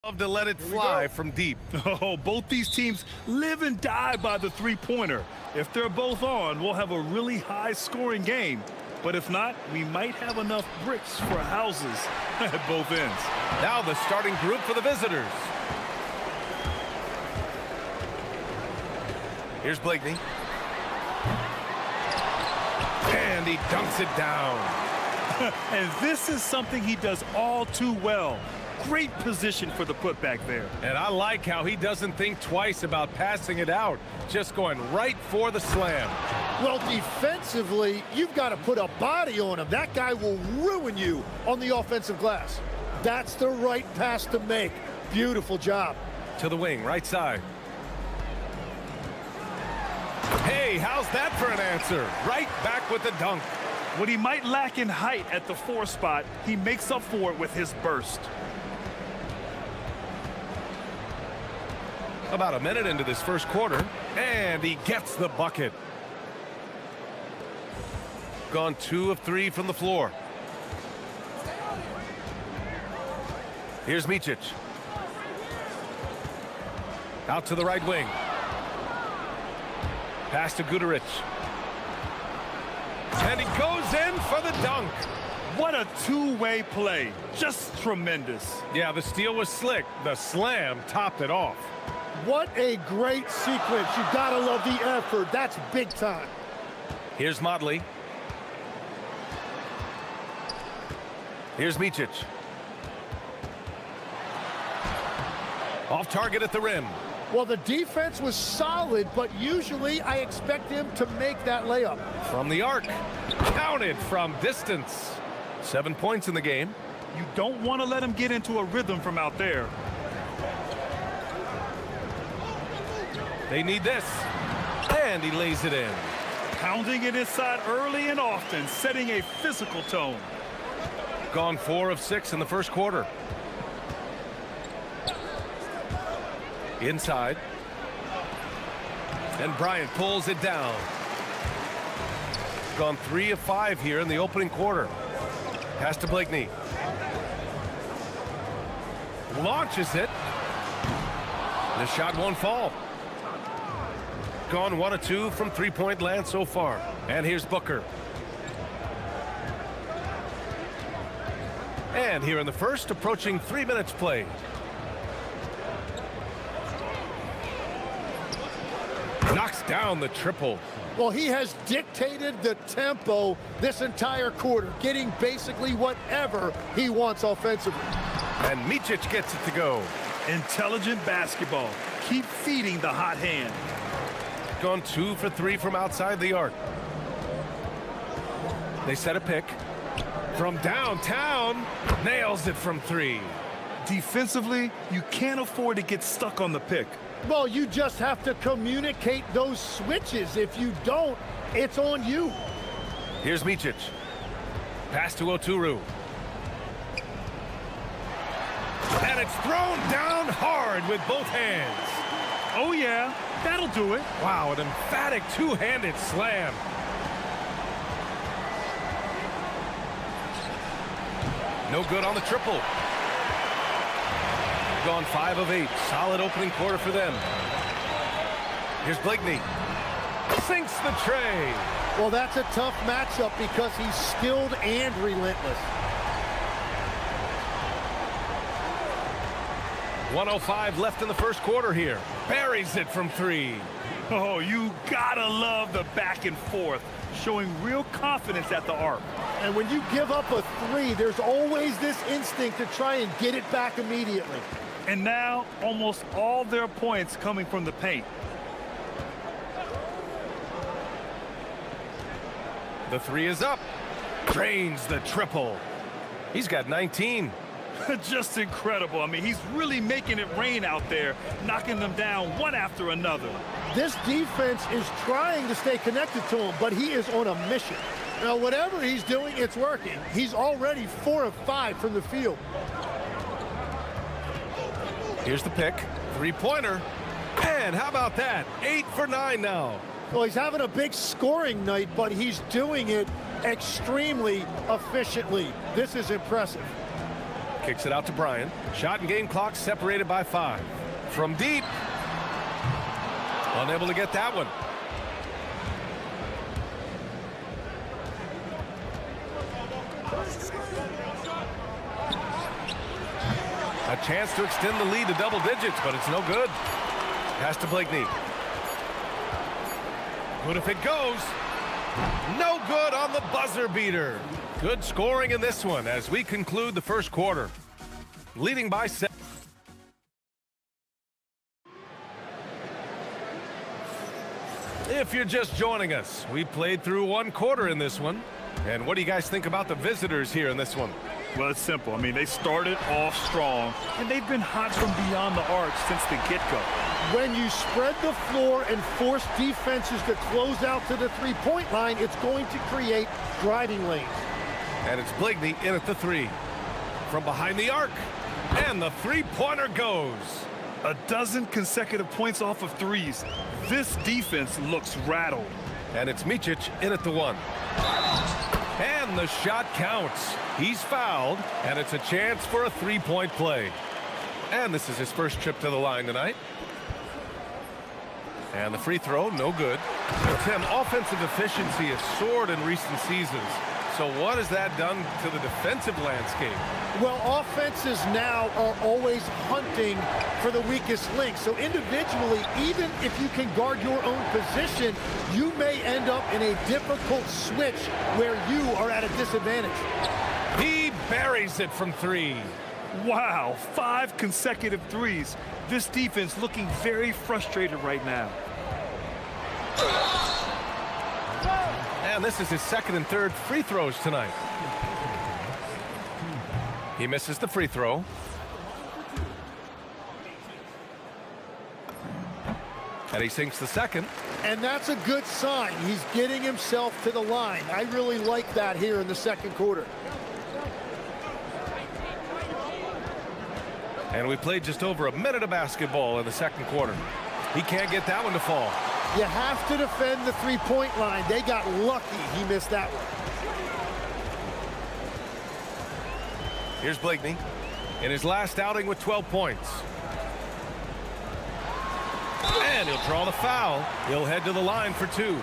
Love to let it fly from deep. Oh, both these teams live and die by the three-pointer. If they're both on, we'll have a really high-scoring game. But if not, we might have enough bricks for houses at both ends. Now the starting group for the visitors. Here's Blakeney. And he dunks it down. And this is something he does all too well. Great position for the putback there. And I like how he doesn't think twice about passing it out, just going right for the slam. Well, defensively, you've got to put a body on him. That guy will ruin you on the offensive glass. That's the right pass to make. Beautiful job. To the wing, right side. Hey, how's that for an answer? Right back with the dunk. What he might lack in height at the 4 spot, he makes up for it with his burst. About a minute into this first quarter, and he gets the bucket. Gone 2 of 3 from the floor. Here's Micic. Out to the right wing. Pass to Guduric. And he goes in for the dunk. What a two-way play. Just tremendous. Yeah, the steal was slick. The slam topped it off. What a great sequence. You gotta love the effort. That's big time. Here's Motley. Here's Micic. Off target at the rim. Well, the defense was solid, but usually I expect him to make that layup. From the arc. Counted from distance. 7 points in the game. You don't want to let him get into a rhythm from out there. They need this. And he lays it in. Pounding it inside early and often, setting a physical tone. Gone 4 of 6 in the first quarter. Inside. And Bryant pulls it down. Gone 3 of 5 here in the opening quarter. Pass to Blakeney. Launches it. The shot won't fall. Gone 1 of 2 from three-point land so far. And here's Booker. And here in the first, approaching 3 minutes played. Knocks down the triple. Well, he has dictated the tempo this entire quarter, getting basically whatever he wants offensively. And Micic gets it to go. Intelligent basketball. Keep feeding the hot hand. Gone 2 for 3 from outside the arc. They set a pick. From downtown, nails it from 3. Defensively, you can't afford to get stuck on the pick. Well, you just have to communicate those switches. If you don't, it's on you. Here's Micic. Pass to Oturu. And it's thrown down hard with both hands. Oh, yeah, that'll do it. Wow, an emphatic two-handed slam. No good on the triple. Gone 5 of 8. Solid opening quarter for them. Here's Blakeney. Sinks the tray. Well, that's a tough matchup because he's skilled and relentless. 1:05 left in the first quarter here. Buries it from 3. Oh, you gotta love the back and forth, showing real confidence at the arc. And when you give up a 3, there's always this instinct to try and get it back immediately. And now, almost all their points coming from the paint. The 3 is up. Drains the triple. He's got 19. Just incredible. I mean, he's really making it rain out there, knocking them down one after another. This defense is trying to stay connected to him, but he is on a mission. Now, whatever he's doing, it's working. He's already 4 of 5 from the field. Here's the pick. 3-pointer. And how about that? 8 for 9 now. Well, he's having a big scoring night, but he's doing it extremely efficiently. This is impressive. Kicks it out to Bryant. Shot and game clock separated by 5. From deep. Unable to get that one. A chance to extend the lead to double digits, but it's no good. Pass to Blakeney. Good if it goes. No good on the buzzer beater. Good scoring in this one as we conclude the first quarter. Leading by 7. If you're just joining us, we played through one quarter in this one. And what do you guys think about the visitors here in this one? Well, it's simple. I mean, they started off strong, and they've been hot from beyond the arc since the get-go. When you spread the floor and force defenses to close out to the three-point line, it's going to create driving lanes. And it's Blakeney in at the 3. From behind the arc. And the three-pointer goes. A dozen consecutive points off of threes. This defense looks rattled. And it's Micic in at the 1. And the shot counts. He's fouled, and it's a chance for a three-point play. And this is his first trip to the line tonight. And the free throw, no good. Tim, offensive efficiency has soared in recent seasons. So what has that done to the defensive landscape? Well, offenses now are always hunting for the weakest link. So individually, even if you can guard your own position, you may end up in a difficult switch where you are at a disadvantage. He buries it from 3. Wow, 5 consecutive threes. This defense looking very frustrated right now. And this is his second and third free throws tonight. He misses the free throw. And he sinks the second. And that's a good sign. He's getting himself to the line. I really like that here in the second quarter. And we played just over a minute of basketball in the second quarter. He can't get that one to fall. You have to defend the three-point line. They got lucky he missed that one. Here's Blakeney in his last outing with 12 points. And he'll draw the foul. He'll head to the line for 2.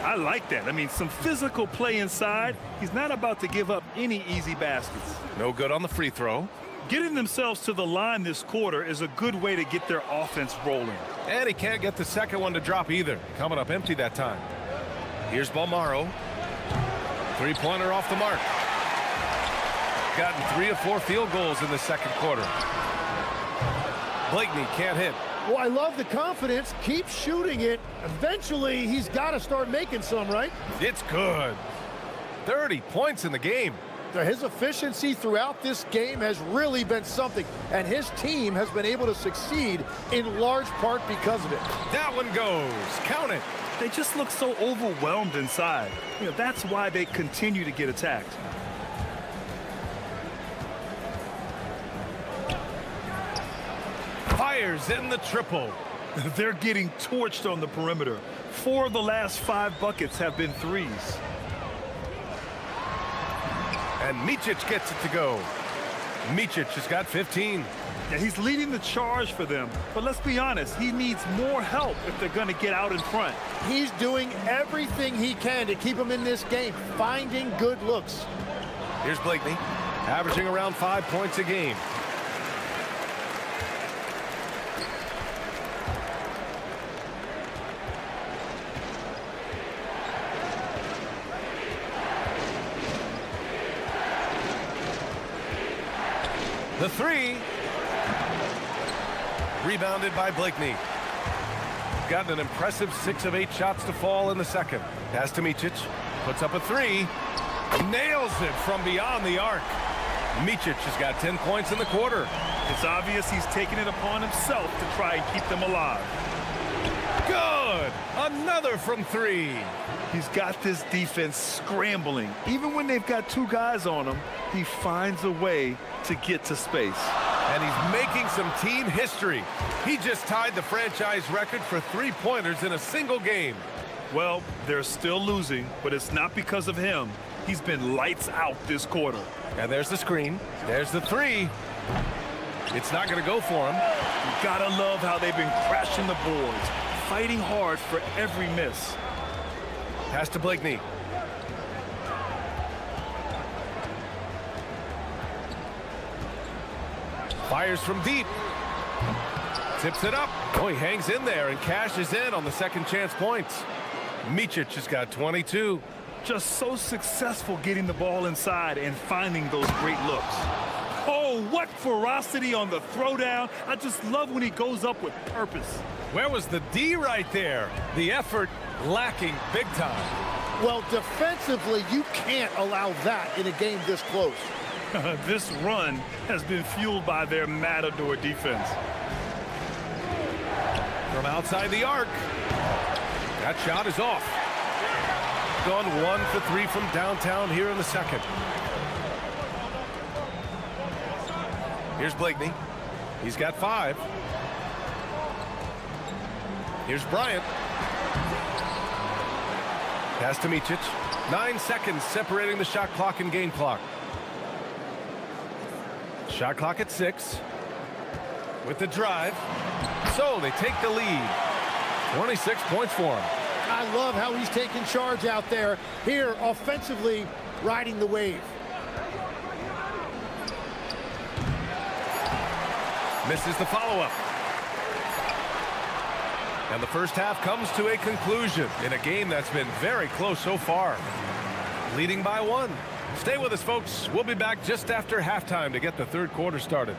I like that. I mean, some physical play inside. He's not about to give up any easy baskets. No good on the free throw. Getting themselves to the line this quarter is a good way to get their offense rolling. And he can't get the second one to drop either. Coming up empty that time. Here's Balmaro. Three-pointer off the mark. Gotten 3 of 4 field goals in the second quarter. Blakeney can't hit. Well, I love the confidence. Keep shooting it. Eventually, he's got to start making some, right? It's good. 30 points in the game. His efficiency throughout this game has really been something, and his team has been able to succeed in large part because of it. That one goes. Count it. They just look so overwhelmed inside. You know, that's why they continue to get attacked. Fires in the triple. They're getting torched on the perimeter. 4 of the last 5 buckets have been threes. And Micic gets it to go. Micic has got 15. Yeah, he's leading the charge for them. But let's be honest, he needs more help if they're going to get out in front. He's doing everything he can to keep him in this game, finding good looks. Here's Blakeney, averaging around 5 points a game. The 3. Rebounded by Blakeney. Gotten an impressive 6 of 8 shots to fall in the second. Pass to Micic. Puts up a 3. Nails it from beyond the arc. Micic has got 10 points in the quarter. It's obvious he's taking it upon himself to try and keep them alive. Good. Another from 3. He's got this defense scrambling. Even when they've got 2 guys on him, he finds a way to get to space. And he's making some team history. He just tied the franchise record for 3-pointers in a single game. Well, they're still losing, but it's not because of him. He's been lights out this quarter. And there's the screen. There's the 3. It's not going to go for him. You gotta love how they've been crashing the boards, fighting hard for every miss. Pass to Blakeney. Fires from deep. Tips it up. Oh, he hangs in there and cashes in on the second chance points. Micic has got 22. Just so successful getting the ball inside and finding those great looks. Oh, what ferocity on the throwdown. I just love when he goes up with purpose. Where was the D right there? The effort lacking big time. Well, defensively, you can't allow that in a game this close. This run has been fueled by their matador defense. From outside the arc. That shot is off. Gone 1 for 3 from downtown here in the second. Here's Blakeney. He's got 5. Here's Bryant. Pass to Micic. 9 seconds separating the shot clock and game clock. Shot clock at 6. With the drive. So they take the lead. 26 points for him. I love how he's taking charge out there. Here, offensively, riding the wave. Misses the follow-up. And the first half comes to a conclusion in a game that's been very close so far. Leading by 1. Stay with us, folks. We'll be back just after halftime to get the third quarter started.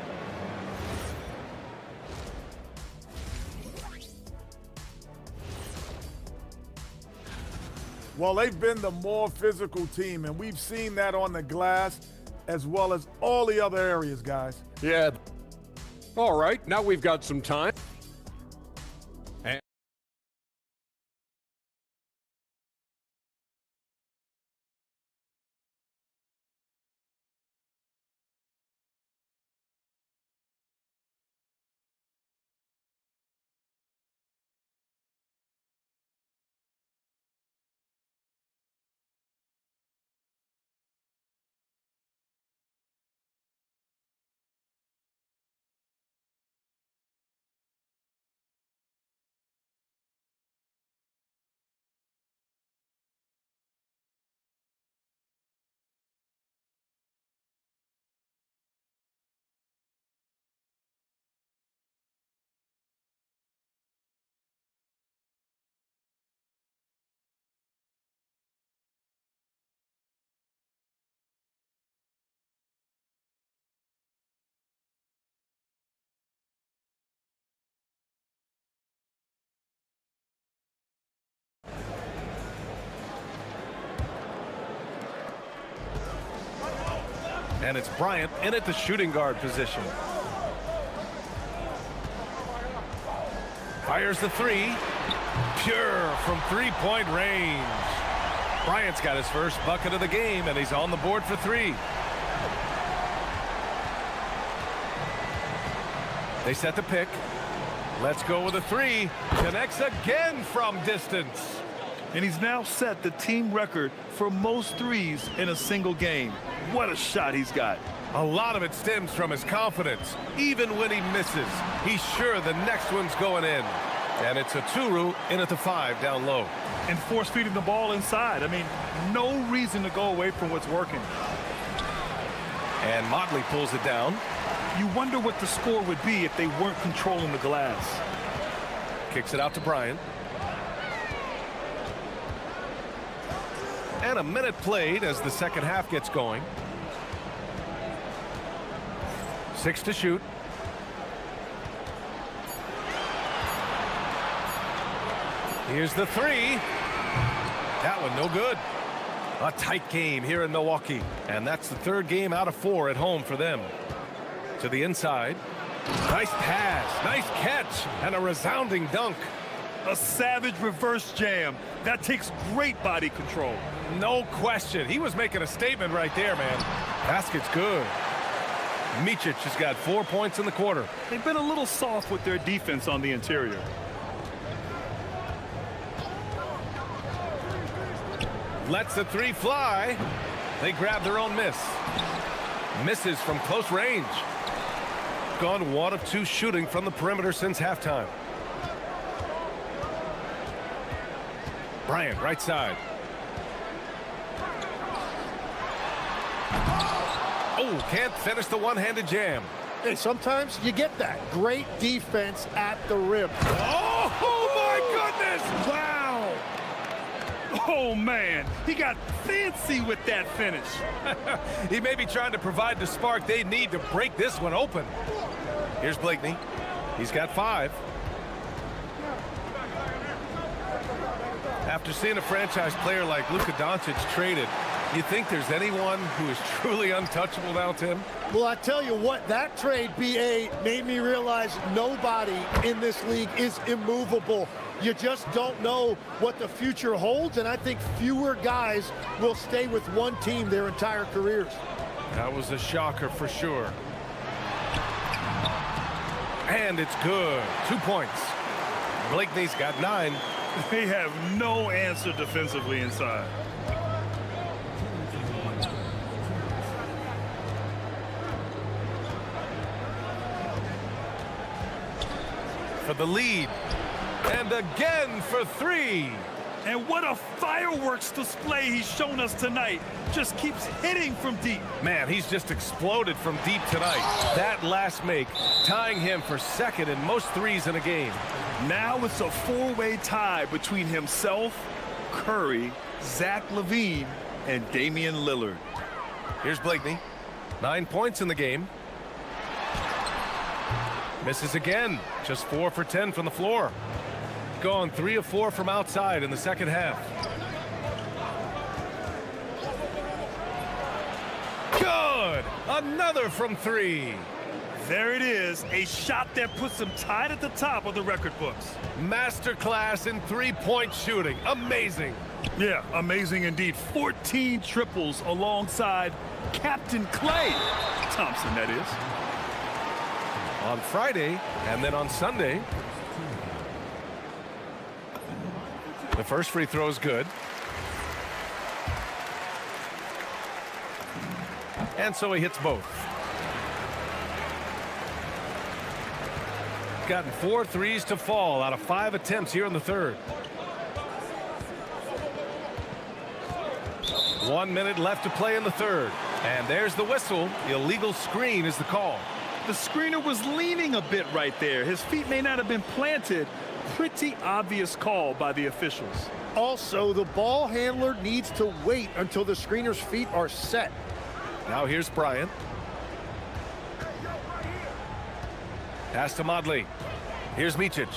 Well, they've been the more physical team, and we've seen that on the glass as well as all the other areas, guys. Yeah. All right, now we've got some time. And it's Bryant in at the shooting guard position. Fires the 3. Pure from three-point range. Bryant's got his first bucket of the game, and he's on the board for 3. They set the pick. Let's go with a 3. Connects again from distance. And he's now set the team record for most threes in a single game. What a shot he's got. A lot of it stems from his confidence. Even when he misses, he's sure the next one's going in. And it's a Turu in at the 5 down low. And force-feeding the ball inside. I mean, no reason to go away from what's working. And Motley pulls it down. You wonder what the score would be if they weren't controlling the glass. Kicks it out to Bryant. And a minute played as the second half gets going. 6 to shoot. Here's the 3. That one no good. A tight game here in Milwaukee. And that's the third game out of 4 at home for them. To the inside. Nice pass. Nice catch. And a resounding dunk. A savage reverse jam. That takes great body control. No question. He was making a statement right there, man. Basket's good. Micic has got 4 points in the quarter. They've been a little soft with their defense on the interior. Lets the 3 fly. They grab their own miss. Misses from close range. gone 1 of 2 shooting from the perimeter since halftime. Bryant, right side. Oh, can't finish the one-handed jam. Hey, sometimes you get that. Great defense at the rim. Oh my goodness! Wow! Oh, man. He got fancy with that finish. He may be trying to provide the spark they need to break this one open. Here's Blakeney. He's got 5. After seeing a franchise player like Luka Doncic traded, you think there's anyone who is truly untouchable now, Tim? Well, I tell you what, that trade, BA, made me realize nobody in this league is immovable. You just don't know what the future holds, and I think fewer guys will stay with one team their entire careers. That was a shocker for sure. And it's good. 2 points. Blakeney's got 9. They have no answer defensively inside. For the lead. And again for 3. And what a fireworks display he's shown us tonight. Just keeps hitting from deep. Man, he's just exploded from deep tonight. That last make, tying him for second in most threes in a game. Now it's a 4-way tie between himself, Curry, Zach LaVine, and Damian Lillard. Here's Blakeney. 9 points in the game. Misses again. Just 4 for 10 from the floor. Gone 3 of 4 from outside in the second half. Good! Another from 3. There it is, a shot that puts him tied at the top of the record books. Masterclass in three-point shooting. Amazing. Yeah, amazing indeed. 14 triples alongside Captain Klay Thompson, that is. On Friday, and then on Sunday. The first free throw is good. And so he hits both. Gotten 4 threes to fall out of 5 attempts here in the third. 1 minute left to play in the third. And there's the whistle. Illegal screen is the call. The screener was leaning a bit right there. His feet may not have been planted. Pretty obvious call by the officials. Also, the ball handler needs to wait until the screener's feet are set. Now here's Bryant. Pass to Modley. Here's Micic.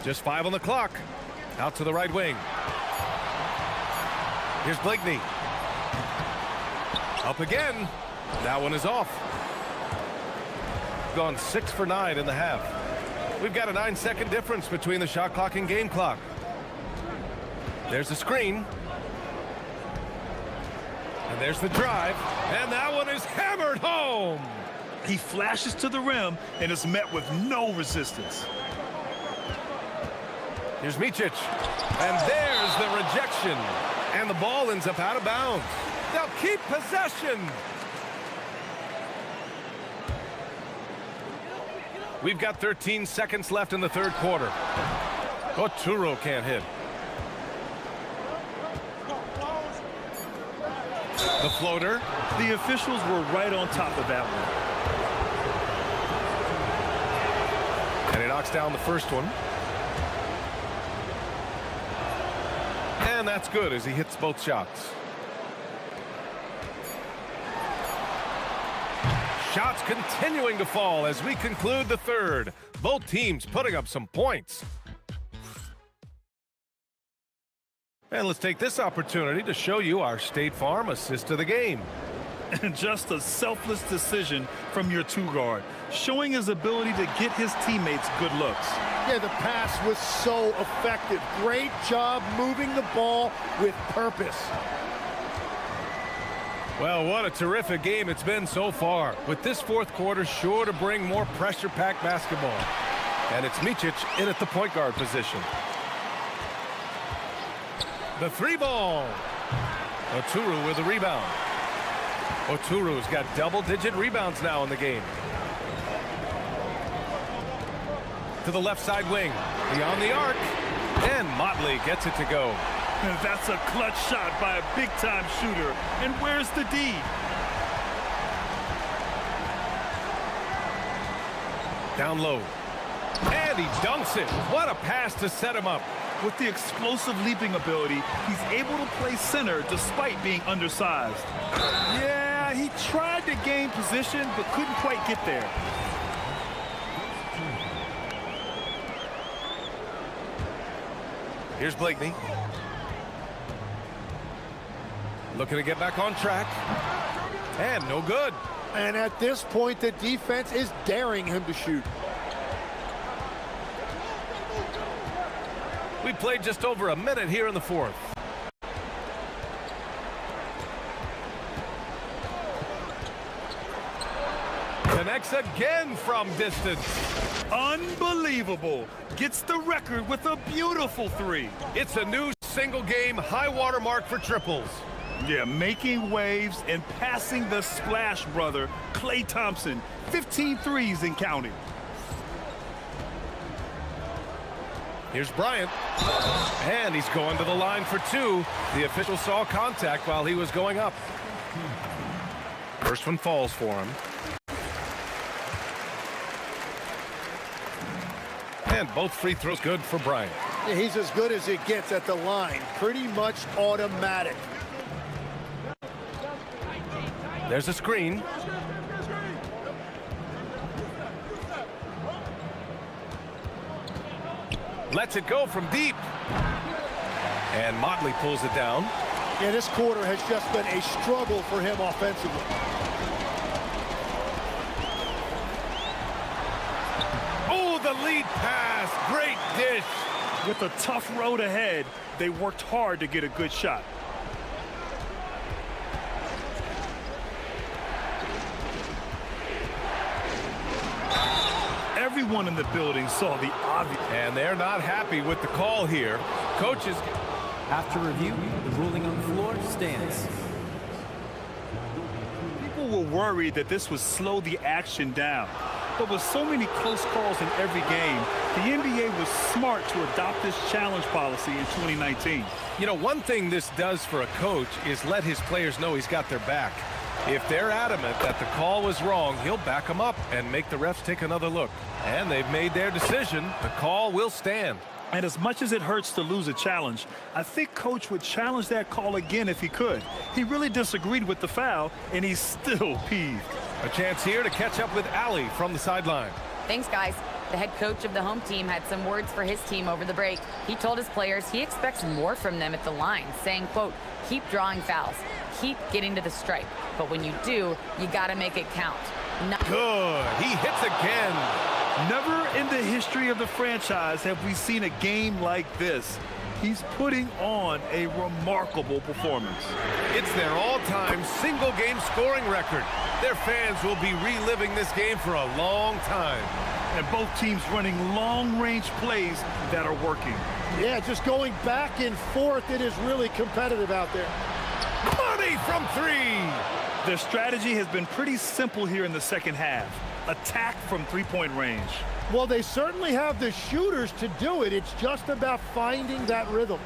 Just 5 on the clock. Out to the right wing. Here's Blakeney. Up again. That one is off. Gone 6 for 9 in the half. We've got a 9-second difference between the shot clock and game clock. There's the screen. And there's the drive. And that one is hammered home. He flashes to the rim and is met with no resistance. Here's Micic. And there's the rejection. And the ball ends up out of bounds. They'll keep possession. We've got 13 seconds left in the third quarter. Oturo can't hit. The floater. The officials were right on top of that one. And he knocks down the first one. And that's good as he hits both shots. Shots continuing to fall as we conclude the third. Both teams putting up some points. And let's take this opportunity to show you our State Farm assist of the game. And just a selfless decision from your two-guard, showing his ability to get his teammates good looks. Yeah, the pass was so effective. Great job moving the ball with purpose. Well, what a terrific game it's been so far. With this fourth quarter sure to bring more pressure-packed basketball. And it's Micic in at the point guard position. The 3 ball. Oturu with the rebound. Oturu's got double-digit rebounds now in the game. To the left side wing. Beyond the arc. And Motley gets it to go. That's a clutch shot by a big-time shooter. And where's the D? Down low. And he dunks it. What a pass to set him up. With the explosive leaping ability, he's able to play center despite being undersized. Yeah, he tried to gain position, but couldn't quite get there. Here's Blakeney. Looking to get back on track. And no good. And at this point, the defense is daring him to shoot. We played just over a minute here in the fourth. Connects again from distance. Unbelievable. Gets the record with a beautiful three. It's a new single-game high-water mark for triples. Yeah, making waves and passing the Splash brother, Klay Thompson. 15 threes and counting. Here's Bryant. And he's going to the line for two. The official saw contact while he was going up. First one falls for him. And both free throws good for Bryant. Yeah, he's as good as it gets at the line. Pretty much automatic. There's a screen. Lets it go from deep. And Motley pulls it down. Yeah, this quarter has just been a struggle for him offensively. Oh, the lead pass. Great dish. With a tough road ahead, they worked hard to get a good shot. Everyone in the building saw the obvious. And they're not happy with the call here. Coaches. After review, the ruling on the floor stands. People were worried that this would slow the action down. But with so many close calls in every game, the NBA was smart to adopt this challenge policy in 2019. You know, one thing this does for a coach is let his players know he's got their back. If they're adamant that the call was wrong, he'll back them up and make the refs take another look. And they've made their decision. The call will stand. And as much as it hurts to lose a challenge, I think Coach would challenge that call again if he could. He really disagreed with the foul, and he's still peeved. A chance here to catch up with Allie from the sideline. Thanks, guys. The head coach of the home team had some words for his team over the break. He told his players he expects more from them at the line, saying, quote, keep drawing fouls, keep getting to the stripe. But when you do, you got to make it count. Good. He hits again. Never in the history of the franchise have we seen a game like this. He's putting on a remarkable performance. It's their all-time single-game scoring record. Their fans will be reliving this game for a long time. And both teams running long-range plays that are working. Yeah, just going back and forth. It is really competitive out there. Money from three. Their strategy has been pretty simple here in the second half. Attack from three-point range. Well, they certainly have the shooters to do it. It's just about finding that rhythm.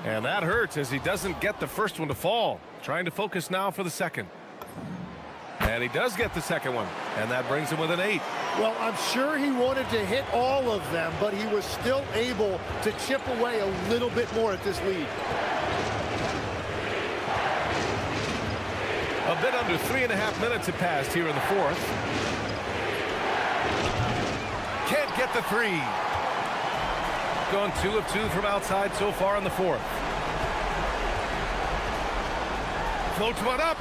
And that hurts as he doesn't get the first one to fall. Trying to focus now for the second. And he does get the second one. And that brings him with an 8. Well, I'm sure he wanted to hit all of them, but he was still able to chip away a little bit more at this lead. A bit under 3.5 minutes have passed here in the fourth. Can't get the three. Gone 2 of 2 from outside so far in the fourth. Floats one up.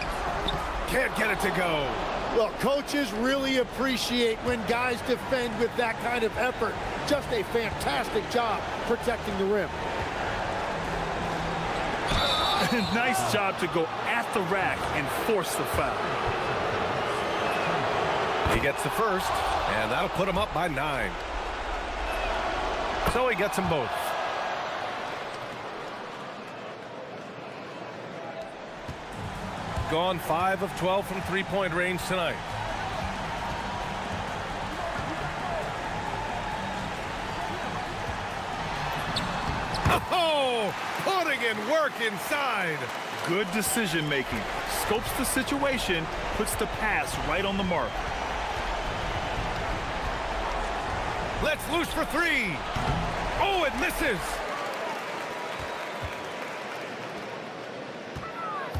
Can't get it to go. Well, coaches really appreciate when guys defend with that kind of effort. Just a fantastic job protecting the rim. Nice job to go at the rack and force the foul. He gets the first, and that'll put him up by 9. So he gets them both. Gone 5 of 12 from three-point range tonight. Oh, putting in work inside. Good decision making. Scopes the situation, puts the pass right on the mark. Let's loose for 3. Oh, it misses.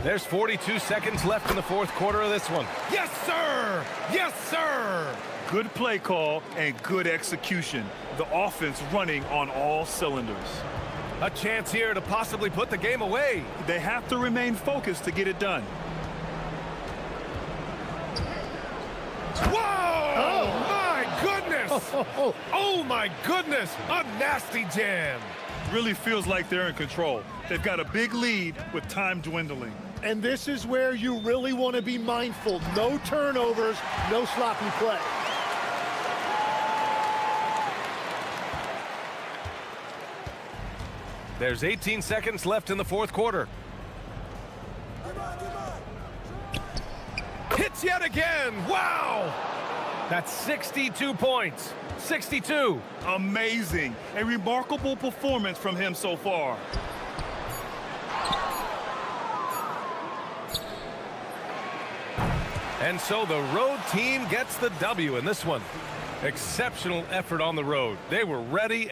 There's 42 seconds left in the fourth quarter of this one. Yes, sir! Yes, sir! Good play call and good execution. The offense running on all cylinders. A chance here to possibly put the game away. They have to remain focused to get it done. Whoa! Oh, my goodness! Oh, my goodness! A nasty jam. Really feels like they're in control. They've got a big lead with time dwindling. And this is where you really want to be mindful. No turnovers, no sloppy play. There's 18 seconds left in the fourth quarter. Hits yet again. Wow! That's 62 points. 62. Amazing. A remarkable performance from him so far. And so the road team gets the W in this one. Exceptional effort on the road. They were ready.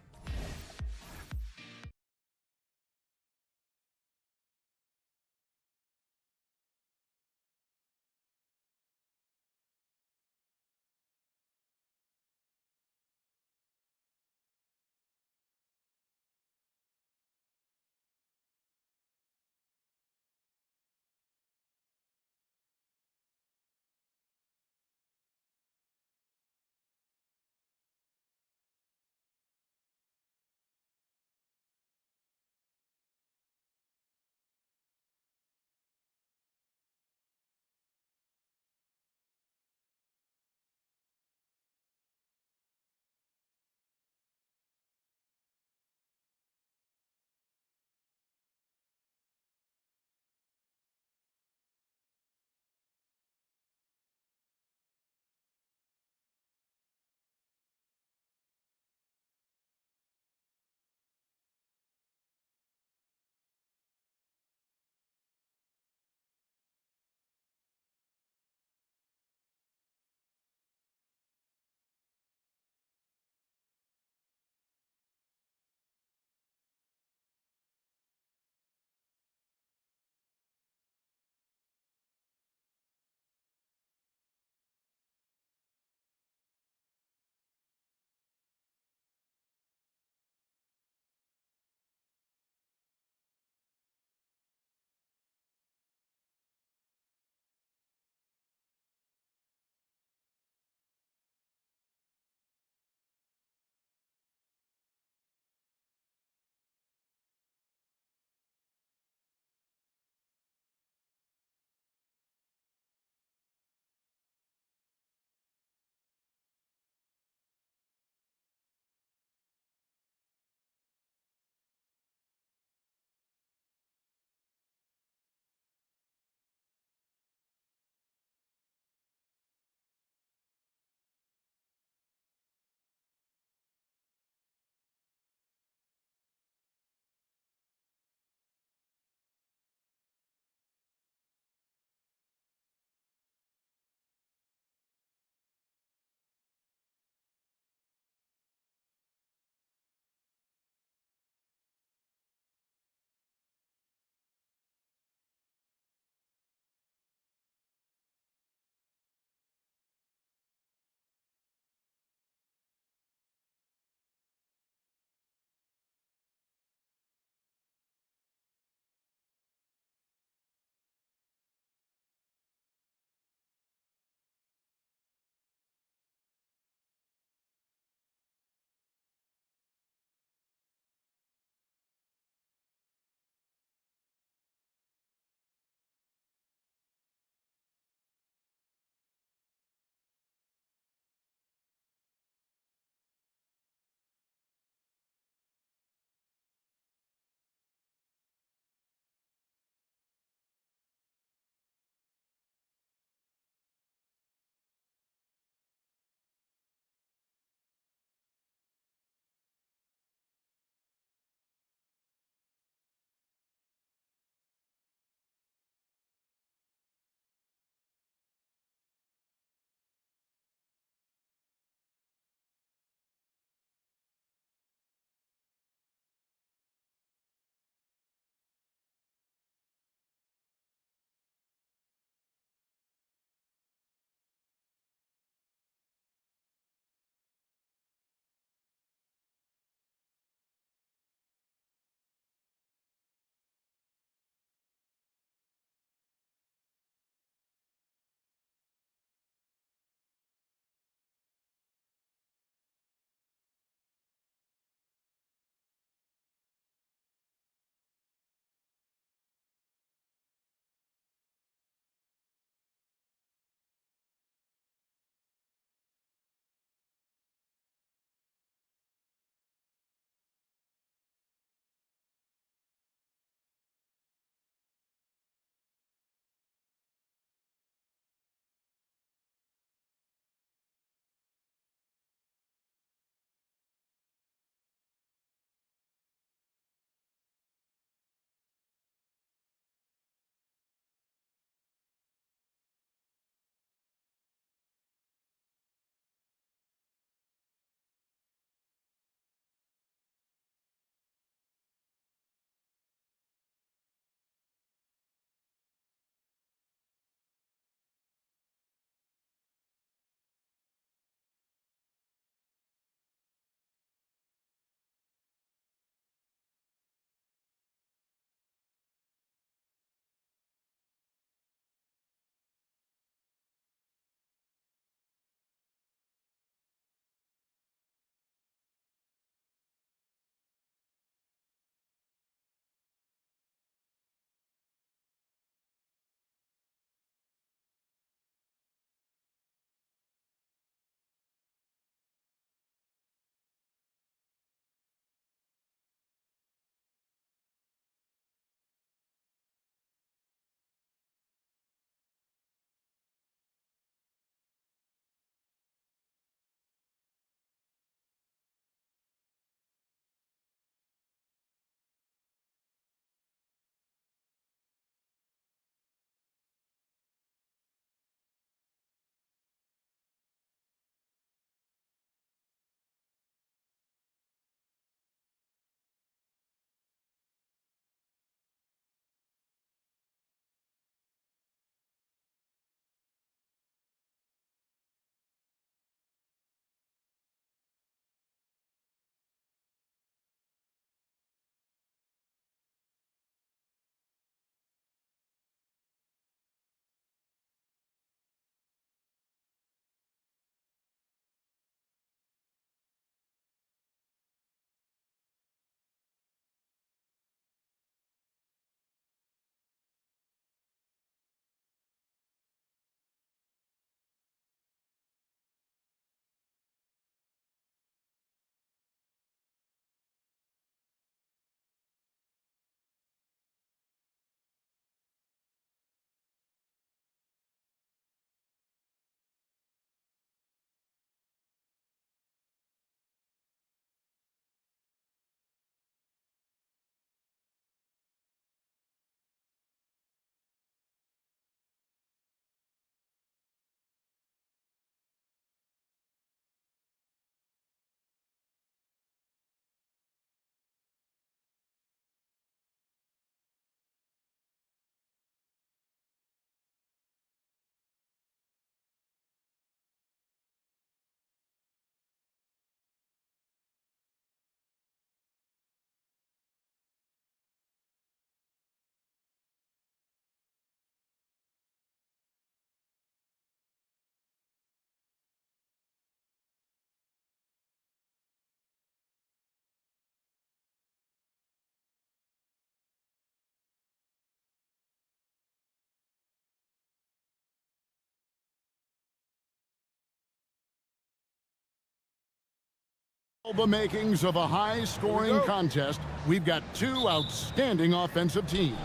all the makings of a high-scoring contest. We've got two outstanding offensive teams.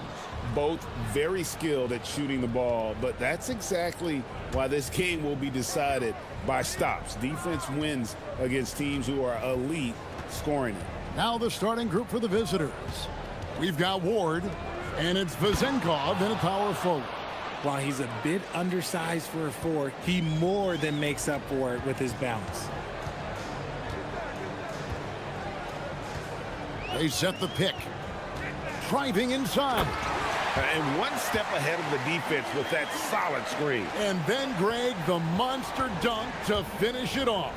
Both very skilled at shooting the ball, but that's exactly why this game will be decided by stops. Defense wins against teams who are elite scoring it. Now the starting group for the visitors. We've got Ward, and it's Vezenkov in a power forward. While he's a bit undersized for a forward, he more than makes up for it with his bounce. They set the pick. Driving inside. And one step ahead of the defense with that solid screen. And then, Greg, the monster dunk to finish it off.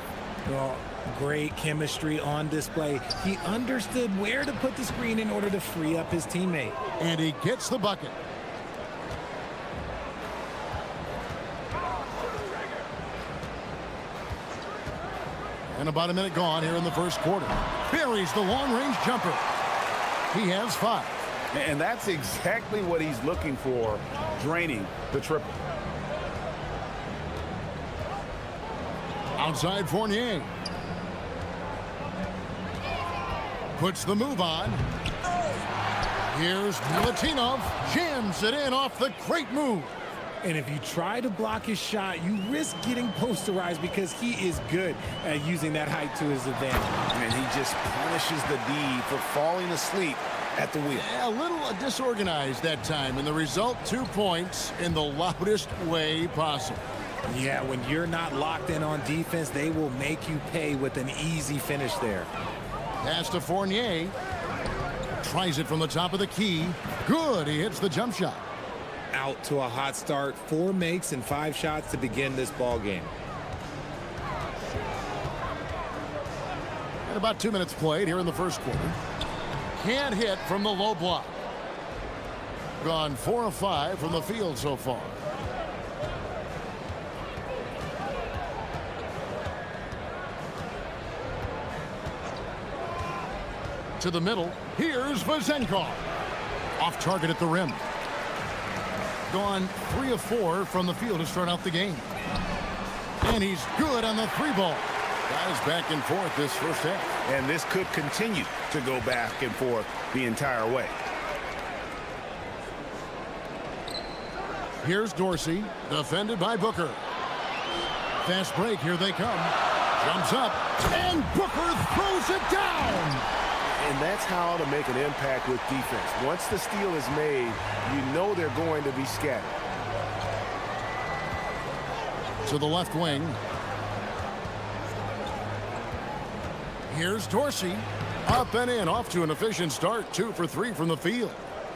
Well, great chemistry on display. He understood where to put the screen in order to free up his teammate. And he gets the bucket. And about a minute gone here in the first quarter. Buries the long-range jumper. He has 5. And that's exactly what he's looking for, draining the triple. Outside Fournier. Puts the move on. Here's Milutinov. Jams it in off the great move. And if you try to block his shot, you risk getting posterized because he is good at using that height to his advantage. And he just punishes the D for falling asleep at the wheel. A little disorganized that time, and the result 2 points in the loudest way possible. Yeah, when you're not locked in on defense, they will make you pay with an easy finish there. Pass to Fournier. Tries it from the top of the key. Good, he hits the jump shot. Out to a hot start, 4 makes and 5 shots to begin this ball game. And about 2 minutes played here in the first quarter. Can't hit from the low block. Gone 4 of 5 from the field so far. To the middle. Here's Vezenkov. Off target at the rim. Gone 3 of 4 from the field to start out the game. And he's good on the 3-ball. Guys back and forth this first half. And this could continue to go back and forth the entire way. Here's Dorsey, defended by Booker. Fast break, here they come. Jumps up, and Booker throws it down. And that's how to make an impact with defense. Once the steal is made, you know they're going to be scattered. To the left wing. Here's Dorsey. Up and in, off to an efficient start. 2 for 3 from the field.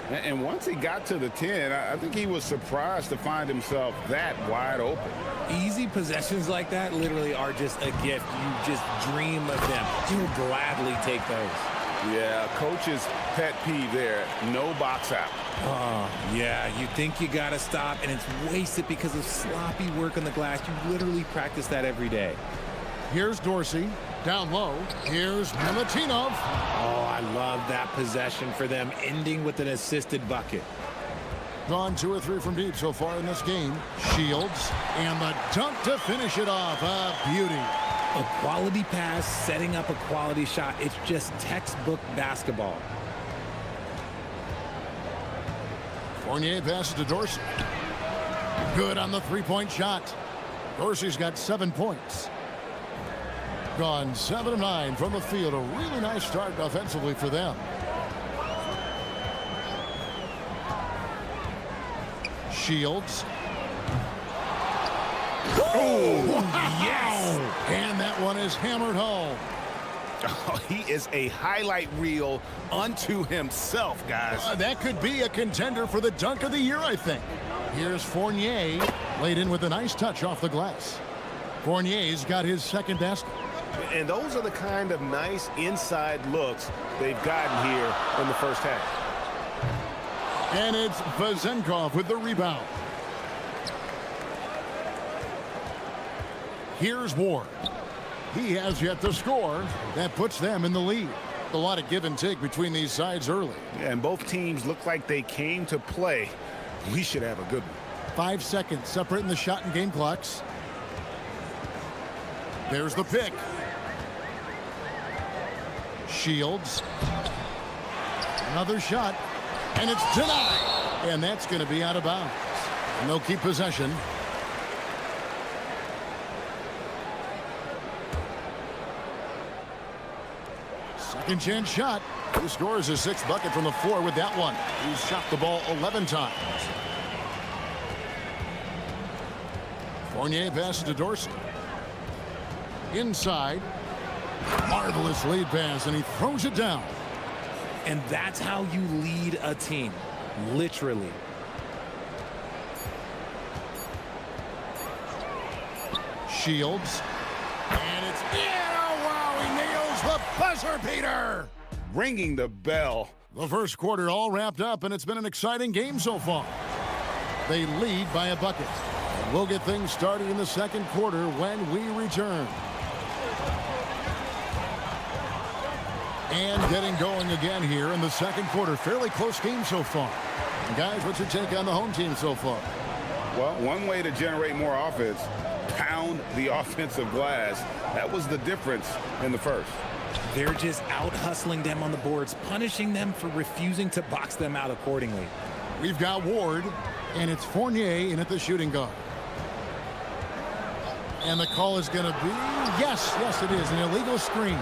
And once he got to the 10, I think he was surprised to find himself that wide open. Easy possessions like that literally are just a gift. You just dream of them. You will gladly take those. Yeah, coach's pet peeve there. No box out. Oh, yeah, you think you got to stop, and it's wasted because of sloppy work on the glass. You literally practice that every day. Here's Dorsey. Down low. Here's Milutinov. Oh, I love that possession for them, ending with an assisted bucket. Gone 2 or 3 from deep so far in this game. Shields. And the dunk to finish it off. A beauty. A quality pass, setting up a quality shot. It's just textbook basketball. Fournier passes to Dorsey. Good on the 3-point shot. Dorsey's got 7 points. Gone 7 of 9 from the field. A really nice start offensively for them. Shields. Oh, wow. Yes! And that one is hammered home. Oh, he is a highlight reel unto himself, guys. That could be a contender for the dunk of the year, I think. Here's Fournier, laid in with a nice touch off the glass. Fournier's got his second basket. And those are the kind of nice inside looks they've gotten here in the first half. And it's Vezenkov with the rebound. Here's Ward. He has yet to score. That puts them in the lead. A lot of give and take between these sides early. And both teams look like they came to play. We should have a good one. 5 seconds separating the shot and game clocks. There's the pick. Shields. Another shot. And it's denied. And that's going to be out of bounds. And they'll keep possession. Second chance shot. He scores his 6th bucket from the floor with that one. He's shot the ball 11 times. Fournier passes to Dorsey. Inside. Marvelous lead pass, and he throws it down. And that's how you lead a team. Literally. Shields. And it's in. Oh, wow, he nails the buzzer beater. Ringing the bell. The first quarter all wrapped up, and it's been an exciting game so far. They lead by a bucket. We'll get things started in the second quarter when we return. And getting going again here in the second quarter. Fairly close game so far. And guys, what's your take on the home team so far? Well, one way to generate more offense, pound the offensive glass. That was the difference in the first. They're just out hustling them on the boards, punishing them for refusing to box them out accordingly. We've got Ward, and it's Fournier in at the shooting guard. And the call is going to be, yes, it is, an illegal screen.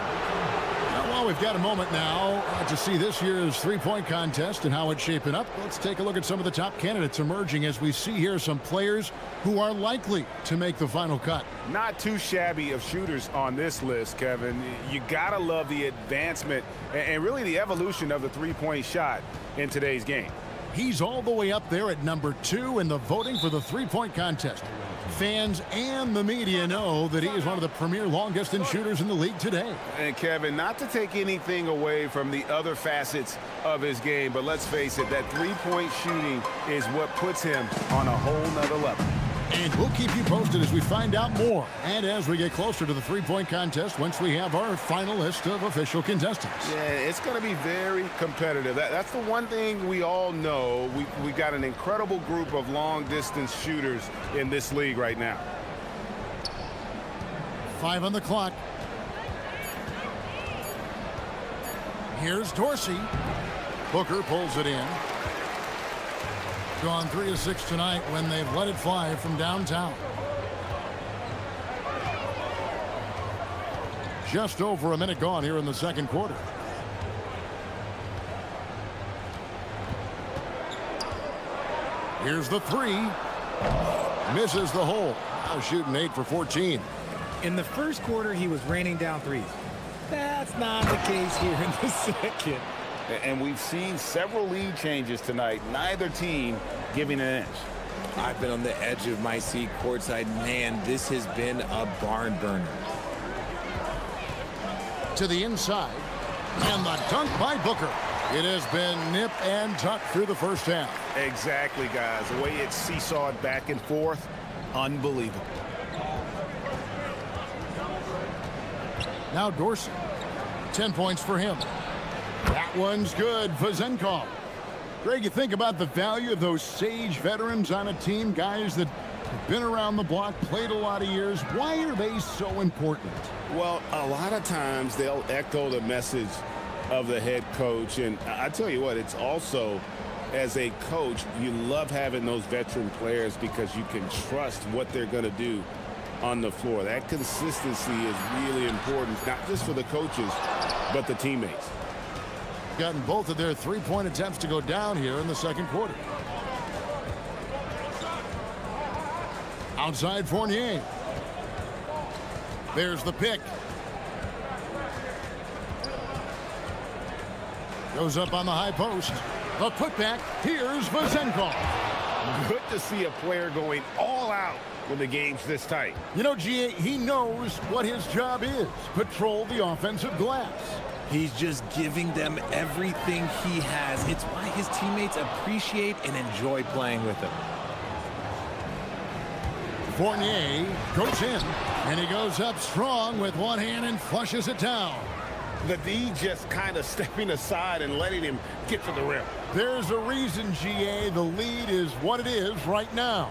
Well, we've got a moment now to see this year's three-point contest and how it's shaping up. Let's take a look at some of the top candidates emerging as we see here some players who are likely to make the final cut. Not too shabby of shooters on this list, Kevin. You gotta love the advancement and really the evolution of the three-point shot in today's game. He's all the way up there at number 2 in the voting for the three-point contest. Fans and the media know that he is one of the premier long-distance shooters in the league today. And Kevin, not to take anything away from the other facets of his game, but let's face it, that three-point shooting is what puts him on a whole nother level. And we'll keep you posted as we find out more. And as we get closer to the three-point contest, once we have our final list of official contestants. Yeah, it's going to be very competitive. That's the one thing we all know. We got an incredible group of long-distance shooters in this league right now. 5 on the clock. Here's Dorsey. Booker pulls it in. Gone 3 of 6 tonight when they've let it fly from downtown. Just over a minute gone here in the second quarter. Here's the 3. Misses the hole. Now shooting 8 for 14. In the first quarter, he was raining down threes. That's not the case here in the second. And we've seen several lead changes tonight. Neither team giving an inch. I've been on the edge of my seat courtside. Man, this has been a barn burner. To the inside. And the dunk by Booker. It has been nip and tuck through the first half. Exactly, guys. The way it's seesawed back and forth, unbelievable. Now Dorsey. 10 points for him. That one's good for Zenkov. Greg, you think about the value of those sage veterans on a team, guys that have been around the block, played a lot of years. Why are they so important? Well, a lot of times they'll echo the message of the head coach. And I tell you what, it's also, as a coach, you love having those veteran players because you can trust what they're going to do on the floor. That consistency is really important, not just for the coaches, but the teammates. Gotten both of their three-point attempts to go down here in the second quarter. Outside Fournier. There's the pick. Goes up on the high post. The putback. Here's Vazenkov. Good to see a player going all out when the game's this tight. You know, GA, he knows what his job is. Patrol the offensive glass. He's just giving them everything he has. It's why his teammates appreciate and enjoy playing with him. Fournier goes in, and he goes up strong with one hand and flushes it down. The D just kind of stepping aside and letting him get to the rim. There's a reason, GA, the lead is what it is right now.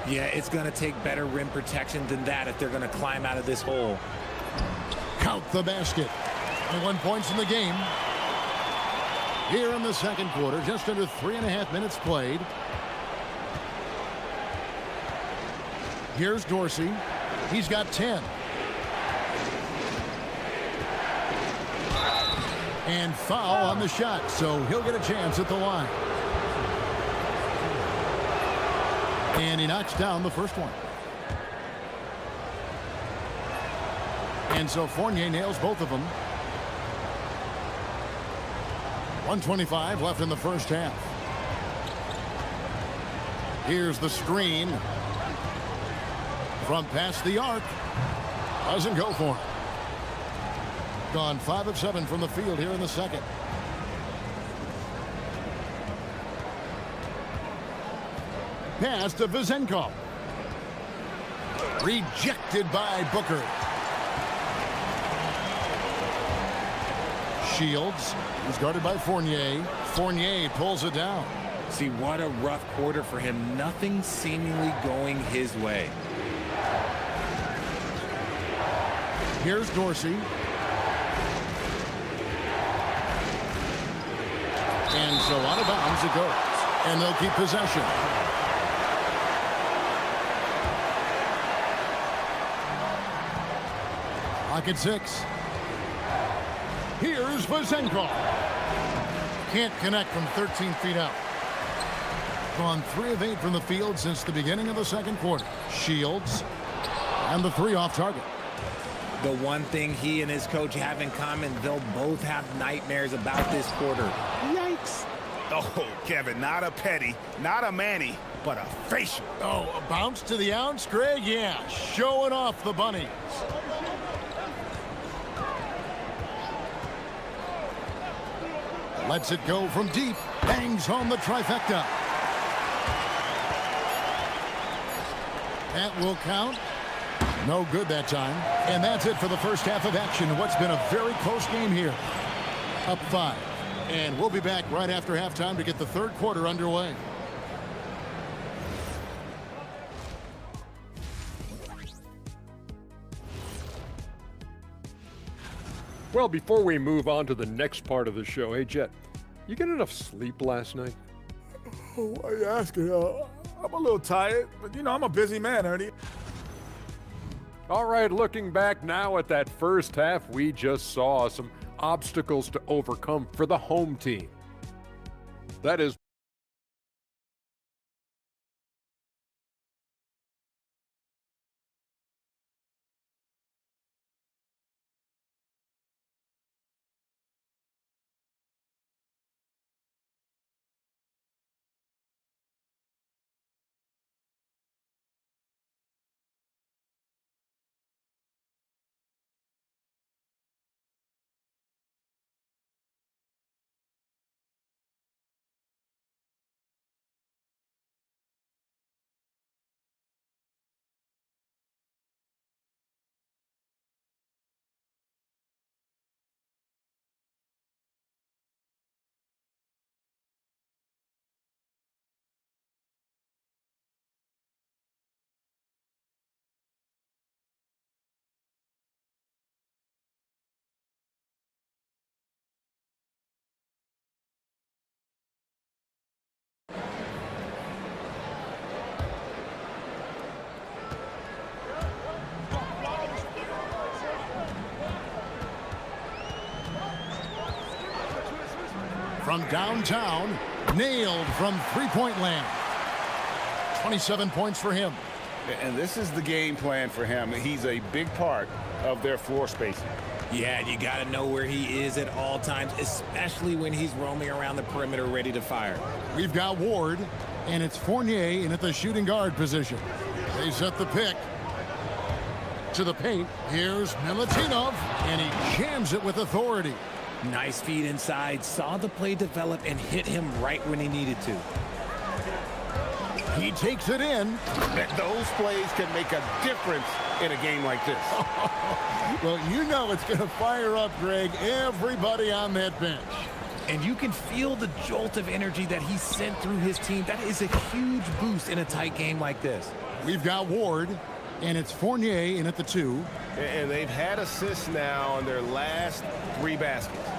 Yeah, it's going to take better rim protection than that if they're going to climb out of this hole. Count the basket. 21 points in the game. Here in the second quarter, just under 3.5 minutes played. Here's Dorsey. He's got 10. And foul on the shot, so he'll get a chance at the line. And he knocks down the first one. And so Fournier nails both of them. 1:25 left in the first half. Here's the screen. From past the arc. Doesn't go for it. Gone 5 of 7 from the field here in the second. Pass to Vezenkov. Rejected by Booker. Shields is guarded by Fournier. Fournier pulls it down. See, what a rough quarter for him. Nothing seemingly going his way. Here's Dorsey. And so out of bounds it goes. And they'll keep possession. Pocket 6. Here's Vezenkov. Can't connect from 13 feet out. Gone 3 of 8 from the field since the beginning of the second quarter. Shields. And the 3 off target. The one thing he and his coach have in common, they'll both have nightmares about this quarter. Yikes. Oh, Kevin, not a petty, not a Manny, but a facial. Oh, a bounce to the ounce, Greg? Yeah, showing off the bunnies. Lets it go from deep. Bangs home the trifecta. That will count. No good that time. And that's it for the first half of action. What's been a very close game here. Up 5. And we'll be back right after halftime to get the third quarter underway. Well, before we move on to the next part of the show, hey, Jet, you get enough sleep last night? Oh, why are you asking? I'm a little tired, but you know, I'm a busy man, Ernie. All right, looking back now at that first half, we just saw some obstacles to overcome for the home team. That is from downtown, nailed from three-point land. 27 points for him. And this is the game plan for him. He's a big part of their floor spacing. Yeah, you got to know where he is at all times, especially when he's roaming around the perimeter ready to fire. We've got Ward, and it's Fournier in at the shooting guard position. They set the pick to the paint. Here's Milutinov, and he jams it with authority. Nice feed inside, saw the play develop and hit him right when he needed to. He takes it in. Those plays can make a difference in a game like this. Well, you know it's going to fire up, Greg, everybody on that bench. And you can feel the jolt of energy that he sent through his team. That is a huge boost in a tight game like this. We've got Ward. And it's Fournier in at the 2. And they've had assists now on their last 3 baskets.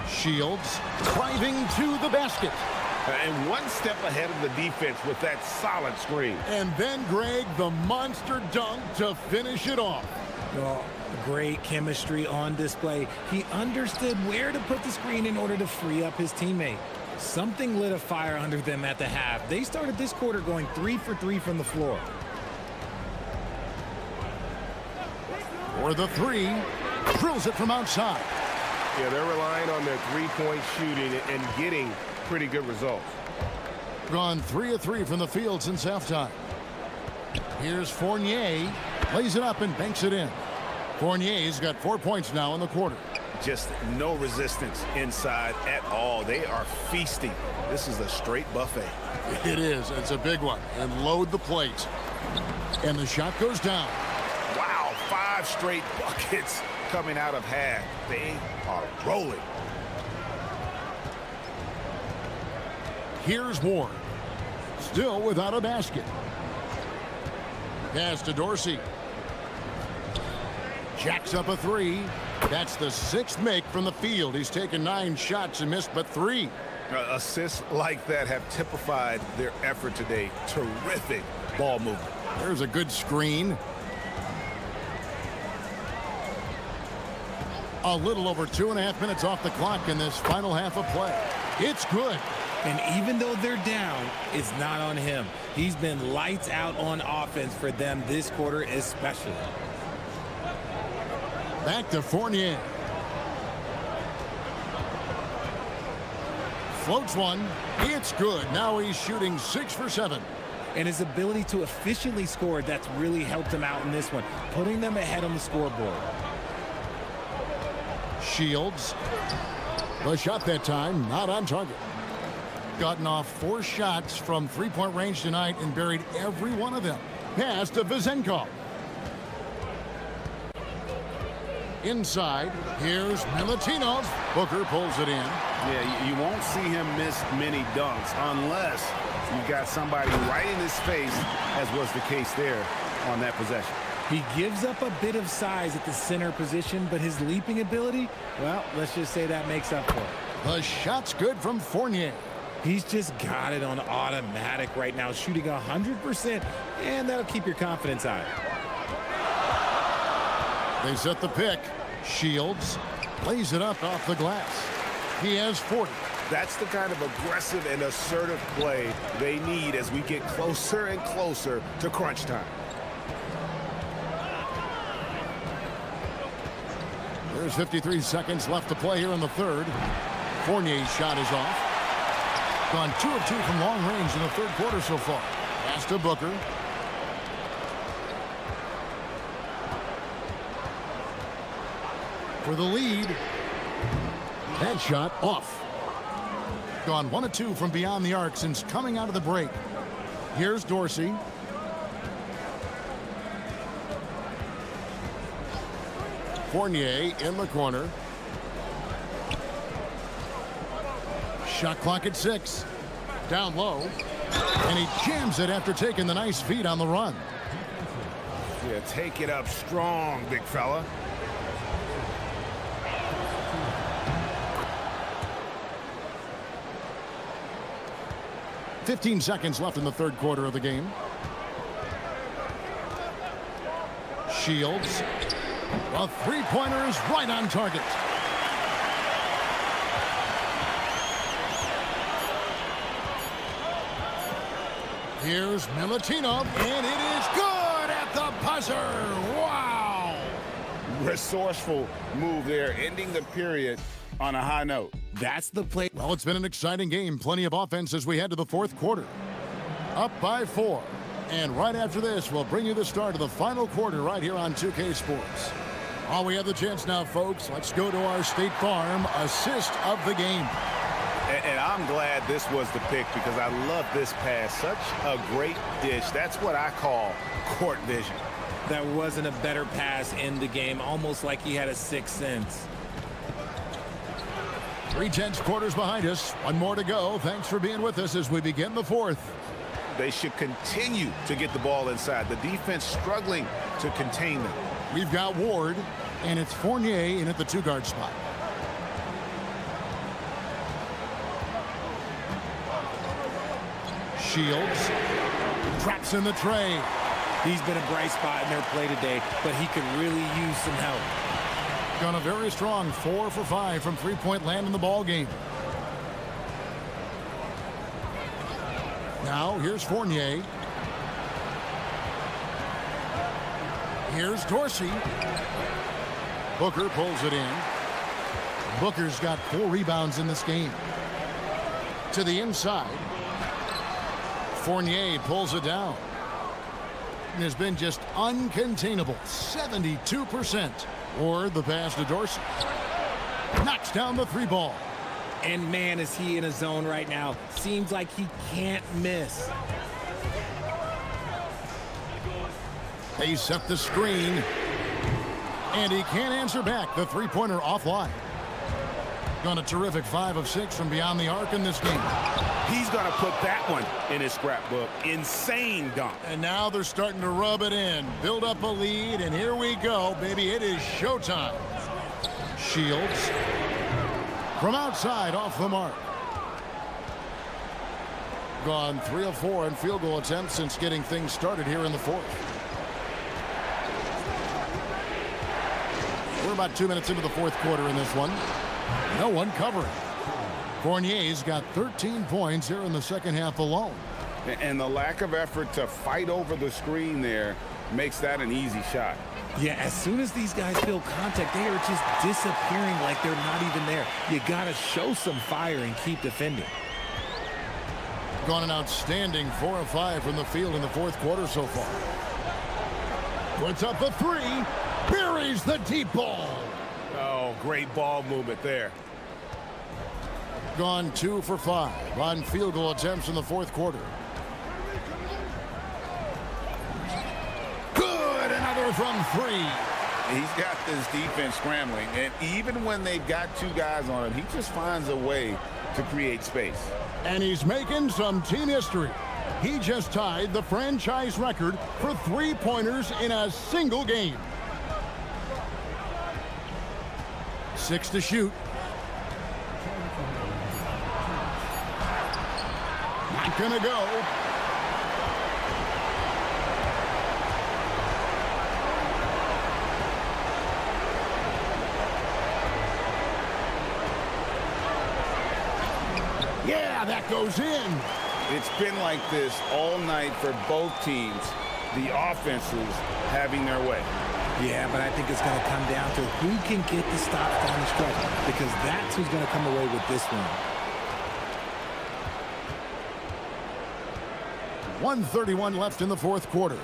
Shields driving to the basket. And one step ahead of the defense with that solid screen. And then, Greg, the monster dunk to finish it off. Well, great chemistry on display. He understood where to put the screen in order to free up his teammate. Something lit a fire under them at the half. They started this quarter going 3 for 3 from the floor. For the 3, drills it from outside. Yeah, they're relying on their three-point shooting and getting pretty good results. Gone 3 of 3 from the field since halftime. Here's Fournier. Lays it up and banks it in. Fournier's got 4 points now in the quarter. Just no resistance inside at all. They are feasting. This is a straight buffet. It is. It's a big one. And load the plate. And the shot goes down. Wow, 5 straight buckets coming out of half. They are rolling. Here's Ward. Still without a basket. Pass to Dorsey. Jacks up a 3. That's the 6th make from the field. He's taken 9 shots and missed but 3. Assists like that have typified their effort today. Terrific ball movement. There's a good screen. A little over 2.5 minutes off the clock in this final half of play. It's good. And even though they're down, it's not on him. He's been lights out on offense for them this quarter especially. Back to Fournier. Floats one. It's good. Now he's shooting 6 for 7. And his ability to efficiently score, that's really helped him out in this one, putting them ahead on the scoreboard. Shields. The shot that time, not on target. Gotten off 4 shots from 3-point range tonight and buried every one of them. Pass to Vezenkov. Inside, here's Milutinov. Booker pulls it in. Yeah, you won't see him miss many dunks unless you've got somebody right in his face, as was the case there on that possession. He gives up a bit of size at the center position, but his leaping ability, well, let's just say that makes up for it. The shot's good from Fournier. He's just got it on automatic right now, shooting 100%, and that'll keep your confidence high. They set the pick. Shields lays it up off the glass. He has 40. That's the kind of aggressive and assertive play they need as we get closer and closer to crunch time. There's 53 seconds left to play here in the third. Fournier's shot is off. Gone 2 of 2 from long range in the third quarter so far. Pass to Booker. For the lead. That shot off. Gone 1 of 2 from beyond the arc since coming out of the break. Here's Dorsey. Fournier in the corner. Shot clock at 6. Down low. And he jams it after taking the nice feed on the run. Yeah, take it up strong, big fella. $15 seconds left in the third quarter of the game. Shields. A 3-pointer is right on target. Here's Milutinov, and it is good at the buzzer. Wow! Resourceful move there, ending the period on a high note. That's the play. Well, it's been an exciting game. Plenty of offense as we head to the fourth quarter. Up by 4. And right after this, we'll bring you the start of the final quarter right here on 2K Sports. Oh, we have the chance now, folks. Let's go to our State Farm assist of the game. And I'm glad this was the pick because I love this pass. Such a great dish. That's what I call court vision. That wasn't a better pass in the game, almost like he had a 6th sense. 3/10 quarters behind us. 1 more to go. Thanks for being with us as we begin the fourth. They should continue to get the ball inside. The defense struggling to contain them. We've got Ward, and it's Fournier in at the 2-guard spot. Shields traps in the tray. He's been a bright spot in their play today, but he could really use some help. Gone a very strong 4 for 5 from three-point land in the ball game. Now here's Fournier. Here's Dorsey. Booker pulls it in. Booker's got 4 rebounds in this game. To the inside. Fournier pulls it down. And has been just uncontainable. 72%. Or the pass to Dorsey. Knocks down the 3 ball. And man, is he in a zone right now. Seems like he can't miss. They set the screen. And he can't answer back. The 3-pointer offline. Gone a terrific 5 of 6 from beyond the arc in this game. He's going to put that one in his scrapbook. Insane dunk. And now they're starting to rub it in. Build up a lead, and here we go, baby. It is showtime. Shields. From outside, off the mark. Gone 3 of 4 in field goal attempts since getting things started here in the 4th. We're about 2 minutes into the 4th quarter in this one. No one covering. Fournier's got 13 points here in the second half alone. And the lack of effort to fight over the screen there makes that an easy shot. Yeah, as soon as these guys feel contact, they are just disappearing like they're not even there. You got to show some fire and keep defending. Gone an outstanding 4 of 5 from the field in the 4th quarter so far. Puts up a 3. Buries the deep ball. Oh, great ball movement there. Gone 2 for 5 on field goal attempts in the 4th quarter. Good, another from 3. He's got this defense scrambling, and even when they've got 2 guys on him, he just finds a way to create space. And he's making some team history. He just tied the franchise record for 3-pointers in a single game. 6 to shoot. Not gonna go. Yeah, that goes in. It's been like this all night for both teams. The offenses having their way. Yeah, but I think it's going to come down to who can get the stops down the stretch, because that's who's going to come away with this one. 1:31 left in the 4th quarter.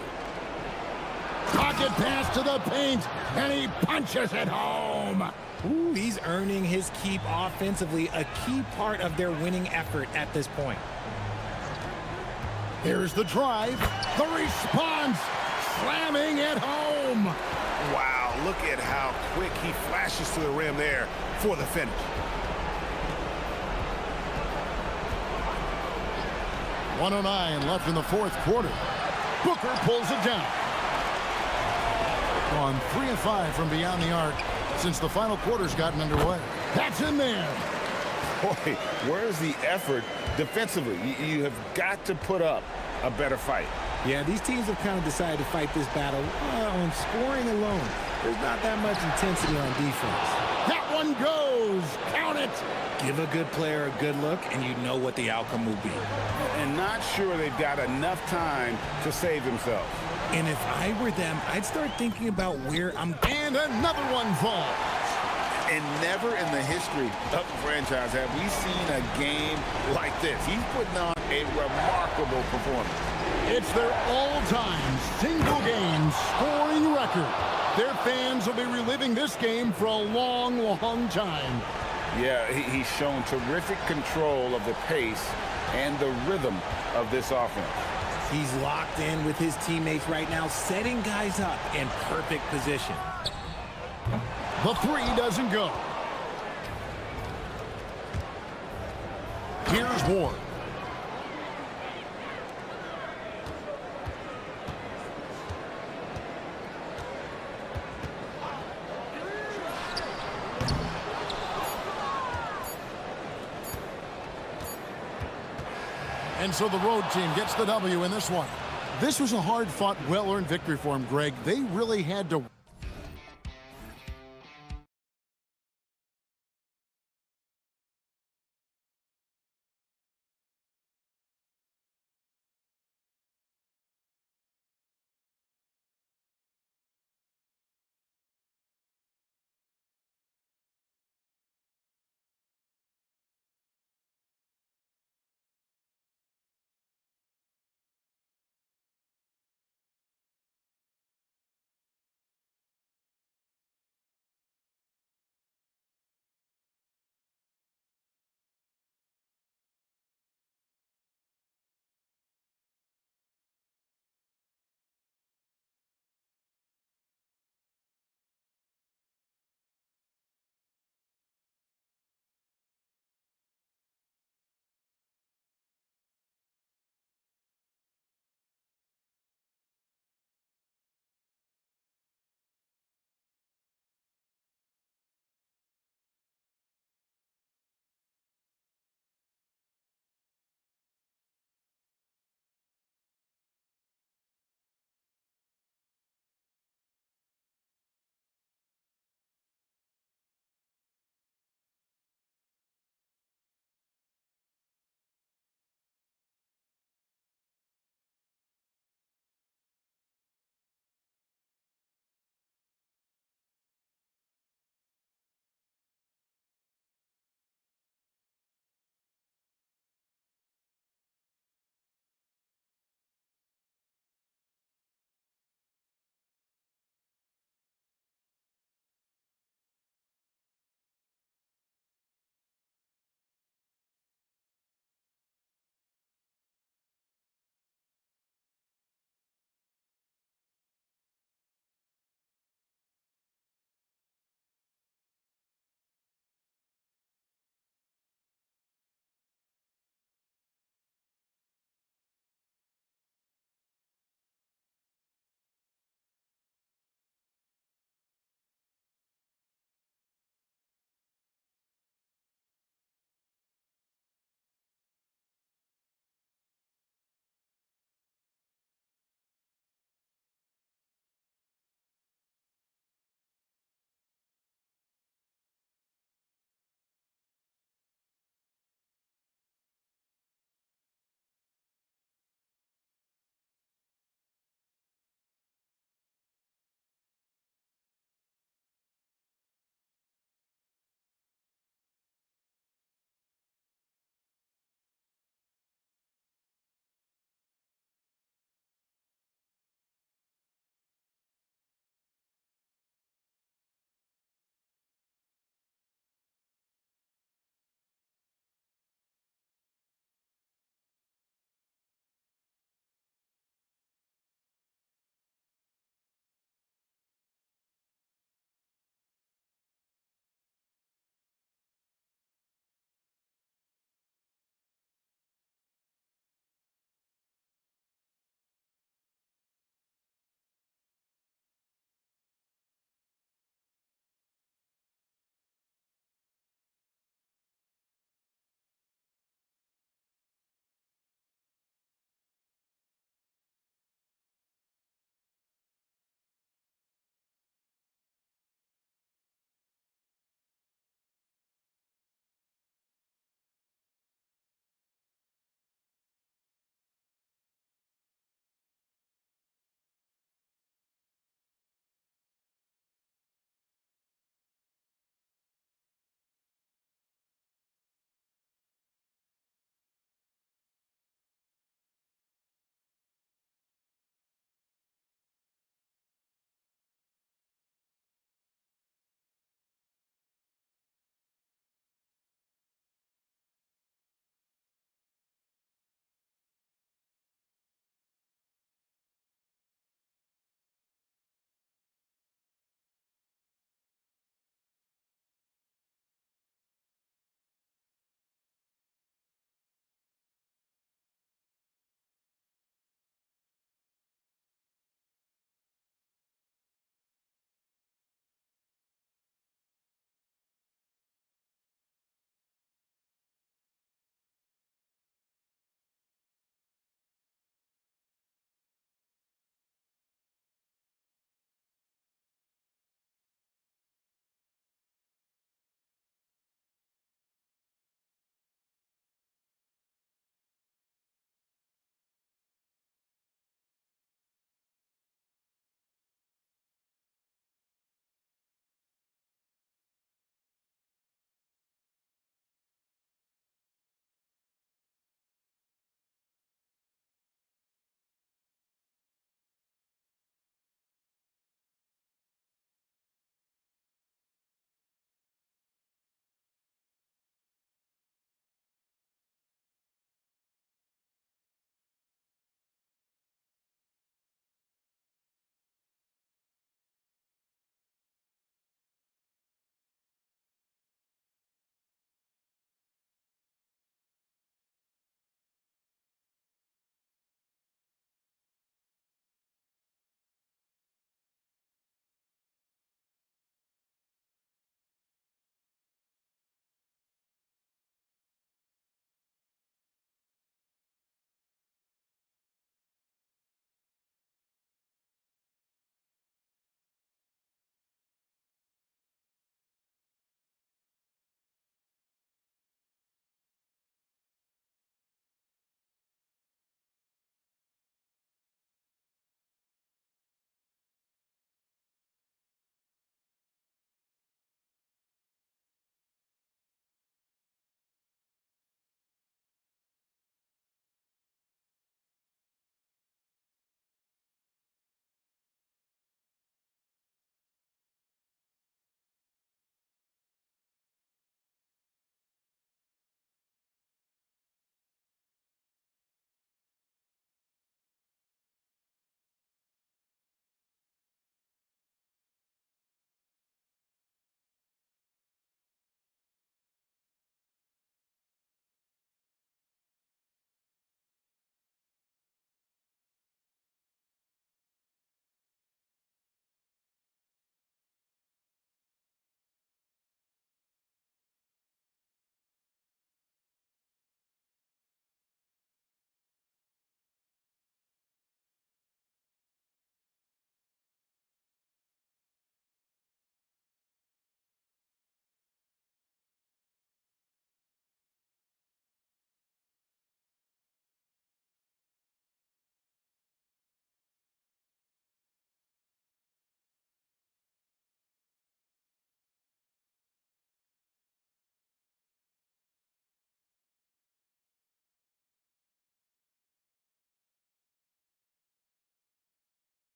Pocket pass to the paint, and he punches it home. Ooh, he's earning his keep offensively, a key part of their winning effort at this point. Here's the drive, the response, slamming it home. Wow, look at how quick he flashes to the rim there for the finish. .109 left in the 4th quarter. Booker pulls it down. On 3 of 5 from beyond the arc since the final quarter's gotten underway. That's in there. Boy, where's the effort defensively? You have got to put up a better fight. Yeah, these teams have kind of decided to fight this battle on scoring alone. There's not that much intensity on defense. That one goes. Count it. Give a good player a good look, and you know what the outcome will be. And not sure they've got enough time to save themselves. And if I were them, I'd start thinking about where I'm... And another one falls. And never in the history of the franchise have we seen a game like this. He's putting on a remarkable performance. It's their all-time single-game scoring record. Their fans will be reliving this game for a long, long time. Yeah, he's shown terrific control of the pace and the rhythm of this offense. He's locked in with his teammates right now, setting guys up in perfect position. The 3 doesn't go. Here's Ward. And so the road team gets the W in this one. This was a hard-fought, well-earned victory for them, Greg. They really had to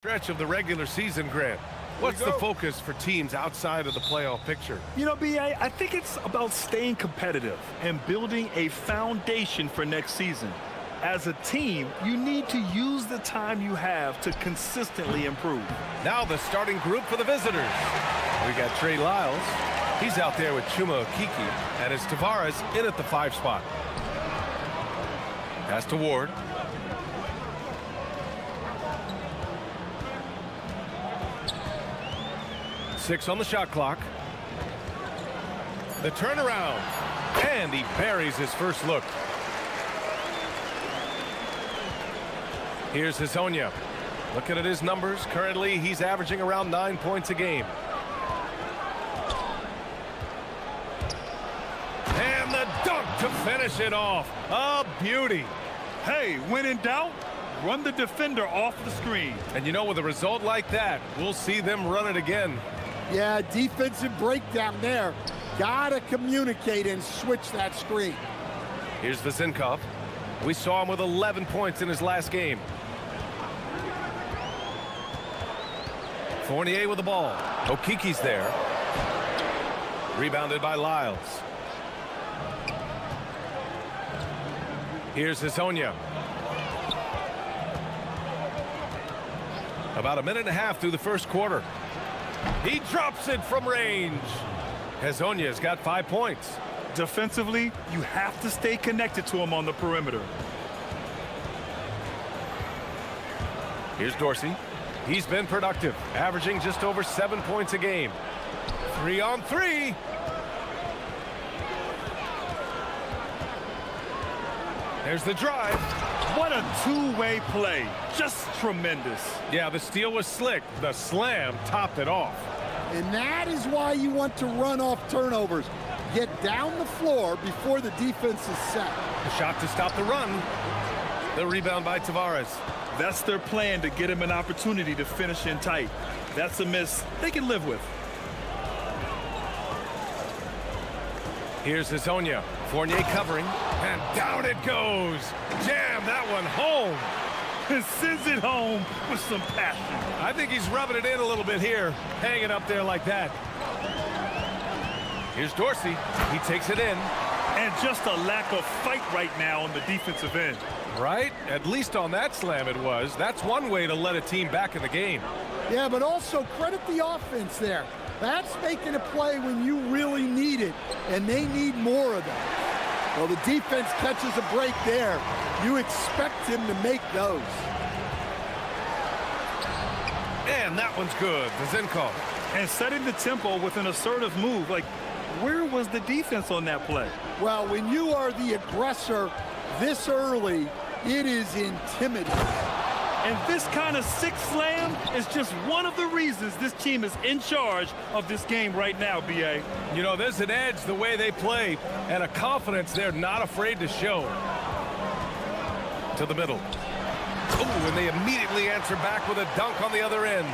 Stretch of the regular season, Grant. What's the focus for teams outside of the playoff picture? You know, B.A., I think it's about staying competitive and building a foundation for next season. As a team, you need to use the time you have to consistently improve. Now the starting group for the visitors. We got Trey Lyles. He's out there with Chuma Okeke, and it's Tavares in at the 5 spot. Pass to Ward. Six on the shot clock. The turnaround, and he buries his first look. Here's Hazonia. Looking at his numbers, currently he's averaging around 9 points a game. And the dunk to finish it off. A beauty. Hey, when in doubt, run the defender off the screen. And you know, with a result like that, we'll see them run it again. Yeah, defensive breakdown there. Gotta communicate and switch that screen. Here's Vezinkov. We saw him with 11 points in his last game. Fournier with the ball. Okeke's there. Rebounded by Lyles. Here's Hazonia. About a minute and a half through the first quarter. He drops it from range. Hazonia's got 5 points. Defensively, you have to stay connected to him on the perimeter. Here's Dorsey. He's been productive, averaging just over 7 points a game. 3 on 3. There's the drive. What a two-way play. Just tremendous. Yeah, the steal was slick. The slam topped it off. And that is why you want to run off turnovers. Get down the floor before the defense is set. The shot to stop the run. The rebound by Tavares. That's their plan, to get him an opportunity to finish in tight. That's a miss they can live with. Here's Hazonia. Fournier covering, and down it goes. Jam that one home. And sends it home with some passion. I think he's rubbing it in a little bit here, hanging up there like that. Here's Dorsey. He takes it in. And just a lack of fight right now on the defensive end. Right? At least on that slam it was. That's one way to let a team back in the game. Yeah, but also credit the offense there. That's making a play when you really need it, and they need more of that. Well, the defense catches a break there. You expect him to make those. And that one's good. Vezinkov. And setting the tempo with an assertive move. Like, where was the defense on that play? Well, when you are the aggressor this early, it is intimidating. And this kind of sick slam is just one of the reasons this team is in charge of this game right now, B.A. You know, there's an edge the way they play and a confidence they're not afraid to show. To the middle. Oh, and they immediately answer back with a dunk on the other end.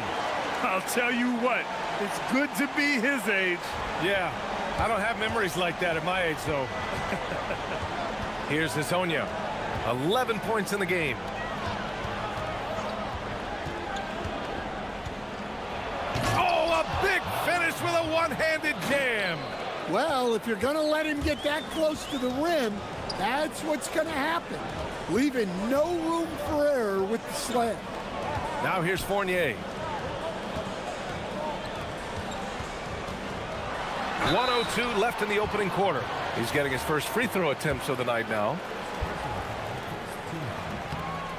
I'll tell you what, it's good to be his age. Yeah, I don't have memories like that at my age, though. Here's Hazonia. 11 points in the game. Big finish with a one-handed jam. Well, if you're going to let him get that close to the rim, that's what's going to happen. Leaving no room for error with the slam. Now here's Fournier. 1:02 left in the opening quarter. He's getting his first free throw attempts of the night now.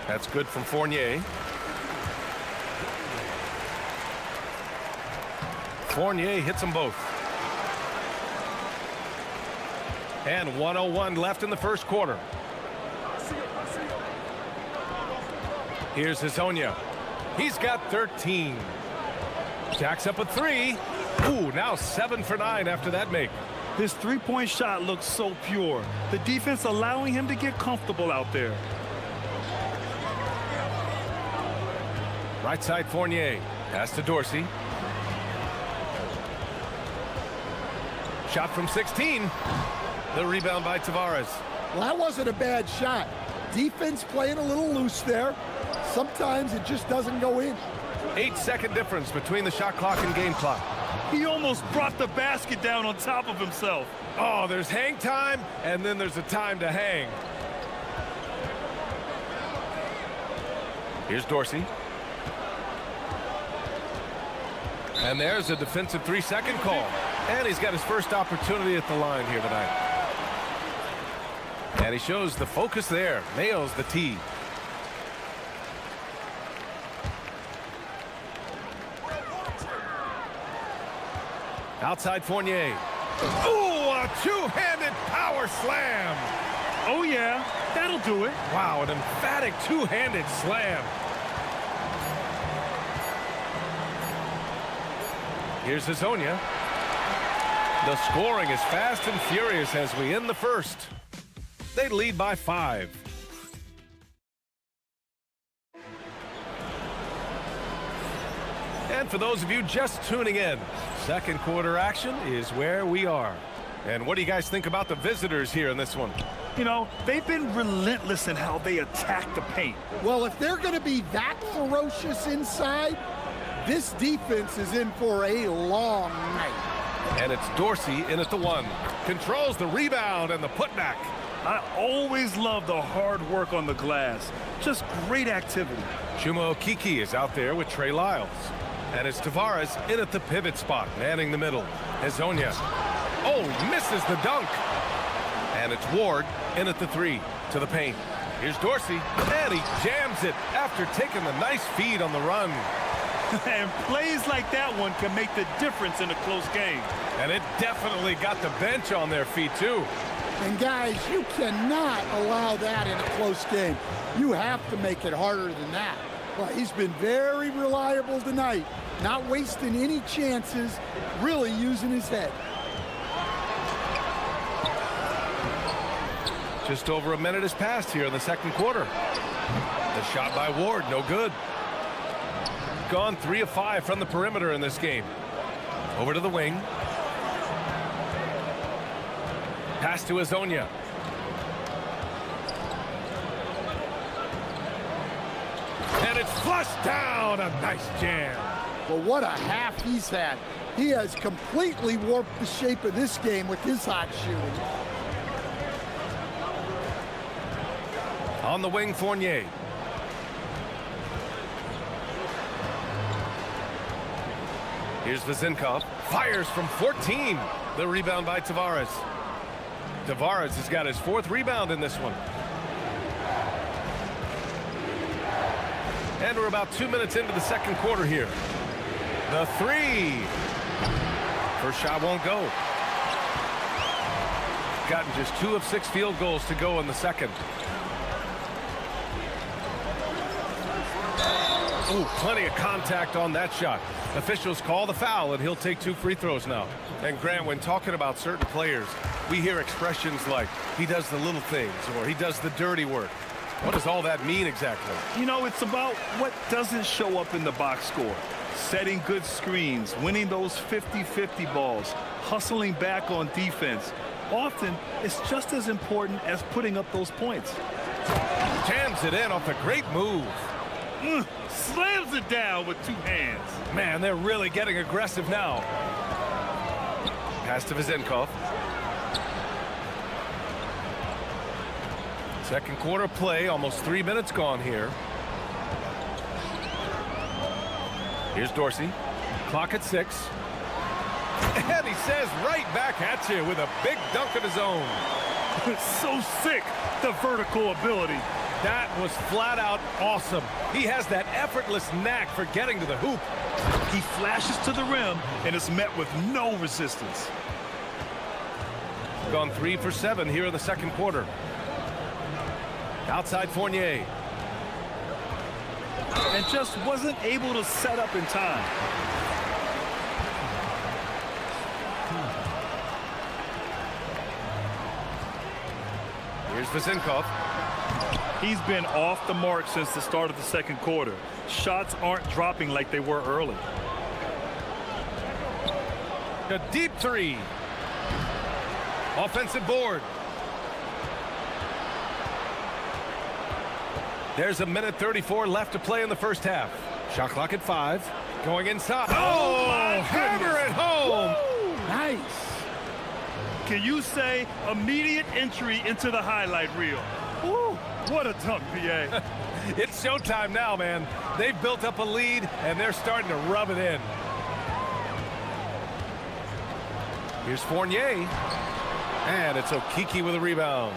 That's good from Fournier. Fournier hits them both. And 1:01 left in the first quarter. Here's Hazonia. He's got 13. Jacks up a 3. Ooh, now 7 for 9 after that make. His three-point shot looks so pure. The defense allowing him to get comfortable out there. Right side Fournier. Pass to Dorsey. Shot from 16. The rebound by Tavares. Well, that wasn't a bad shot. Defense playing a little loose there. Sometimes it just doesn't go in. 8-second difference between the shot clock and game clock. He almost brought the basket down on top of himself. Oh, there's hang time, and then there's a time to hang. Here's Dorsey. And there's a defensive 3-second call. And he's got his first opportunity at the line here tonight. And he shows the focus there. Nails the tee. Outside Fournier. Ooh, a two-handed power slam. Oh, yeah, that'll do it. Wow, an emphatic two-handed slam. Here's Hazonia. The scoring is fast and furious as we end the first. They lead by 5. And for those of you just tuning in, second quarter action is where we are. And what do you guys think about the visitors here in this one? You know, they've been relentless in how they attack the paint. Well, if they're going to be that ferocious inside, this defense is in for a long night. And it's Dorsey in at the 1. Controls the rebound and the putback. I always love the hard work on the glass. Just great activity. Chuma Okeke is out there with Trey Lyles. And it's Tavares in at the pivot spot, manning the middle. Hazonia. Oh, misses the dunk. And it's Ward in at the 3 to the paint. Here's Dorsey, and he jams it after taking the nice feed on the run. And plays like that one can make the difference in a close game. And it definitely got the bench on their feet, too. And guys, you cannot allow that in a close game. You have to make it harder than that. Well, he's been very reliable tonight, not wasting any chances, really using his head. Just over a minute has passed here in the second quarter. The shot by Ward, no good. Gone 3 of 5 from the perimeter in this game. Over to the wing. Pass to Hazonia. And it's flushed down. A nice jam. Well, what a half he's had. He has completely warped the shape of this game with his hot shooting. On the wing, Fournier. Here's Vezenkov. Fires from 14. The rebound by Tavares. Tavares has got his 4th rebound in this one. And we're about 2 minutes into the second quarter here. The 3. First shot won't go. Gotten just 2 of 6 field goals to go in the second. Ooh, plenty of contact on that shot. Officials call the foul, and he'll take 2 free throws now. And Grant, when talking about certain players, we hear expressions like, he does the little things, or he does the dirty work. What does all that mean exactly? You know, it's about what doesn't show up in the box score. Setting good screens, winning those 50-50 balls, hustling back on defense. Often, it's just as important as putting up those points. Jams it in off a great move. Slams it down with 2 hands. Man, they're really getting aggressive now. Pass to Vezenkov. Second quarter play, almost 3 minutes gone here. Here's Dorsey. Clock at 6. And he says right back at you with a big dunk of his own. So sick, the vertical ability. That was flat out awesome. He has that effortless knack for getting to the hoop. He flashes to the rim and is met with no resistance. Gone 3 for 7 here in the second quarter. Outside Fournier. And just wasn't able to set up in time. Here's Vezenkov. He's been off the mark since the start of the second quarter. Shots aren't dropping like they were early. A deep 3. Offensive board. There's a minute 34 left to play in the first half. Shot clock at 5. Going inside. Oh, hammer it home. Nice. Can you say immediate entry into the highlight reel? Woo, what a dunk, PA. It's showtime now, man. They've built up a lead, and they're starting to rub it in. Here's Fournier. And it's Okiki with a rebound.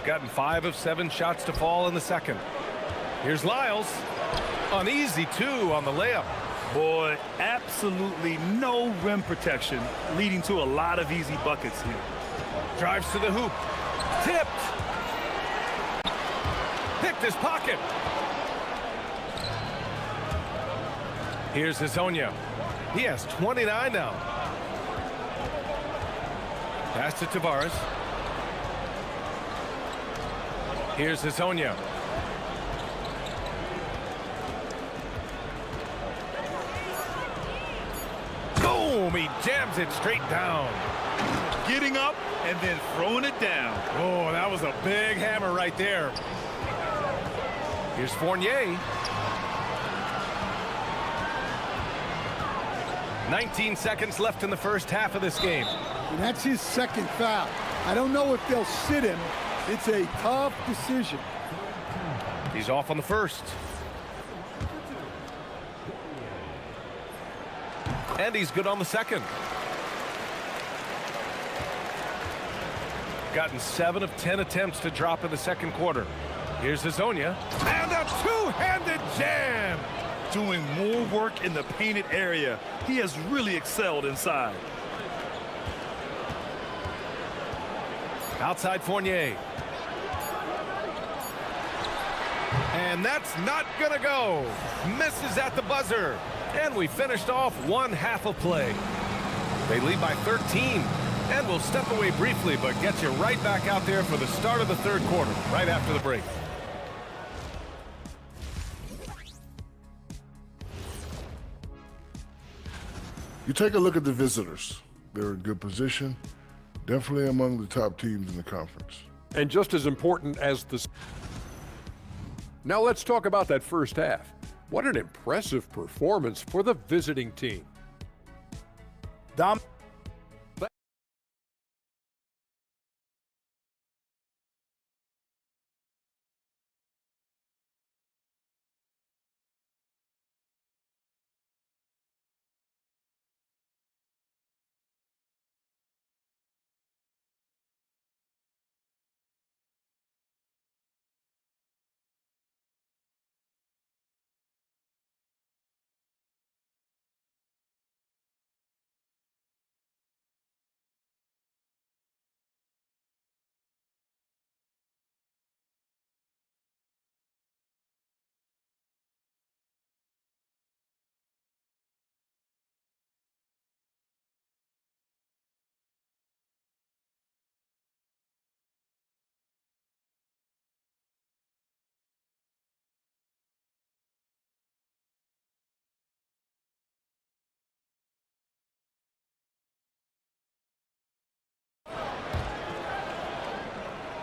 Gotten 5 of 7 shots to fall in the second. Here's Lyles. An easy 2 on the layup. Boy, absolutely no rim protection, leading to a lot of easy buckets here. Drives to the hoop. Tipped. Picked his pocket. Here's Hezonja. He has 29 now. Pass to Tavares. Here's Hezonja. Boom! He jams it straight down. Getting up and then throwing it down. Oh, that was a big hammer right there. Here's Fournier. 19 seconds left in the first half of this game. And that's his second foul. I don't know if they'll sit him. It's a tough decision. He's off on the first. And he's good on the second. Gotten 7 of 10 attempts to drop in the second quarter. Here's Hezonja. And a two-handed jam. Doing more work in the painted area. He has really excelled inside. Outside Fournier. And that's not gonna go. Misses at the buzzer. And we finished off one half of play. They lead by 13. And we'll step away briefly, but get you right back out there for the start of the third quarter, right after the break. You take a look at the visitors. They're in good position, definitely among the top teams in the conference. And just as important as the... Now let's talk about that first half. What an impressive performance for the visiting team.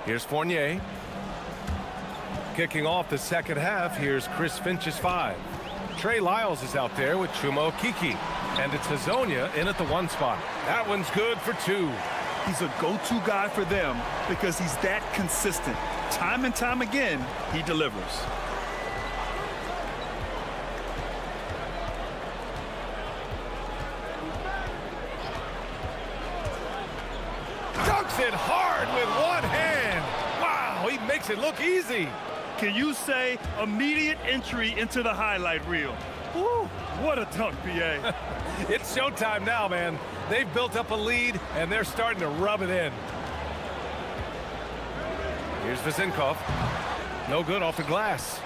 Here's Fournier. Kicking off the second half, here's Chris Finch's 5. Trey Lyles is out there with Chuma Okiki. And it's Hezonja in at the 1 spot. That one's good for 2. He's a go-to guy for them because he's that consistent. Time and time again, he delivers. Dunks it hard with one hand. Wow, he makes it look easy. Can you say immediate entry into the highlight reel? Woo, what a dunk, PA. It's showtime now, man. They've built up a lead, and they're starting to rub it in. Here's Vezenkov. No good off the glass.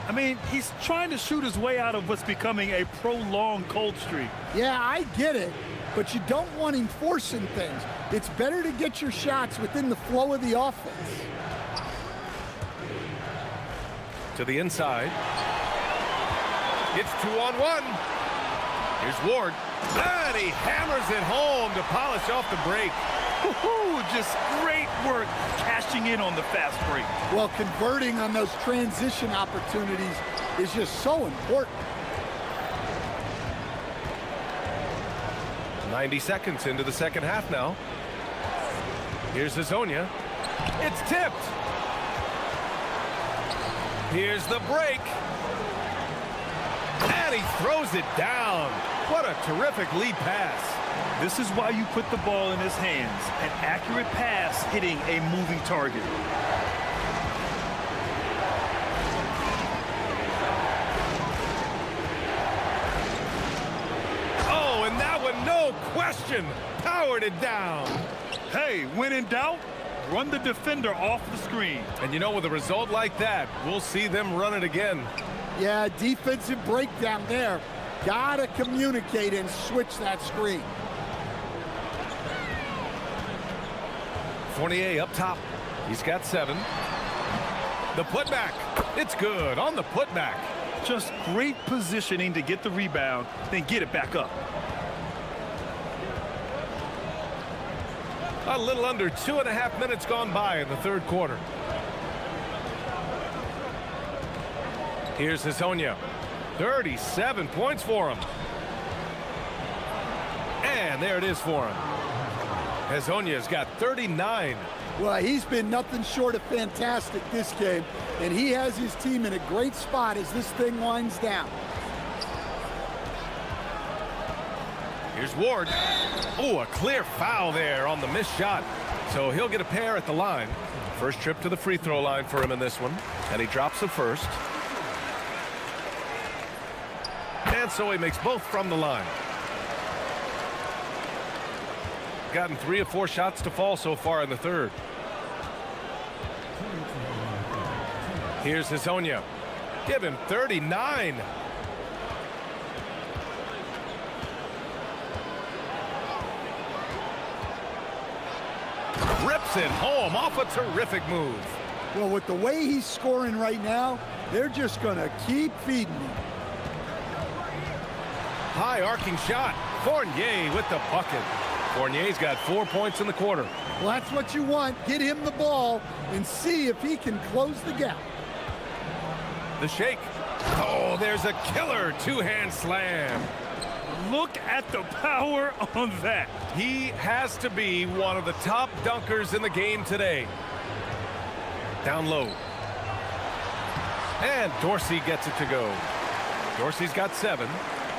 I mean, he's trying to shoot his way out of what's becoming a prolonged cold streak. Yeah, I get it, but you don't want him forcing things. It's better to get your shots within the flow of the offense. To the inside. It's 2-on-1. Here's Ward. And he hammers it home to polish off the break. Just great work cashing in on the fast break. Well, converting on those transition opportunities is just so important. 90 seconds into the second half now. Here's Hazonia. It's tipped. Here's the break. And he throws it down. What a terrific lead pass. This is why you put the ball in his hands. An accurate pass hitting a moving target. Oh, and that one, no question, powered it down. Hey, when in doubt, run the defender off the screen. And you know, with a result like that, we'll see them run it again. Yeah, defensive breakdown there. Gotta communicate and switch that screen. Fournier up top. He's got 7. The putback. It's good on the putback. Just great positioning to get the rebound, then get it back up. A little under 2.5 minutes gone by in the third quarter. Here's Hazonia. 37 points for him. And there it is for him. Hazonia's got 39. Well, he's been nothing short of fantastic this game, and he has his team in a great spot as this thing winds down. Here's Ward. Oh, a clear foul there on the missed shot. So he'll get a pair at the line. First trip to the free throw line for him in this one, and he drops the first. And so he makes both from the line. Gotten 3 of 4 shots to fall so far in the third. Here's Hazonia. Give him 39. Rips it home off a terrific move. Well, with the way he's scoring right now, they're just going to keep feeding him. High arcing shot. Fournier with the bucket. Fournier's got 4 points in the quarter. Well, that's what you want. Get him the ball and see if he can close the gap. The shake. Oh, there's a killer two-hand slam. Look at the power on that. He has to be one of the top dunkers in the game today. Down low. And Dorsey gets it to go. Dorsey's got 7.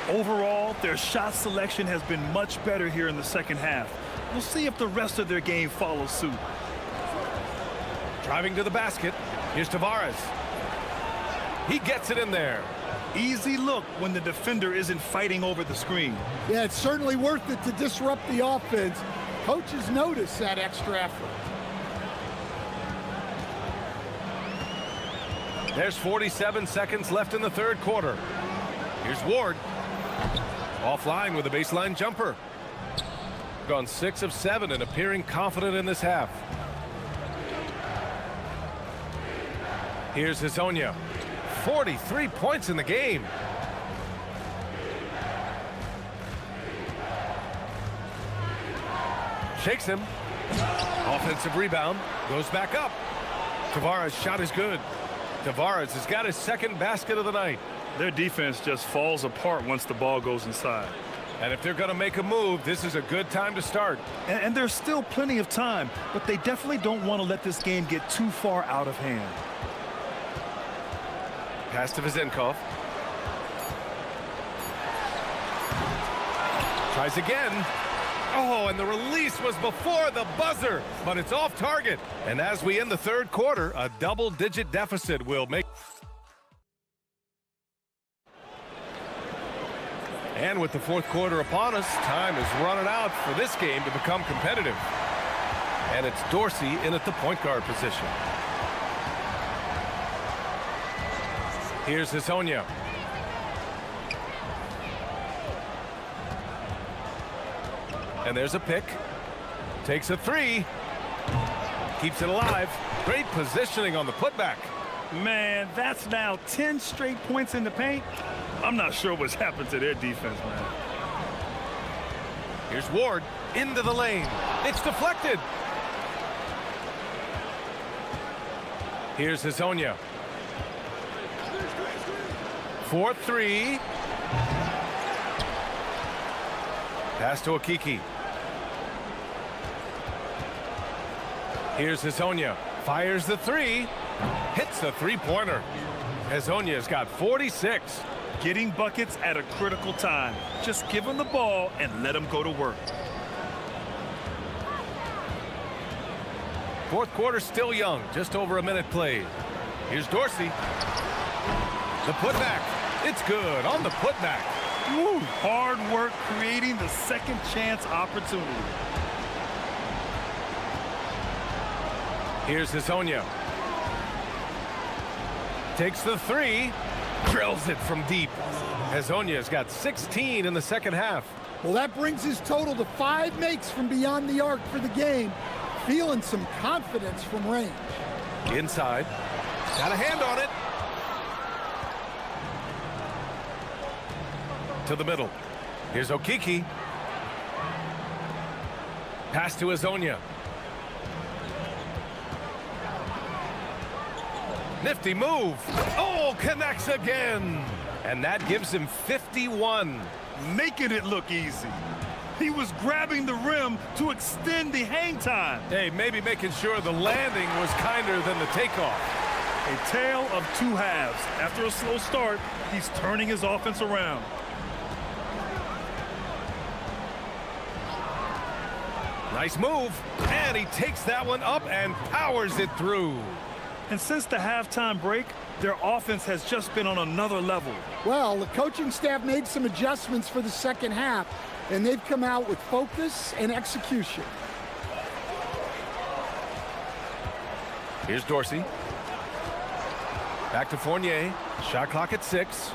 Overall, their shot selection has been much better here in the second half. We'll see if the rest of their game follows suit. Driving to the basket. Here's Tavares. He gets it in there. Easy look when the defender isn't fighting over the screen. Yeah, it's certainly worth it to disrupt the offense. Coaches notice that extra effort. There's 47 seconds left in the third quarter. Here's Ward. Offline with a baseline jumper. Gone 6 of 7 and appearing confident in this half. Here's Hazonia. 43 points in the game. Shakes him. Offensive rebound. Goes back up. Tavares' shot is good. Tavares has got his second basket of the night. Their defense just falls apart once the ball goes inside. And if they're going to make a move, this is a good time to start. And there's still plenty of time, but they definitely don't want to let this game get too far out of hand. Pass to Vezenkov. Tries again. Oh, and the release was before the buzzer, but it's off target. And as we end the third quarter, a double-digit deficit will make. And with the fourth quarter upon us, time is running out for this game to become competitive. And it's Dorsey in at the point guard position. Here's Hazonia. And there's a pick. Takes a 3. Keeps it alive. Great positioning on the putback. Man, that's now 10 straight points in the paint. I'm not sure what's happened to their defense, man. Here's Ward into the lane. It's deflected. Here's Hazonia. 4-3. Pass to Okiki. Here's Hazonia. Fires the three. Hits the three-pointer. Hazonia's got 46. Getting buckets at a critical time. Just give him the ball and let him go to work. Fourth quarter still young, just over a minute played. Here's Dorsey. The putback. It's good on the putback. Woo, hard work creating the second chance opportunity. Here's Hazonia. Takes the three. Drills it from deep. Hazonia's got 16 in the second half. Well, that brings his total to 5 makes from beyond the arc for the game. Feeling some confidence from range. Inside. Got a hand on it. To the middle. Here's Okiki. Pass to Hazonia. Nifty move. Oh, connects again. And that gives him 51. Making it look easy. He was grabbing the rim to extend the hang time. Hey, maybe making sure the landing was kinder than the takeoff. A tale of two halves. After a slow start, he's turning his offense around. Nice move. And he takes that one up and powers it through. And since the halftime break, their offense has just been on another level. Well, the coaching staff made some adjustments for the second half, and they've come out with focus and execution. Here's Dorsey. Back to Fournier. Shot clock at 6.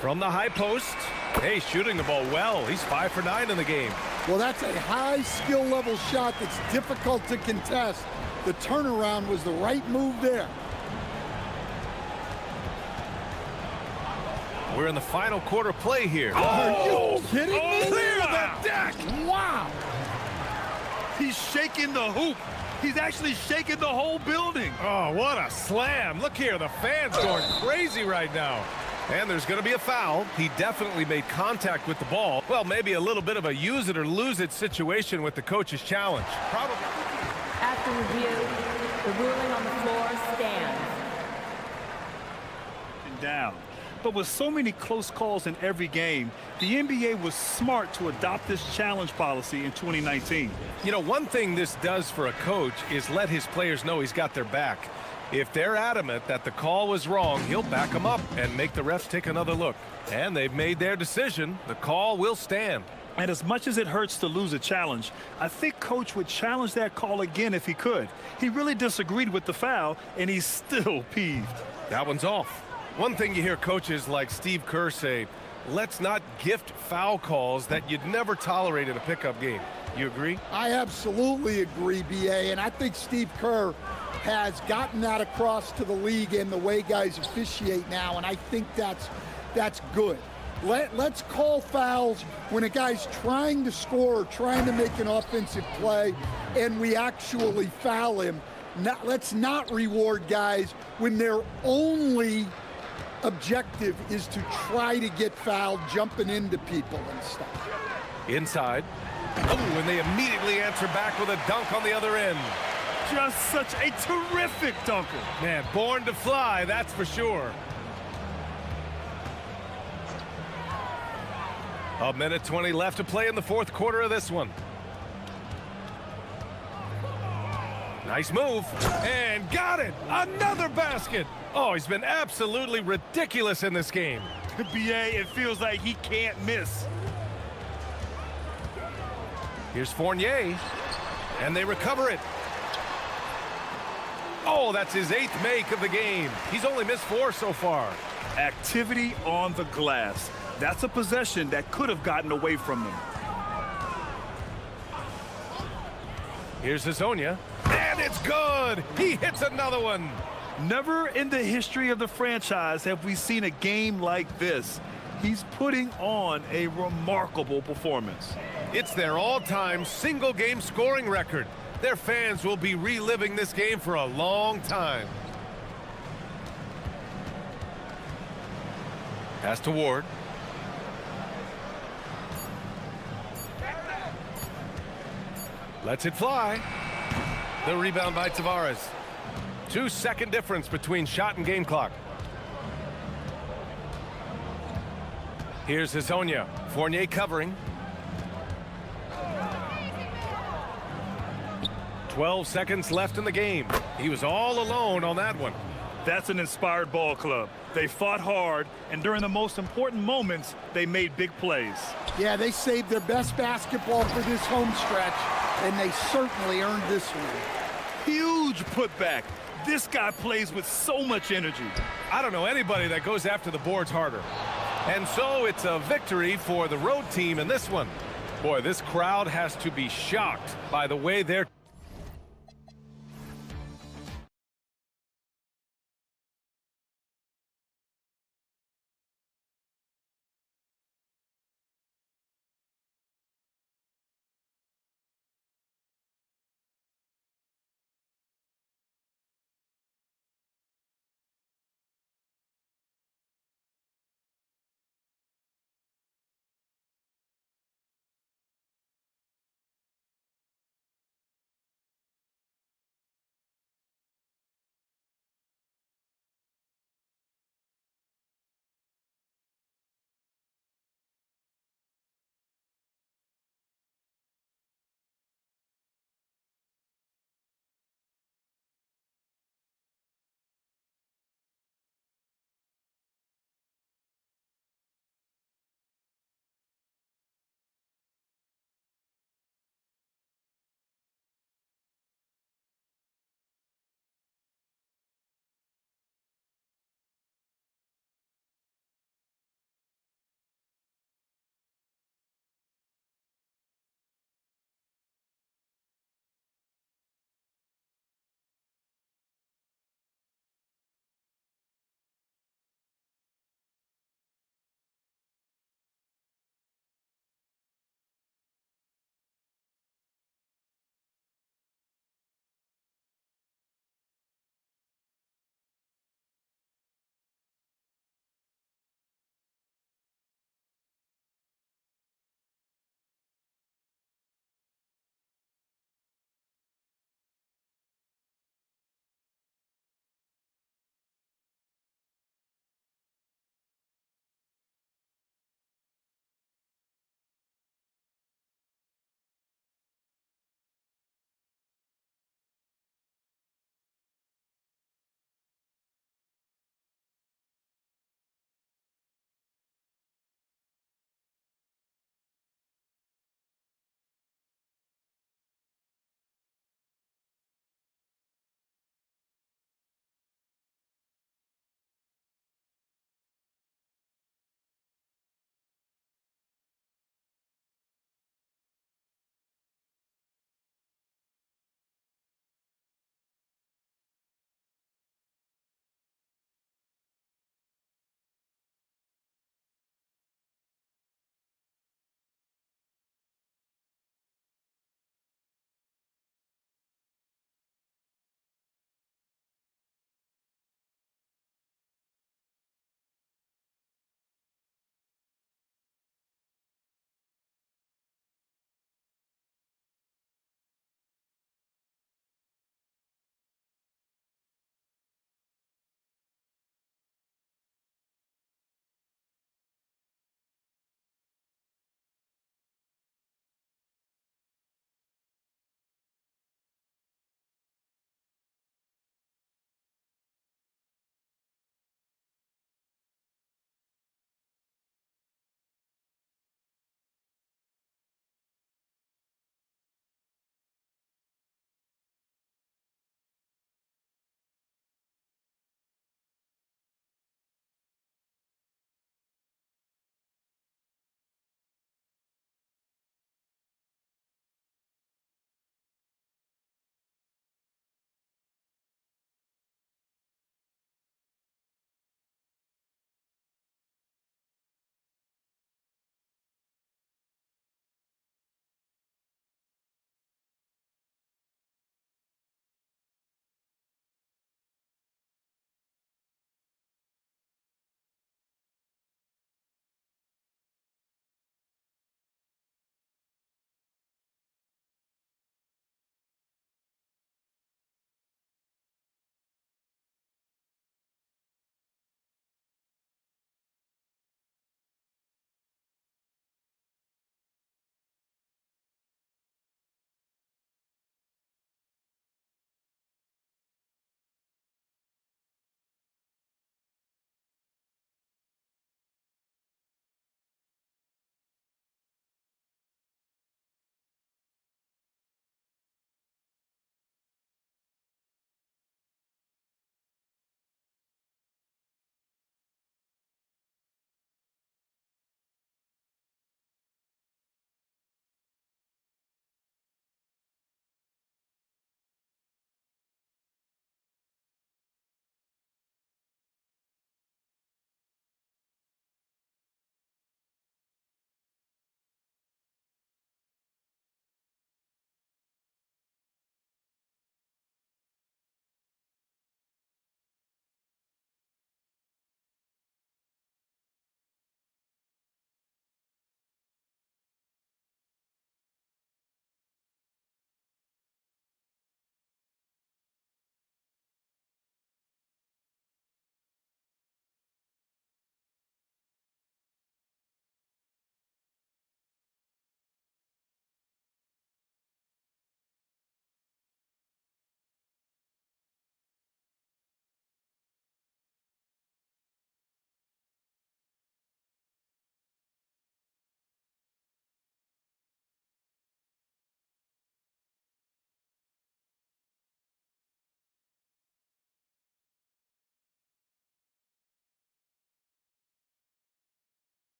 From the high post. Hey, shooting the ball well. He's 5 for 9 in the game. Well, that's a high skill level shot that's difficult to contest. The turnaround was the right move there. We're in the final quarter play here. Are you kidding me? Clear the deck! Wow! He's shaking the hoop. He's actually shaking the whole building. Oh, what a slam. Look here, the fans going crazy right now. And there's going to be a foul. He definitely made contact with the ball. Well, maybe a little bit of a use it or lose it situation with the coach's challenge. Probably. After review, the ruling on the floor stands. Down. But with so many close calls in every game, the NBA was smart to adopt this challenge policy in 2019. You know, one thing this does for a coach is let his players know he's got their back. If they're adamant that the call was wrong, he'll back them up and make the refs take another look. And they've made their decision. The call will stand. And as much as it hurts to lose a challenge, I think Coach would challenge that call again if he could. He really disagreed with the foul, and he's still peeved. That one's off. One thing you hear coaches like Steve Kerr say, let's not gift foul calls that you'd never tolerate in a pickup game. You agree? I absolutely agree, B.A., and I think Steve Kerr has gotten that across to the league and the way guys officiate now, and I think that's good. Let's call fouls when a guy's trying to score or trying to make an offensive play and we actually foul him. Let's not reward guys when their only objective is to try to get fouled, jumping into people and stuff. Inside. Oh, and they immediately answer back with a dunk on the other end. Just such a terrific dunker. Man, born to fly, that's for sure. A minute 20 left to play in the fourth quarter of this one. Nice move. And got it. Another basket. Oh, he's been absolutely ridiculous in this game. B.A., it feels like he can't miss. Here's Fournier. And they recover it. Oh, that's his 8th make of the game. He's only missed 4 so far. Activity on the glass. That's a possession that could have gotten away from them. Here's Hazonia. And it's good. He hits another one. Never in the history of the franchise have we seen a game like this. He's putting on a remarkable performance. It's their all-time single-game scoring record. Their fans will be reliving this game for a long time. Pass to Ward. Lets it fly. The rebound by Tavares. 2-second difference between shot and game clock. Here's Hezonja. Fournier covering. 12 seconds left in the game. He was all alone on that one. That's an inspired ball club. They fought hard, and during the most important moments, they made big plays. Yeah, they saved their best basketball for this home stretch, and they certainly earned this one. Huge putback. This guy plays with so much energy. I don't know anybody that goes after the boards harder. And so it's a victory for the road team in this one. Boy, this crowd has to be shocked by the way they're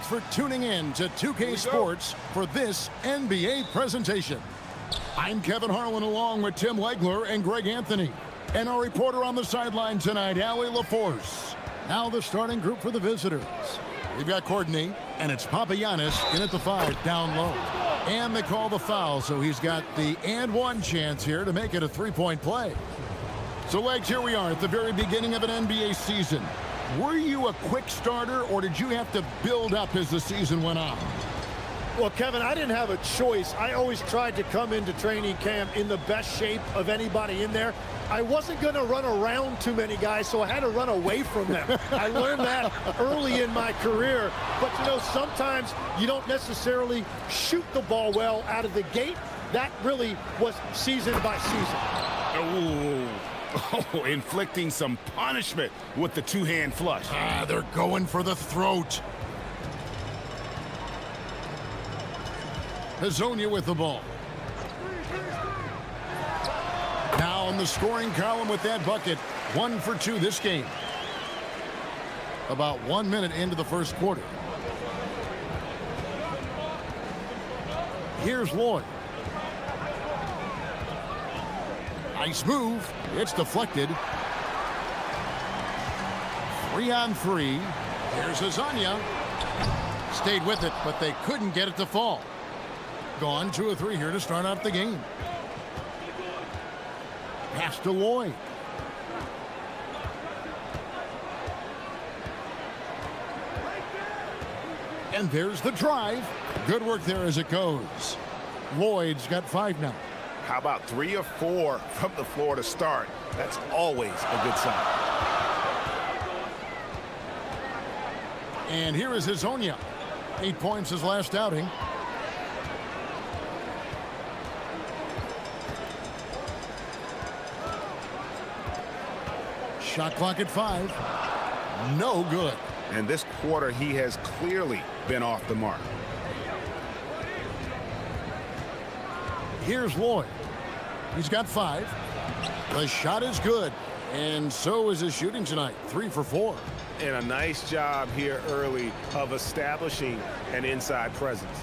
for tuning in to 2K Sports for this NBA presentation. I'm Kevin Harlan along with Tim Legler and Greg Anthony. And our reporter on the sideline tonight, Allie LaForce. Now the starting group for the visitors. We've got Courtney, and it's Papagiannis in at the 5, down low. And they call the foul, so he's got the and one chance here to make it a three-point play. So, Legs, here we are at the very beginning of an NBA season. Were you a quick starter, or did you have to build up as the season went on? Well, Kevin, I didn't have a choice. I always tried to come into training camp in the best shape of anybody in there. I wasn't going to run around too many guys, so I had to run away from them. I learned that early in my career. But, you know, sometimes you don't necessarily shoot the ball well out of the gate. That really was season by season. Oh, inflicting some punishment with the two-hand flush. They're going for the throat. Hazonia with the ball. Now in the scoring column with that bucket. 1 for 2 this game. About 1 minute into the first quarter. Here's Lloyd. Nice move. It's deflected. 3 on 3. Here's Hazonia. Stayed with it, but they couldn't get it to fall. Gone 2 of 3 here to start out the game. Pass to Lloyd. And there's the drive. Good work there as it goes. Lloyd's got 5 now. How about 3 or 4 from the floor to start? That's always a good sign. And here is Hazonia. 8 points his last outing. Shot clock at 5. No good. And this quarter, he has clearly been off the mark. Here's Lloyd. He's got 5. The shot is good. And so is his shooting tonight. 3 for 4. And a nice job here early of establishing an inside presence.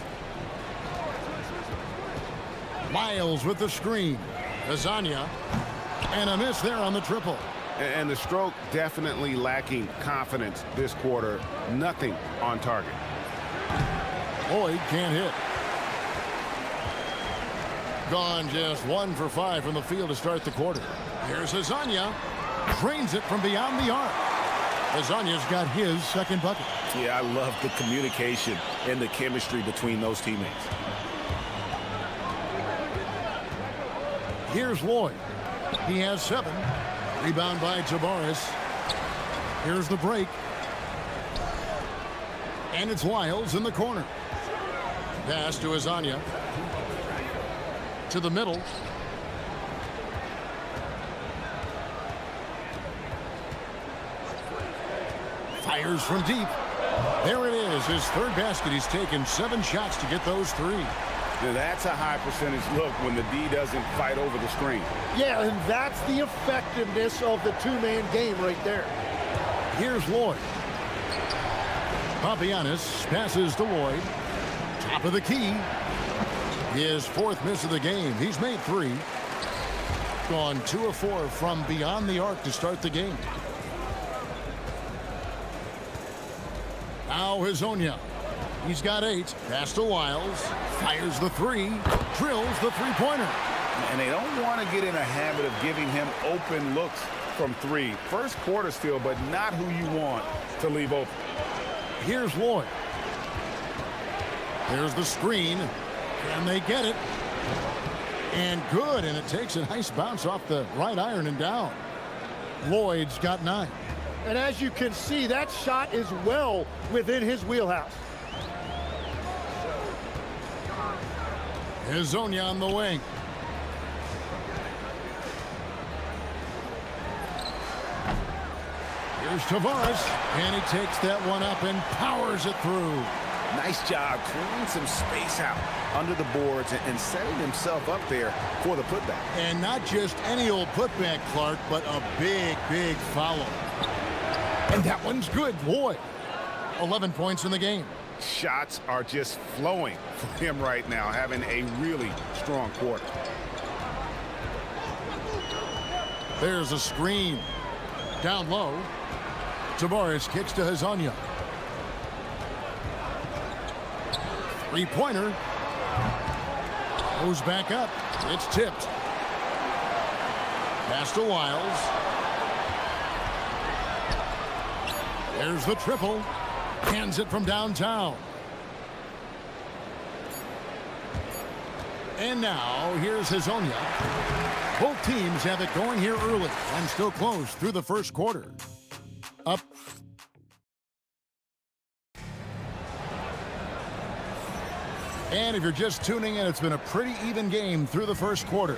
Miles with the screen. Hazonia. And a miss there on the triple. And the stroke definitely lacking confidence this quarter. Nothing on target. Lloyd can't hit. Gone just 1 for 5 from the field to start the quarter. Here's Hazonia. Drains it from beyond the arc. Hazonia's got his second bucket. Yeah, I love the communication and the chemistry between those teammates. Here's Lloyd. He has 7. Rebound by Tavares. Here's the break. And it's Wiles in the corner. Pass to Hazonia. To the middle. Fires from deep. There it is, his third basket. He's taken 7 shots to get those 3. Now that's a high percentage look when the D doesn't fight over the screen. Yeah, and that's the effectiveness of the two-man game right there. Here's Lloyd. Papagiannis passes to Lloyd. Top of the key. His 4th miss of the game. He's made 3. Gone 2 of 4 from beyond the arc to start the game. Now Hazonia. He's got 8. Pass to Wiles. Fires the 3. Drills the three-pointer. And they don't want to get in a habit of giving him open looks from 3. First quarter still, but not who you want to leave open. Here's Lloyd. There's the screen. Can they get it? And good, and it takes a nice bounce off the right iron and down. Lloyd's got 9. And as you can see, that shot is well within his wheelhouse. Hazonia on the wing. Here's Tavares, and he takes that one up and powers it through. Nice job clearing some space out under the boards and setting himself up there for the putback. And not just any old putback, Clark, but a big, follow. And that one's good. Lloyd, 11 points in the game. shots are just flowing for him right now, having a really strong quarter. There's a screen. Down low. Tavares kicks to Hezonja. Three-pointer. Goes back up. It's tipped. Pass to Wiles. There's the triple. Hands it from downtown. And now, here's Hezonja. Both teams have it going here early and still close through the first quarter. Up. And if you're just tuning in, it's been a pretty even game through the first quarter.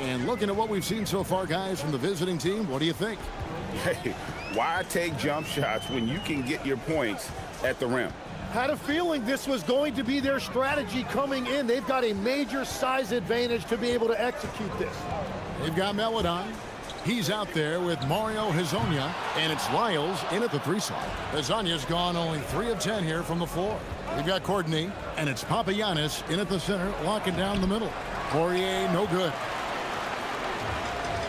And looking at what we've seen so far, guys, from the visiting team, what do you think? Hey, why take jump shots when you can get your points at the rim? Had a feeling this was going to be their strategy coming in. They've got a major size advantage to be able to execute this. They've got Melodon. He's out there with Mario Hezonja, and it's Lyles in at the 3 slot. Hezonja's gone only 3 of 10 here from the floor. We've got Courtney, and it's Papagiannis in at the center, locking down the middle. Poirier, no good.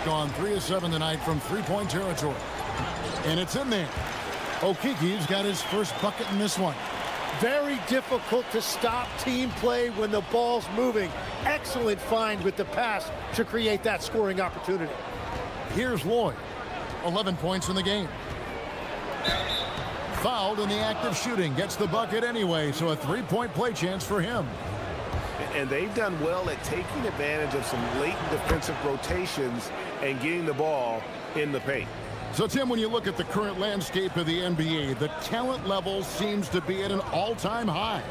Gone 3 of 7 tonight from three-point territory. And it's in there. Okiki's got his first bucket in this one. Very difficult to stop team play when the ball's moving. Excellent find with the pass to create that scoring opportunity. Here's Lloyd. 11 points in the game. Fouled in the act of shooting. Gets the bucket anyway, so a 3-point play chance for him. And they've done well at taking advantage of some latent defensive rotations and getting the ball in the paint. So, Tim, when you look at the current landscape of the NBA, the talent level seems to be at an all-time high.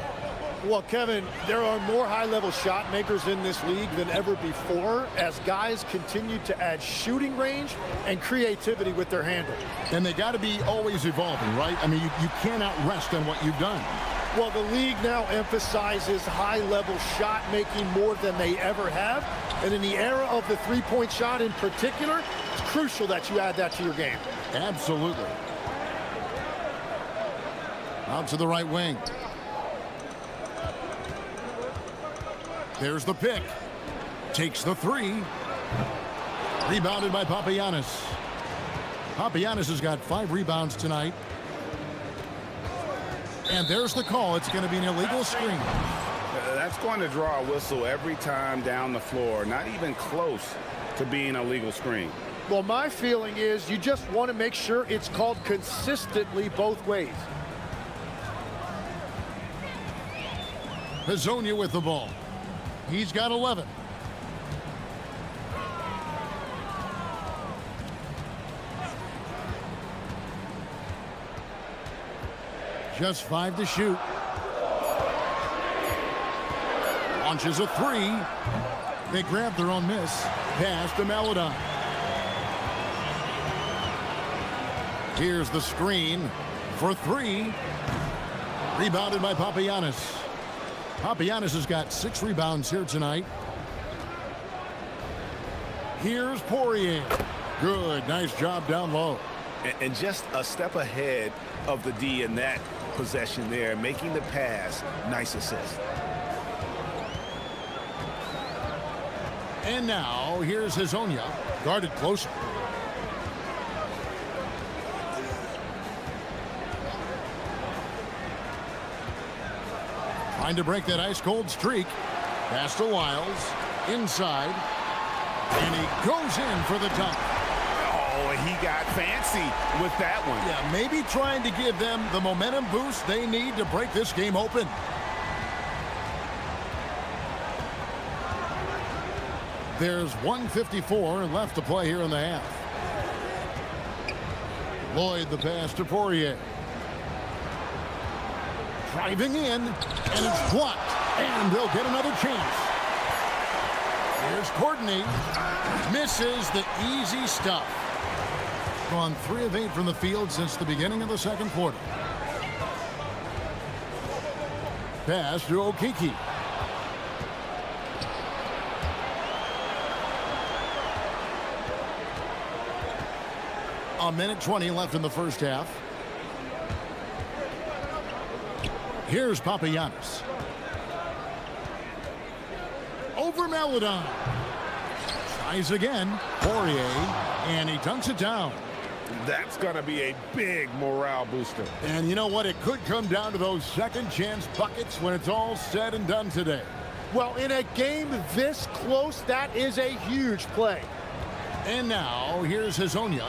Well, Kevin, there are more high-level shot makers in this league than ever before as guys continue to add shooting range and creativity with their handle. And they got to be always evolving, right? I mean, you cannot rest on what you've done. Well, the league now emphasizes high-level shot making more than they ever have. And in the era of the three-point shot in particular, it's crucial that you add that to your game. Absolutely. Out to the right wing. There's the pick. Takes the 3. Rebounded by Papagiannis. Papagiannis has got 5 rebounds tonight. And there's the call. It's going to be an illegal screen. That's going to draw a whistle every time down the floor. Not even close to being a legal screen. Well, my feeling is you just want to make sure it's called consistently both ways. Hezonja with the ball. He's got 11. Just 5 to shoot. Launches a 3. They grab their own miss. Pass to Melodon. Here's the screen for 3. Rebounded by Papagiannis. Papagiannis has got 6 rebounds here tonight. Here's Poirier. Good. Nice job down low. And just a step ahead of the D in that possession there, making the pass. Nice assist. And now, here's Hezonja, guarded closer. Trying to break that ice-cold streak. Pass to Wiles. Inside. And he goes in for the dunk. Oh, he got fancy with that one. Yeah, maybe trying to give them the momentum boost they need to break this game open. There's 1:54 left to play here in the half. Lloyd the pass to Poirier. Driving in, and it's blocked. And they'll get another chance. Here's Courtney. Misses the easy stuff. Gone 3 of 8 from the field since the beginning of the second quarter. Pass to Okiki. A minute 20 left in the first half. Here's Papagiannis. Over Maledon. Tries again. Poirier. And he dunks it down. That's going to be a big morale booster. And you know what? It could come down to those second chance buckets when it's all said and done today. Well, in a game this close, that is a huge play. And now, here's Hazonia.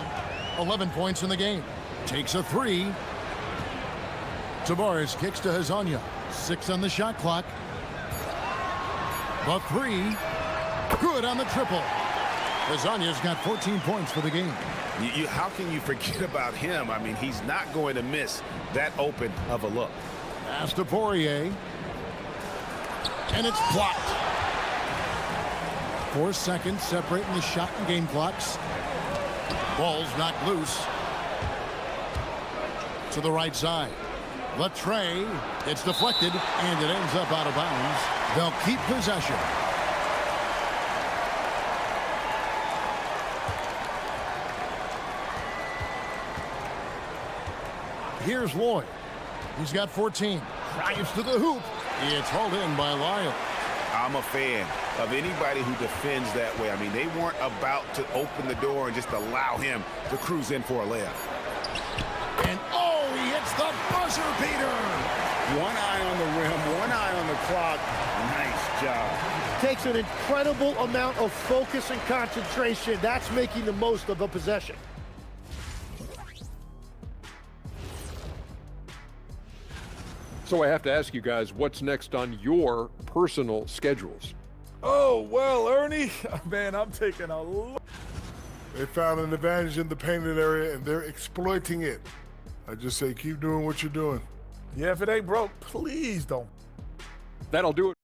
11 points in the game. Takes a three. Tavares kicks to Hazonia. 6 on the shot clock. The three. Good on the triple. Hazonia's got 14 points for the game. How can you forget about him? I mean, he's not going to miss that open of a look. Pass to Poirier. And it's blocked. 4 seconds separating the shot and game clocks. Ball's knocked loose. To the right side. Latre. It's deflected, and it ends up out of bounds. They'll keep possession. Here's Lloyd. He's got 14. Drives to the hoop. It's hauled in by Lyle. I'm a fan of anybody who defends that way. I mean, they weren't about to open the door and just allow him to cruise in for a layup. And oh, he hits the buzzer beater. One eye on the rim, one eye on the clock. Nice job. Takes an incredible amount of focus and concentration. That's making the most of a possession. So I have to ask you guys, what's next on your personal schedules? Oh, well, Ernie, man, I'm taking a look. They found an advantage in the painted area, and they're exploiting it. I just say keep doing what you're doing. Yeah, if it ain't broke, please don't. That'll do it.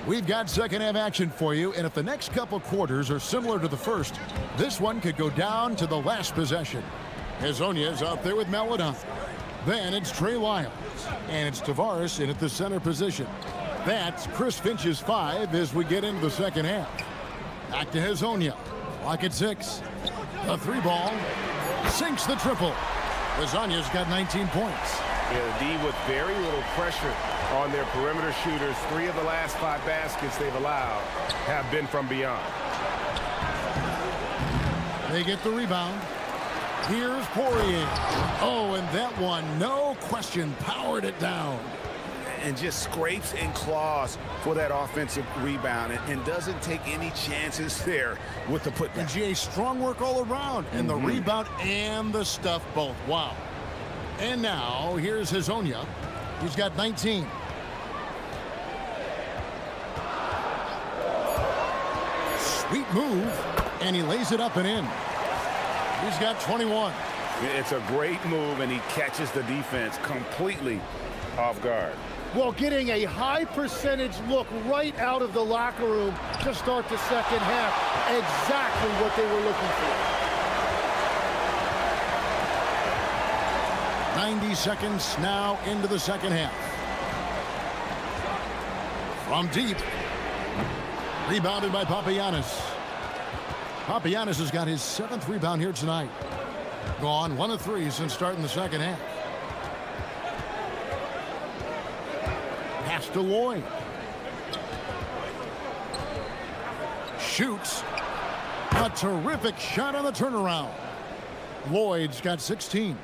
We've got second half action for you, and if the next couple quarters are similar to the first, this one could go down to the last possession. Hazonia's out there with Maledon. Then it's Trey Lyles, and it's Tavares in at the center position. That's Chris Finch's 5 as we get into the second half. Back to Hazonia. Clock at 6. The 3 ball sinks the triple. Hazonia's got 19 points. Yeah, the D with very little pressure on their perimeter shooters. 3 of the last 5 baskets they've allowed have been from beyond. They get the rebound. Here's Poirier. Oh, and that one, no question, powered it down. And just scrapes and claws for that offensive rebound and doesn't take any chances there with the putback. And GA, strong work all around. And the rebound and the stuff both. Wow. And now, here's Hazonia. He's got 19. Sweet move. And he lays it up and in. He's got 21. It's a great move, and he catches the defense completely off guard. Well, getting a high percentage look right out of the locker room to start the second half. Exactly what they were looking for. 90 seconds now into the second half. From deep. Rebounded by Papagiannis. Papagiannis has got his 7th rebound here tonight. Gone 1 of 3 since starting the second half. Pass to Lloyd. Shoots. A terrific shot on the turnaround. Lloyd's got 16.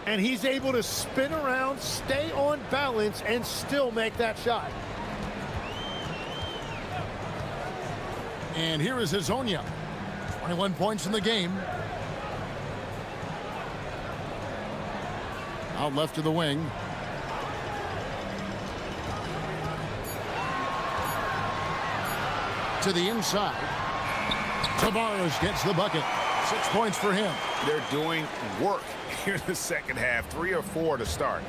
And he's able to spin around, stay on balance, and still make that shot. And here is Hazonia. 21 points in the game. Out left to the wing. To the inside. Tavares gets the bucket. 6 points for him. They're doing work here in the second half. 3 or 4 to start.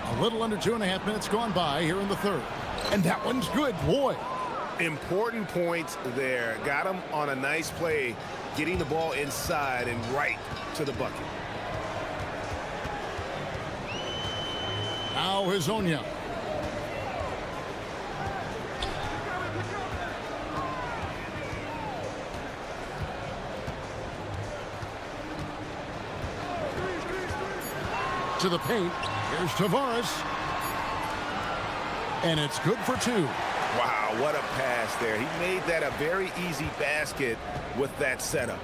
A little under 2.5 minutes gone by here in the third. And that one's good, boy. Important points there. Got him on a nice play, getting the ball inside and right to the bucket. Now Hazonia. To the paint. Here's Tavares. And it's good for 2. Wow, what a pass there. He made that a very easy basket with that setup.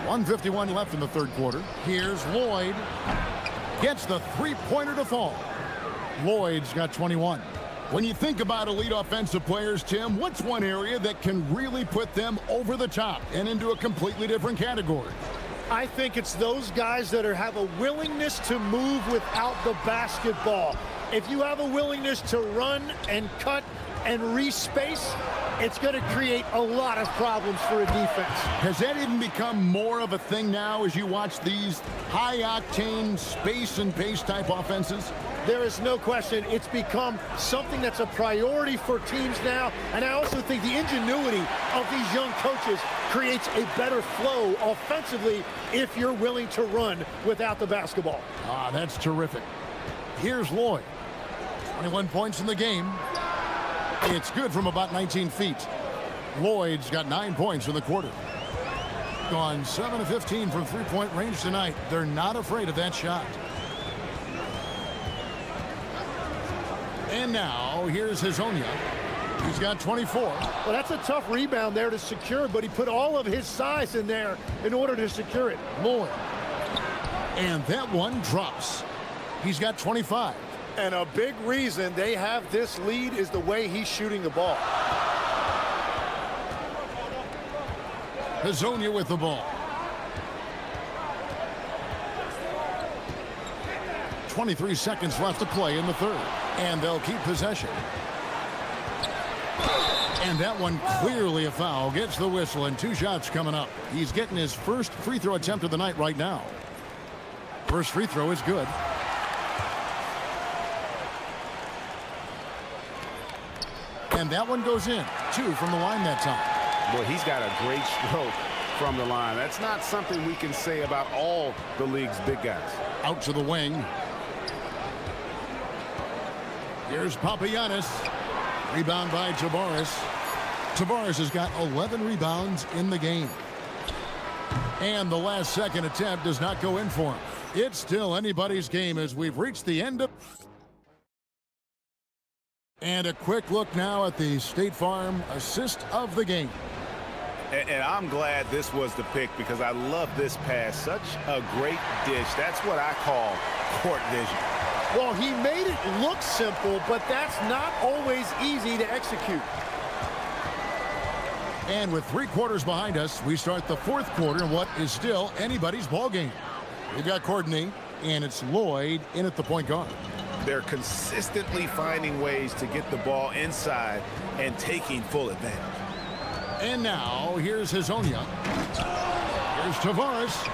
1:51 left in the third quarter. Here's Lloyd. Gets the three-pointer to fall. Lloyd's got 21. When you think about elite offensive players, Tim, what's one area that can really put them over the top and into a completely different category? I think it's those guys that have a willingness to move without the basketball. If you have a willingness to run and cut and respace, it's going to create a lot of problems for a defense. Has that even become more of a thing now as you watch these high-octane space and pace type offenses? There is no question it's become something that's a priority for teams now, and I also think the ingenuity of these young coaches creates a better flow offensively if you're willing to run without the basketball. Ah, that's terrific. Here's Lloyd. 21 points in the game. It's good from about 19 feet. Lloyd's got 9 points in the quarter. Gone 7 of 15 from three-point range tonight. They're not afraid of that shot. And now, here's Hazonia. He's got 24. Well, that's a tough rebound there to secure, but he put all of his size in there in order to secure it. Lloyd. And that one drops. He's got 25. And a big reason they have this lead is the way he's shooting the ball. Hazonia with the ball. 23 seconds left to play in the third. And they'll keep possession. And that one clearly a foul. Gets the whistle and 2 shots coming up. He's getting his first free throw attempt of the night right now. First free throw is good. And that one goes in. 2 from the line that time. Boy, he's got a great stroke from the line. That's not something we can say about all the league's big guys. Out to the wing. Here's Papagiannis. Rebound by Tavares. Tavares has got 11 rebounds in the game. And the last second attempt does not go in for him. It's still anybody's game as we've reached the end of... And a quick look now at the State Farm assist of the game. And I'm glad this was the pick because I love this pass. Such a great dish. That's what I call court vision. Well, he made it look simple, but that's not always easy to execute. And with 3 quarters behind us, we start the fourth quarter in what is still anybody's ball game. We've got Courtney, and it's Lloyd in at the point guard. They're consistently finding ways to get the ball inside and taking full advantage. And now, here's Hazonia. Here's Tavares.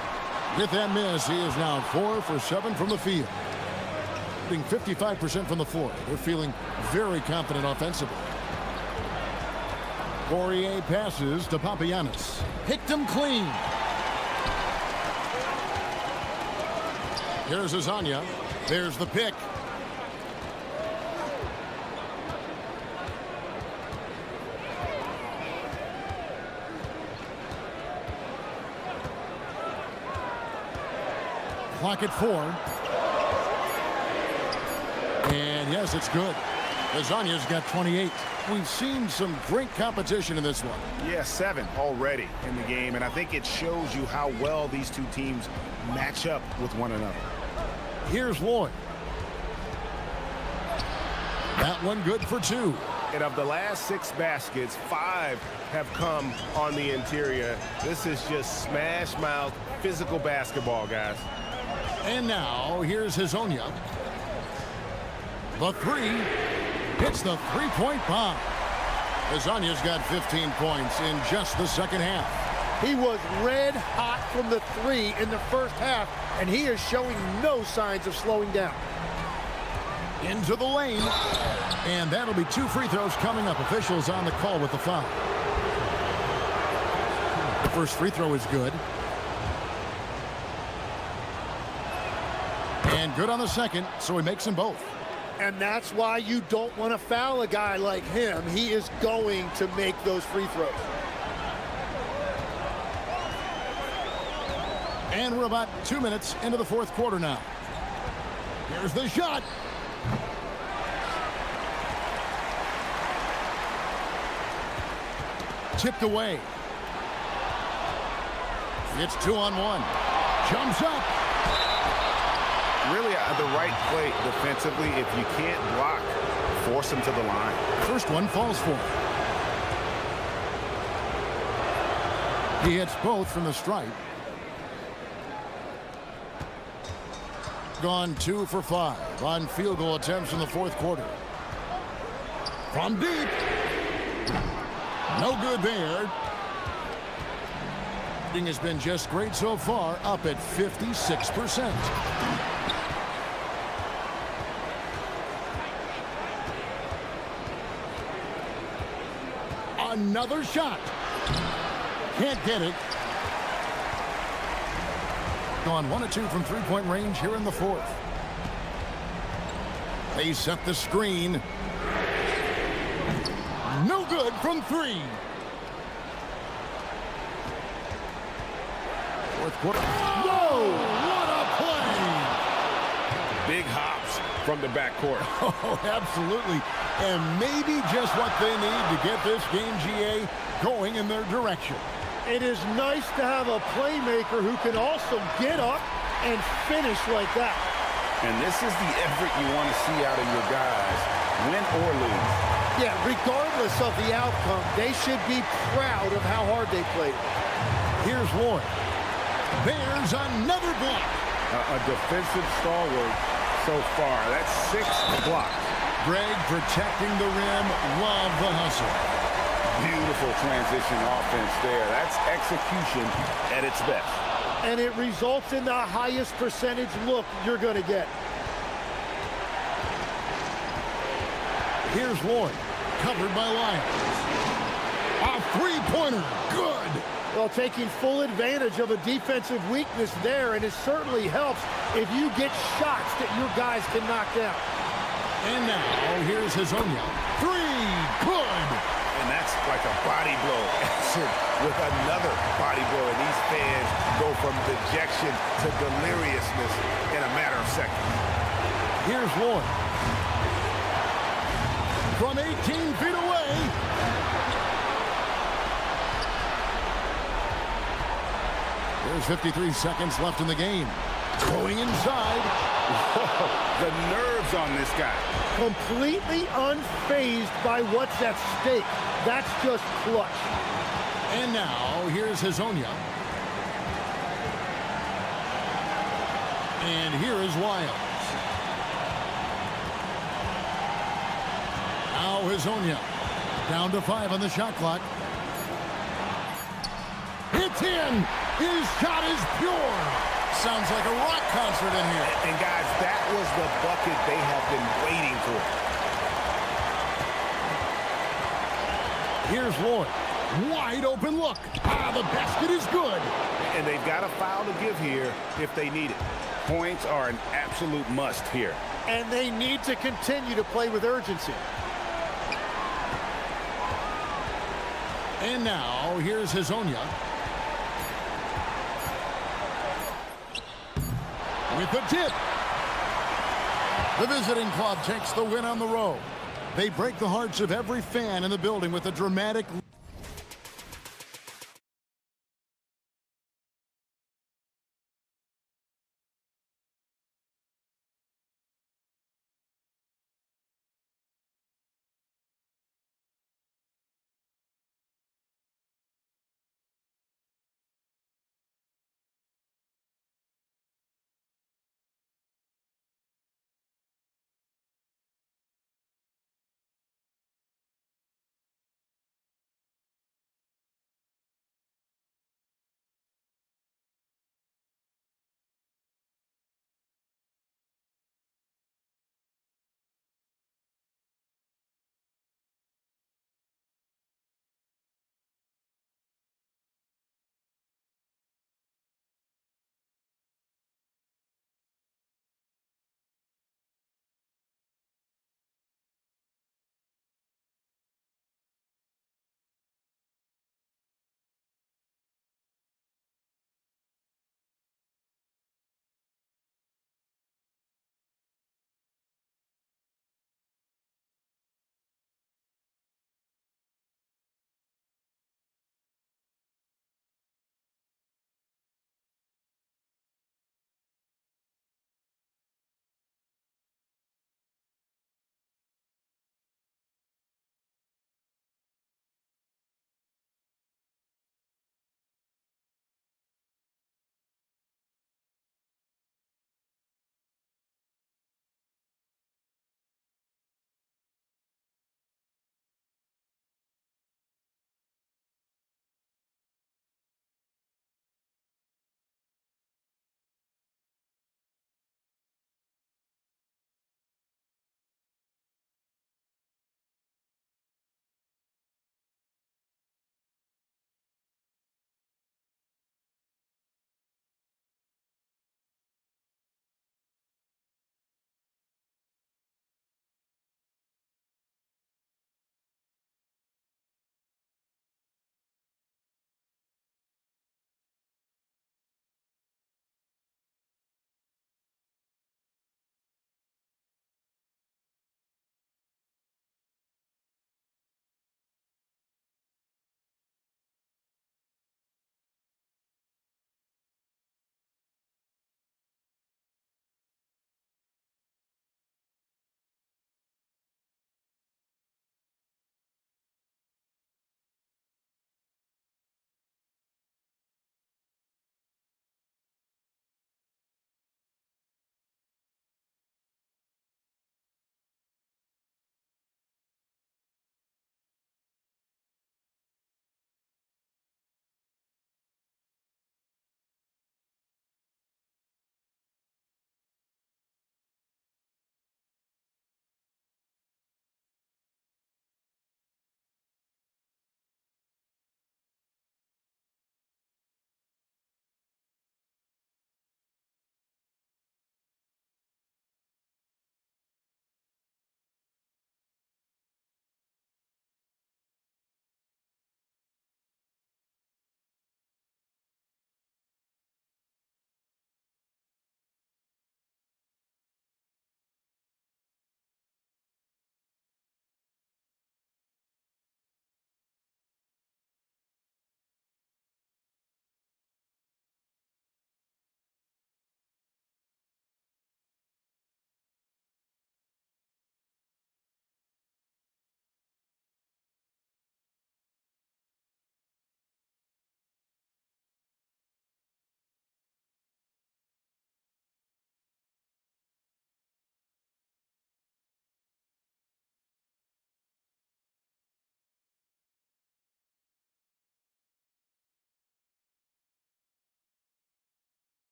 With that miss, he is now 4 for 7 from the field. 55% from the floor. They're feeling very confident offensively. Poirier passes to Papagiannis. Picked him clean. Here's Hazonia. There's the pick. Clock at 4. And yes, it's good. Lasagna's got 28. We've seen some great competition in this one. Yeah, 7 already in the game, and I think it shows you how well these two teams match up with one another. Here's Lloyd. That one good for 2. And of the last 6 baskets, 5 have come on the interior. This is just smash mouth physical basketball, guys. And now here's Hazonia. The 3 hits the three-point bomb. Lasagna's got 15 points in just the second half. He was red hot from the 3 in the first half, and he is showing no signs of slowing down. Into the lane, and that'll be 2 free throws coming up. Officials on the call with the foul. The first free throw is good. And good on the second, so he makes them both. And that's why you don't want to foul a guy like him. He is going to make those free throws. And we're about 2 minutes into the fourth quarter now. Here's the shot. Tipped away. It's 2-on-1. Jumps up. Really the right play defensively. If you can't block, force him to the line. First one falls for him. He hits both from the stripe. Gone 2 for 5 on field goal attempts in the fourth quarter. From deep. No good there. Shooting has been just great so far, up at 56%. Another shot. Can't get it. Gone 1 of 2 from three-point range here in the fourth. They set the screen. No good from 3. Fourth quarter. Whoa! What a play! Big hops from the backcourt. Oh, absolutely. And maybe just what they need to get this game, GA, going in their direction. It is nice to have a playmaker who can also get up and finish like that. And this is the effort you want to see out of your guys, win or lose. Yeah, regardless of the outcome, they should be proud of how hard they played. Here's Lloyd. There's another block. A defensive stalwart so far. That's 6 blocks. Greg protecting the rim. Love the hustle. Beautiful transition offense there. That's execution at its best. And it results in the highest percentage look you're going to get. Here's Lloyd, covered by Lyons. A three-pointer, good. Well, taking full advantage of a defensive weakness there, and it certainly helps if you get shots that your guys can knock down. And now, here's Hazonia. 3, good. And that's like a body blow answered with another body blow. And these fans go from dejection to deliriousness in a matter of seconds. Here's Lloyd. From 18 feet away. There's 53 seconds left in the game. Going inside. Whoa, the nerves on this guy. Completely unfazed by what's at stake. That's just clutch. And now, here's Hazonia. And here is Lyons. Now Hazonia. Down to 5 on the shot clock. It's in! His shot is pure! Sounds like a rock concert in here. And guys, that was the bucket they have been waiting for. Here's Lloyd. Wide open look. Ah, the basket is good. And they've got a foul to give here if they need it. Points are an absolute must here. And they need to continue to play with urgency. And now, here's Hazonia. With the tip. The visiting club takes the win on the road. They break the hearts of every fan in the building with a dramatic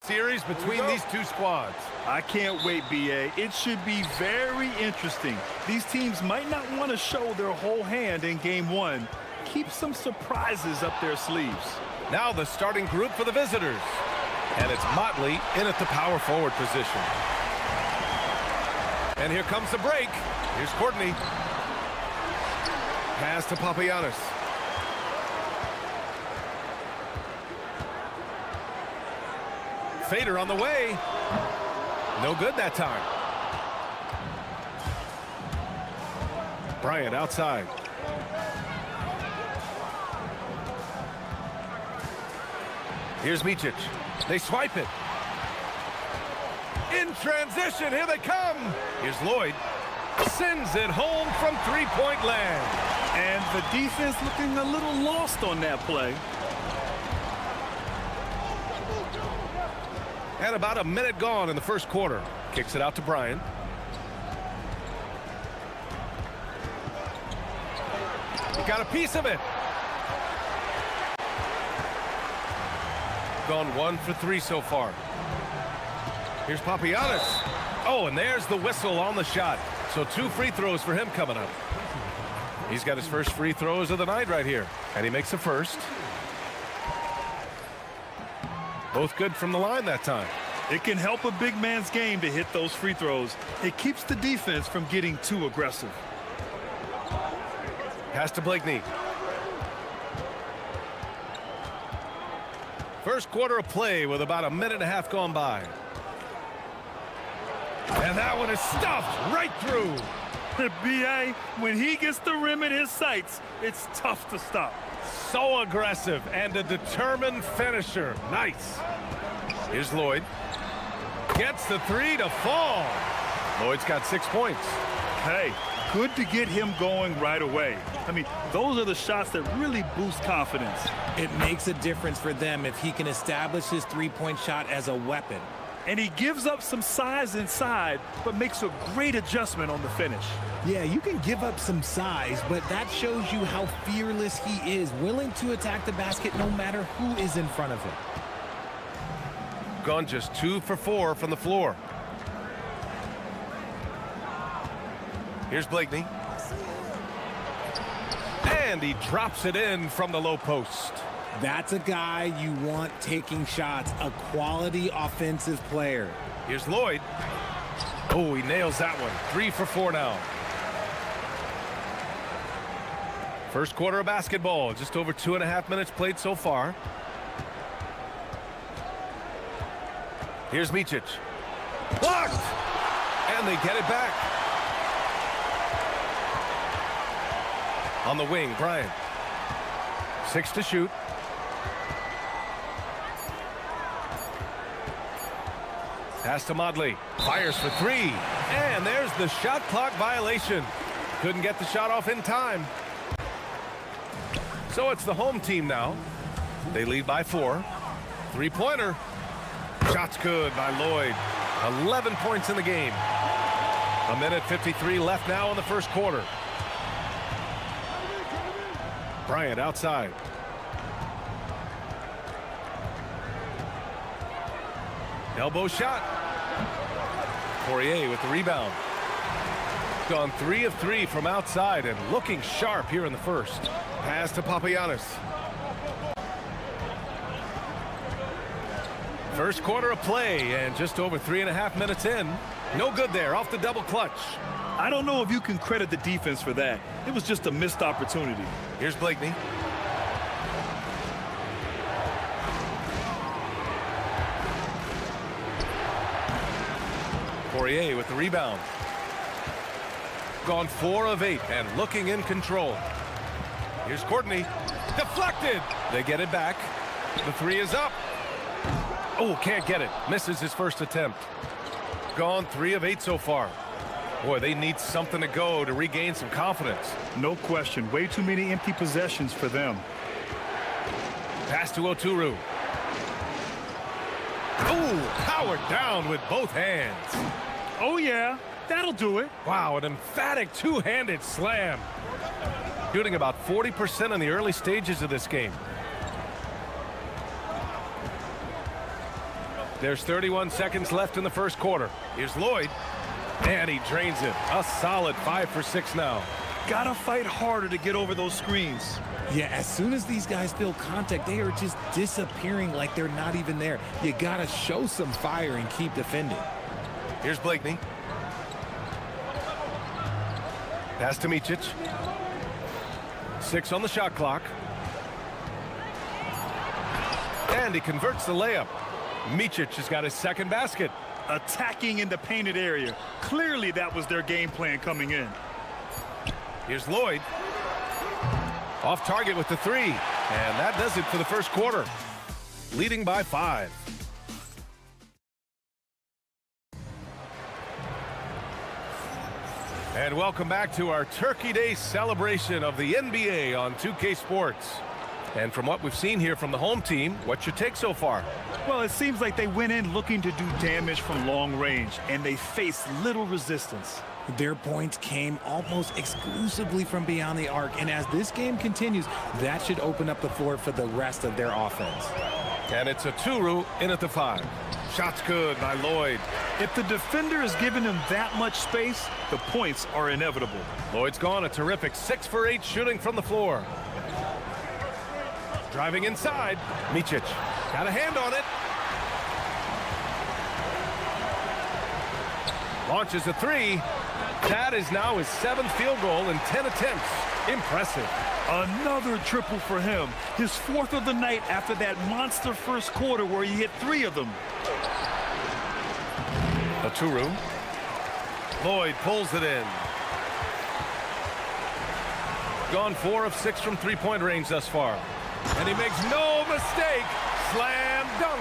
Series between these two squads. I can't wait, BA. It should be very interesting. These teams might not want to show their whole hand in game one. Keep some surprises up their sleeves. Now the starting group for the visitors. And it's Motley in at the power forward position. And here comes the break. Here's Courtney. Pass to Papagiannis. Fader on the way. No good that time. Bryant outside. Here's Micic. They swipe it. In transition, here they come. Here's Lloyd. Sends it home from three-point land. And the defense looking a little lost on that play. And about a minute gone in the first quarter. Kicks it out to Bryant. He got a piece of it. Gone 1 for 3 so far. Here's Papagiannis. Oh, and there's the whistle on the shot. So 2 free throws for him coming up. He's got his first free throws of the night right here. And he makes the first. Both good from the line that time. It can help a big man's game to hit those free throws. It keeps the defense from getting too aggressive. Pass to Blakeney. First quarter of play with about a minute and a half gone by. And that one is stuffed right through. BA, when he gets the rim in his sights, it's tough to stop. So aggressive and a determined finisher. Nice. Here's Lloyd. Gets the 3 to fall. Lloyd's got 6 points. Hey, good to get him going right away. I mean, those are the shots that really boost confidence. It makes a difference for them if he can establish his three-point shot as a weapon. And he gives up some size inside, but makes a great adjustment on the finish. Yeah, you can give up some size, but that shows you how fearless he is, willing to attack the basket no matter who is in front of him. Gone just 2 for 4 from the floor. Here's Blakeney. And he drops it in from the low post. That's a guy you want taking shots, a quality offensive player. Here's Lloyd. Oh, he nails that one. 3 for 4 now. First quarter of basketball. Just over 2.5 minutes played so far. Here's Micic. Blocked! And they get it back. On the wing, Bryant. 6 to shoot. Pass to Motley. Fires for 3. And there's the shot clock violation. Couldn't get the shot off in time. So it's the home team now. They lead by 4. 3-pointer. Shot's good by Lloyd. 11 points in the game. A minute 53 left now in the first quarter. Bryant outside. Elbow shot. Poirier with the rebound. Gone 3 of 3 from outside and looking sharp here in the first. Pass to Papagiannis. First quarter of play and just over 3.5 minutes in. No good there off the double clutch. I don't know if you can credit the defense for that. It was just a missed opportunity. Here's Blakeney. Poirier with the rebound. Gone 4 of 8 and looking in control. Here's Courtney. Deflected. They get it back. The 3 is up. Oh, can't get it. Misses his first attempt. Gone 3 of 8 so far. Boy, they need something to go to regain some confidence. No question. Way too many empty possessions for them. Pass to Oturu. Oh, powered down with both hands. Oh, yeah. That'll do it. Wow, an emphatic two-handed slam. Shooting about 40% in the early stages of this game. There's 31 seconds left in the first quarter. Here's Lloyd. And he drains it. A solid 5 for 6 now. Gotta fight harder to get over those screens. Yeah, as soon as these guys feel contact, they are just disappearing like they're not even there. You gotta show some fire and keep defending. Here's Blakeney. Pass to Micic. 6 on the shot clock. And he converts the layup. Micic has got his second basket. Attacking in the painted area. Clearly that was their game plan coming in. Here's Lloyd. Off target with the 3. And that does it for the first quarter. Leading by 5. And welcome back to our Turkey Day celebration of the NBA on 2K Sports. And from what we've seen here from the home team, what's your take so far? Well, it seems like they went in looking to do damage from long range, and they faced little resistance. Their points came almost exclusively from beyond the arc, and as this game continues, that should open up the floor for the rest of their offense. And it's a Turu in at the 5. Shot's good by Lloyd. If the defender is giving him that much space, the points are inevitable. Lloyd's gone a terrific 6 for 8 shooting from the floor. Driving inside, Micic got a hand on it. Launches a 3. That is now his 7th field goal in 10 attempts. Impressive. Another triple for him. His 4th of the night after that monster first quarter where he hit 3 of them. A Turu. Lloyd pulls it in. Gone 4 of 6 from three-point range thus far. And he makes no mistake. Slam dunk.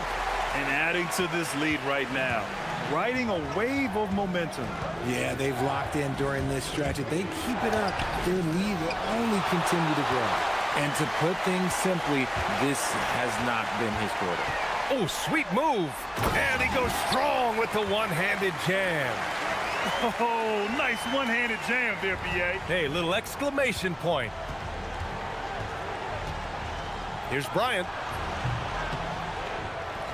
And adding to this lead right now. Riding a wave of momentum. Yeah, they've locked in during this stretch. If they keep it up, their lead will only continue to grow. And to put things simply, this has not been his quarter. Oh, sweet move. And he goes strong with the one-handed jam. Oh, nice one-handed jam there, B.A. Hey, little exclamation point. Here's Bryant.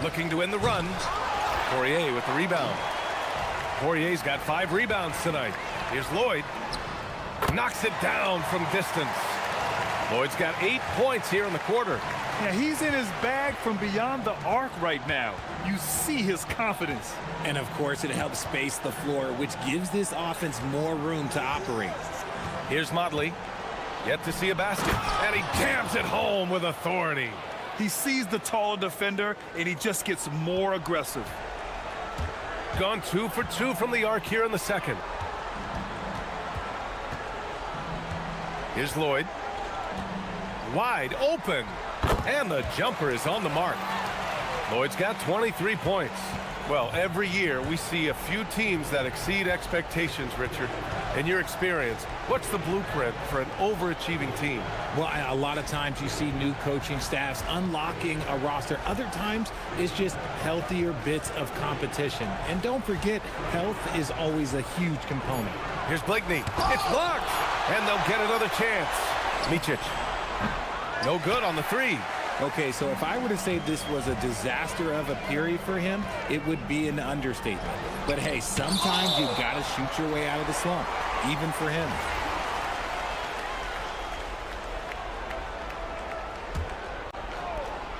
Looking to win the run. Poirier with the rebound. Poirier's got 5 rebounds tonight. Here's Lloyd. Knocks it down from distance. Lloyd's got 8 points here in the quarter. Yeah, he's in his bag from beyond the arc right now. You see his confidence. And of course, it helps space the floor, which gives this offense more room to operate. Here's Motley. Yet to see a basket. And he jams it home with authority. He sees the taller defender, and he just gets more aggressive. Gone 2 for 2 from the arc here in the second. Here's Lloyd. Wide open. And the jumper is on the mark. Lloyd's got 23 points. Well, every year we see a few teams that exceed expectations, Richard. In your experience, what's the blueprint for an overachieving team? Well, a lot of times you see new coaching staffs unlocking a roster. Other times it's just healthier bits of competition. And don't forget, health is always a huge component. Here's Blakeney. It's blocked. And they'll get another chance. Micic. No good on the 3. Okay, so if I were to say this was a disaster of a period for him, it would be an understatement. But hey, sometimes you've got to shoot your way out of the slump, even for him.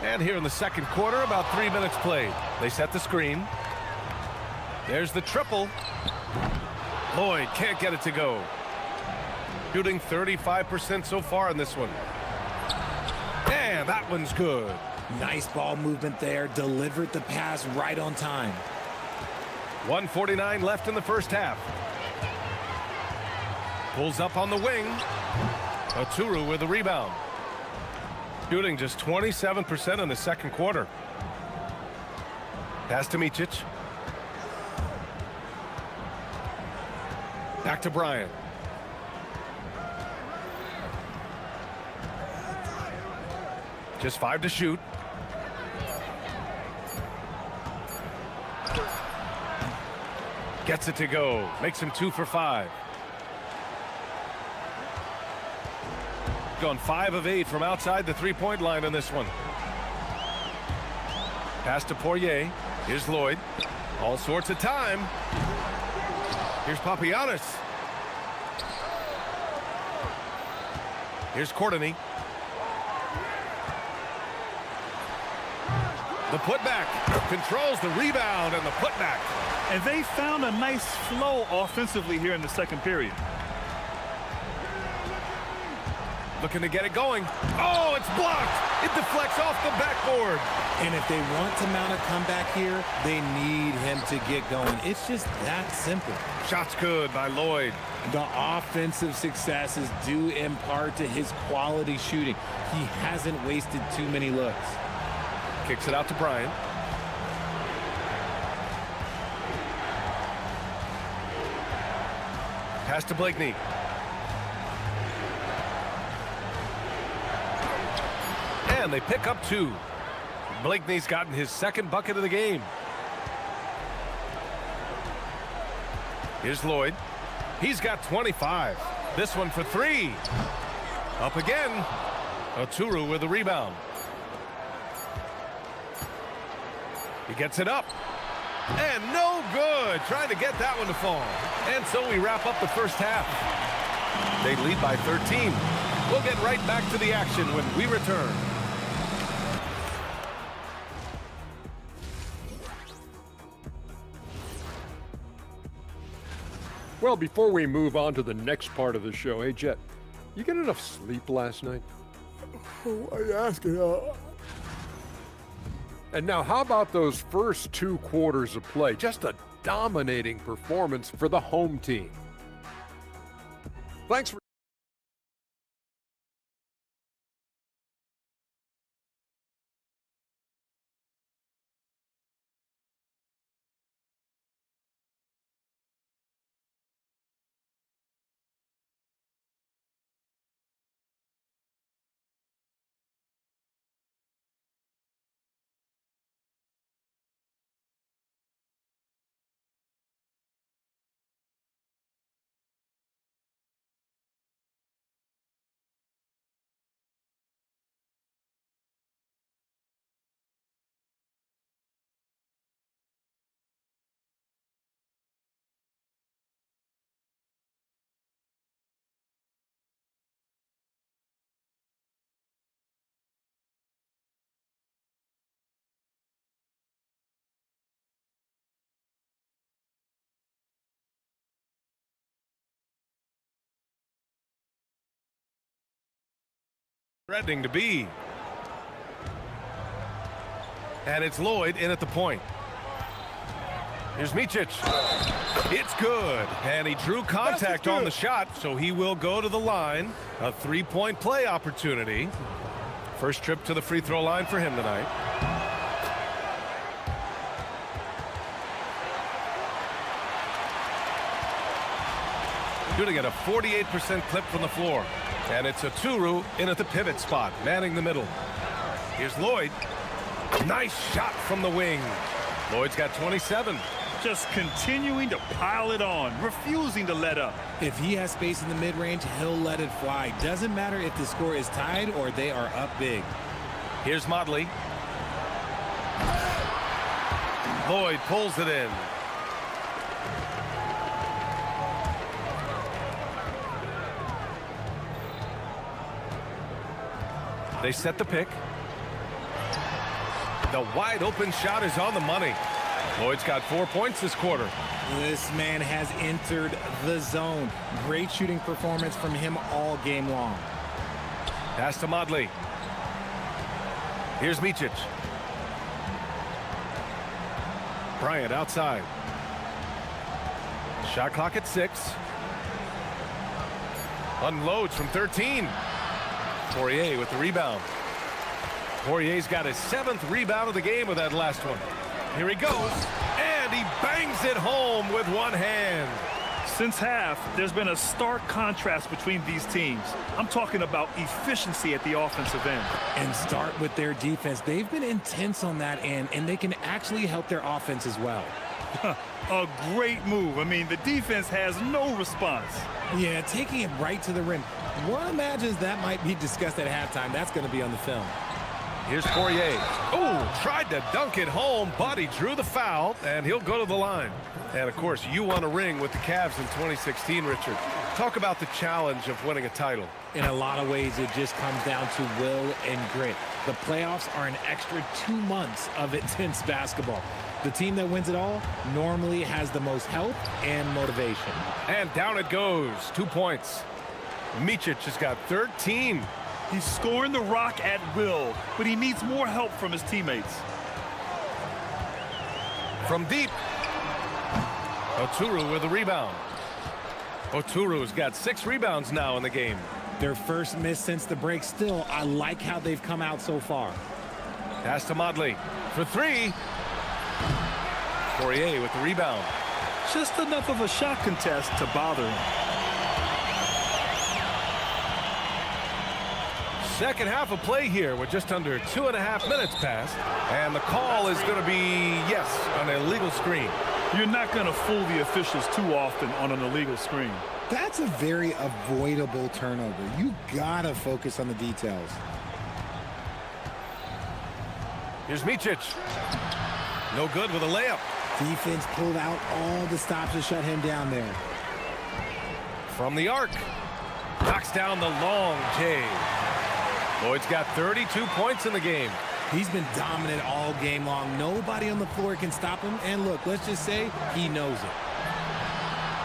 And here in the second quarter, about 3 minutes played. They set the screen. There's the triple. Lloyd can't get it to go. Shooting 35% so far in this one. And that one's good. Nice ball movement there. Delivered the pass right on time. 1:49 left in the first half. Pulls up on the wing. Turu with the rebound. Shooting just 27% in the second quarter. Pass to Micic. Back to Bryant. Just 5 to shoot. Gets it to go. Makes him 2 for 5. Gone 5 of 8 from outside the three-point line on this one. Pass to Poirier. Here's Lloyd. All sorts of time. Here's Papagiannis. Here's Courtney. The putback. Controls the rebound and the putback. And they found a nice flow offensively here in the second period. Looking to get it going. Oh, it's blocked. It deflects off the backboard. And if they want to mount a comeback here, they need him to get going. It's just that simple. Shot's good by Lloyd. The offensive success is due in part to his quality shooting. He hasn't wasted too many looks. Kicks it out to Bryant. Pass to Blakeney. And they pick up 2. Blakeney's gotten his second bucket of the game. Here's Lloyd. He's got 25. This one for 3. Up again. Oturu with the rebound. He gets it up. And no good. Trying to get that one to fall. And so we wrap up the first half. They lead by 13. We'll get right back to the action when we return. Well, before we move on to the next part of the show, hey, Jet, you get enough sleep last night? Why are you asking? And now, how about those first 2 quarters of play? Just a dominating performance for the home team. Thanks for... Threatening to be. And it's Lloyd in at the point. Here's Micic. It's good. And he drew contact on the shot, so he will go to the line. A 3-point play opportunity. First trip to the free throw line for him tonight. Shooting at a 48% clip from the floor. And it's Oturu in at the pivot spot, manning the middle. Here's Lloyd. Nice shot from the wing. Lloyd's got 27. Just continuing to pile it on, refusing to let up. If he has space in the mid-range, he'll let it fly. Doesn't matter if the score is tied or they are up big. Here's Motley. Lloyd pulls it in. They set the pick. The wide open shot is on the money. Lloyd's got 4 points this quarter. This man has entered the zone. Great shooting performance from him all game long. Pass to Motley. Here's Micic. Bryant outside. Shot clock at 6. Unloads from 13. Poirier with the rebound. Poirier's got his 7th rebound of the game with that last one. Here he goes, and he bangs it home with one hand. Since half, there's been a stark contrast between these teams. I'm talking about efficiency at the offensive end. And start with their defense. They've been intense on that end, and they can actually help their offense as well. A great move. I mean, the defense has no response. Yeah, taking it right to the rim. One imagines that might be discussed at halftime. That's going to be on the film. Here's Poirier. Oh, tried to dunk it home, but he drew the foul, and he'll go to the line. And, of course, you won a ring with the Cavs in 2016, Richard. Talk about the challenge of winning a title. In a lot of ways, it just comes down to will and grit. The playoffs are an extra 2 months of intense basketball. The team that wins it all normally has the most help and motivation. And down it goes. 2 points. Micic has got 13. He's scoring the rock at will, but he needs more help from his teammates. From deep. Oturu with a rebound. Oturu's got 6 rebounds now in the game. Their first miss since the break. Still, I like how they've come out so far. Pass to Motley for 3. Poirier with the rebound. Just enough of a shot contest to bother him. Second half of play here with just under 2.5 minutes passed. And the call is going to be, yes, an illegal screen. You're not going to fool the officials too often on an illegal screen. That's a very avoidable turnover. You gotta focus on the details. Here's Micic. No good with a layup. Defense pulled out all the stops to shut him down there. From the arc. Knocks down the long J. Lloyd's got 32 points in the game. He's been dominant all game long. Nobody on the floor can stop him. And look, let's just say he knows it.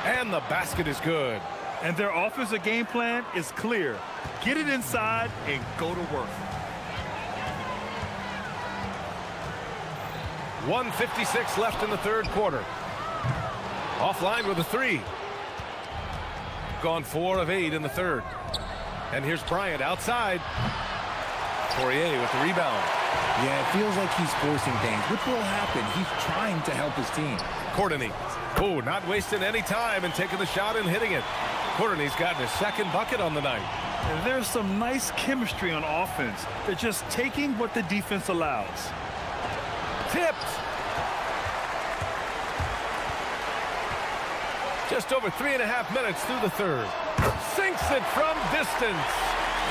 And the basket is good. And their offensive game plan is clear. Get it inside and go to work. 1:56 left in the third quarter. Offline with a 3. Gone 4 of 8 in the third. And here's Bryant outside. Poirier with the rebound. Yeah, it feels like he's forcing things, which will happen. He's trying to help his team. Courtney. Oh, not wasting any time and taking the shot and hitting it. Courtney's gotten his second bucket on the night. And there's some nice chemistry on offense. They're just taking what the defense allows. Tipped. Just over 3.5 minutes through the third. Sinks it from distance.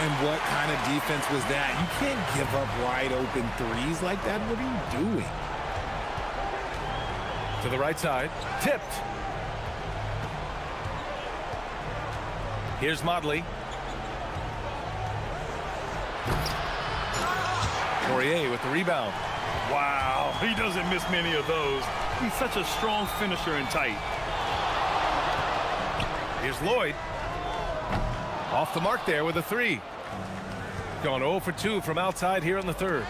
And what kind of defense was that? You can't give up wide open threes like that. What are you doing? To the right side. Tipped. Here's Motley. Poirier with the rebound. Wow, he doesn't miss many of those. He's such a strong finisher and tight. Here's Lloyd. Off the mark there with a 3. Going 0 for 2 from outside here in the third.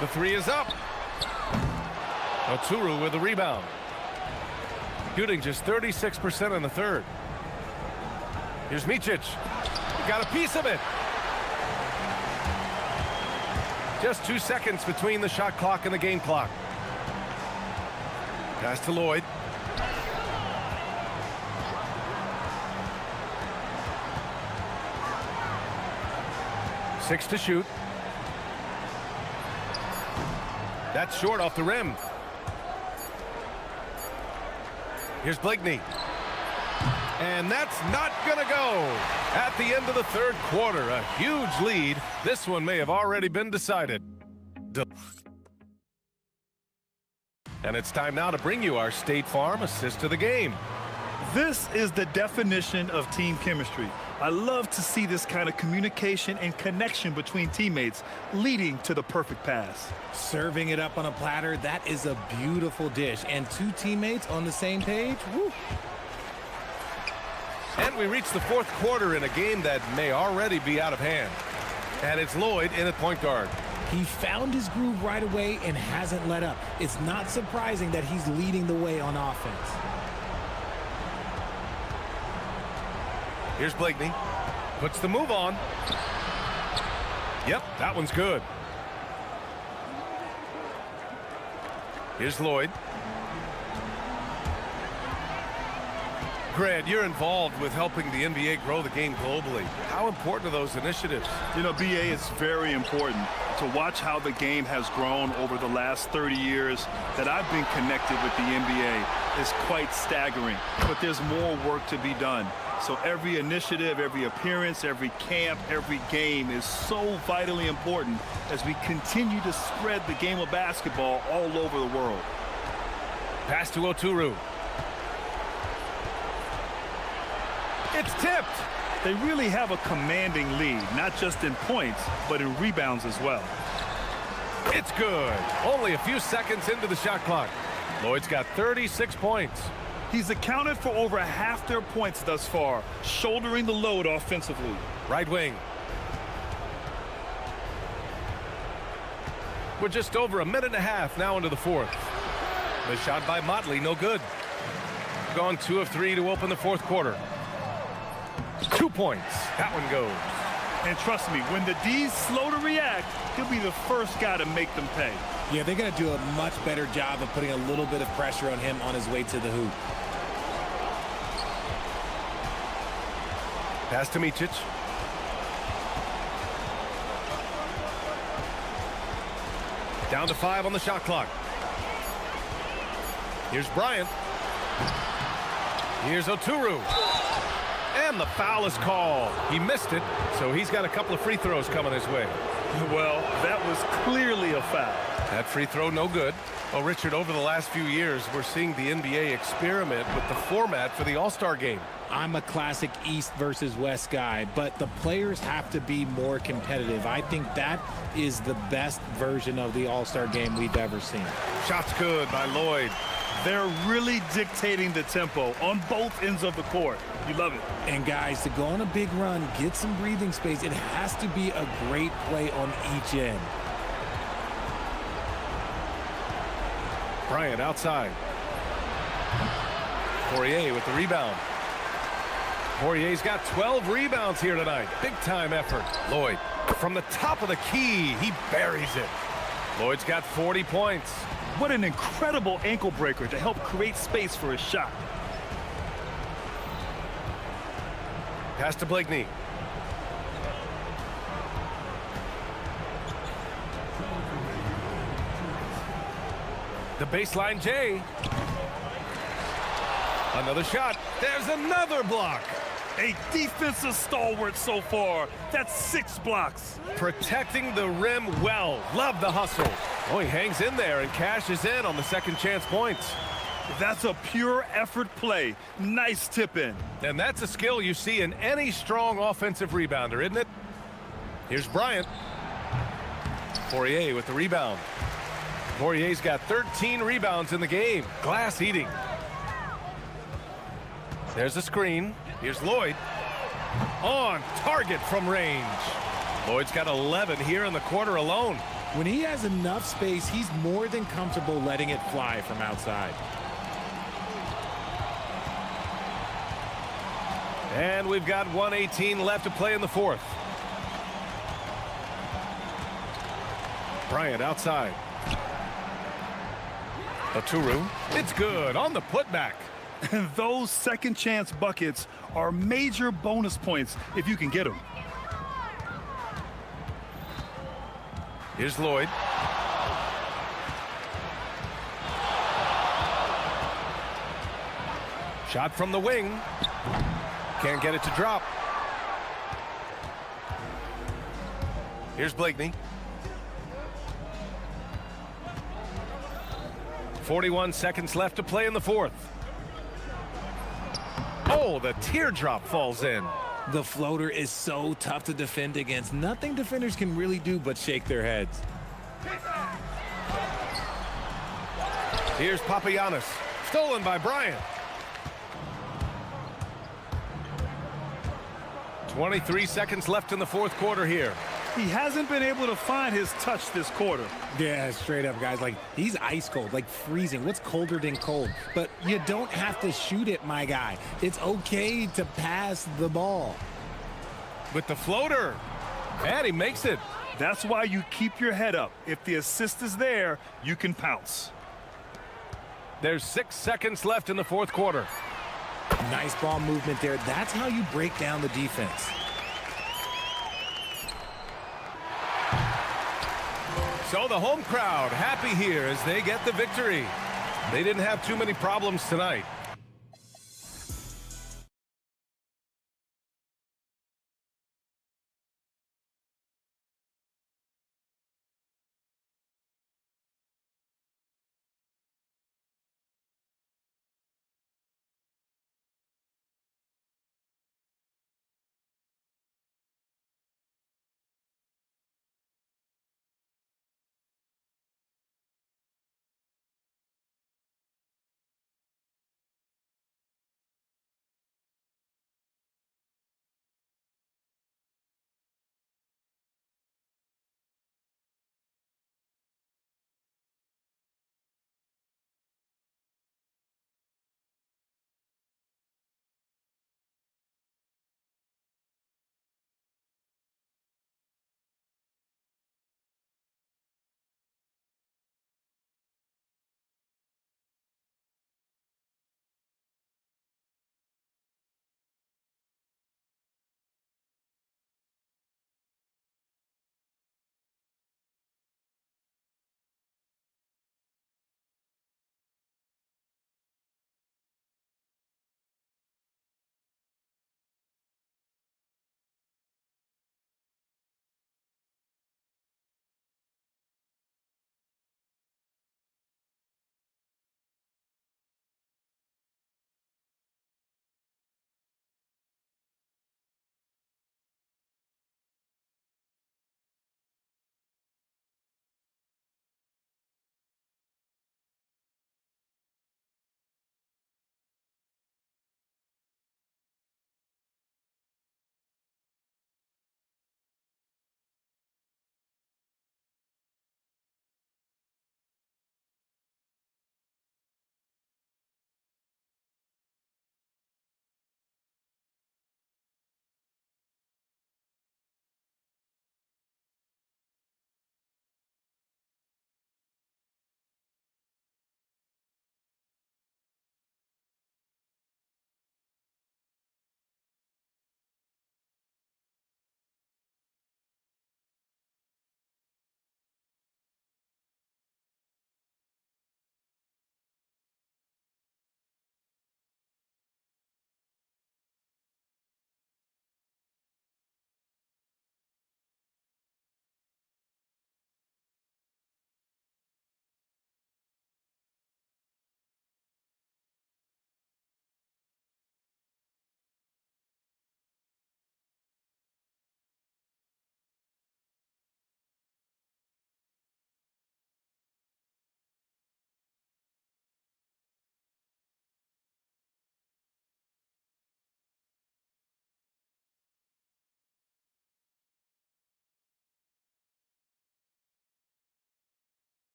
The 3 is up. Oturu with the rebound. Shooting just 36% in the third. Here's Micic. Got a piece of it. Just 2 seconds between the shot clock and the game clock. Pass to Lloyd. Six to shoot. That's short off the rim. Here's Blakeney. And that's not going to go. At the end of the third quarter, a huge lead. This one may have already been decided. And it's time now to bring you our State Farm assist of the game. This is the definition of team chemistry. I love to see this kind of communication and connection between teammates leading to the perfect pass. Serving it up on a platter, that is a beautiful dish. And 2 teammates on the same page, woo. And we reach the fourth quarter in a game that may already be out of hand. And it's Lloyd in at point guard. He found his groove right away and hasn't let up. It's not surprising that he's leading the way on offense. Here's Blakeney. Puts the move on. Yep, that one's good. Here's Lloyd. Grant, you're involved with helping the NBA grow the game globally. How important are those initiatives? You know, BA, it's very important to watch how the game has grown over the last 30 years that I've been connected with the NBA is quite staggering, but there's more work to be done. So every initiative, every appearance, every camp, every game is so vitally important as we continue to spread the game of basketball all over the world. Pass to Oturu. It's tipped. They really have a commanding lead, not just in points, but in rebounds as well. It's good. Only a few seconds into the shot clock. Lloyd's got 36 points. He's accounted for over half their points thus far, shouldering the load offensively. Right wing. We're just over a minute and a half now into the fourth. The shot by Motley, no good. Gone 2 of 3 to open the fourth quarter. 2 points. That one goes. And trust me, when the D's slow to react, he'll be the first guy to make them pay. Yeah, they're going to do a much better job of putting a little bit of pressure on him on his way to the hoop. Pass to Micic. Down to 5 on the shot clock. Here's Bryant. Here's Oturu. And the foul is called. He missed it, so he's got a couple of free throws coming his way. Well, that was clearly a foul. That free throw, no good. Well, Richard, over the last few years, we're seeing the NBA experiment with the format for the All-Star game. I'm a classic East versus West guy, but the players have to be more competitive. I think that is the best version of the All-Star game we've ever seen. Shots good by Lloyd. They're really dictating the tempo on both ends of the court. You love it. And guys, to go on a big run, get some breathing space, it has to be a great play on each end. Bryant outside. Poirier with the rebound. Poirier's got 12 rebounds here tonight. Big time effort. Lloyd from the top of the key. He buries it. Lloyd's got 40 points. What an incredible ankle breaker to help create space for his shot. Pass to Blakeney. The baseline J. Another shot. There's another block. A defensive stalwart so far. That's 6 blocks. Protecting the rim well. Love the hustle. Oh, he hangs in there and cashes in on the second chance points. That's a pure effort play. Nice tip in. And that's a skill you see in any strong offensive rebounder, isn't it? Here's Bryant. Poirier with the rebound. Poirier's got 13 rebounds in the game. Glass eating. There's a screen. Here's Lloyd. On target from range. Lloyd's got 11 here in the quarter alone. When he has enough space, he's more than comfortable letting it fly from outside. And we've got 1:18 left to play in the fourth. Bryant outside. Oturu. It's good on the putback. And those second chance buckets are major bonus points if you can get them. Here's Lloyd. Shot from the wing. Can't get it to drop. Here's Blakeney. 41 seconds left to play in the fourth. Oh, the teardrop falls in. The floater is so tough to defend against. Nothing defenders can really do but shake their heads. Here's Papagiannis. Stolen by Bryant. 23 seconds left in the fourth quarter here. He hasn't been able to find his touch this quarter. Yeah, straight up, guys. Like, he's ice cold, like freezing. What's colder than cold? But you don't have to shoot it, my guy. It's okay to pass the ball. With the floater. And he makes it. That's why you keep your head up. If the assist is there, you can pounce. There's 6 seconds left in the fourth quarter. Nice ball movement there. That's how you break down the defense. So the home crowd happy here as they get the victory. They didn't have too many problems tonight.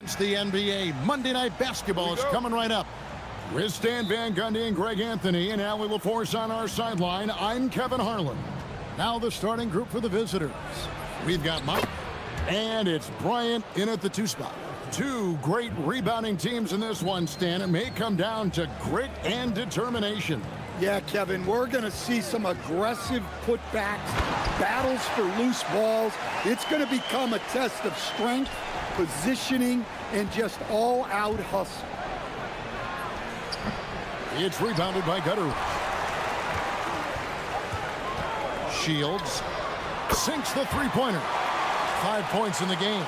It's the NBA. Monday Night Basketball is coming right up. With Stan Van Gundy and Greg Anthony and Allie LaForce on our sideline, I'm Kevin Harlan. Now the starting group for the visitors. We've got Mike, and it's Bryant in at the 2 spot. Two great rebounding teams in this one, Stan. It may come down to grit and determination. Yeah, Kevin, we're going to see some aggressive putbacks, battles for loose balls. It's going to become a test of strength, positioning, and just all-out hustle. It's rebounded by Gutter. Shields sinks the three-pointer. 5 points in the game.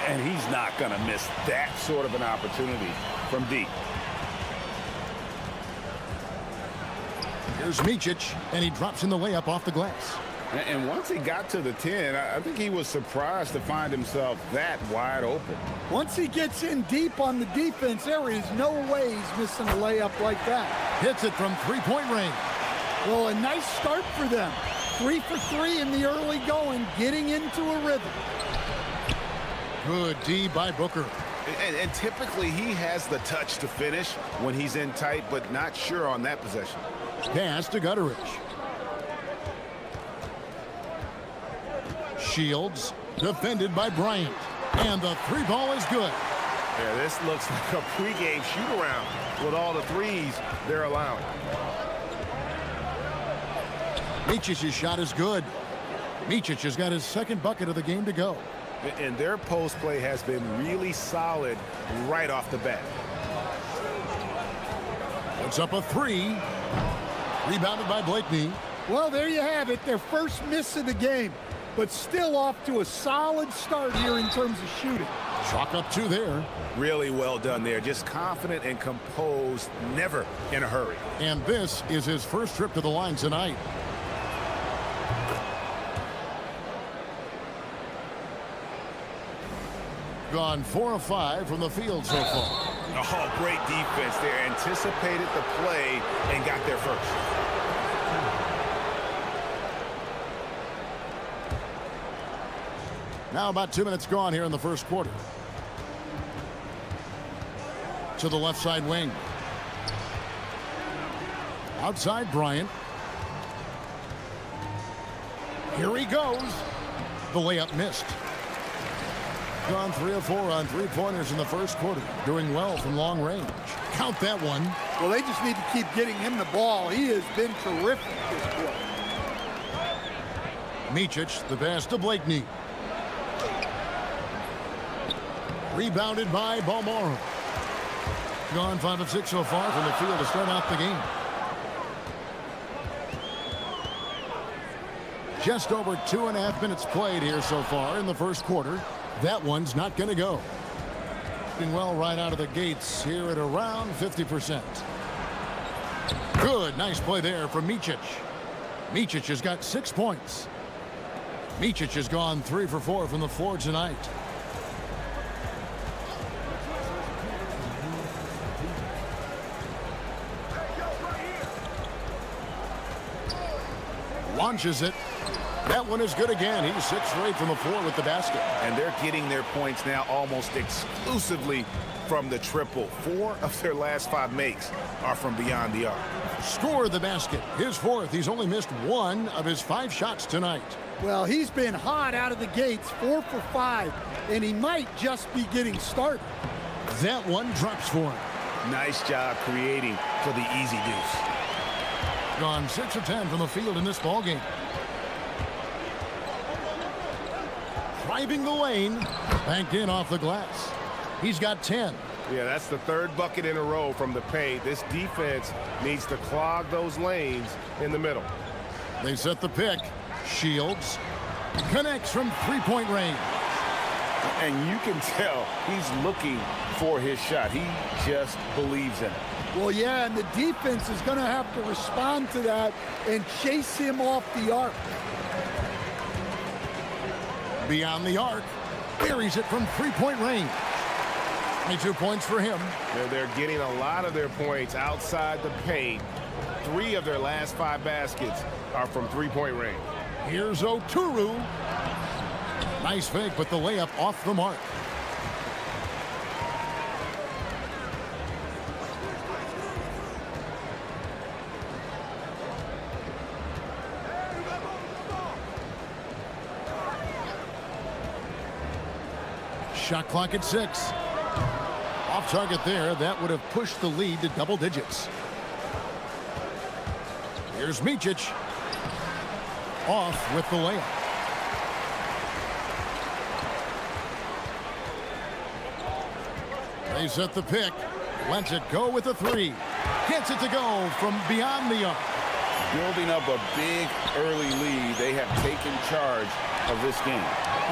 And he's not going to miss that sort of an opportunity from deep. Here's Micic, and he drops in the layup off the glass. And once he got to the 10, I think he was surprised to find himself that wide open. Once he gets in deep on the defense, there is no way he's missing a layup like that. Hits it from three-point range. Well, a nice start for them. 3 for 3 in the early going, getting into a rhythm. Good D by Booker. And typically he has the touch to finish when he's in tight, but not sure on that possession. Pass to Gutteridge. Shields defended by Bryant. And the 3 ball is good. Yeah, this looks like a pregame shoot-around with all the threes they're allowing. Micic's shot is good. Micic has got his second bucket of the game to go. And their post play has been really solid right off the bat. Puts up a 3. Rebounded by Blakeney. Well, there you have it. Their first miss of the game, but still off to a solid start here in terms of shooting. Chalk up 2 there. Really well done there. Just confident and composed, never in a hurry. And this is his first trip to the line tonight. Gone 4 of 5 from the field so far. Oh, great defense there. Anticipated the play and got there first. Now about 2 minutes gone here in the first quarter. To the left side wing. Outside Bryant. Here he goes. The layup missed. Gone 3 of 4 on 3-pointers in the first quarter. Doing well from long range. Count that one. Well, they just need to keep getting him the ball. He has been terrific this quarter. Micic, the pass to Blakeney. Rebounded by Balmoro. Gone 5 of 6 so far from the field to start out the game. Just over 2.5 minutes played here so far in the first quarter. That one's not going to go. Doing well right out of the gates here at around 50%. Good, nice play there from Micic. Micic has got 6 points. Micic has gone 3 for 4 from the floor tonight. Launches it. That one is good again. He's 6 for 8 from the floor with the basket. And they're getting their points now almost exclusively from the triple. 4 of their last 5 makes are from beyond the arc. Scored the basket. His 4th. He's only missed 1 of his 5 shots tonight. Well, he's been hot out of the gates, 4 for 5, and he might just be getting started. That one drops for him. Nice job creating for the easy deuce. Gone 6 of 10 from the field in this ballgame. Driving the lane. Banked in off the glass. He's got 10. Yeah, that's the 3rd bucket in a row from the paint. This defense needs to clog those lanes in the middle. They set the pick. Shields connects from 3-point range. And you can tell he's looking for his shot. He just believes in it. Well, yeah, and the defense is going to have to respond to that and chase him off the arc. Beyond the arc. Buries it from 3-point range. 22 points for him. They're getting a lot of their points outside the paint. 3 of their last 5 baskets are from 3-point range. Here's Oturu. Nice fake, but the layup off the mark. Shot clock at 6. Off target there. That would have pushed the lead to double digits. Here's Micic. Off with the layup. They set the pick. Lets it go with a 3. Gets it to go from beyond the arc. Building up a big early lead. They have taken charge of this game.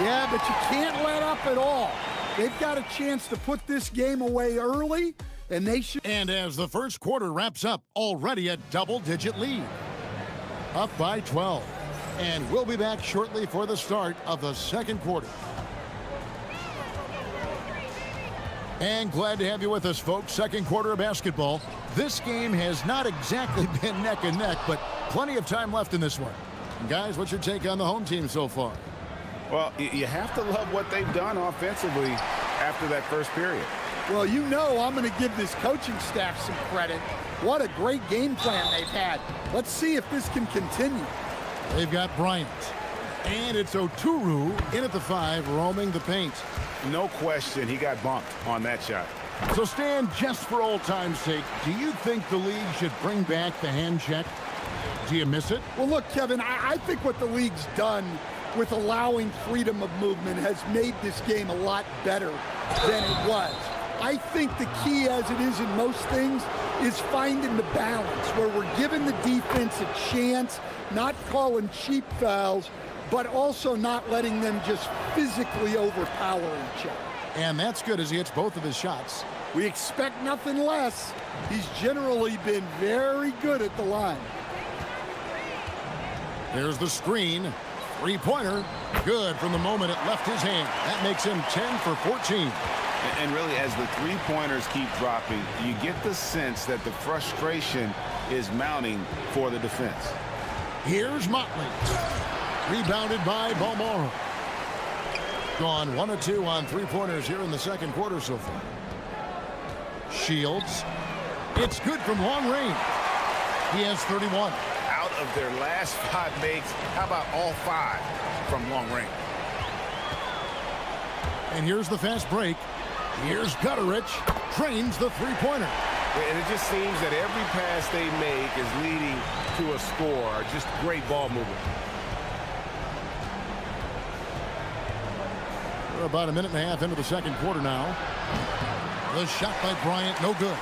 Yeah, but you can't let up at all. They've got a chance to put this game away early, and they should. And as the first quarter wraps up, already a double-digit lead. Up by 12. And we'll be back shortly for the start of the second quarter. And glad to have you with us, folks. Second quarter of basketball. This game has not exactly been neck and neck, but plenty of time left in this one. And guys, what's your take on the home team so far? Well, you have to love what they've done offensively after that first period. Well, you know I'm going to give this coaching staff some credit. What a great game plan they've had. Let's see if this can continue. They've got Bryant. And it's Oturu in at the 5, roaming the paint. No question, he got bumped on that shot. So, Stan, just for old time's sake, do you think the league should bring back the hand check? Do you miss it? Well, look, Kevin, I think what the league's done with allowing freedom of movement has made this game a lot better than it was. I think the key, as it is in most things, is finding the balance where we're giving the defense a chance, not calling cheap fouls, but also not letting them just physically overpower each other. And that's good as he hits both of his shots. We expect nothing less. He's generally been very good at the line. There's the screen. Three-pointer. Good from the moment it left his hand. That makes him 10 for 14. And really, as the three-pointers keep dropping, you get the sense that the frustration is mounting for the defense. Here's Motley. Rebounded by Balmoro. Gone 1 of 2 on three-pointers here in the second quarter so far. Shields. It's good from long range. He has 31. Out of their last 5 makes, how about all 5 from long range? And here's the fast break. Here's Gutterich. Trains the three-pointer. And it just seems that every pass they make is leading to a score. Just great ball movement. We're about a minute and a half into the second quarter now. The shot by Bryant, no good.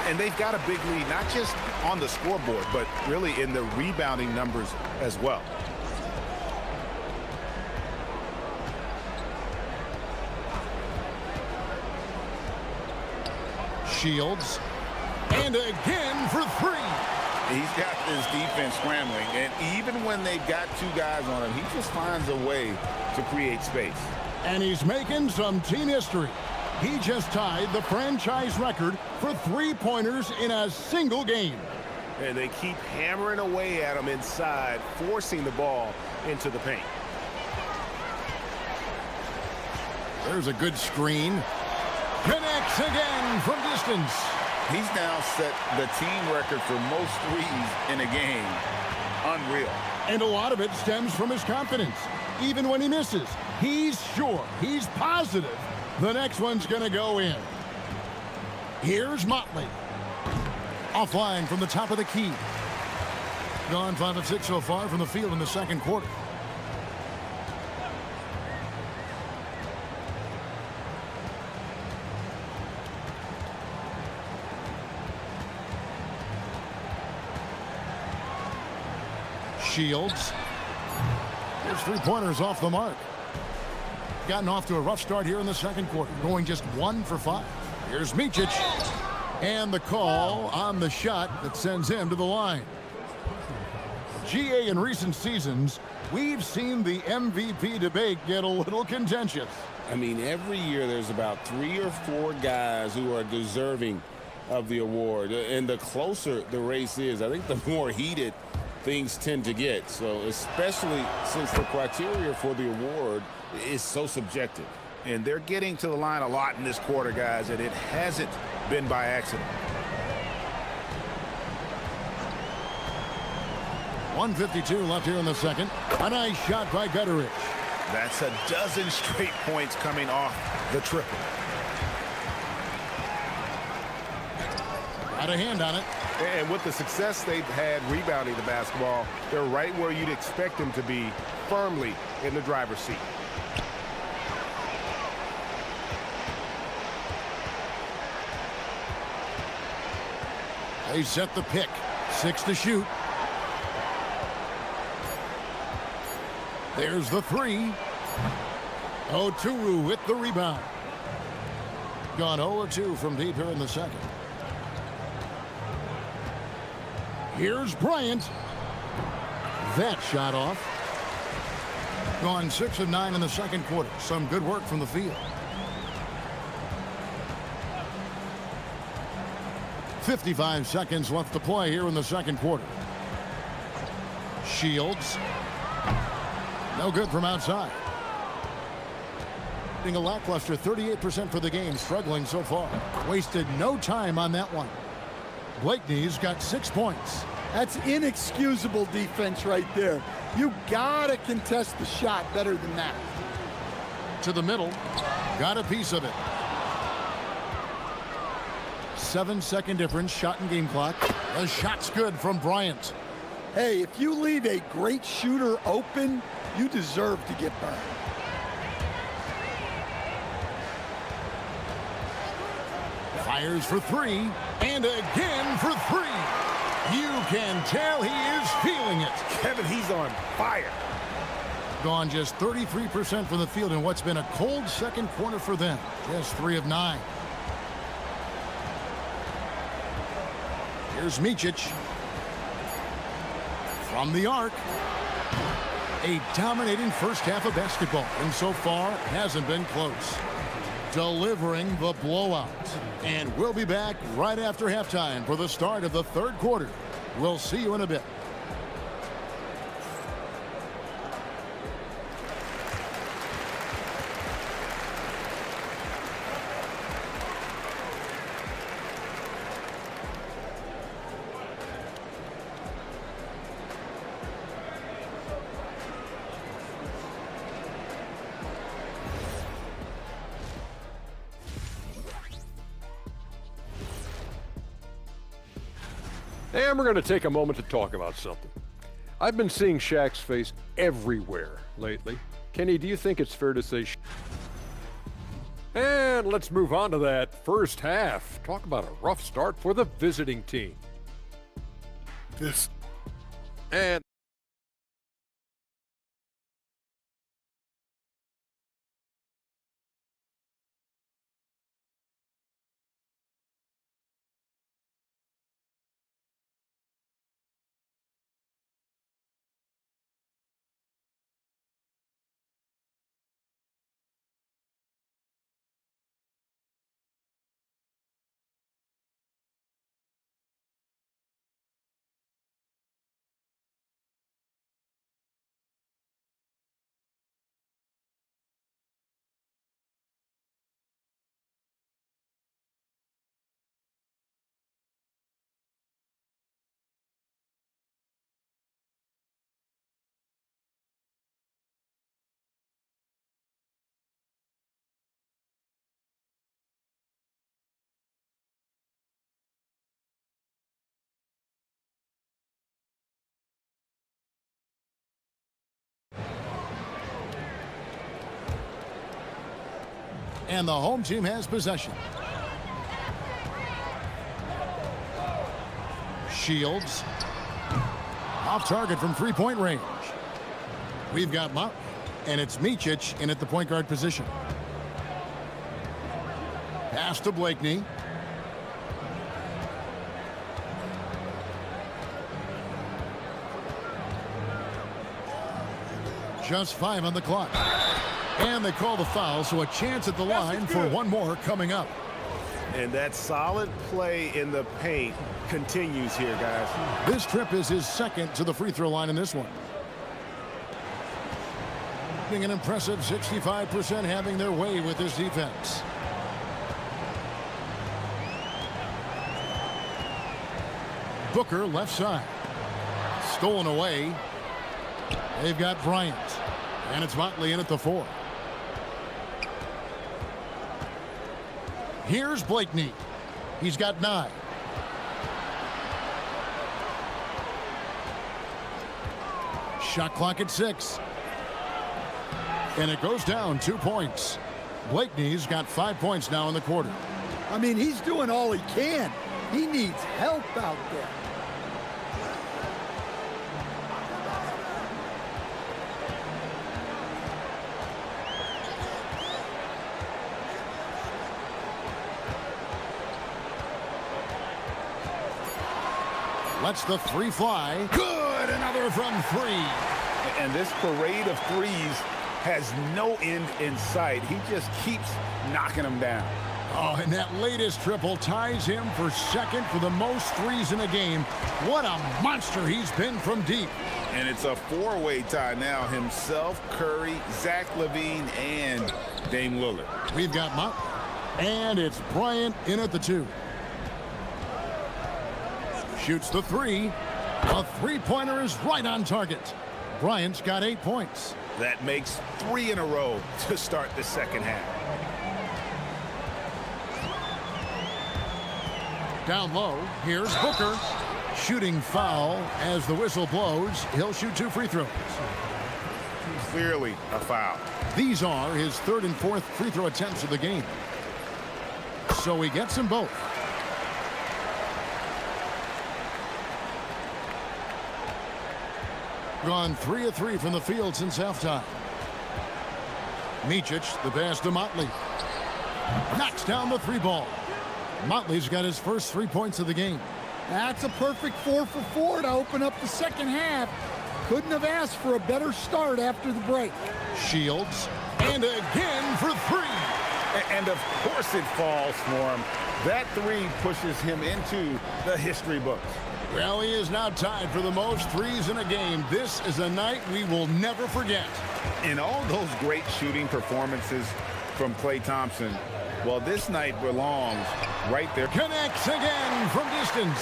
And they've got a big lead, not just on the scoreboard, but really in the rebounding numbers as well. Shields. And again for 3. He's got this defense scrambling, and even when they've got 2 guys on him, he just finds a way to create space. And he's making some team history. He just tied the franchise record for three-pointers in a single game. And they keep hammering away at him inside, forcing the ball into the paint. There's a good screen. Connects again from distance. He's now set the team record for most threes in a game. Unreal. And a lot of it stems from his confidence. Even when he misses, he's sure, he's positive the next one's going to go in. Here's Motley. Offline from the top of the key. Gone 5 of 6 so far from the field in the second quarter. Shields. His three-pointers off the mark. Gotten off to a rough start here in the second quarter, going just 1 for 5. Here's Micic. And the call on the shot that sends him to the line. GA, in recent seasons, we've seen the MVP debate get a little contentious. I mean, every year there's about 3 or 4 guys who are deserving of the award. And the closer the race is, I think the more heated things tend to get. So especially since the criteria for the award is so subjective. And they're getting to the line a lot in this quarter, guys, and it hasn't been by accident. 1:52 left here in the second. A nice shot by Gutterich. That's a dozen straight points coming off the triple. Got a hand on it. And with the success they've had rebounding the basketball, they're right where you'd expect them to be, firmly in the driver's seat. They set the pick. 6 to shoot. There's the three. Oturu with the rebound. Gone 0-2 from deep here in the second. Here's Bryant. That shot off. Gone 6 of 9 in the second quarter. Some good work from the field. 55 seconds left to play here in the second quarter. Shields. No good from outside. Being a lackluster 38% for the game, struggling so far. Wasted no time on that one. Blakeney's got 6 points. That's inexcusable defense right there. You gotta contest the shot better than that. To the middle. Got a piece of it. 7-second difference, shot and game clock. The shot's good from Bryant. Hey, if you leave a great shooter open, you deserve to get burned. Fires for three, and again for three. You can tell he is feeling it. Kevin, he's on fire. Gone just 33% from the field in what's been a cold second quarter for them. Just 3 of 9. Here's Micic. From the arc. A dominating first half of basketball, and so far hasn't been close. Delivering the blowout. And we'll be back right after halftime for the start of the third quarter. We'll see you in a bit. And we're going to take a moment to talk about something. I've been seeing Shaq's face everywhere lately. Kenny, do you think it's fair to say? And let's move on to that first half. Talk about a rough start for the visiting team. And And the home team has possession. Shields. Off target from three-point range. We've got Mott, and it's Micic in at the point guard position. Pass to Blakeney. Just 5 on the clock. And they call the foul, so a chance at the line for one more coming up. And that solid play in the paint continues here, guys. This trip is his second to the free throw line in this one. Being an impressive 65% having their way with this defense. Booker left side. Stolen away. They've got Bryant. And it's Motley in at the 4. Here's Blakeney. He's got 9. Shot clock at 6. And it goes down 2 points. Blakeney's got 5 points now in the quarter. I mean, he's doing all he can. He needs help out there. Lets the 3 fly. Good! Another from 3. And this parade of threes has no end in sight. He just keeps knocking them down. Oh, and that latest triple ties him for second for the most threes in a game. What a monster he's been from deep. And it's a 4-way tie now. Himself, Curry, Zach LaVine, and Dame Lillard. We've got Mott. And it's Bryant in at the 2. Shoots the 3. A 3-pointer is right on target. Bryant's got 8 points. That makes 3 in a row to start the second half. Down low, here's Booker. Shooting foul as the whistle blows. He'll shoot 2 free throws. Clearly a foul. These are his 3rd and 4th free throw attempts of the game. So he gets them both. Gone 3 of 3 from the field since halftime. Micic, the pass to Motley. Knocks down the 3 ball. Motley's got his first 3 points of the game. That's a perfect 4 for 4 to open up the second half. Couldn't have asked for a better start after the break. Shields, and again for 3. And of course it falls for him. That 3 pushes him into the history books. Well, he is now tied for the most threes in a game. This is a night we will never forget. In all those great shooting performances from Klay Thompson, well, this night belongs right there. Connects again from distance.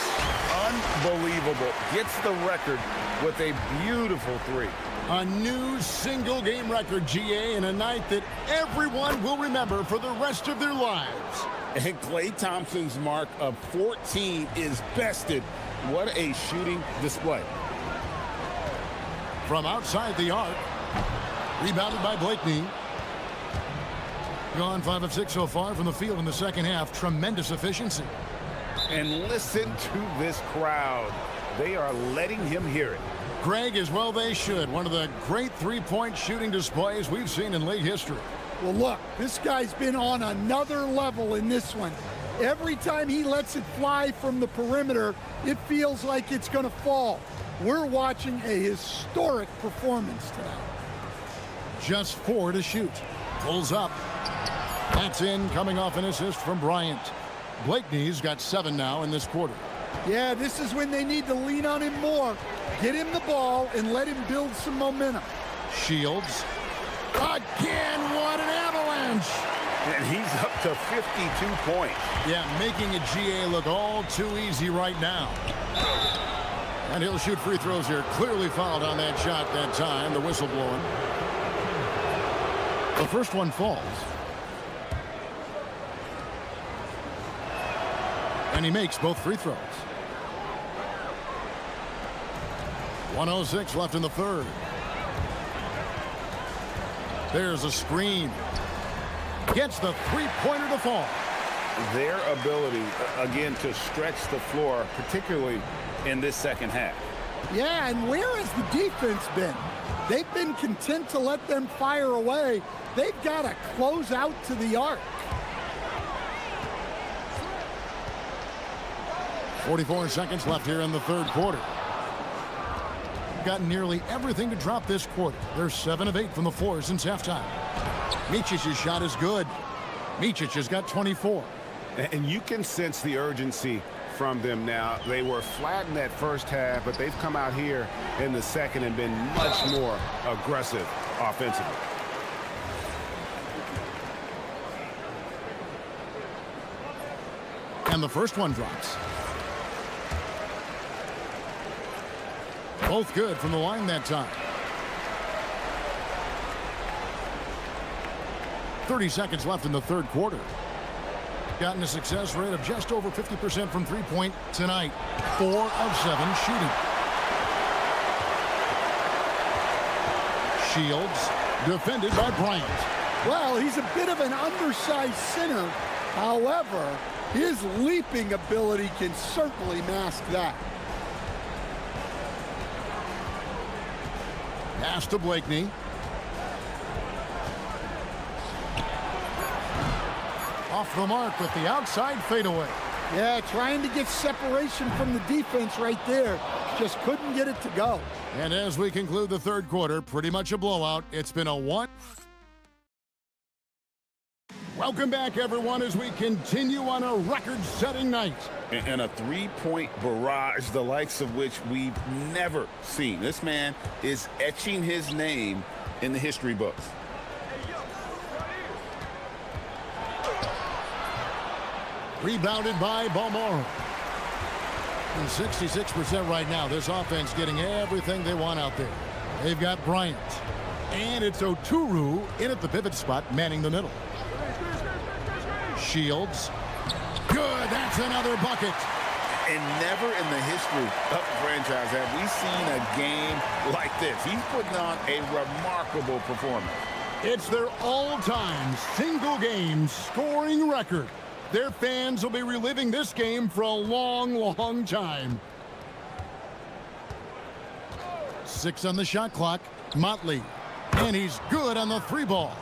Unbelievable. Gets the record with a beautiful 3. A new single-game record, GA, in a night that everyone will remember for the rest of their lives. And Klay Thompson's mark of 14 is bested. What a shooting display. From outside the arc. Rebounded by Blakeney. Gone 5 of 6 so far from the field in the second half. Tremendous efficiency. And listen to this crowd. They are letting him hear it. Greg, as well they should. One of the great 3-point shooting displays we've seen in league history. Well, look, this guy's been on another level in this one. Every time he lets it fly from the perimeter, it feels like it's going to fall. We're watching a historic performance tonight. Just 4 to shoot. Pulls up. That's in, coming off an assist from Bryant. Blakeney's got 7 now in this quarter. Yeah, this is when they need to lean on him more. Get him the ball and let him build some momentum. Shields. Again, what an avalanche! And he's up to 52 points. Yeah, making a GA look all too easy right now. And he'll shoot free throws here. Clearly fouled on that shot that time. The whistle blowing. The first one falls. And he makes both free throws. 1:06 left in the third. There's a screen. Gets the 3-pointer to fall. Their ability, again, to stretch the floor, particularly in this second half. Yeah, and where has the defense been? They've been content to let them fire away. They've got to close out to the arc. 44 seconds left here in the third quarter. Got nearly everything to drop this quarter. They're 7 of 8 from the floor since halftime. Micic's shot is good. Micic has got 24. And you can sense the urgency from them now. They were flat in that first half, but they've come out here in the second and been much more aggressive offensively. And the first one drops. Both good from the line that time. 30 seconds left in the third quarter. Gotten a success rate of just over 50% from three-point tonight. 4 of 7 shooting. Shields defended by Bryant. Well, he's a bit of an undersized center. However, his leaping ability can certainly mask that. Pass to Blakeney. Off the mark with the outside fadeaway. Yeah, trying to get separation from the defense right there. Just couldn't get it to go. And as we conclude the third quarter, pretty much a blowout. It's been a 1. Welcome back, everyone, as we continue on a record-setting night. And a three-point barrage, the likes of which we've never seen. This man is etching his name in the history books. Rebounded by Balmoro. And 66% right now. This offense getting everything they want out there. They've got Bryant. And it's Oturu in at the pivot spot, manning the middle. Shields. Good. That's another bucket. And never in the history of the franchise have we seen a game like this. He's putting on a remarkable performance. It's their all-time single-game scoring record. Their fans will be reliving this game for a long, long time. 6 on the shot clock. Motley. And he's good on the 3-ball.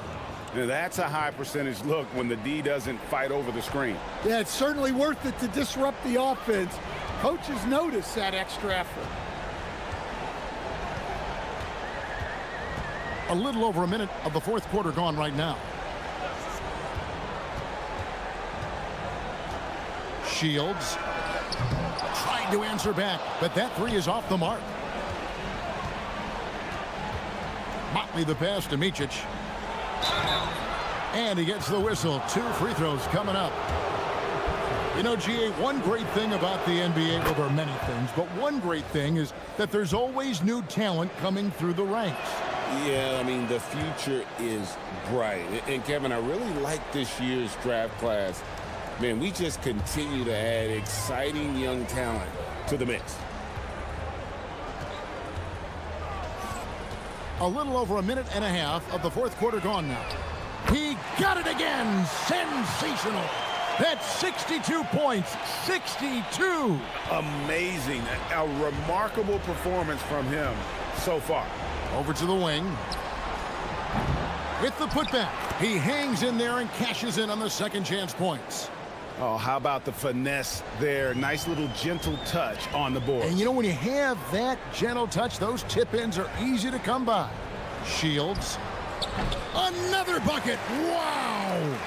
Now that's a high percentage look when the D doesn't fight over the screen. Yeah, it's certainly worth it to disrupt the offense. Coaches notice that extra effort. A little over a minute of the fourth quarter gone right now. Shields trying to answer back, but that 3 is off the mark. Motley the pass to Micic. And he gets the whistle. 2 free throws coming up. You know, GA, one great thing about the NBA, well, there are many things, but one great thing is that there's always new talent coming through the ranks. Yeah, I mean, the future is bright. And Kevin, I really like this year's draft class. Man, we just continue to add exciting young talent to the mix. A little over a minute and a half of the fourth quarter gone now. He got it again. Sensational. That's 62 points. 62. Amazing. A remarkable performance from him so far. Over to the wing. With the putback. He hangs in there and cashes in on the second chance points. Oh, how about the finesse there? Nice little gentle touch on the board. And you know, when you have that gentle touch, those tip-ins are easy to come by. Shields. Another bucket. Wow.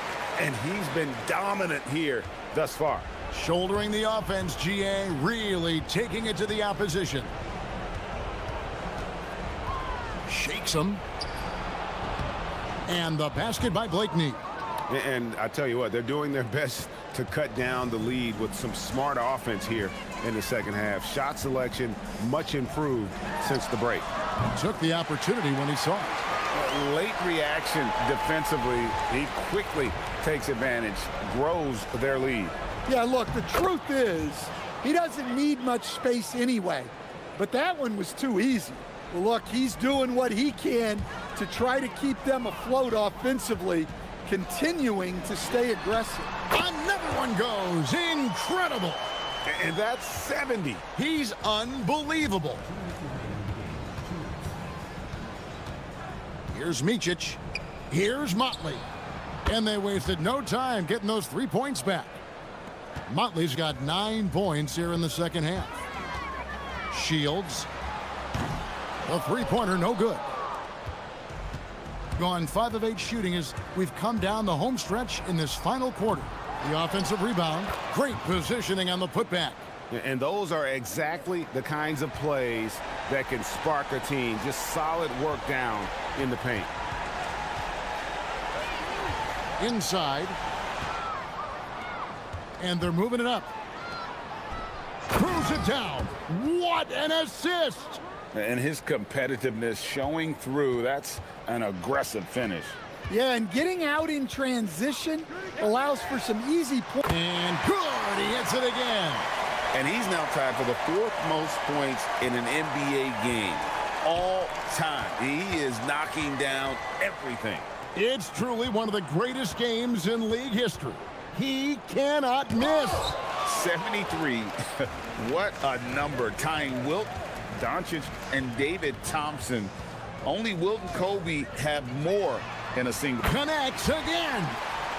And he's been dominant here thus far. Shouldering the offense, GA, really taking it to the opposition. Shakes him. And the basket by Blakeney. And I tell you what, they're doing their best to cut down the lead with some smart offense here in the second half. Shot selection much improved since the break. Took the opportunity when he saw it. Late reaction defensively. He quickly takes advantage, grows their lead. Yeah, look, the truth is he doesn't need much space anyway. But that one was too easy. Well, look, he's doing what he can to try to keep them afloat offensively, continuing to stay aggressive. Another one goes. Incredible. And that's 70. He's unbelievable. Here's Micic. Here's Motley. And they wasted no time getting those 3 points back. Motley's got 9 points here in the second half. Shields. A three-pointer, no good. Gone 5 of 8 shooting as we've come down the home stretch in this final quarter. The offensive rebound. Great positioning on the putback. And those are exactly the kinds of plays that can spark a team. Just solid work down in the paint. Inside. And they're moving it up. Throws it down. What an assist! And his competitiveness showing through. That's an aggressive finish. Yeah, and getting out in transition allows for some easy points. And good, he hits it again. And he's now tied for the 4th most points in an NBA game all time. He is knocking down everything. It's truly one of the greatest games in league history. He cannot miss. 73. What a number. Tying Wilt, Doncic, and David Thompson. Only Wilt and Kobe have more in a single. Connects again.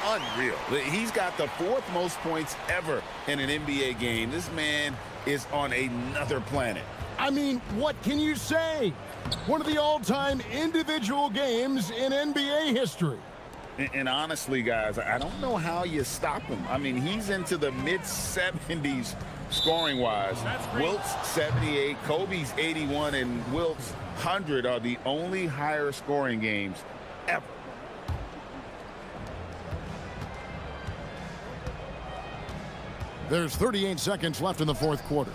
Unreal. He's got the 4th most points ever in an NBA game. This man is on another planet. I mean, what can you say? One of the all-time individual games in NBA history. And honestly, guys, I don't know how you stop him. I mean, he's into the mid-70s scoring-wise. Wilt's 78, Kobe's 81, and Wilt's 100 are the only higher scoring games ever. There's 38 seconds left in the 4th quarter.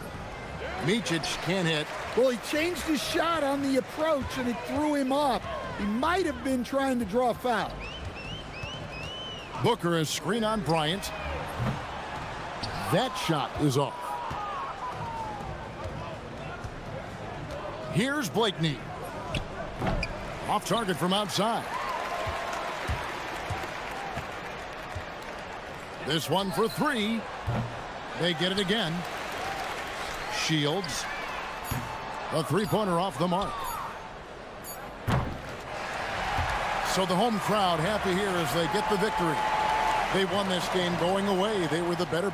Micic can't hit. Well, he changed his shot on the approach, and it threw him off. He might have been trying to draw a foul. Booker is screen on Bryant. That shot is off. Here's Blakeney. Off target from outside. This one for 3. They get it again. Shields. A 3-pointer off the mark. So the home crowd happy here as they get the victory. They won this game going away. They were the better.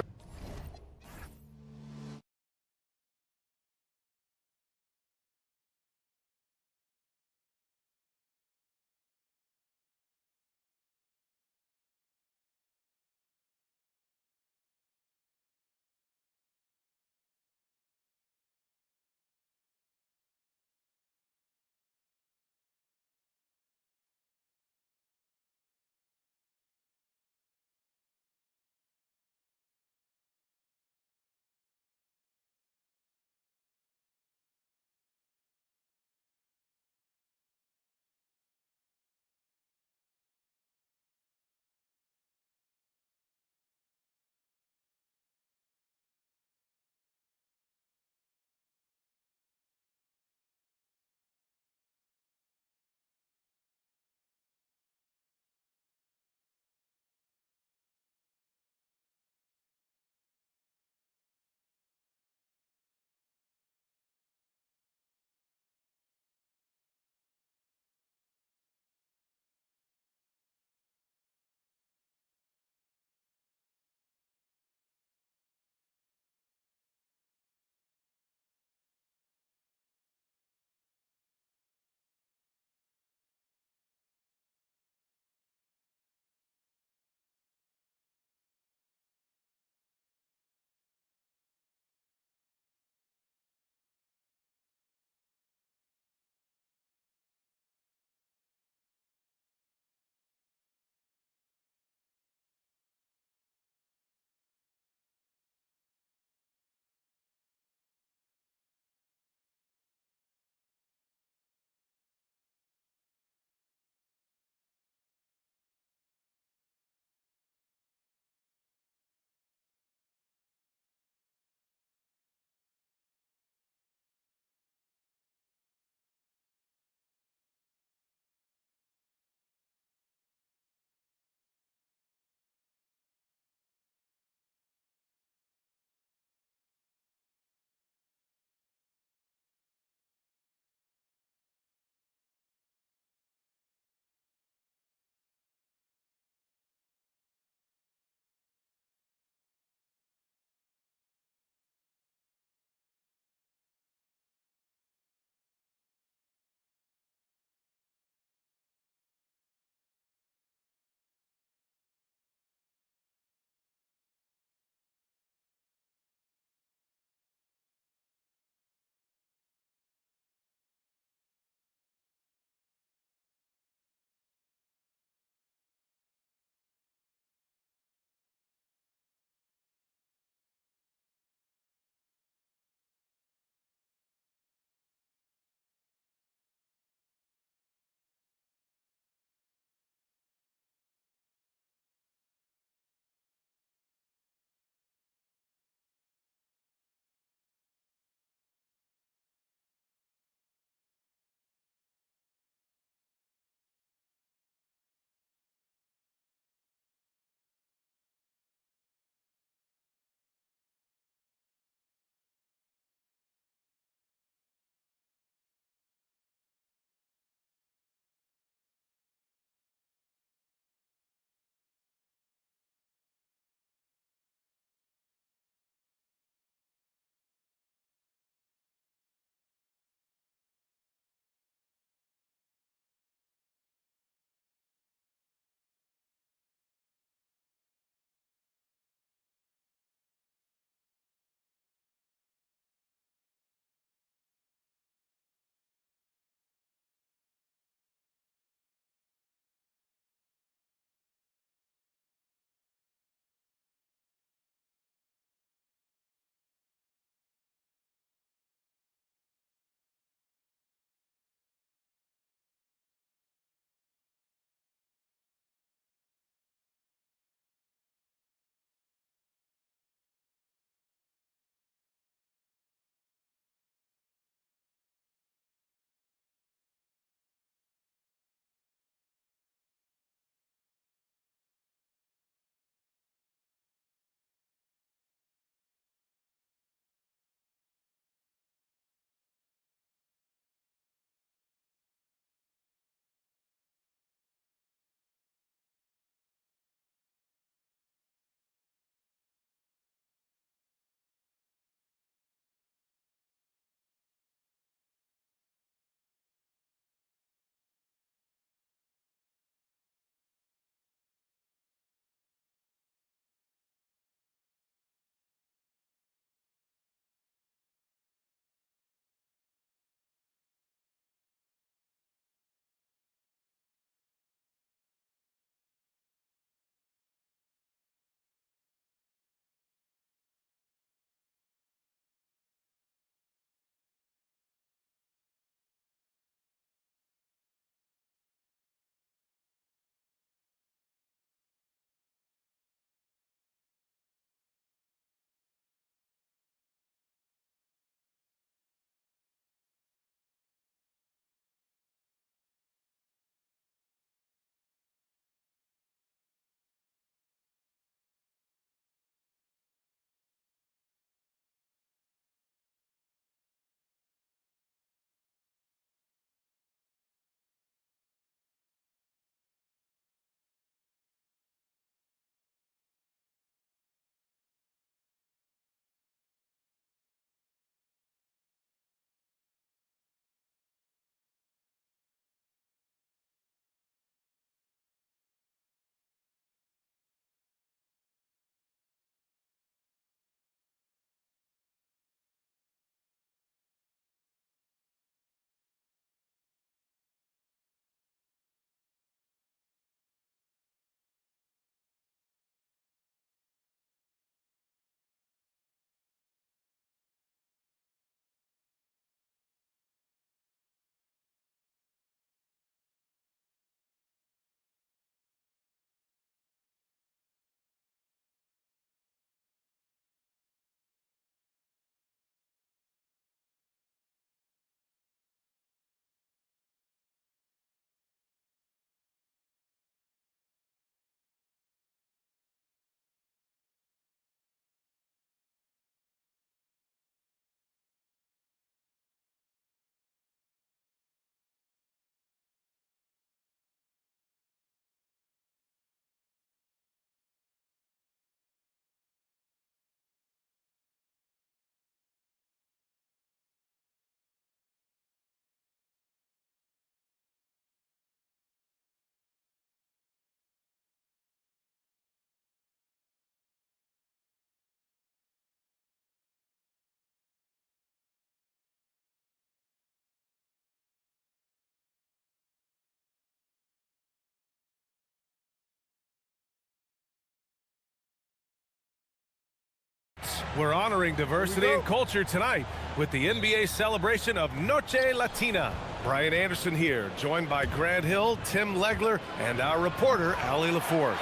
We're honoring diversity and culture tonight with the NBA celebration of Noche Latina. Brian Anderson here, joined by Grant Hill, Tim Legler, and our reporter, Ali LaForce.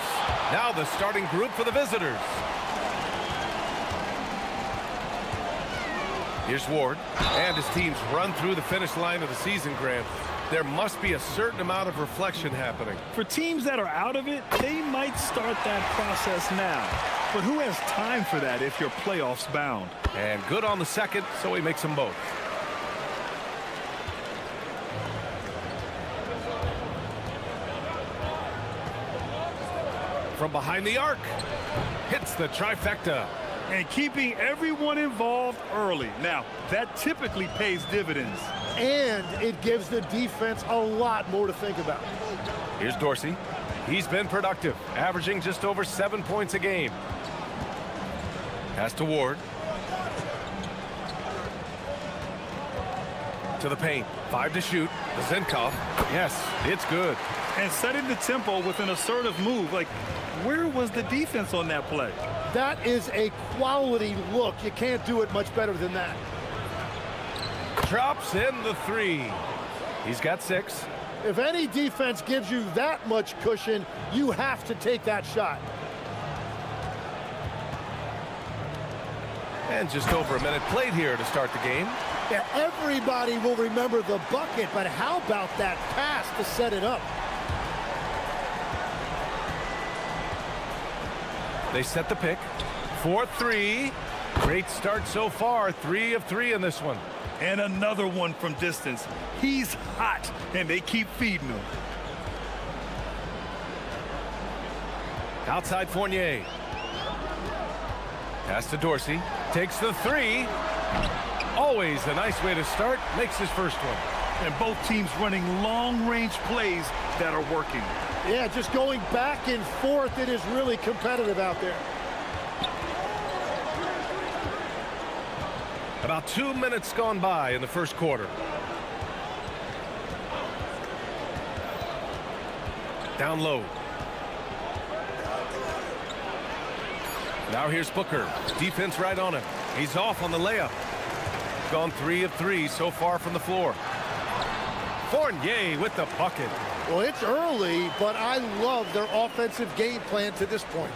Now the starting group for the visitors. Here's Ward, and his team's run through the finish line of the season, Grant. There must be a certain amount of reflection happening. For teams that are out of it, they might start that process now. But who has time for that if you're playoffs bound? And good on the second, so he makes them both. From behind the arc, hits the trifecta. And keeping everyone involved early. Now, that typically pays dividends. And it gives the defense a lot more to think about. Here's Dorsey. He's been productive, averaging just over 7 points a game. Pass to Ward. To the paint. 5 to shoot. Zinkov. Yes, it's good. And setting the tempo with an assertive move. Like, where was the defense on that play? That is a quality look. You can't do it much better than that. Drops in the 3. He's got 6. If any defense gives you that much cushion, you have to take that shot. And just over a minute played here to start the game. Yeah, everybody will remember the bucket, but how about that pass to set it up? They set the pick. 4-3. Great start so far. 3 of 3 in this one. And another one from distance. He's hot, and they keep feeding him. Outside Fournier. Pass to Dorsey. Takes the 3. Always a nice way to start. Makes his first one. And both teams running long-range plays that are working. Yeah, just going back and forth. It is really competitive out there. About 2 minutes gone by in the first quarter. Down low. Now here's Booker. Defense right on him. He's off on the layup. Gone 3 of 3 so far from the floor. Fournier with the bucket. Well, it's early, but I love their offensive game plan to this point.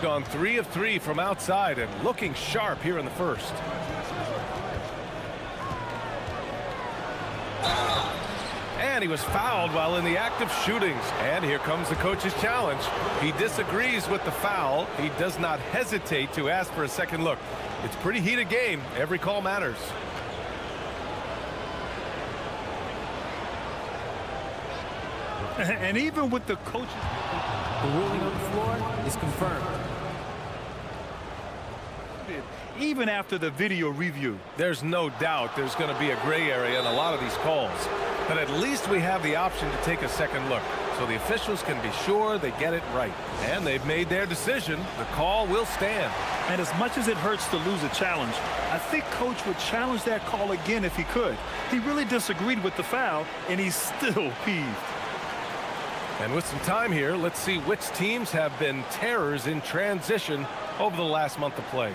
Gone 3 of 3 from outside and looking sharp here in the first. And he was fouled while in the act of shootings. And here comes the coach's challenge. He disagrees with the foul. He does not hesitate to ask for a second look. It's a pretty heated game. Every call matters. And even with the coaches, the ruling on the floor is confirmed. Even after the video review. There's no doubt there's going to be a gray area in a lot of these calls. But at least we have the option to take a second look, so the officials can be sure they get it right. And they've made their decision. The call will stand. And as much as it hurts to lose a challenge, I think Coach would challenge that call again if he could. He really disagreed with the foul, and he's still peeved. And with some time here, let's see which teams have been terrors in transition over the last month of play.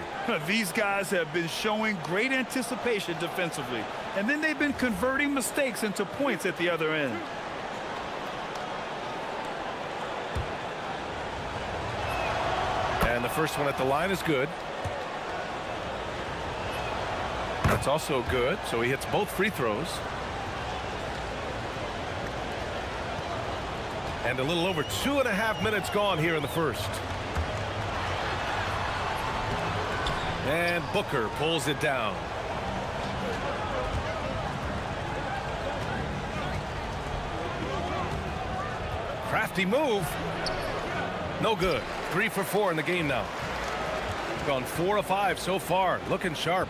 These guys have been showing great anticipation defensively, and then they've been converting mistakes into points at the other end. And the first one at the line is good. That's also good, so he hits both free throws. And a little over 2.5 minutes gone here in the first. And Booker pulls it down. Crafty move. No good. 3 for 4 in the game now. Gone 4 of 5 so far. Looking sharp.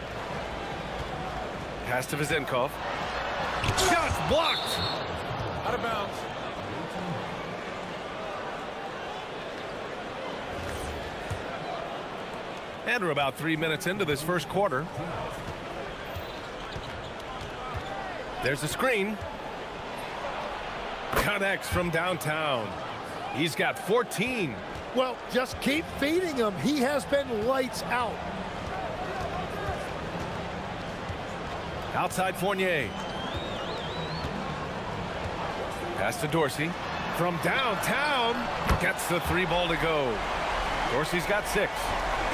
Pass to Zinkov. Shots blocked. Out of bounds. And we're about 3 minutes into this first quarter. There's the screen. Connects from downtown. He's got 14. Well, just keep feeding him. He has been lights out. Outside Fournier. Pass to Dorsey. From downtown, gets the 3 ball to go. Dorsey's got 6.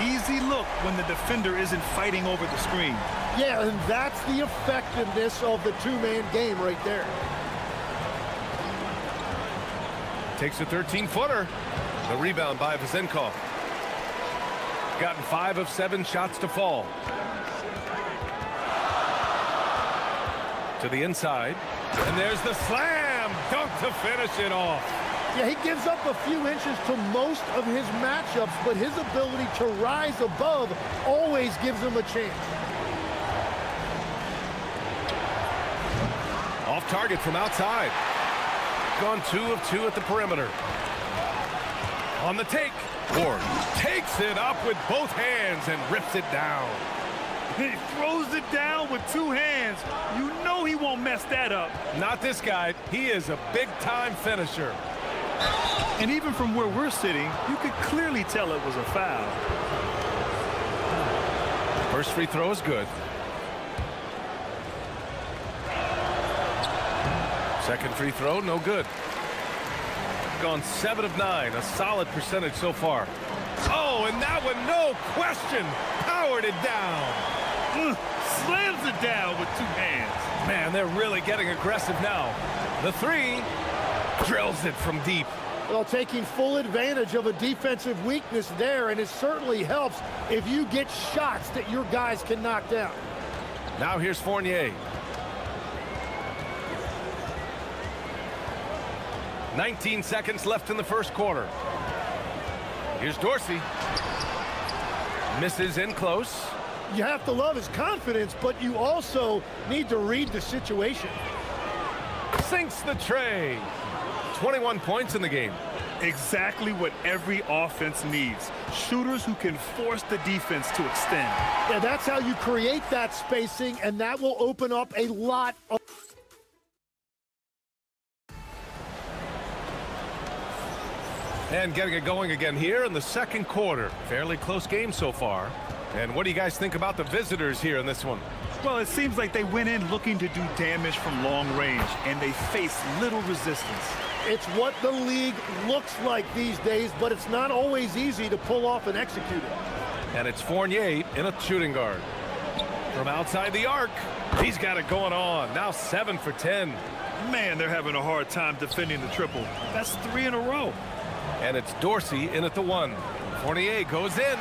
Easy look when the defender isn't fighting over the screen. Yeah, and that's the effectiveness of the 2-man game right there. Takes a 13-footer. The rebound by Vezenkov. Gotten 5 of 7 shots to fall. To the inside. And there's the slam dunk to finish it off. Yeah, he gives up a few inches to most of his matchups, but his ability to rise above always gives him a chance. Off target from outside. Gone 2 of 2 at the perimeter. On the take. Ward takes it up with both hands and rips it down. He throws it down with 2 hands. You know he won't mess that up. Not this guy. He is a big-time finisher. And even from where we're sitting, you could clearly tell it was a foul. First free throw is good. Second free throw, no good. Gone 7 of 9, a solid percentage so far. Oh, and that one, no question, powered it down. Slams it down with 2 hands. Man, they're really getting aggressive now. The 3 drills it from deep. Well, taking full advantage of a defensive weakness there, and it certainly helps if you get shots that your guys can knock down. Now here's Fournier. 19 seconds left in the first quarter. Here's Dorsey. Misses in close. You have to love his confidence, but you also need to read the situation. Sinks the tray. 21 points in the game. Exactly what every offense needs. Shooters who can force the defense to extend. Yeah, that's how you create that spacing, and that will open up a lot of... And getting it going again here in the second quarter. Fairly close game so far. And what do you guys think about the visitors here in this one? Well, it seems like they went in looking to do damage from long range, and they faced little resistance. It's what the league looks like these days, but it's not always easy to pull off and execute it. And it's Fournier in a shooting guard. From outside the arc, he's got it going on. Now 7 for 10. Man, they're having a hard time defending the triple. That's 3 in a row. And it's Dorsey in at the 1. Fournier goes in.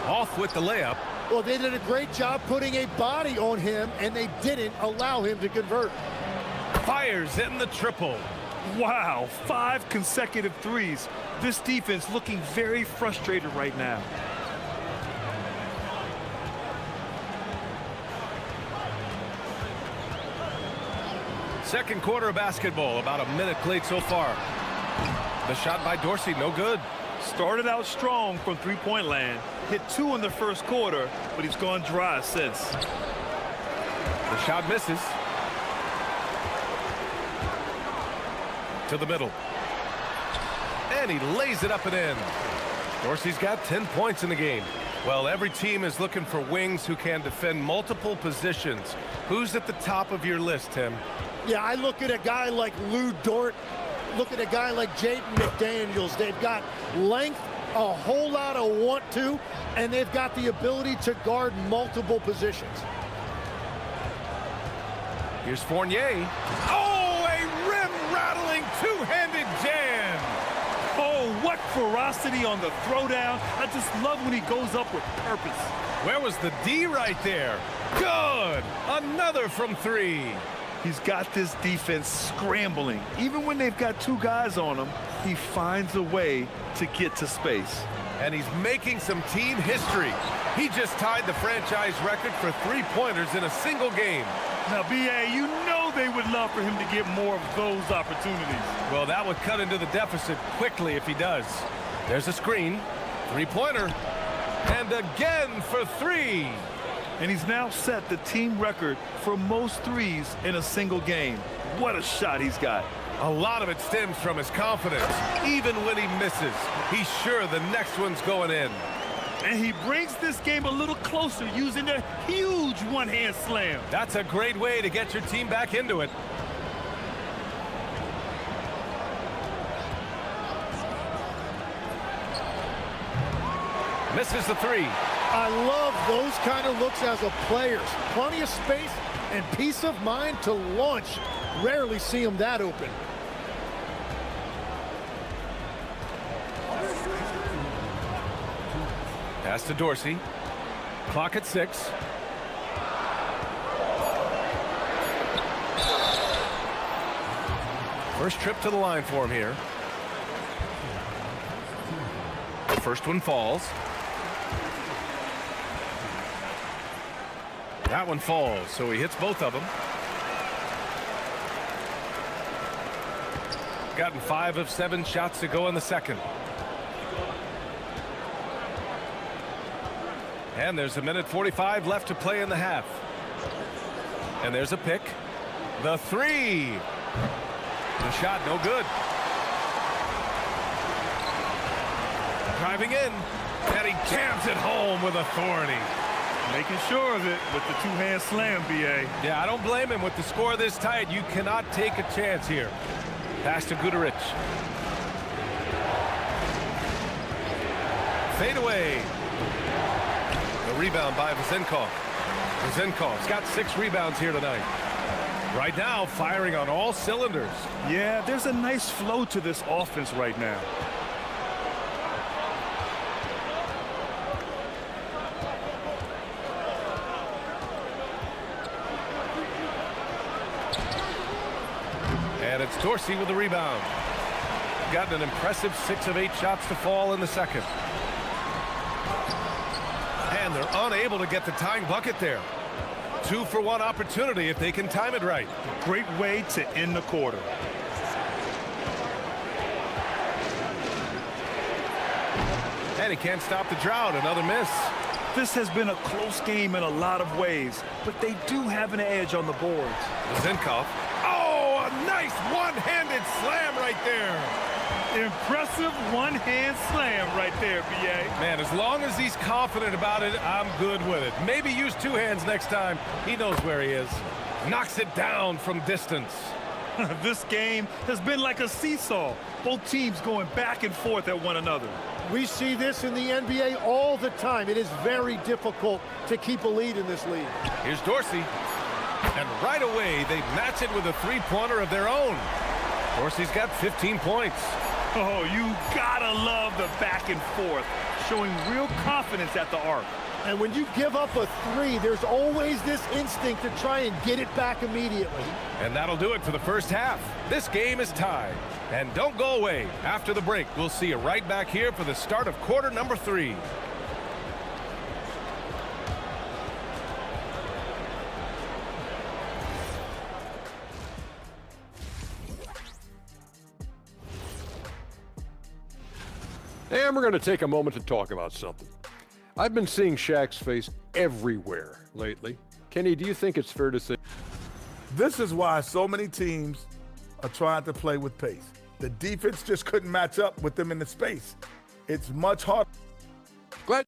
Off with the layup. Well, they did a great job putting a body on him, and they didn't allow him to convert. Fires in the triple. Wow, 5 consecutive threes. This defense looking very frustrated right now. Second quarter of basketball, about a minute played so far. The shot by Dorsey, no good. Started out strong from three-point land. Hit 2 in the first quarter, but he's gone dry since. The shot misses. To the middle. And he lays it up and in. Dorsey's got 10 points in the game. Well, every team is looking for wings who can defend multiple positions. Who's at the top of your list, Tim? Yeah, I look at a guy like Lou Dort. Look at a guy like Jaden McDaniels. They've got length, a whole lot of want to, and they've got the ability to guard multiple positions. Here's Fournier. Oh, a rim-rattling two-handed jam. Oh, what ferocity on the throwdown. I just love when he goes up with purpose. Where was the D right there? Good. Another from 3. He's got this defense scrambling. Even when they've got 2 guys on him, he finds a way to get to space. And he's making some team history. He just tied the franchise record for 3-pointers in a single game. Now, B.A., you know they would love for him to get more of those opportunities. Well, that would cut into the deficit quickly if he does. There's a screen. 3-pointer. And again for 3. And he's now set the team record for most threes in a single game. What a shot he's got. A lot of it stems from his confidence. Even when he misses, he's sure the next one's going in. And he brings this game a little closer using a huge one-hand slam. That's a great way to get your team back into it. Misses the three. I love those kind of looks as a player. Plenty of space and peace of mind to launch. Rarely see him that open. Pass to Dorsey. Clock at 6. First trip to the line for him here. The first one falls. That one falls, so he hits both of them. Gotten 5 of 7 shots to go in the second. And there's 1:45 left to play in the half. And there's a pick. The three. The shot no good. Driving in. And he jams it home with authority. Making sure of it with the two-hand slam, B.A. Yeah, I don't blame him. With the score this tight, you cannot take a chance here. Pass to Guduric. Fade away. The rebound by Vezenkov. Vezenkov's got 6 rebounds here tonight. Right now, firing on all cylinders. Yeah, there's a nice flow to this offense right now. And it's Dorsey with the rebound. Gotten an impressive 6 of 8 shots to fall in the second. And they're unable to get the tying bucket there. 2-for-1 opportunity if they can time it right. Great way to end the quarter. And he can't stop the drought. Another miss. This has been a close game in a lot of ways, but they do have an edge on the boards. Vezenkov. Oh, a nice one-handed slam right there. Impressive one-hand slam right there, B.A. Man, as long as he's confident about it, I'm good with it. Maybe use 2 hands next time. He knows where he is. Knocks it down from distance. This game has been like a seesaw. Both teams going back and forth at one another. We see this in the NBA all the time. It is very difficult to keep a lead in this league. Here's Dorsey. And right away, they match it with a three-pointer of their own. Dorsey's got 15 points. Oh, you gotta love the back and forth, showing real confidence at the arc. And when you give up a 3, there's always this instinct to try and get it back immediately. And that'll do it for the first half. This game is tied. And don't go away. After the break, we'll see you right back here for the start of quarter number 3. And we're going to take a moment to talk about something. I've been seeing Shaq's face everywhere lately. Kenny, do you think it's fair to say? This is why so many teams are trying to play with pace. The defense just couldn't match up with them in the space. It's much harder. Glad.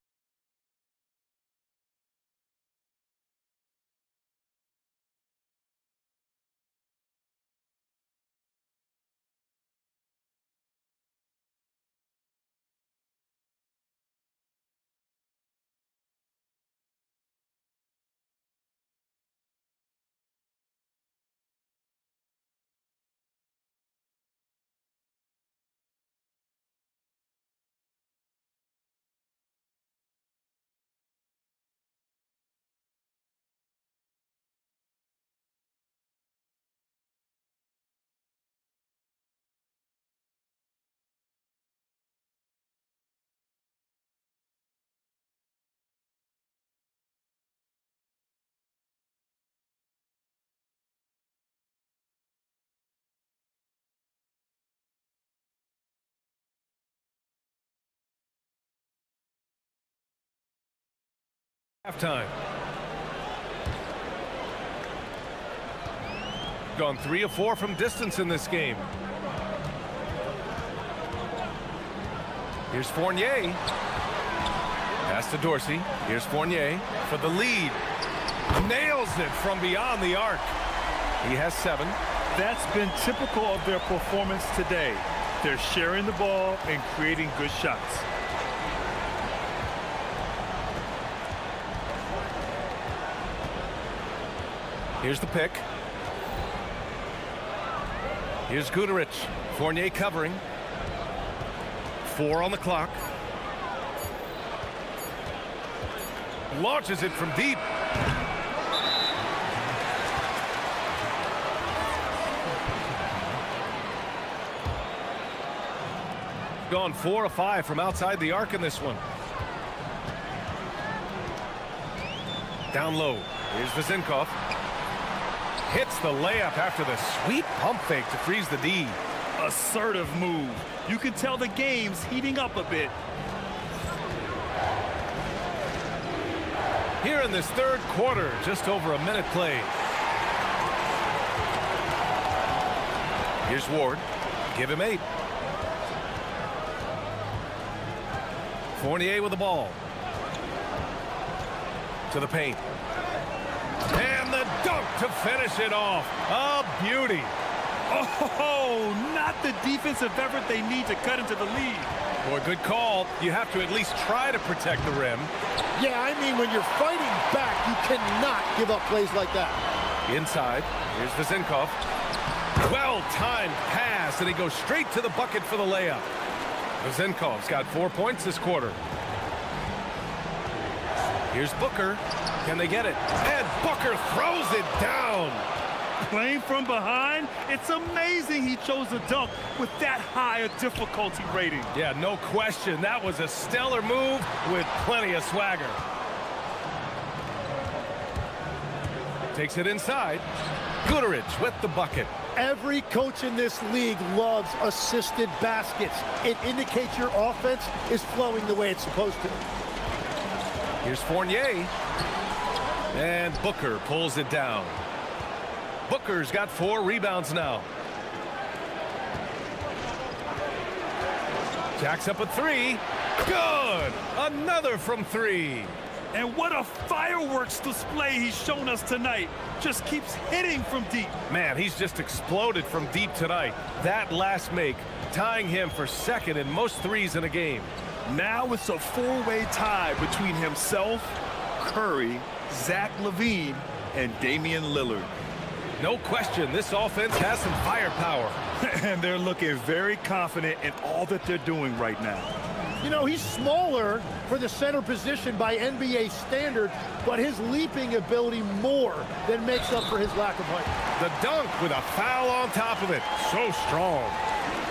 Halftime. Gone 3 of 4 from distance in this game. Here's Fournier. Pass to Dorsey. Here's Fournier for the lead. Nails it from beyond the arc. He has 7. That's been typical of their performance today. They're sharing the ball and creating good shots. Here's the pick. Here's Guterich. Fournier covering. 4 on the clock. Launches it from deep. Gone 4 of 5 from outside the arc in this one. Down low. Here's Vezenkov. Hits the layup after the sweet pump fake to freeze the D. Assertive move. You can tell the game's heating up a bit. Here in this third quarter, just over a minute played. Here's Ward. Give him 8. Fournier with the ball. To the paint. And the dunk to finish it off. A beauty. Oh, not the defensive effort they need to cut into the lead. Boy, good call. You have to at least try to protect the rim. Yeah, I mean, when you're fighting back, you cannot give up plays like that. Inside. Here's Vezenkov. Well-timed pass, and he goes straight to the bucket for the layup. Vezenkov's got 4 points this quarter. Here's Booker. Can they get it? And Booker throws it down. Playing from behind, it's amazing he chose a dunk with that high a difficulty rating. Yeah, no question. That was a stellar move with plenty of swagger. Takes it inside. Guterich with the bucket. Every coach in this league loves assisted baskets. It indicates your offense is flowing the way it's supposed to. Here's Fournier. And Booker pulls it down. Booker's got 4 rebounds now. Jacks up a 3. Good! Another from 3. And what a fireworks display he's shown us tonight. Just keeps hitting from deep. Man, he's just exploded from deep tonight. That last make, tying him for second in most threes in a game. Now it's a 4-way tie between himself, Curry, Zach LaVine, and Damian Lillard. No question, this offense has some firepower. And they're looking very confident in all that they're doing right now. You know, he's smaller for the center position by NBA standard, but his leaping ability more than makes up for his lack of height. The dunk with a foul on top of it. So strong.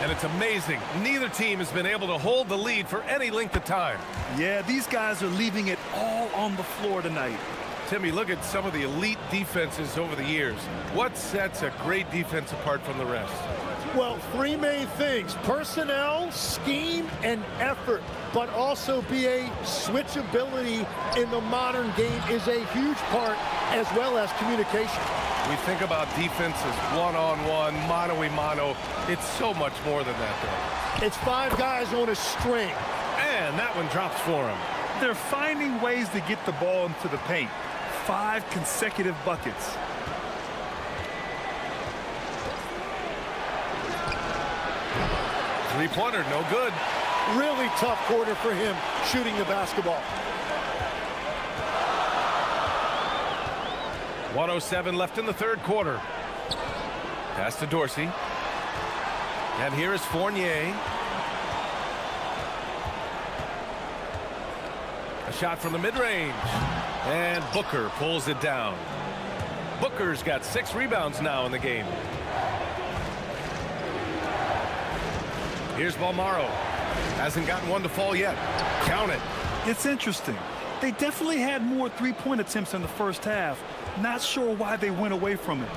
And it's amazing. Neither team has been able to hold the lead for any length of time. Yeah, these guys are leaving it all on the floor tonight. Timmy, look at some of the elite defenses over the years. What sets a great defense apart from the rest? Well, 3 main things: personnel, scheme, and effort. But also BA switchability in the modern game is a huge part, as well as communication. We think about defense as one-on-one, mano-a-mano. It's so much more than that, though. It's 5 guys on a string. And that one drops for him. They're finding ways to get the ball into the paint. 5 consecutive buckets. Three-pointer, no good. Really tough quarter for him shooting the basketball. 1:07 left in the third quarter. Pass to Dorsey. And here is Fournier. A shot from the mid-range. And Booker pulls it down. Booker's got 6 rebounds now in the game. Here's Balmaro. Hasn't gotten one to fall yet. Count it. It's interesting. They definitely had more three-point attempts in the first half. Not sure why they went away from it.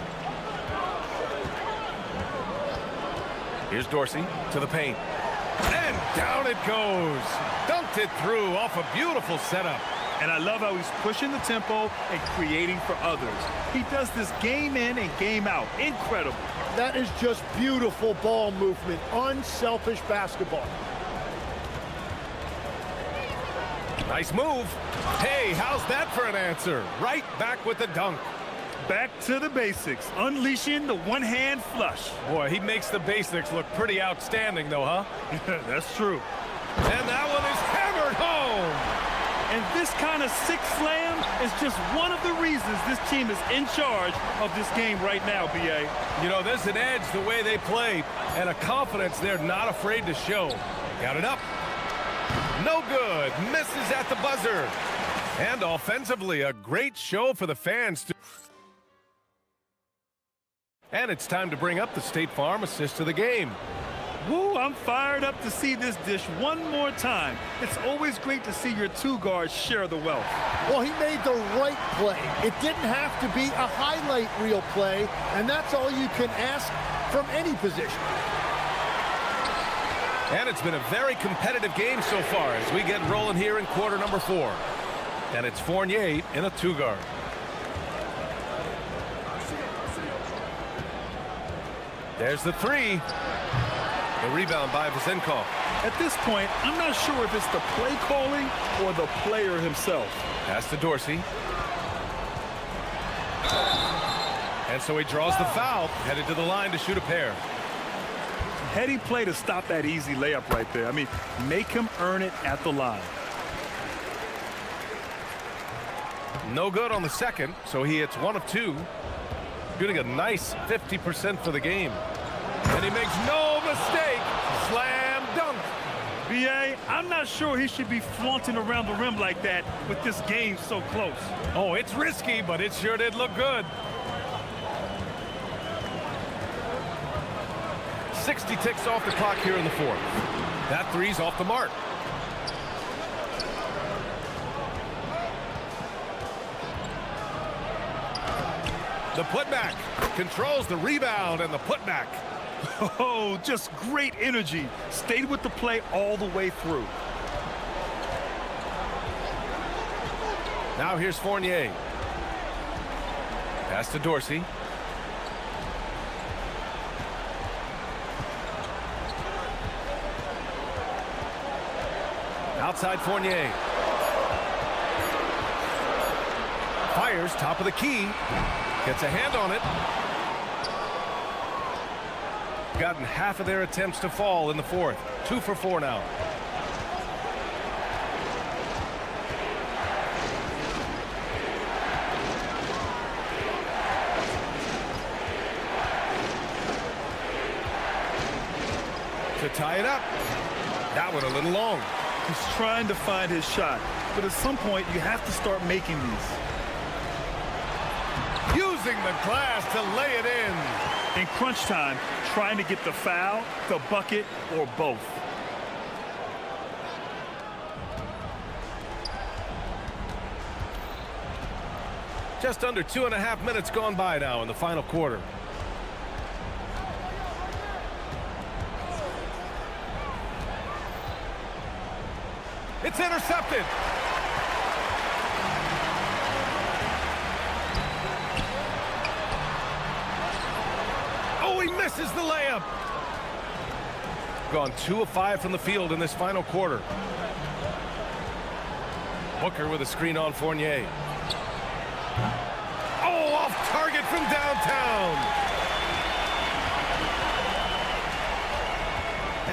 Here's Dorsey to the paint. And down it goes. Dunked it through off a beautiful setup. And I love how he's pushing the tempo and creating for others. He does this game in and game out. Incredible. That is just beautiful ball movement. Unselfish basketball. Nice move. Hey, how's that for an answer? Right back with the dunk. Back to the basics, unleashing the one-hand flush. Boy, he makes the basics look pretty outstanding, though, huh? That's true. And that one is hammered home. And this kind of sick slam is just one of the reasons this team is in charge of this game right now, B.A. You know, there's an edge the way they play and a confidence they're not afraid to show. Got it up. No good. Misses at the buzzer. And offensively, a great show for the fans. And it's time to bring up the State Farm assist of the game. Woo, I'm fired up to see this dish one more time. It's always great to see your two guards share the wealth. Well, he made the right play. It didn't have to be a highlight reel play, and that's all you can ask from any position. And it's been a very competitive game so far as we get rolling here in quarter number 4. And it's Fournier in a 2-guard. There's the 3. The rebound by Vazenkov. At this point, I'm not sure if it's the play calling or the player himself. Pass to Dorsey. And so he draws the foul, headed to the line to shoot a pair. Heady play to stop that easy layup right there. I mean, make him earn it at the line. No good on the second, so he hits 1 of 2. Shooting a nice 50% for the game. And he makes no mistake. Slam dunk. B.A., I'm not sure he should be flaunting around the rim like that with this game so close. Oh, it's risky, but it sure did look good. 60 ticks off the clock here in the 4th. That 3's off the mark. The putback controls the rebound and the putback. Oh, just great energy. Stayed with the play all the way through. Now here's Fournier. Pass to Dorsey. Outside Fournier. Fires top of the key. Gets a hand on it. Gotten half of their attempts to fall in the 4th. 2 for 4 now. To tie it up. That one a little long. He's trying to find his shot, but at some point you have to start making these. Using the glass to lay it in. In crunch time, trying to get the foul, the bucket, or both. Just under 2.5 minutes gone by now in the final quarter. It's intercepted. Oh, he misses the layup. Gone 2 of 5 from the field in this final quarter. Booker with a screen on Fournier. Oh, off target from downtown.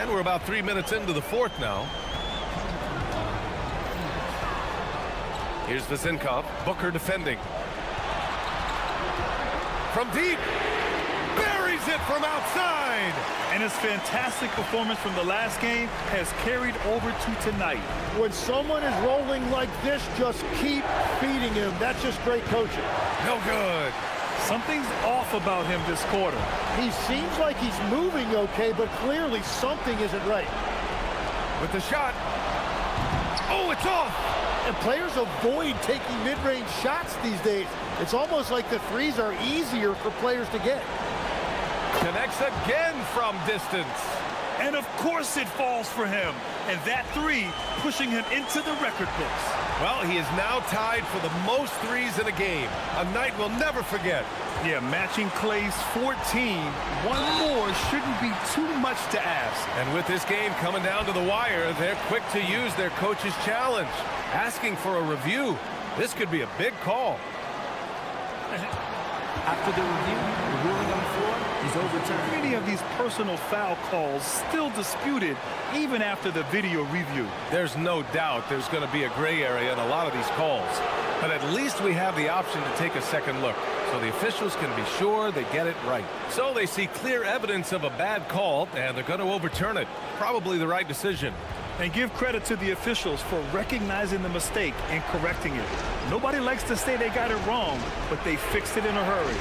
And we're about 3 minutes into the 4th now. Here's Vazenkov. Booker defending. From deep. Buries it from outside. And his fantastic performance from the last game has carried over to tonight. When someone is rolling like this, just keep feeding him. That's just great coaching. No good. Something's off about him this quarter. He seems like he's moving okay, but clearly something isn't right. With the shot. Oh, it's off. And players avoid taking mid-range shots these days. It's almost like the threes are easier for players to get. Connects again from distance. And of course it falls for him. And that 3 pushing him into the record books. Well, he is now tied for the most threes in a game. A night we'll never forget. Yeah, matching Clay's 14. One more shouldn't be too much to ask. And with this game coming down to the wire, they're quick to use their coach's challenge, asking for a review. This could be a big call. After the review, the ruling on the floor is overturned. Many of these personal foul calls still disputed even after the video review. There's no doubt there's going to be a gray area in a lot of these calls. But at least we have the option to take a second look, so the officials can be sure they get it right. So they see clear evidence of a bad call, and they're going to overturn it. Probably the right decision. And give credit to the officials for recognizing the mistake and correcting it. Nobody likes to say they got it wrong, but they fixed it in a hurry.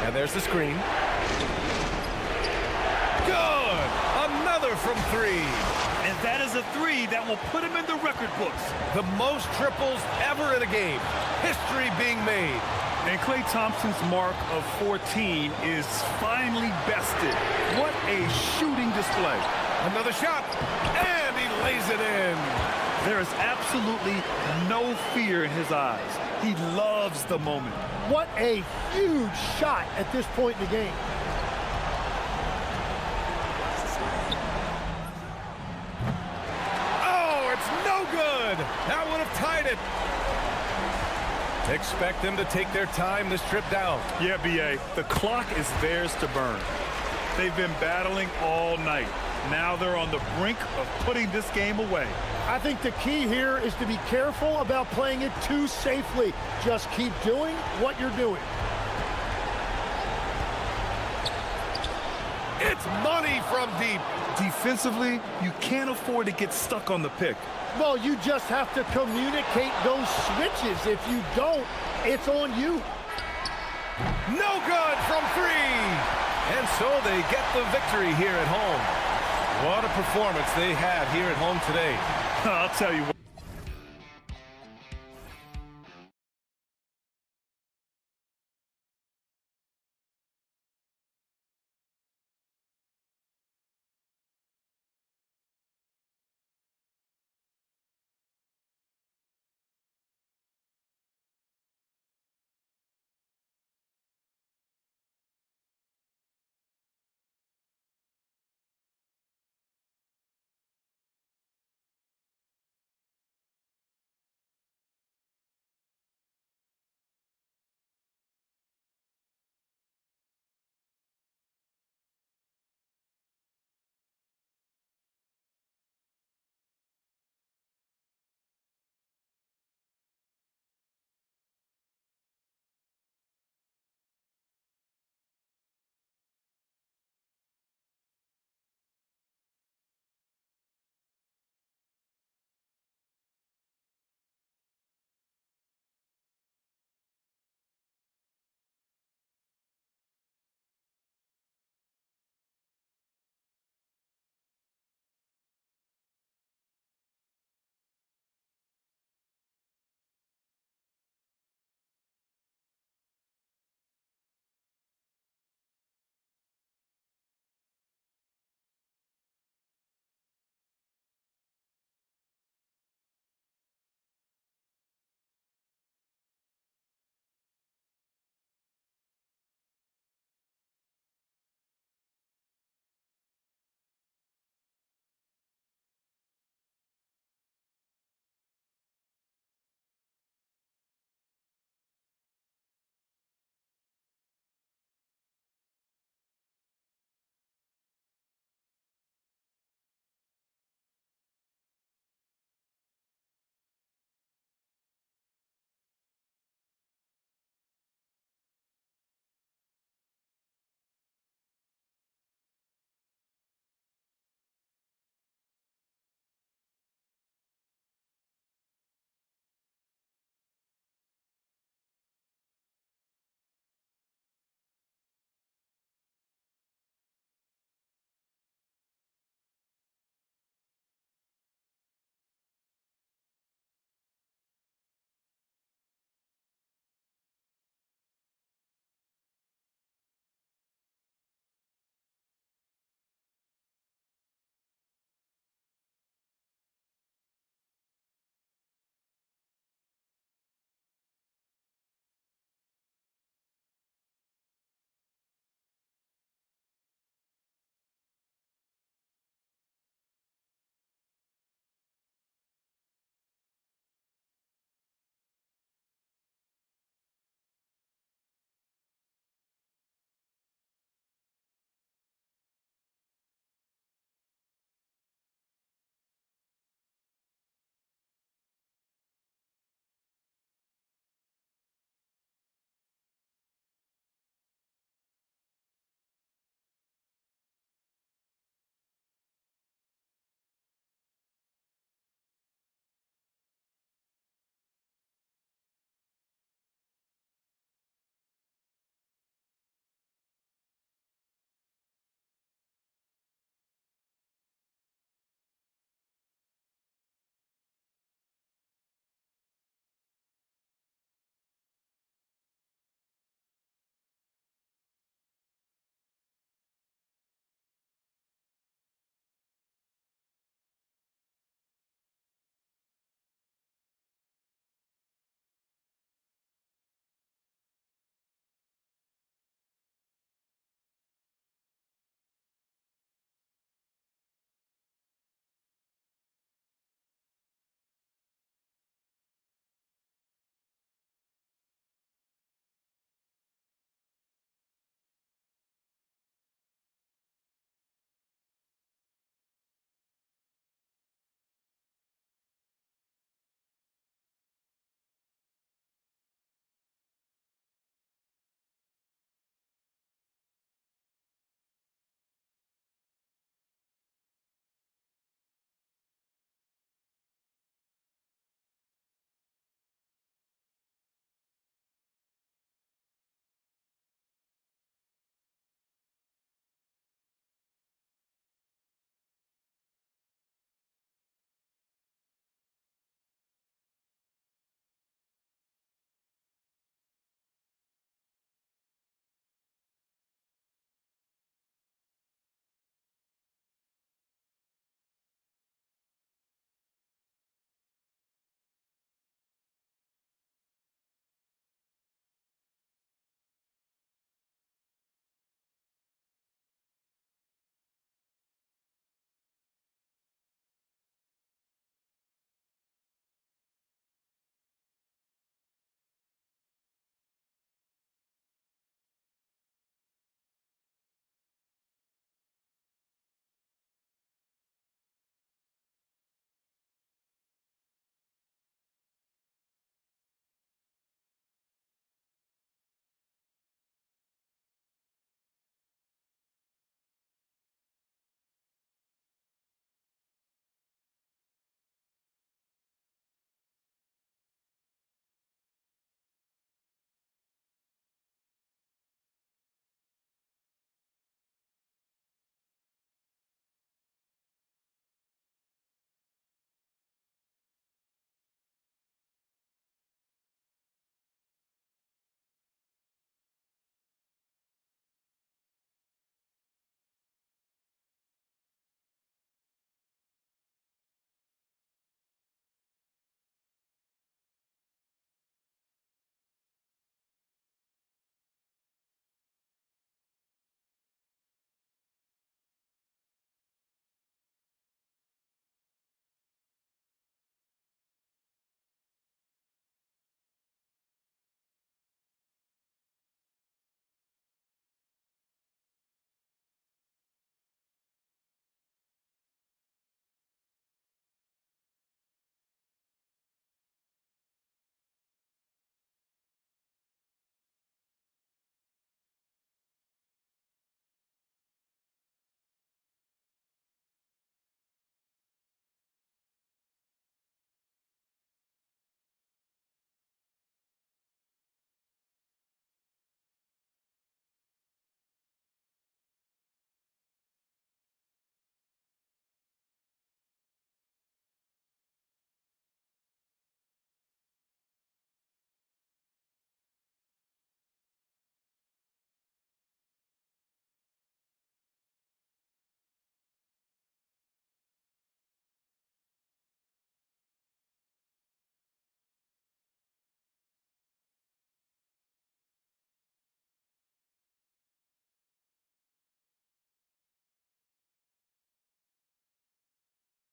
And there's the screen. Good! Another from three. And that is a three that will put him in the record books. The most triples ever in a game. History being made. And Klay Thompson's mark of 14 is finally bested. What a shooting display. Another shot, and he lays it in. There is absolutely no fear in his eyes. He loves the moment. What a huge shot at this point in the game. Oh, it's no good. That would have tied it. Expect them to take their time this trip down. Yeah, B.A., the clock is theirs to burn. They've been battling all night. Now they're on the brink of putting this game away. I think the key here is to be careful about playing it too safely. Just keep doing what you're doing. It's money from deep. Defensively, you can't afford to get stuck on the pick. Well, you just have to communicate those switches. If you don't, it's on you. No good from three. And so they get the victory here at home. What a performance they had here at home today. I'll tell you what.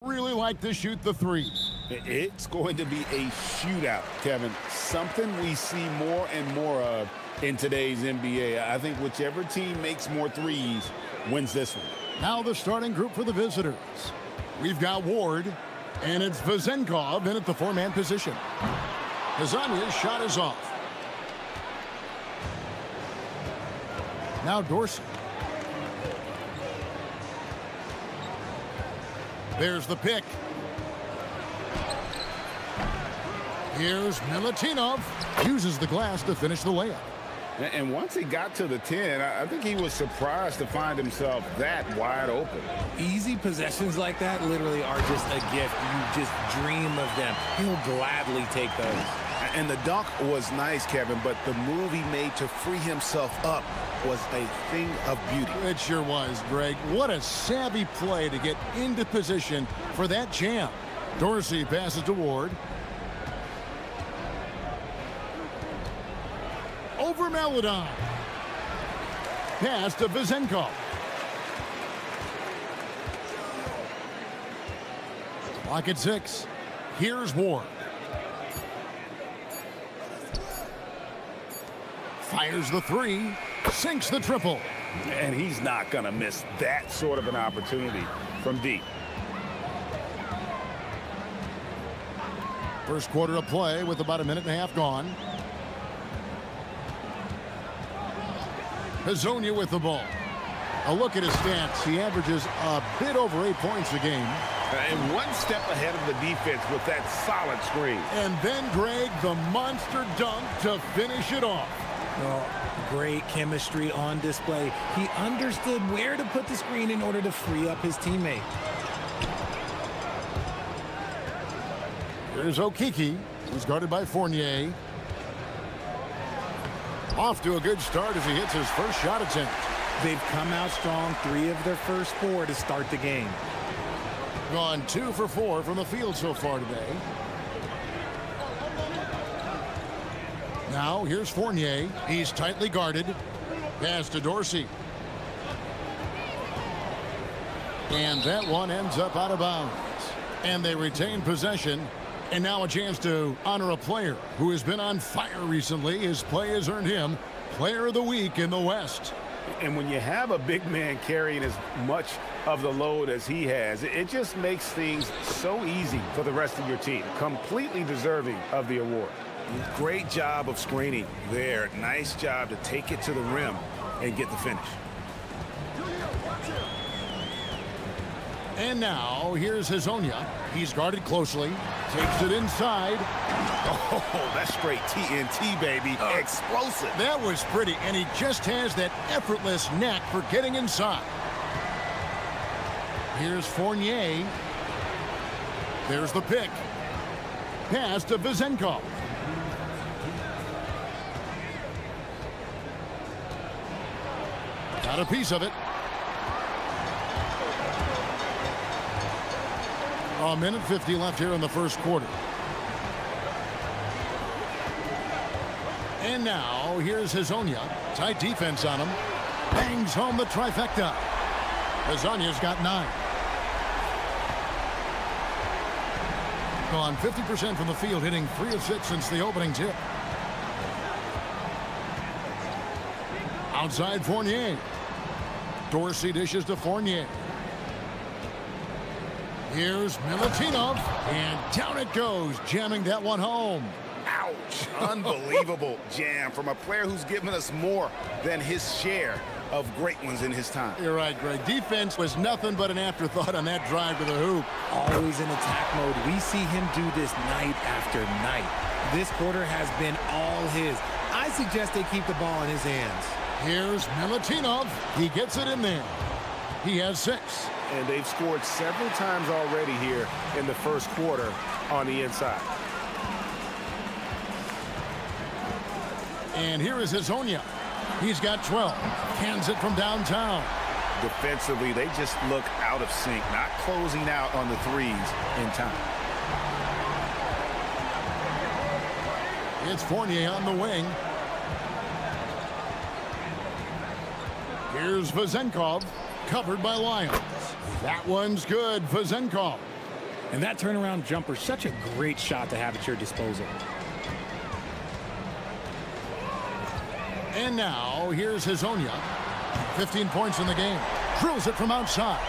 Really like to shoot the three. It's going to be a shootout, Kevin. Something we see more and more of in today's NBA. I think whichever team makes more threes wins this one. Now the starting group for the visitors. We've got Ward, and it's Vezenkov in at the four-man position. Kazanya's shot is off. Now Dorsey. There's the pick. Here's Milutinov. Uses the glass to finish the layup. And once he got to the 10, I think he was surprised to find himself that wide open. Easy possessions like that literally are just a gift. You just dream of them. He'll gladly take those. And the dunk was nice, Kevin, but the move he made to free himself up was a thing of beauty. It sure was, Greg. What a savvy play to get into position for that jam. Dorsey passes to Ward. Over Maledon. Pass to Vezenkov. Clock at 6. Here's Ward. Fires the three. Sinks the triple. And he's not going to miss that sort of an opportunity from deep. First quarter of play with about a minute and a half gone. Hazonia with the ball. A look at his stats. He averages a bit over 8 points a game. And one step ahead of the defense with that solid screen. And then, Greg, the monster dunk to finish it off. Well, great chemistry on display. He understood where to put the screen in order to free up his teammate. Here's Okiki, who's guarded by Fournier. Off to a good start as he hits his first shot attempt. They've come out strong, 3 of their first 4 to start the game. Gone 2 for 4 from the field so far today. Now here's Fournier. He's tightly guarded. Pass to Dorsey. And that one ends up out of bounds. And they retain possession. And now a chance to honor a player who has been on fire recently. His play has earned him Player of the Week in the West. And when you have a big man carrying as much of the load as he has, it just makes things so easy for the rest of your team. Completely deserving of the award. Great job of screening there. Nice job to take it to the rim and get the finish. And now here's Hazonia. He's guarded closely. Takes it inside. Oh, that's straight TNT, baby. Explosive. That was pretty, and he just has that effortless knack for getting inside. Here's Fournier. There's the pick. Pass to Vezenkov. Got a piece of it. A minute 50 left here in the first quarter. And now here's Hazonia. Tight defense on him. Bangs home the trifecta. Hazonia's got 9. Gone 50% from the field, hitting 3 of 6 since the opening tip. Outside Fournier. Dorsey dishes to Fournier. Here's Milutinov, and down it goes, jamming that one home. Ouch. Unbelievable jam from a player who's given us more than his share of great ones in his time. You're right, Greg. Defense was nothing but an afterthought on that drive to the hoop. Always in attack mode. We see him do this night after night. This quarter has been all his. I suggest they keep the ball in his hands. Here's Milutinov. He gets it in there. He has 6. And they've scored several times already here in the first quarter on the inside. And here is Hazonia. He's got 12. Cans it from downtown. Defensively, they just look out of sync, not closing out on the threes in time. It's Fournier on the wing. Here's Vezenkov, covered by Lyons. That one's good, Vezenkov. And that turnaround jumper, such a great shot to have at your disposal. And now, here's Hazonia. 15 points in the game. Drills it from outside.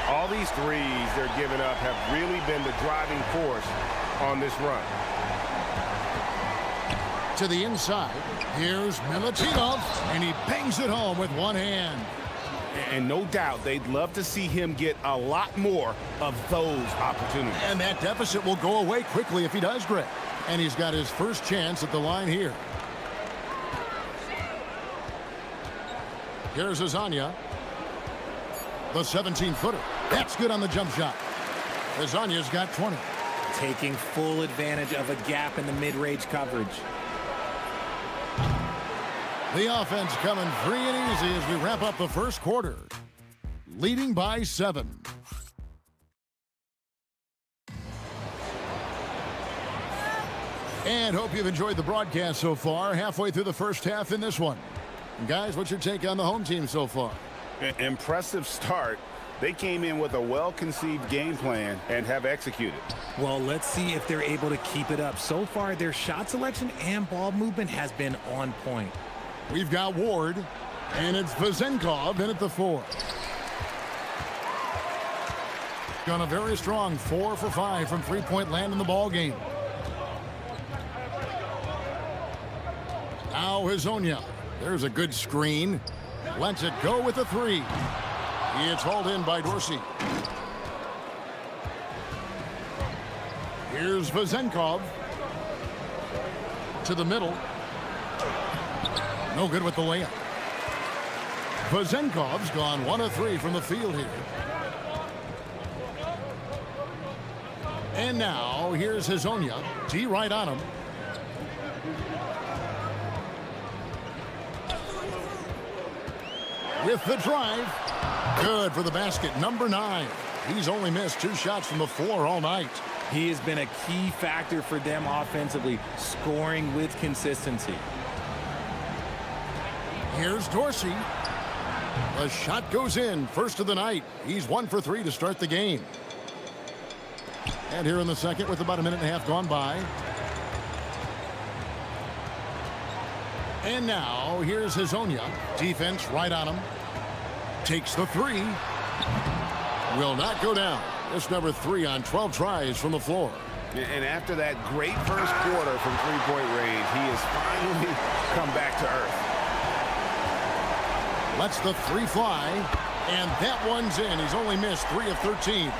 All these threes they're giving up have really been the driving force on this run. To the inside, here's Milutinov, and he bangs it home with one hand. And no doubt they'd love to see him get a lot more of those opportunities. And that deficit will go away quickly if he does, Greg. And he's got his first chance at the line here. Here's Hazonia. The 17-footer. That's good on the jump shot. Hazonia's got 20. Taking full advantage of a gap in the mid-range coverage. The offense coming free and easy as we wrap up the first quarter. Leading by 7. And hope you've enjoyed the broadcast so far. Halfway through the first half in this one. And guys, what's your take on the home team so far? Impressive start. They came in with a well-conceived game plan and have executed. Well, let's see if they're able to keep it up. So far, their shot selection and ball movement has been on point. We've got Ward, and it's Vezenkov in at the 4. Gone a very strong 4 for 5 from three-point land in the ball game. Now Hazonia. There's a good screen. Lets it go with the 3. It's hauled in by Dorsey. Here's Vezenkov. To the middle. No good with the layup. Vezenkov's gone 1 of 3 from the field here. And now, here's Hazonia. T right on him. With the drive. Good for the basket, number 9. He's only missed 2 shots from the floor all night. He has been a key factor for them offensively, scoring with consistency. Here's Dorsey. The shot goes in, first of the night. He's 1 for 3 to start the game. And here in the second with about a minute and a half gone by. And now, here's Hazonia. Defense right on him. Takes the 3. Will not go down. This number 3 on 12 tries from the floor. And after that great first quarter from three-point range, he has finally come back to earth. Lets the 3 fly, and that one's in. He's only missed 3 of 13.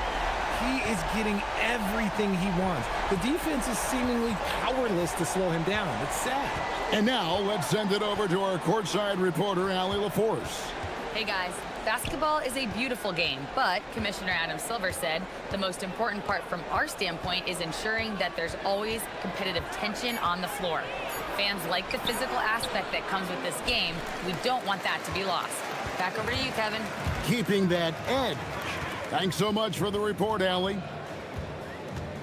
He is getting everything he wants. The defense is seemingly powerless to slow him down. It's sad. And now, let's send it over to our courtside reporter, Allie LaForce. Hey guys, basketball is a beautiful game, but Commissioner Adam Silver said the most important part from our standpoint is ensuring that there's always competitive tension on the floor. Fans like the physical aspect that comes with this game. We don't want that to be lost. Back over to you, Kevin. Keeping that edge. Thanks so much for the report, Allie.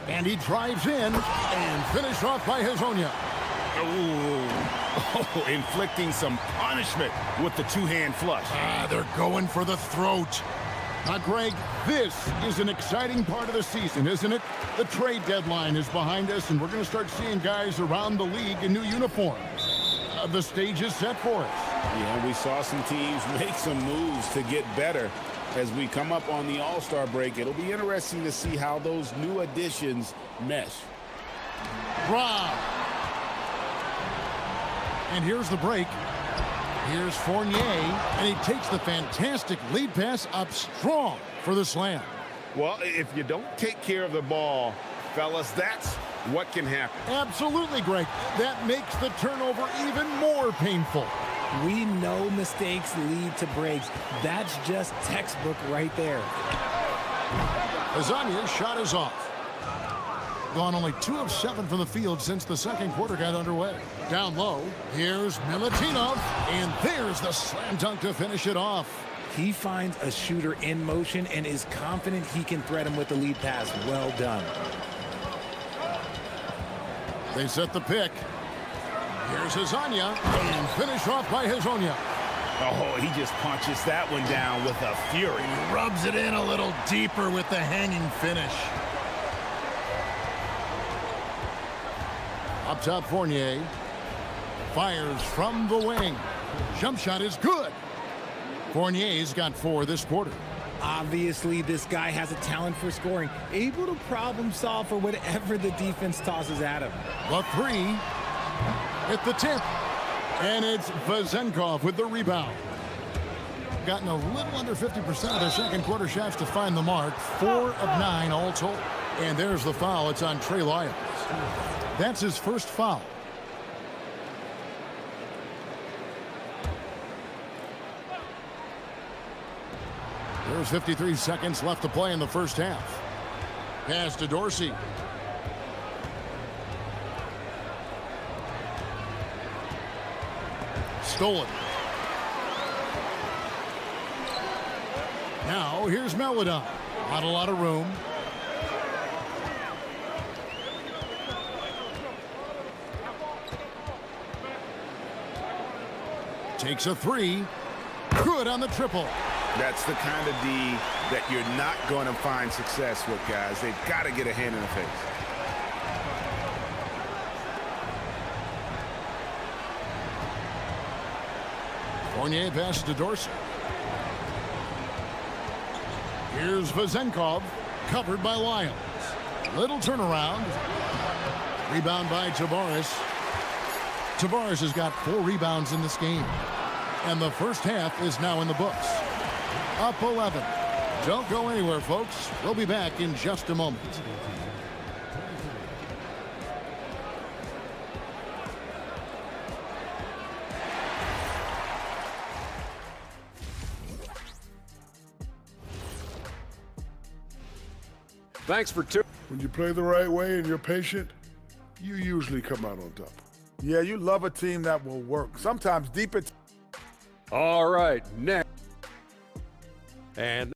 And he drives in and finished off by Hazonia. Oh, inflicting some punishment with the two-hand flush. They're going for the throat. Now, Greg, this is an exciting part of the season, isn't it? The trade deadline is behind us, and we're going to start seeing guys around the league in new uniforms. The stage is set for us. Yeah, we saw some teams make some moves to get better as we come up on the All-Star break. It'll be interesting to see how those new additions mesh. Rob. And here's the break. Here's Fournier, and he takes the fantastic lead pass up strong for the slam. Well, if you don't take care of the ball, fellas, that's what can happen. Absolutely, Greg. That makes the turnover even more painful. We know mistakes lead to breaks. That's just textbook right there. Hazonia's shot is off. Gone only 2 of 7 from the field since the second quarter got underway. Down low, here's Milutinov, and there's the slam dunk to finish it off. He finds a shooter in motion and is confident he can thread him with the lead pass. Well done. They set the pick. Here's Hazonia, and finish off by Hazonia. Oh, he just punches that one down with a fury. He rubs it in a little deeper with the hanging finish. Up top, Fournier. Fires from the wing. Jump shot is good. Fournier's got 4 this quarter. Obviously, this guy has a talent for scoring, able to problem solve for whatever the defense tosses at him. The 3 at the tip. And it's Vezenkov with the rebound. Gotten a little under 50% of their second quarter shots to find the mark. 4 of 9 all told. And there's the foul. It's on Trey Lyles. That's his first foul. There's 53 seconds left to play in the first half. Pass to Dorsey. Stolen. Now here's Melodon. Not a lot of room. Takes a 3. Good on the triple. That's the kind of D that you're not going to find success with, guys. They've got to get a hand in the face. Fournier passes to Dorsey. Here's Vezenkov, covered by Lyles. Little turnaround. Rebound by Tavares. Tavares has got 4 rebounds in this game. And the first half is now in the books. Up 11. Don't go anywhere, folks. We'll be back in just a moment. Thanks for tuning. When you play the right way and you're patient, you usually come out on top. Yeah, you love a team that will work. Sometimes defense. All right, next. And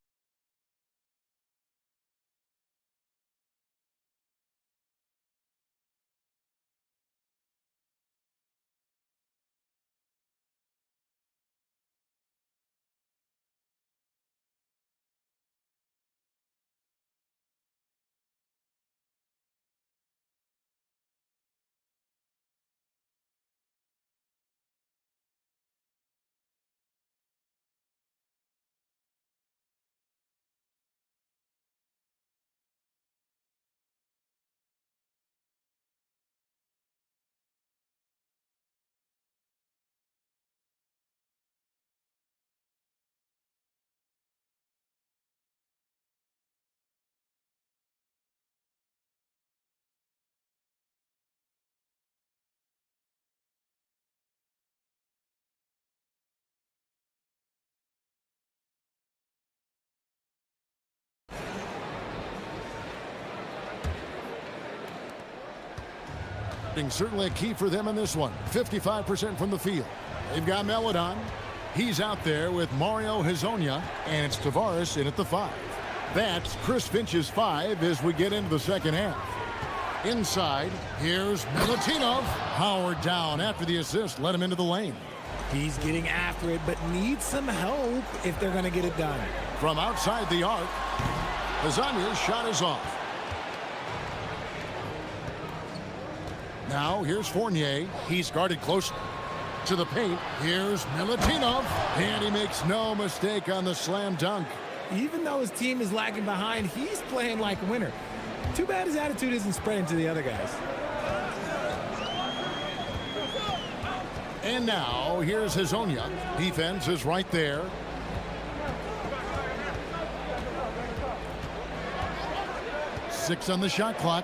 certainly a key for them in this one. 55% from the field. They've got Melodon. He's out there with Mario Hezonja, and it's Tavares in at the 5. That's Chris Finch's 5 as we get into the second half. Inside, here's Milutinov. Howard down after the assist, let him into the lane. He's getting after it, but needs some help if they're going to get it done. From outside the arc, Hezonja's shot is off. Now, here's Fournier. He's guarded closely to the paint. Here's Milutinov. And he makes no mistake on the slam dunk. Even though his team is lagging behind, he's playing like a winner. Too bad his attitude isn't spreading to the other guys. And now, here's Hezonja. Defense is right there. Six on the shot clock.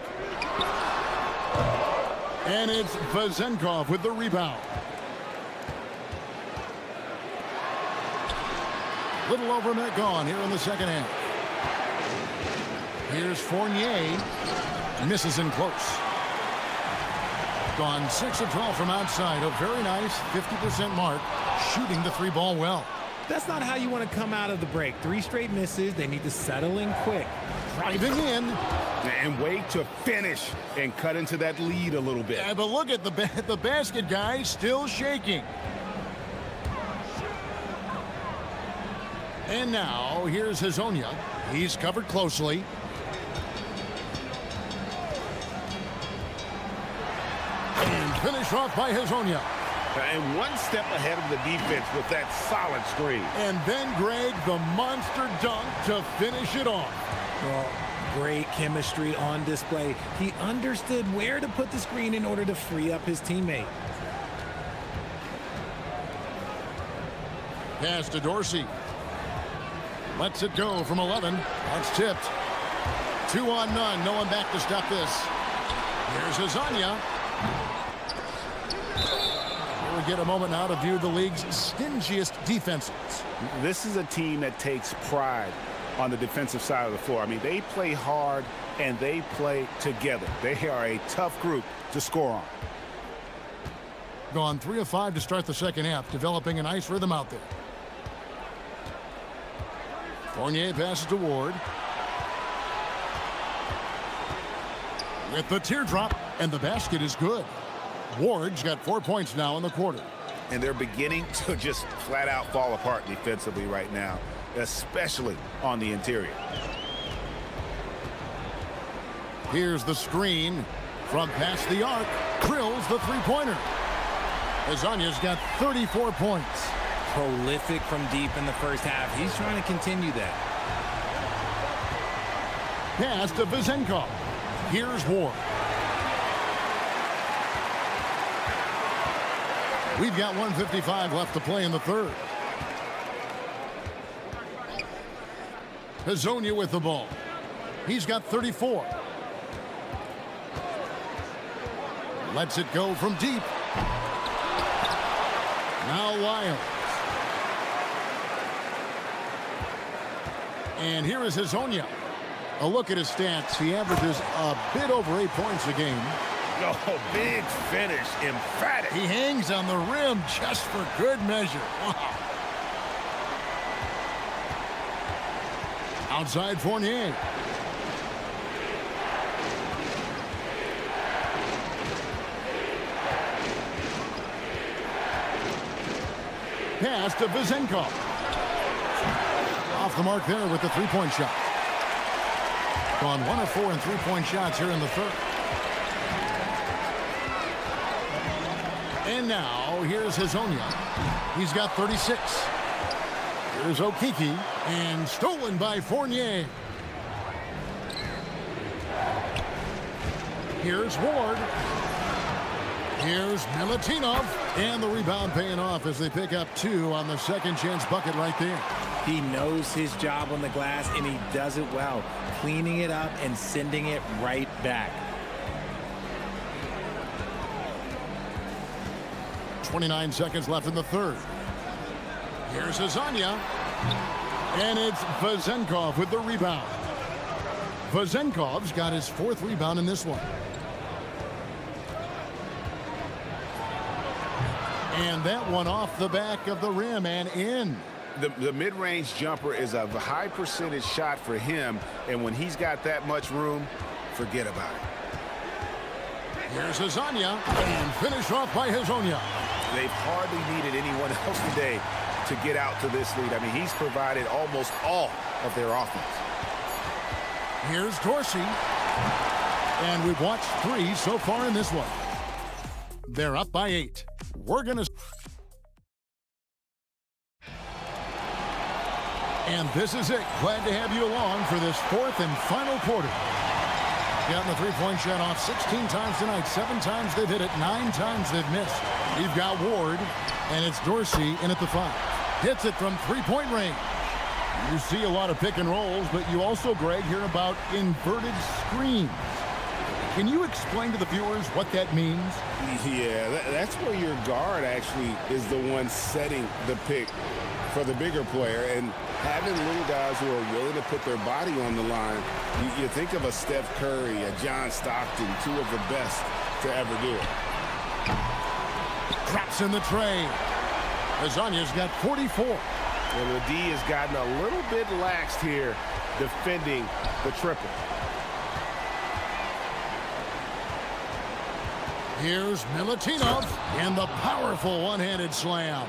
And it's Vezenkov with the rebound. Little over a minute gone here in the second half. Here's Fournier. Misses in close. Gone 6 of 12 from outside. A very nice 50% mark. Shooting the 3-ball well. That's not how you want to come out of the break. 3 straight misses. They need to settle in quick. Driving in. And wait to finish and cut into that lead a little bit. Yeah, but look at the basket guy still shaking. And now here's Hezonja. He's covered closely. finished off by Hazonia. And one step ahead of the defense with that solid screen. And then, Greg, the monster dunk to finish it off. Well, great chemistry on display. He understood where to put the screen in order to free up his teammate. Pass to Dorsey. Lets it go from 11. That's tipped. 2 on none. No one back to stop this. Here's Hazonia. We get a moment now to view the league's stingiest defenses. This is a team that takes pride on the defensive side of the floor. I mean, they play hard and they play together. They are a tough group to score on. Gone 3 of 5 to start the second half, developing a nice rhythm out there. Fournier passes to Ward. With the teardrop, and the basket is good. Ward's got 4 points now in the quarter. And they're beginning to just flat out fall apart defensively right now, especially on the interior. Here's the screen from past the arc. Drills the three-pointer. Hazonia's got 34 points. Prolific from deep in the first half. He's trying to continue that. Pass to Vezenkov. Here's Ward. We've got 1:55 left to play in the third. Hazonia with the ball. He's got 34. Lets it go from deep. Now Lyles. And here is Hazonia. A look at his stats. He averages a bit over 8 points a game. Oh, big finish, emphatic. He hangs on the rim just for good measure. Wow. Outside Fournier. Pass to Vezenkov. Off the mark there with the three-point shot. Gone 1 of 4 in three-point shots here in the third. And now, here's Hazonia. He's got 36. Here's Okiki, and stolen by Fournier. Here's Ward. Here's Milutinov, and the rebound paying off as they pick up 2 on the second chance bucket right there. He knows his job on the glass, and he does it well, cleaning it up and sending it right back. 29 seconds left in the third. Here's Hazonia. And it's Vezenkov with the rebound. Vezenkov's got his 4th rebound in this one. And that one off the back of the rim and in. The mid-range jumper is a high percentage shot for him, and when he's got that much room, forget about it. Here's Hazonia, and finish off by Hazonia. They've hardly needed anyone else today to get out to this lead. I mean, he's provided almost all of their offense. Here's Dorsey. And we've watched 3 so far in this one. They're up by 8. We're going to... And this is it. Glad to have you along for this 4th and final quarter. Gotten the three-point shot off 16 times tonight. 7 times they've hit it. 9 times they've missed. You've got Ward, and it's Dorsey in at the 5. Hits it from three-point range. You see a lot of pick and rolls, but you also, Greg, hear about inverted screens. Can you explain to the viewers what that means? Yeah, that's where your guard actually is the one setting the pick for the bigger player, and having little guys who are willing to put their body on the line. You think of a Steph Curry, a John Stockton, 2 of the best to ever do it. Drops in the tray. Hazonia's got 44. And the D has gotten a little bit laxed here defending the triple. Here's Milutinov and the powerful one-handed slam.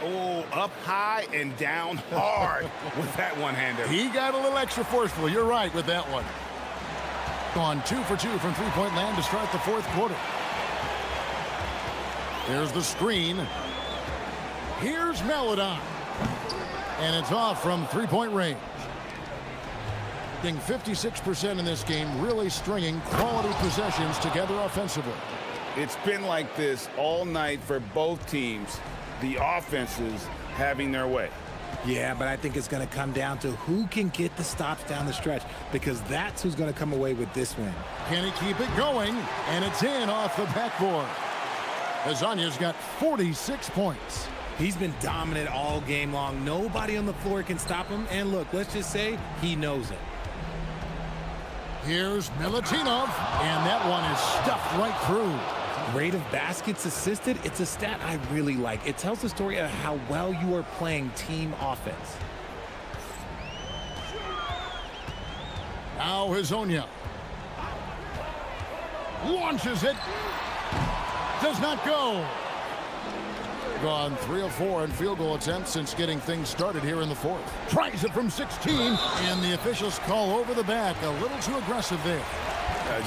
Oh, up high and down hard with that one-hander. He got a little extra forceful. You're right with that one. Gone 2 for 2 from three-point land to start the 4th quarter. There's the screen. Here's Melodon. And it's off from three-point range. Getting 56% in this game, really stringing quality possessions together offensively. It's been like this all night for both teams. The offenses having their way. Yeah, but I think it's going to come down to who can get the stops down the stretch, because that's who's going to come away with this win. Can he keep it going? And it's in off the backboard. Azanya's got 46 points. He's been dominant all game long. Nobody on the floor can stop him. And look, let's just say he knows it. Here's Milutinov, and that one is stuffed right through. Rate of baskets assisted, it's a stat I really like. It tells the story of how well you are playing team offense. Now Hazonia launches it. Does not go. Gone 3 of 4 in field goal attempts since getting things started here in the fourth. Tries it from 16, and the officials call over the back. A little too aggressive there.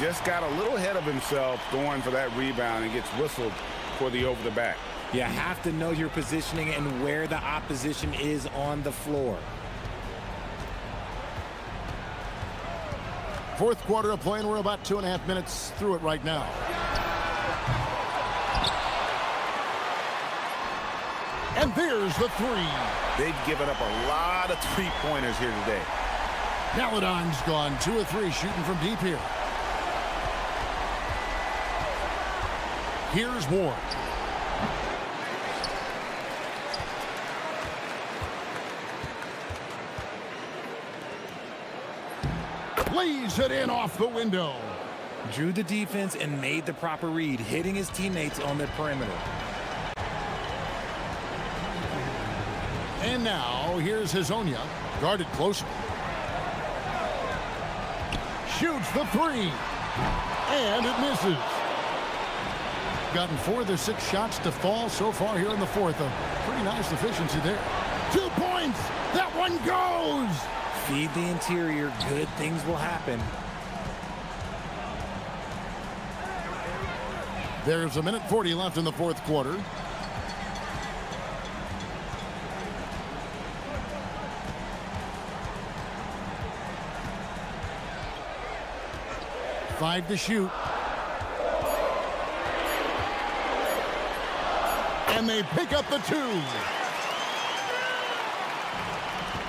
Just got a little ahead of himself going for that rebound and gets whistled for the over the back. You have to know your positioning and where the opposition is on the floor. Fourth quarter of play, and we're about 2.5 minutes through it right now. And there's the three. They've given up a lot of three-pointers here today. Melodon's gone 2 of 3 shooting from deep here. Here's Ward. Lays it in off the window. Drew the defense and made the proper read, hitting his teammates on the perimeter. And now here's Hazonia, guarded closer. Shoots the three, and it misses. Gotten 4 of their 6 shots to fall so far here in the fourth. A pretty nice efficiency there. 2 points. That one goes. Feed the interior. Good things will happen. There's 1:40 left in the fourth quarter. Five to shoot. And they pick up the 2.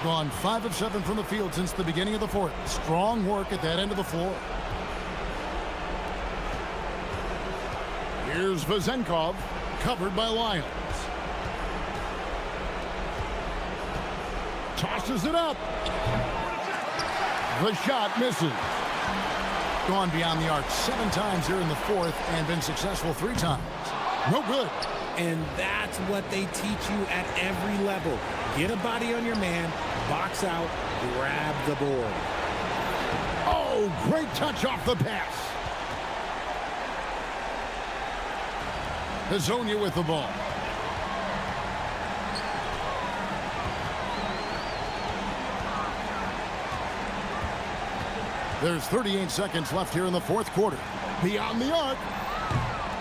Gone 5 of 7 from the field since the beginning of the fourth. Strong work at that end of the floor. Here's Vazenkov, covered by Lyons. Tosses it up. The shot misses. Gone beyond the arc 7 times here in the fourth and been successful 3 times. No good. And that's what they teach you at every level. Get a body on your man, box out, grab the board. Oh, great touch off the pass. Hazonia with the ball. There's 38 seconds left here in the fourth quarter. Beyond the arc.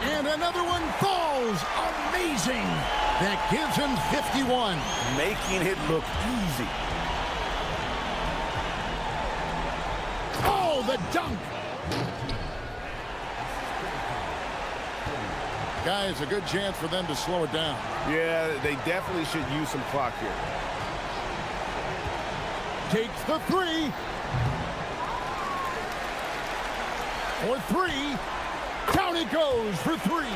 And another one falls. Amazing. That gives him 51. Making it look easy. Oh, the dunk. Guys, a good chance for them to slow it down. Yeah, they definitely should use some clock here. Takes the 3. For 3. Down it goes for 3.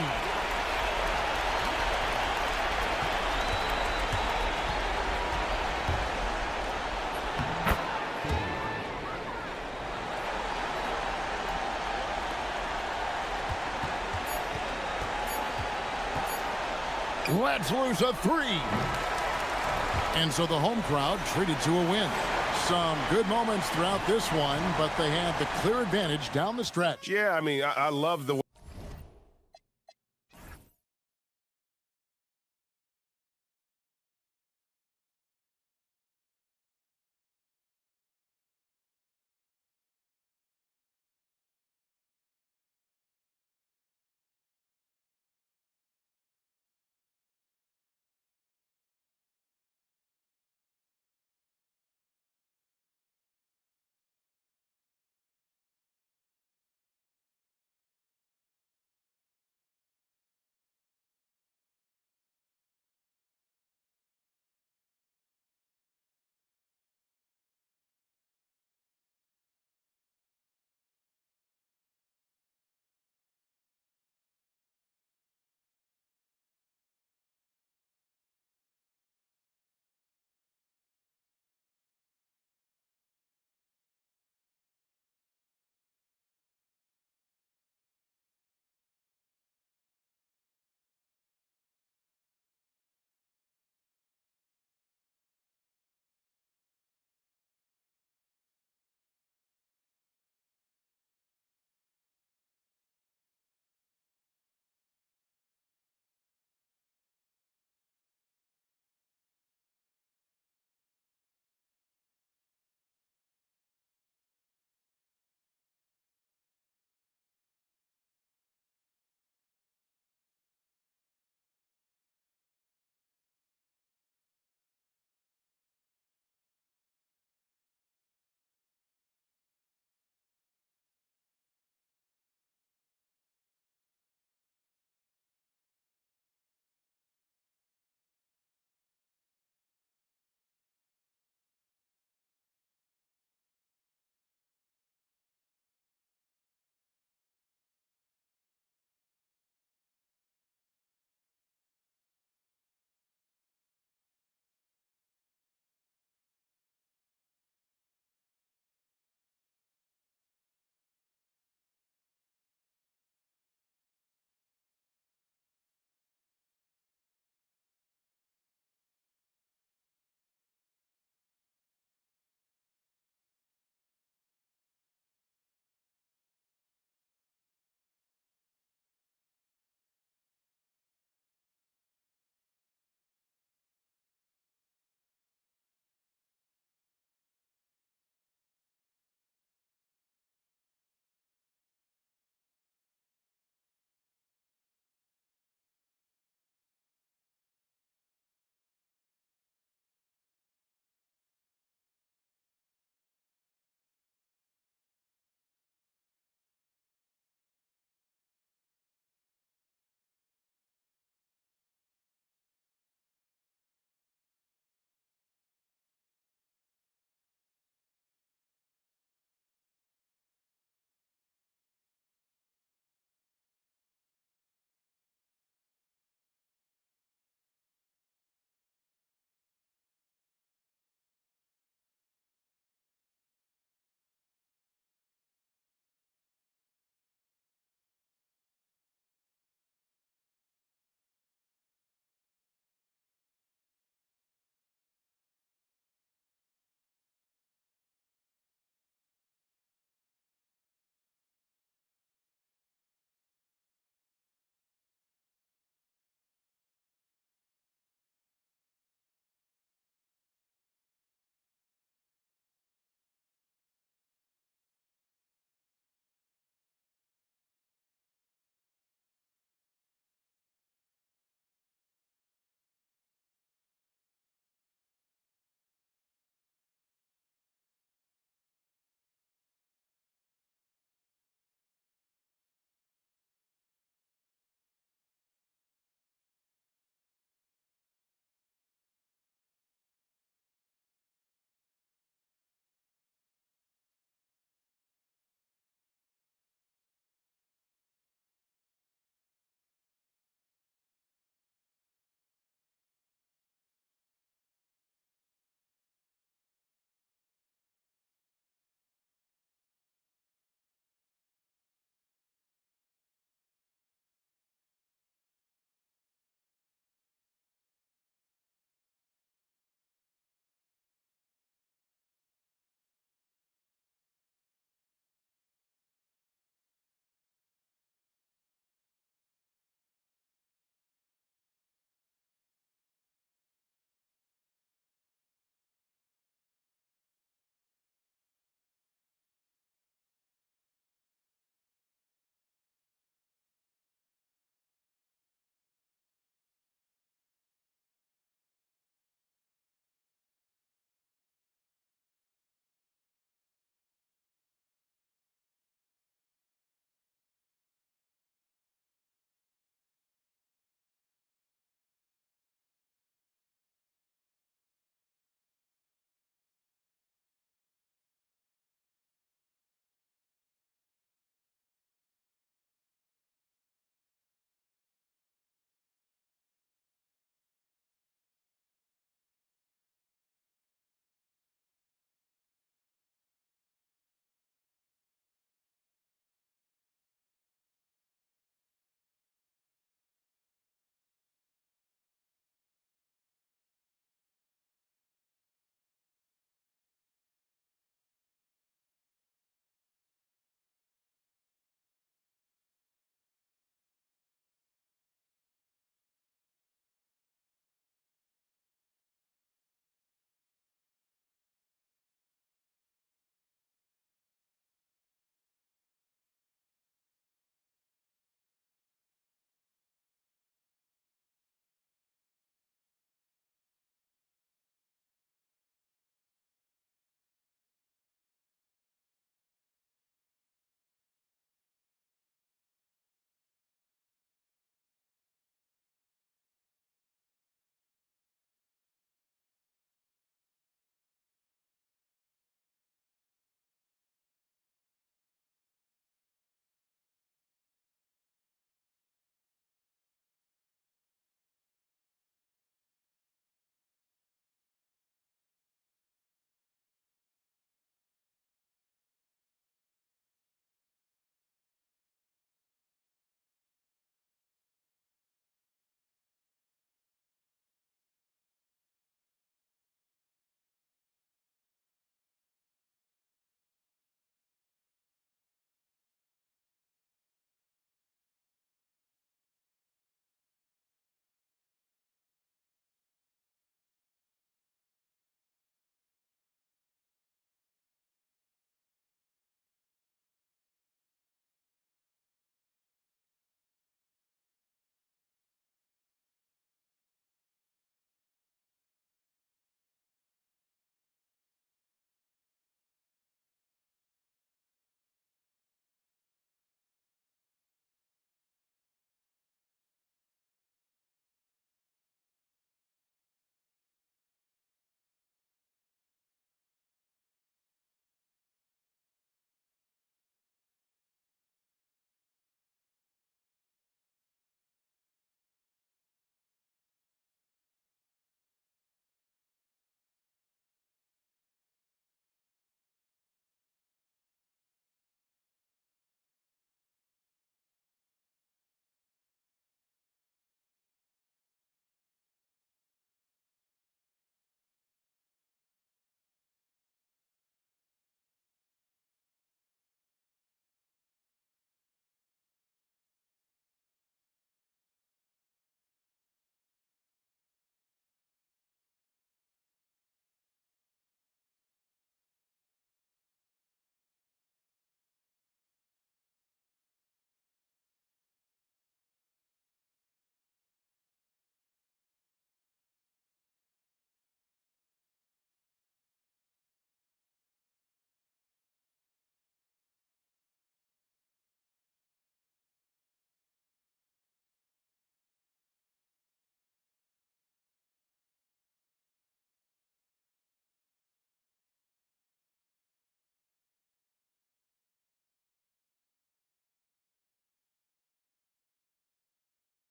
Let's lose a 3. And so the home crowd treated to a win. Some good moments throughout this one, but they had the clear advantage down the stretch. Yeah, I mean, I love the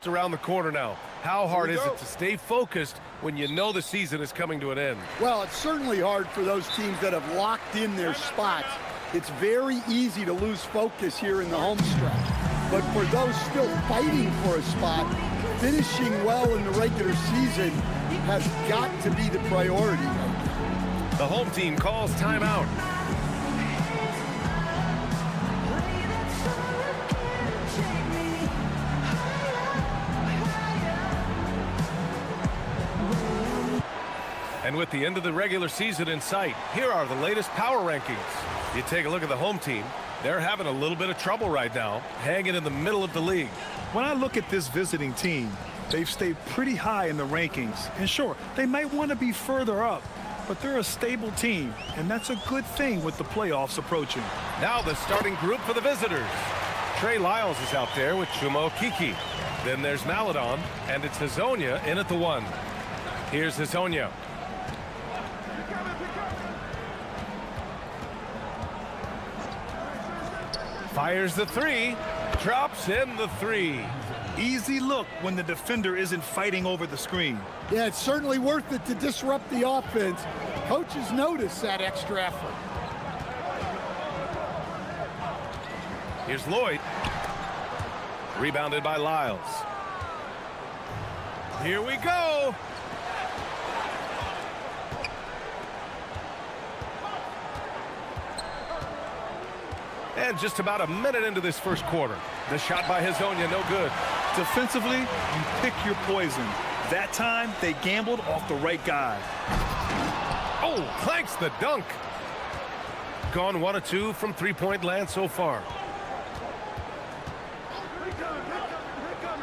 around the corner now. How hard is it to stay focused when you know the season is coming to an end? Well, it's certainly hard for those teams that have locked in their spots. It's very easy to lose focus here in the home stretch. But for those still fighting for a spot, finishing well in the regular season has got to be the priority right now. The home team calls timeout. And with the end of the regular season in sight, here are the latest power rankings. You take a look at the home team. They're having a little bit of trouble right now, hanging in the middle of the league. When I look at this visiting team, they've stayed pretty high in the rankings. And sure, they might want to be further up, but they're a stable team, and that's a good thing with the playoffs approaching. Now the starting group for the visitors. Trey Lyles is out there with Chuma Okeke. Then there's Maladon, and it's Hazonia in at the 1. Here's Hazonia. Fires the 3, drops in the 3. Easy look when the defender isn't fighting over the screen. Yeah, it's certainly worth it to disrupt the offense. Coaches notice that extra effort. Here's Lloyd. Rebounded by Lyles. Here we go. And just about a minute into this first quarter. The shot by Hazonia, no good. Defensively, you pick your poison. That time, they gambled off the right guy. Oh, clanks the dunk. Gone 1 of 2 from three-point land so far.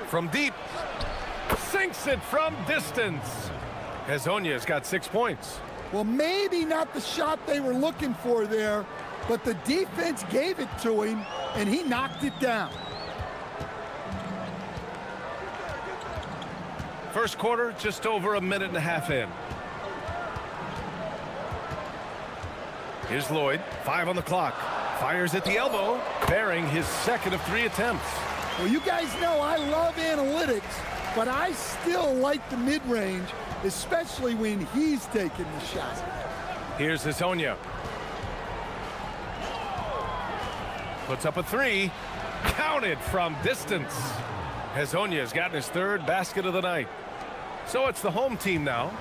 From deep. Sinks it from distance. Hazonia's got 6 points. Well, maybe not the shot they were looking for there, but the defense gave it to him, and he knocked it down. First quarter, just over a minute and a half in. Here's Lloyd, 5 on the clock. Fires at the elbow, bearing his second of 3 attempts. Well, you guys know I love analytics, but I still like the mid-range, especially when he's taking the shot. Here's Hazonia. Puts up a 3. Counted from distance. Hazonia's gotten his 3rd basket of the night. So it's the home team now.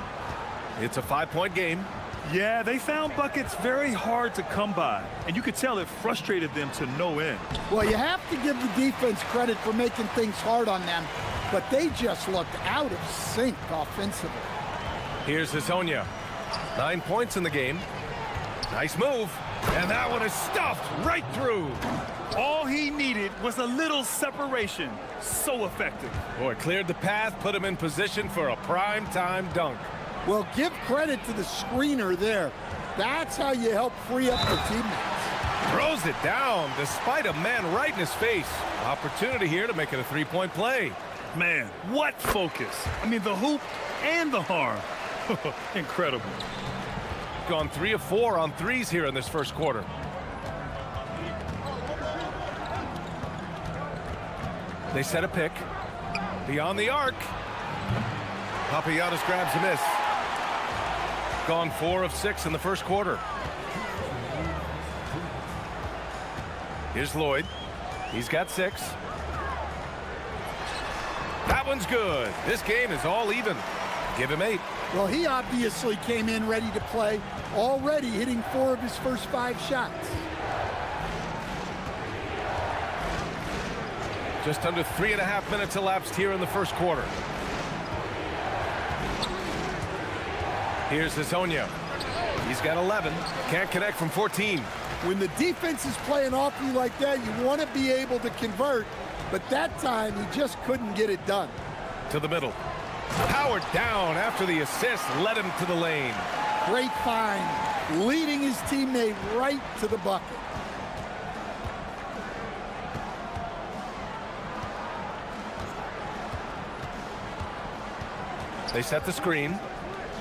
It's a 5-point game. Yeah, they found buckets very hard to come by, and you could tell it frustrated them to no end. Well, you have to give the defense credit for making things hard on them, but they just looked out of sync offensively. Here's Hazonia. 9 points in the game. Nice move. And that one is stuffed right through. All he needed was a little separation. So effective. Boy, cleared the path, put him in position for a prime-time dunk. Well, give credit to the screener there. That's how you help free up the teammates. Throws it down despite a man right in his face. Opportunity here to make it a 3-point play. Man, what focus. I mean, the hoop and the harm. Incredible. Gone 3 of 4 on 3s here in this first quarter. They set a pick. Beyond the arc. Papagiannis grabs a miss. Gone 4 of 6 in the first quarter. Here's Lloyd. He's got 6. That one's good. This game is all even. Give him 8. Well, he obviously came in ready to play, already hitting 4 of his first 5 shots. Just under 3.5 minutes elapsed here in the first quarter. Here's Hazonia. He's got 11. Can't connect from 14. When the defense is playing off you like that, you want to be able to convert, but that time he just couldn't get it done. To the middle. Powered down after the assist led him to the lane. Great find, leading his teammate right to the bucket. They set the screen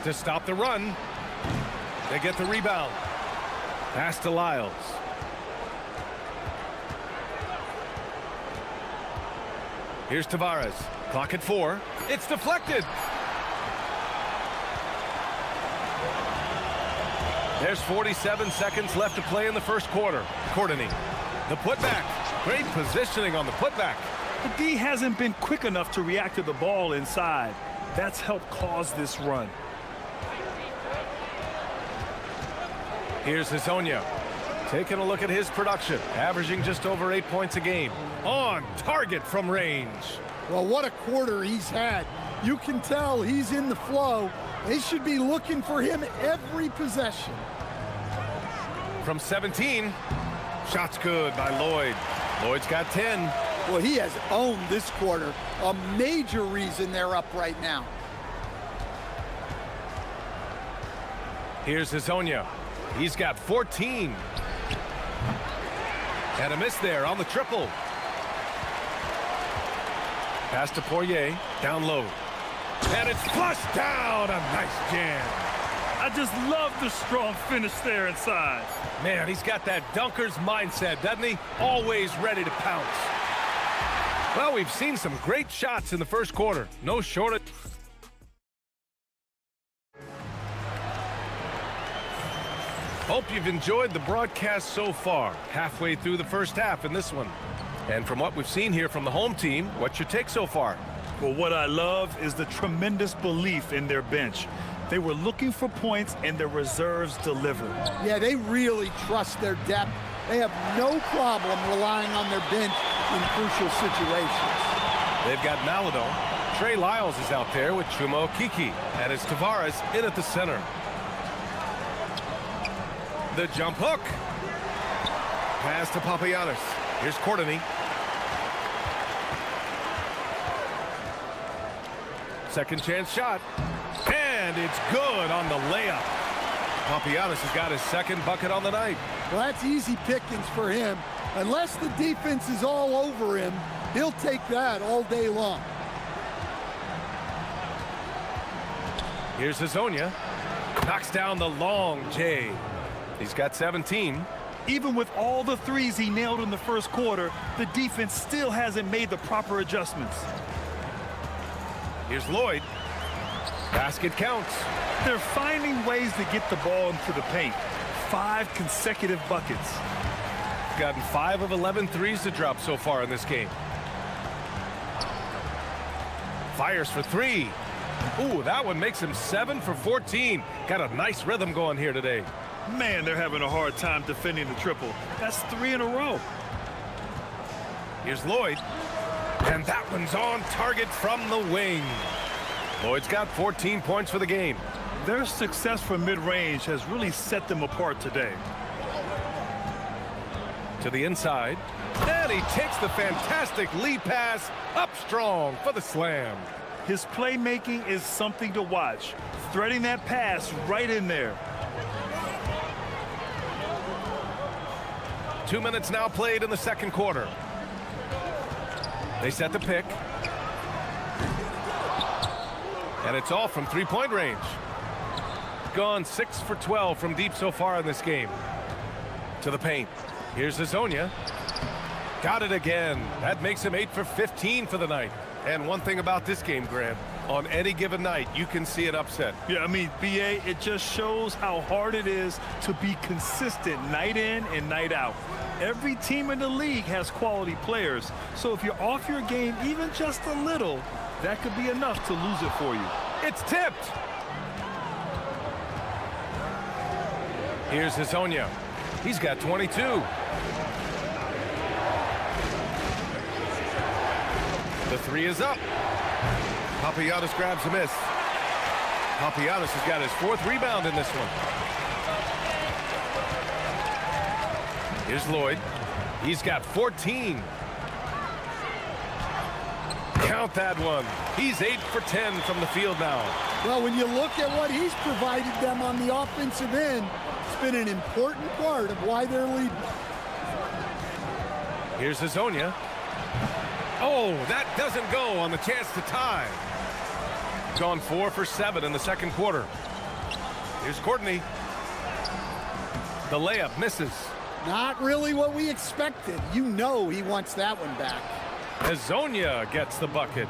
to stop the run. They get the rebound. Pass to Lyles. Here's Tavares. Clock at 4. It's deflected. There's 47 seconds left to play in the first quarter. Courtney, the putback. Great positioning on the putback. The D hasn't been quick enough to react to the ball inside. That's helped cause this run. Here's Hazonia. Taking a look at his production, averaging just over 8 points a game. On target from range. Well, what a quarter he's had. You can tell he's in the flow. They should be looking for him every possession. From 17, shots good by Lloyd. Lloyd's got 10. Well, he has owned this quarter. A major reason they're up right now. Here's Hazonia. He's got 14. And a miss there on the triple. Pass to Poirier, down low. And it's flushed down, a nice jam. I just love the strong finish there inside. Man, he's got that dunker's mindset, doesn't he? Always ready to pounce. Well, we've seen some great shots in the first quarter. No shortage. Hope you've enjoyed the broadcast so far. Halfway through the first half in this one. And from what we've seen here from the home team, what's your take so far? Well, what I love is the tremendous belief in their bench. They were looking for points, and their reserves delivered. Yeah, they really trust their depth. They have no problem relying on their bench in crucial situations. They've got Malado. Trey Lyles is out there with Chuma Okeke. And it's Tavares in at the center. The jump hook. Pass to Papagiannis. Here's Courtney. Second chance shot. And it's good on the layup. Papagiannis has got his second bucket on the night. Well, that's easy pickings for him. Unless the defense is all over him, he'll take that all day long. Here's Hazonia. Knocks down the long J. He's got 17. Even with all the threes he nailed in the first quarter, the defense still hasn't made the proper adjustments. Here's Lloyd. Basket counts. They're finding ways to get the ball into the paint. 5 consecutive buckets. Gotten 5 of 11 threes to drop so far in this game. Fires for 3. Ooh, that one makes him 7 for 14. Got a nice rhythm going here today. Man, they're having a hard time defending the triple. That's 3 in a row. Here's Lloyd. And that one's on target from the wing. Lloyd's got 14 points for the game. Their success from mid-range has really set them apart today. To the inside. And he takes the fantastic lead pass up strong for the slam. His playmaking is something to watch. Threading that pass right in there. 2 minutes now played in the second quarter. They set the pick. And it's all from three-point range. Gone 6 for 12 from deep so far in this game. To the paint. Here's Hazonia. Got it again. That makes him 8 for 15 for the night. And one thing about this game, Grant, on any given night, you can see an upset. Yeah, I mean, BA, it just shows how hard it is to be consistent night in and night out. Every team in the league has quality players. So if you're off your game even just a little, that could be enough to lose it for you. It's tipped. Here's Hazonia. He's got 22. The 3 is up. Papagiannis grabs a miss. Papagiannis has got his 4th rebound in this one. Here's Lloyd. He's got 14. Count that one. He's 8 for 10 from the field now. Well, when you look at what he's provided them on the offensive end, it's been an important part of why they're leading. Here's Hazonia. Oh, that doesn't go on the chance to tie. Gone 4 for 7 in the second quarter. Here's Courtney. The layup misses. Not really what we expected. You know he wants that one back. Hazonia gets the bucket.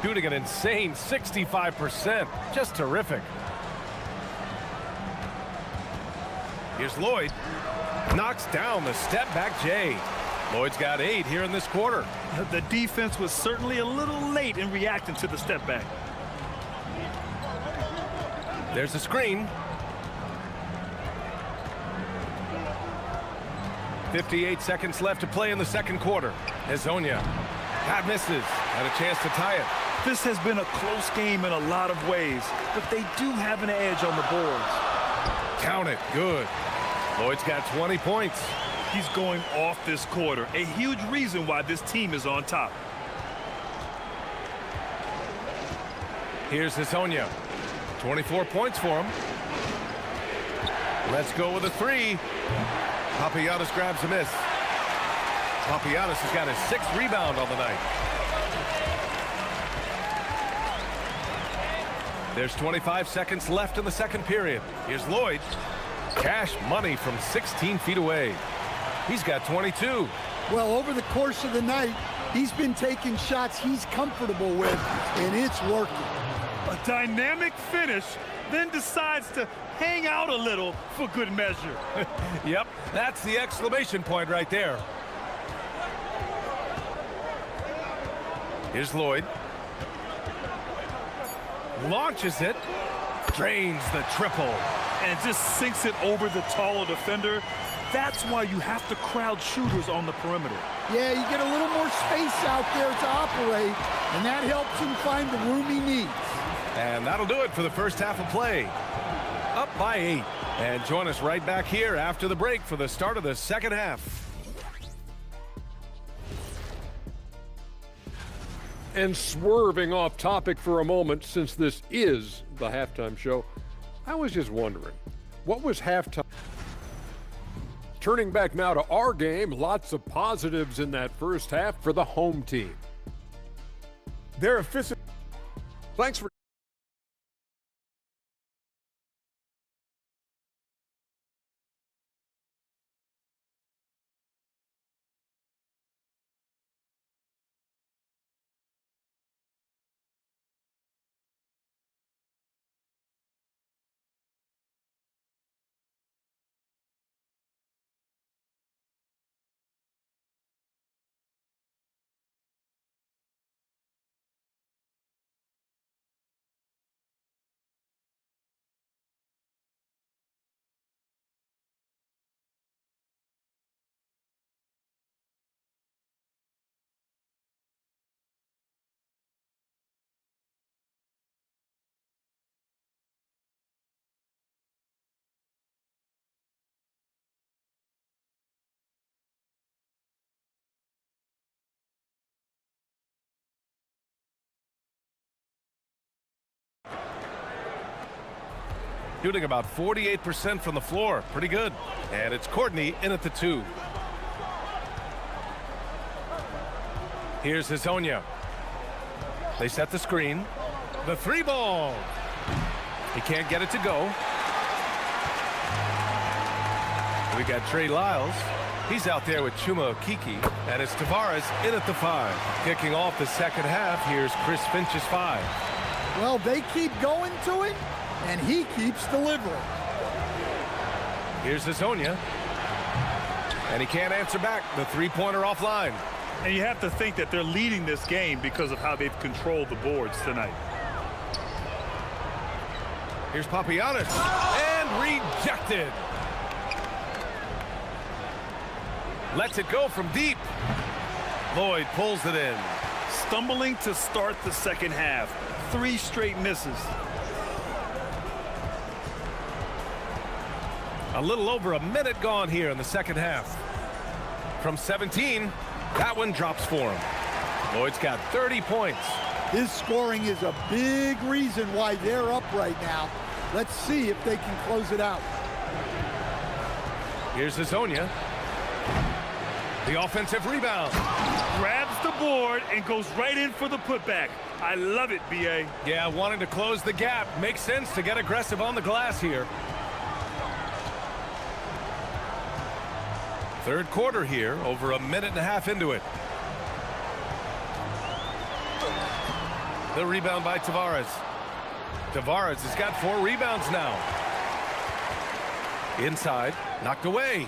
shooting an insane 65%. Just terrific. Here's Lloyd. Knocks down the step-back J. Lloyd's got 8 here in this quarter. The defense was certainly a little late in reacting to the step back. There's a screen. 58 seconds left to play in the second quarter. Hazonia. That misses. Had a chance to tie it. This has been a close game in a lot of ways, but they do have an edge on the boards. Count it. Good. Lloyd's got 20 points. He's going off this quarter. A huge reason why this team is on top. Here's Hazonia. 24 points for him. Let's go with a 3. Papagiannis grabs a miss. Papagiannis has got his 6th rebound on the night. There's 25 seconds left in the second period. Here's Lloyd. Cash money from 16 feet away. He's got 22. Well, over the course of the night, he's been taking shots he's comfortable with, and it's working. A dynamic finish, then decides to hang out a little for good measure. Yep, that's the exclamation point right there. Here's Lloyd. Launches it. Drains the triple. And just sinks it over the taller defender. That's why you have to crowd shooters on the perimeter. Yeah, you get a little more space out there to operate, and that helps him find the room he needs. And that'll do it for the first half of play. Up by 8. And join us right back here after the break for the start of the second half. And swerving off topic for a moment, since this is the halftime show, I was just wondering, what was halftime? Turning back now to our game, lots of positives in that first half for the home team. They're efficient. Thanks for Shooting about 48% from the floor. Pretty good. And it's Courtney in at the 2. Here's Hazonia. They set the screen. The 3 ball. He can't get it to go. We got Trey Lyles. He's out there with Chuma Okeke. And it's Tavares in at the 5. Kicking off the second half, here's Chris Finch's 5. Well, they keep going to it, and he keeps delivering. Here's Hazonia. And he can't answer back. The 3-pointer offline. And you have to think that they're leading this game because of how they've controlled the boards tonight. Here's Papagiannis. And rejected. Lets it go from deep. Lloyd pulls it in. Stumbling to start the second half. 3 straight misses. A little over a minute gone here in the second half. From 17, that one drops for him. Lloyd's got 30 points. His scoring is a big reason why they're up right now. Let's see if they can close it out. Here's Hazonia. The offensive rebound. Grabs the board and goes right in for the putback. I love it, B.A. Yeah, wanting to close the gap. Makes sense to get aggressive on the glass here. Third quarter here, over a minute and a half into it. The rebound by Tavares. Tavares has got 4 rebounds now. Inside, knocked away.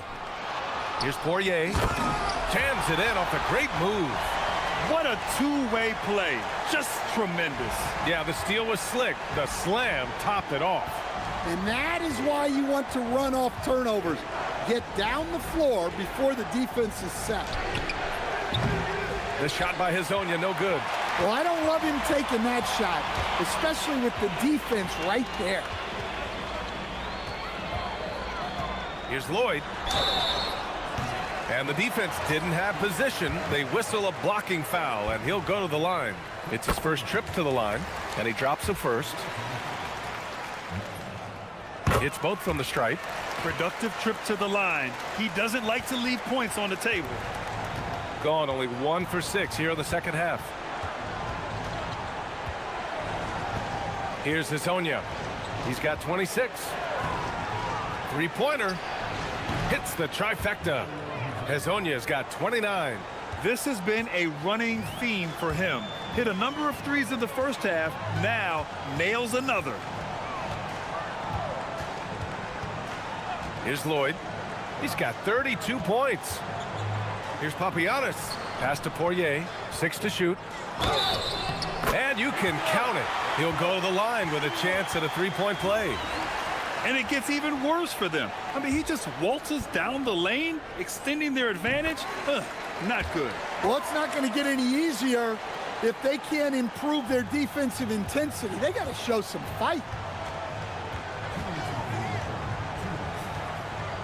Here's Poirier. Jams it in off a great move. What a two-way play. Just tremendous. Yeah, the steal was slick. The slam topped it off. And that is why you want to run off turnovers. Get down the floor before the defense is set. The shot by Hezonja, no good. Well, I don't love him taking that shot, especially with the defense right there. Here's Lloyd. And the defense didn't have position. They whistle a blocking foul, and he'll go to the line. It's his first trip to the line, and he drops it first. It's both from the stripe. Productive trip to the line. He doesn't like to leave points on the table. Gone only 1 for 6 here in the second half. Here's Hezonja. He's got 26. Three-pointer. Hits the trifecta. Hezonja's got 29. This has been a running theme for him. Hit a number of threes in the first half. Now nails another. Here's Lloyd. He's got 32 points. Here's Papagiannis. Pass to Poirier. 6 to shoot. And you can count it. He'll go to the line with a chance at a three-point play. And it gets even worse for them. I mean, he just waltzes down the lane, extending their advantage. Not good. Well, it's not going to get any easier if they can't improve their defensive intensity. They got to show some fight.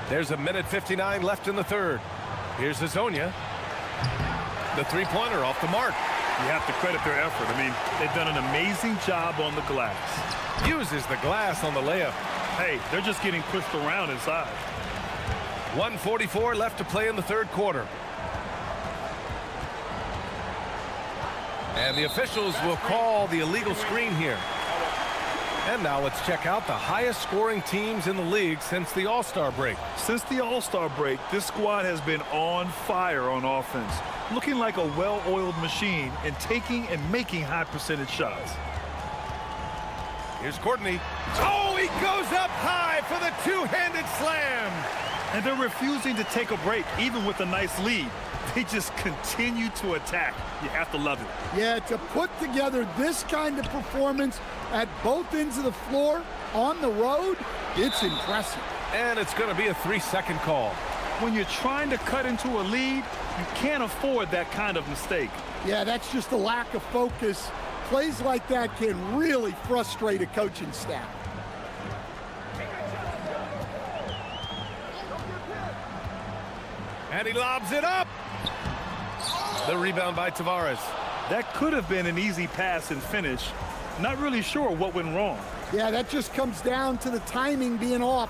There's 1:59 left in the third. Here's Hezonja. The three-pointer off the mark. You have to credit their effort. I mean, they've done an amazing job on the glass. Uses the glass on the layup. Hey, they're just getting pushed around inside. 1:44 left to play in the third quarter. And the officials will call the illegal screen here. And now let's check out the highest scoring teams in the league since the All-Star break. Since the All-Star break, this squad has been on fire on offense, looking like a well-oiled machine and taking and making high percentage shots. Here's Courtney. Oh, he goes up high for the two-handed slam. And they're refusing to take a break, even with a nice lead. They just continue to attack. You have to love it. Yeah, to put together this kind of performance at both ends of the floor on the road, it's impressive. And it's going to be a 3-second call. When you're trying to cut into a lead, you can't afford that kind of mistake. Yeah, that's just a lack of focus. Plays like that can really frustrate a coaching staff. And he lobs it up. The rebound by Tavares. That could have been an easy pass and finish. Not really sure what went wrong. Yeah, that just comes down to the timing being off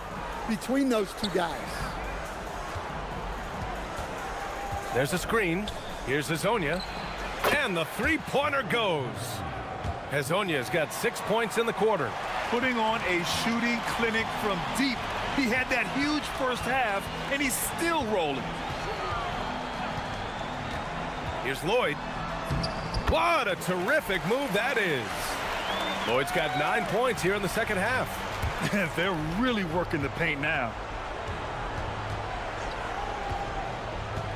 between those two guys. There's a screen. Here's Hezonja. And the three-pointer goes. Hezonja's got 6 points in the quarter. Putting on a shooting clinic from deep. He had that huge first half, and he's still rolling. Here's Lloyd. What a terrific move that is. Lloyd's got 9 points here in the second half. They're really working the paint now.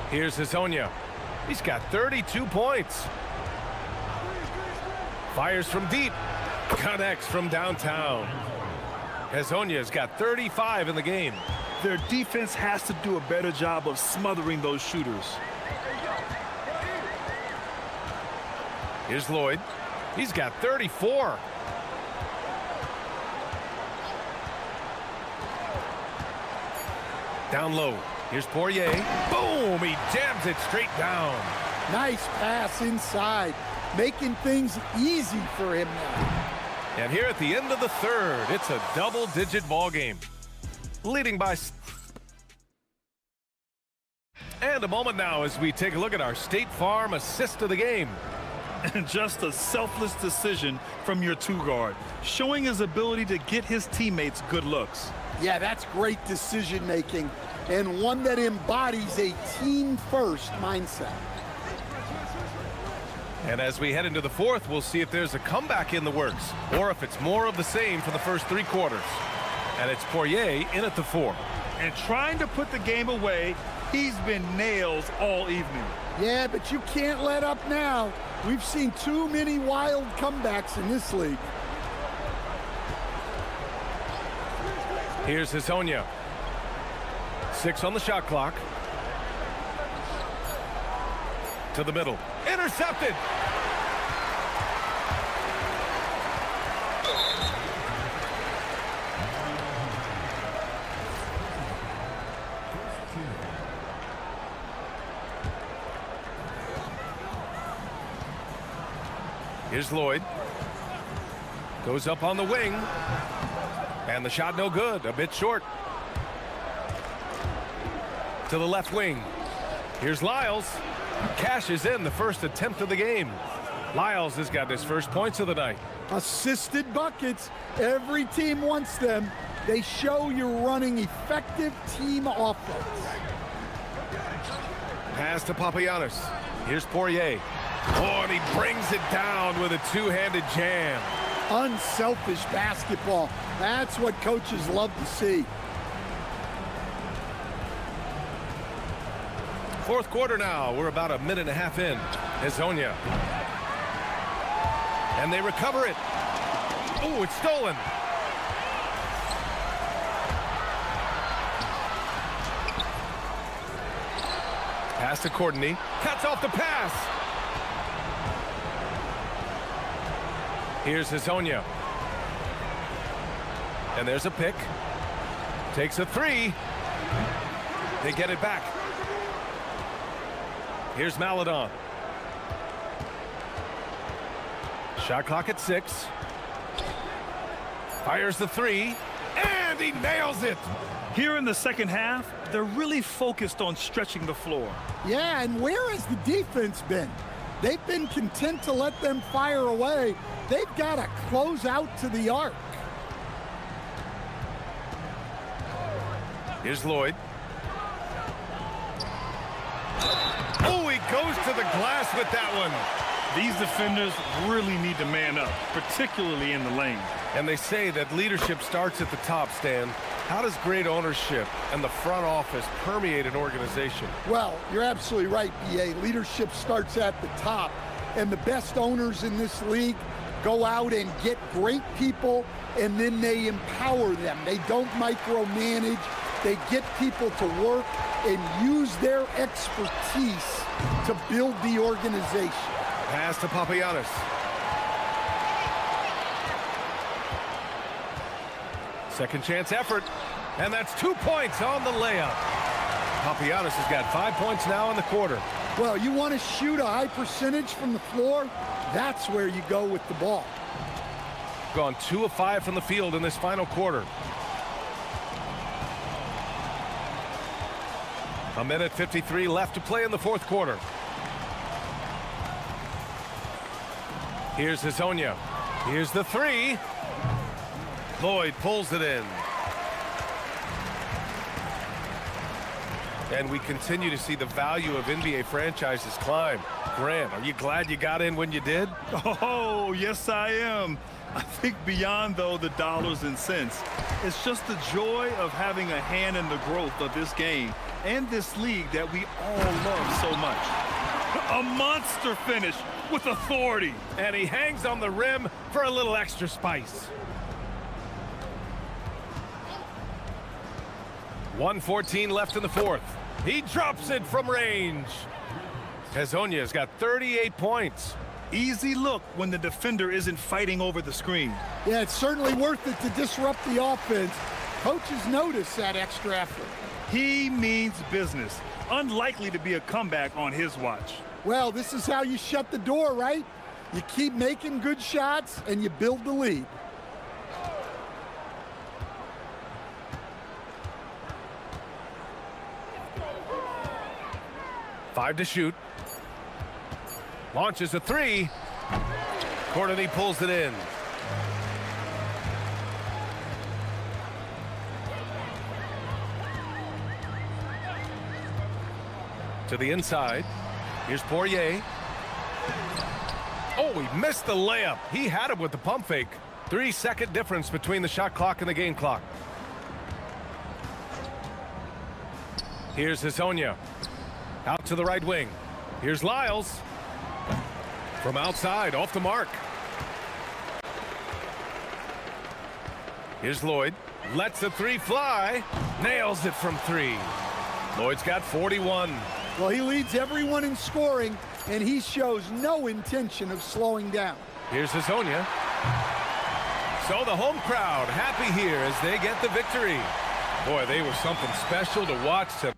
Here's Hezonja. He's got 32 points. Fires from deep. Connects from downtown. Hezonja's got 35 in the game. Their defense has to do a better job of smothering those shooters. Here's Lloyd. He's got 34. Down low. Here's Poirier. Boom! He jams it straight down. Nice pass inside, making things easy for him now. And here at the end of the third, it's a double-digit ball game. Leading by... And a moment now as we take a look at our State Farm assist of the game. And just a selfless decision from your two-guard, showing his ability to get his teammates good looks. Yeah, that's great decision-making, and one that embodies a team-first mindset. And as we head into the fourth, we'll see if there's a comeback in the works or if it's more of the same for the first 3 quarters. And it's Poirier in at the 4. And trying to put the game away, he's been nails all evening. Yeah, but you can't let up now. We've seen too many wild comebacks in this league. Here's Hazonia. 6 on the shot clock. To the middle. Intercepted! Here's Lloyd. Goes up on the wing. And the shot no good, a bit short. To the left wing. Here's Lyles. Cashes in the first attempt of the game. Lyles has got his first points of the night. Assisted buckets. Every team wants them. They show you're running effective team offense. Pass to Papagiannis. Here's Poirier. Oh, and he brings it down with a two-handed jam. Unselfish basketball. That's what coaches love to see. Fourth quarter now. We're about a minute and a half in. Hazonia. And they recover it. Oh, it's stolen. Pass to Courtney. Cuts off the pass. Here's Hazonia. And there's a pick. Takes a 3. They get it back. Here's Maladon. Shot clock at 6. Fires the 3. And he nails it. Here in the second half, they're really focused on stretching the floor. Yeah, and where has the defense been? They've been content to let them fire away. They've got to close out to the arc. Here's Lloyd. Oh, he goes to the glass with that one. These defenders really need to man up, particularly in the lane. And they say that leadership starts at the top, Stan. How does great ownership and the front office permeate an organization? Well, you're absolutely right, BA. Leadership starts at the top. And the best owners in this league go out and get great people, and then they empower them. They don't micromanage. They get people to work and use their expertise to build the organization. Pass to Papagiannis. Second chance effort, and that's 2 points on the layup. Papagiannis has got 5 points now in the quarter. Well, you want to shoot a high percentage from the floor? That's where you go with the ball. Gone 2 of 5 from the field in this final quarter. A minute 53 left to play in the fourth quarter. Here's Hazonia. Here's the 3. Lloyd pulls it in. And we continue to see the value of NBA franchises climb. Grant, are you glad you got in when you did? Oh, yes, I am. I think beyond, though, the dollars and cents, it's just the joy of having a hand in the growth of this game and this league that we all love so much. A monster finish with authority. And he hangs on the rim for a little extra spice. 1:14 left in the fourth. He drops it from range. Hazonia's got 38 points. Easy look when the defender isn't fighting over the screen. Yeah, it's certainly worth it to disrupt the offense. Coaches notice that extra effort. He means business. Unlikely to be a comeback on his watch. Well, this is how you shut the door, right? You keep making good shots and you build the lead. Five to shoot. Launches a 3. Courtney pulls it in. To the inside. Here's Poirier. Oh, he missed the layup. He had it with the pump fake. 3-second difference between the shot clock and the game clock. Here's Hezonja. Out to the right wing. Here's Lyles. From outside, off the mark. Here's Lloyd. Lets the three fly. Nails it from three. Lloyd's got 41. Well, he leads everyone in scoring, and he shows no intention of slowing down. Here's Hezonja. So the home crowd happy here as they get the victory. Boy, they were something special to watch tonight.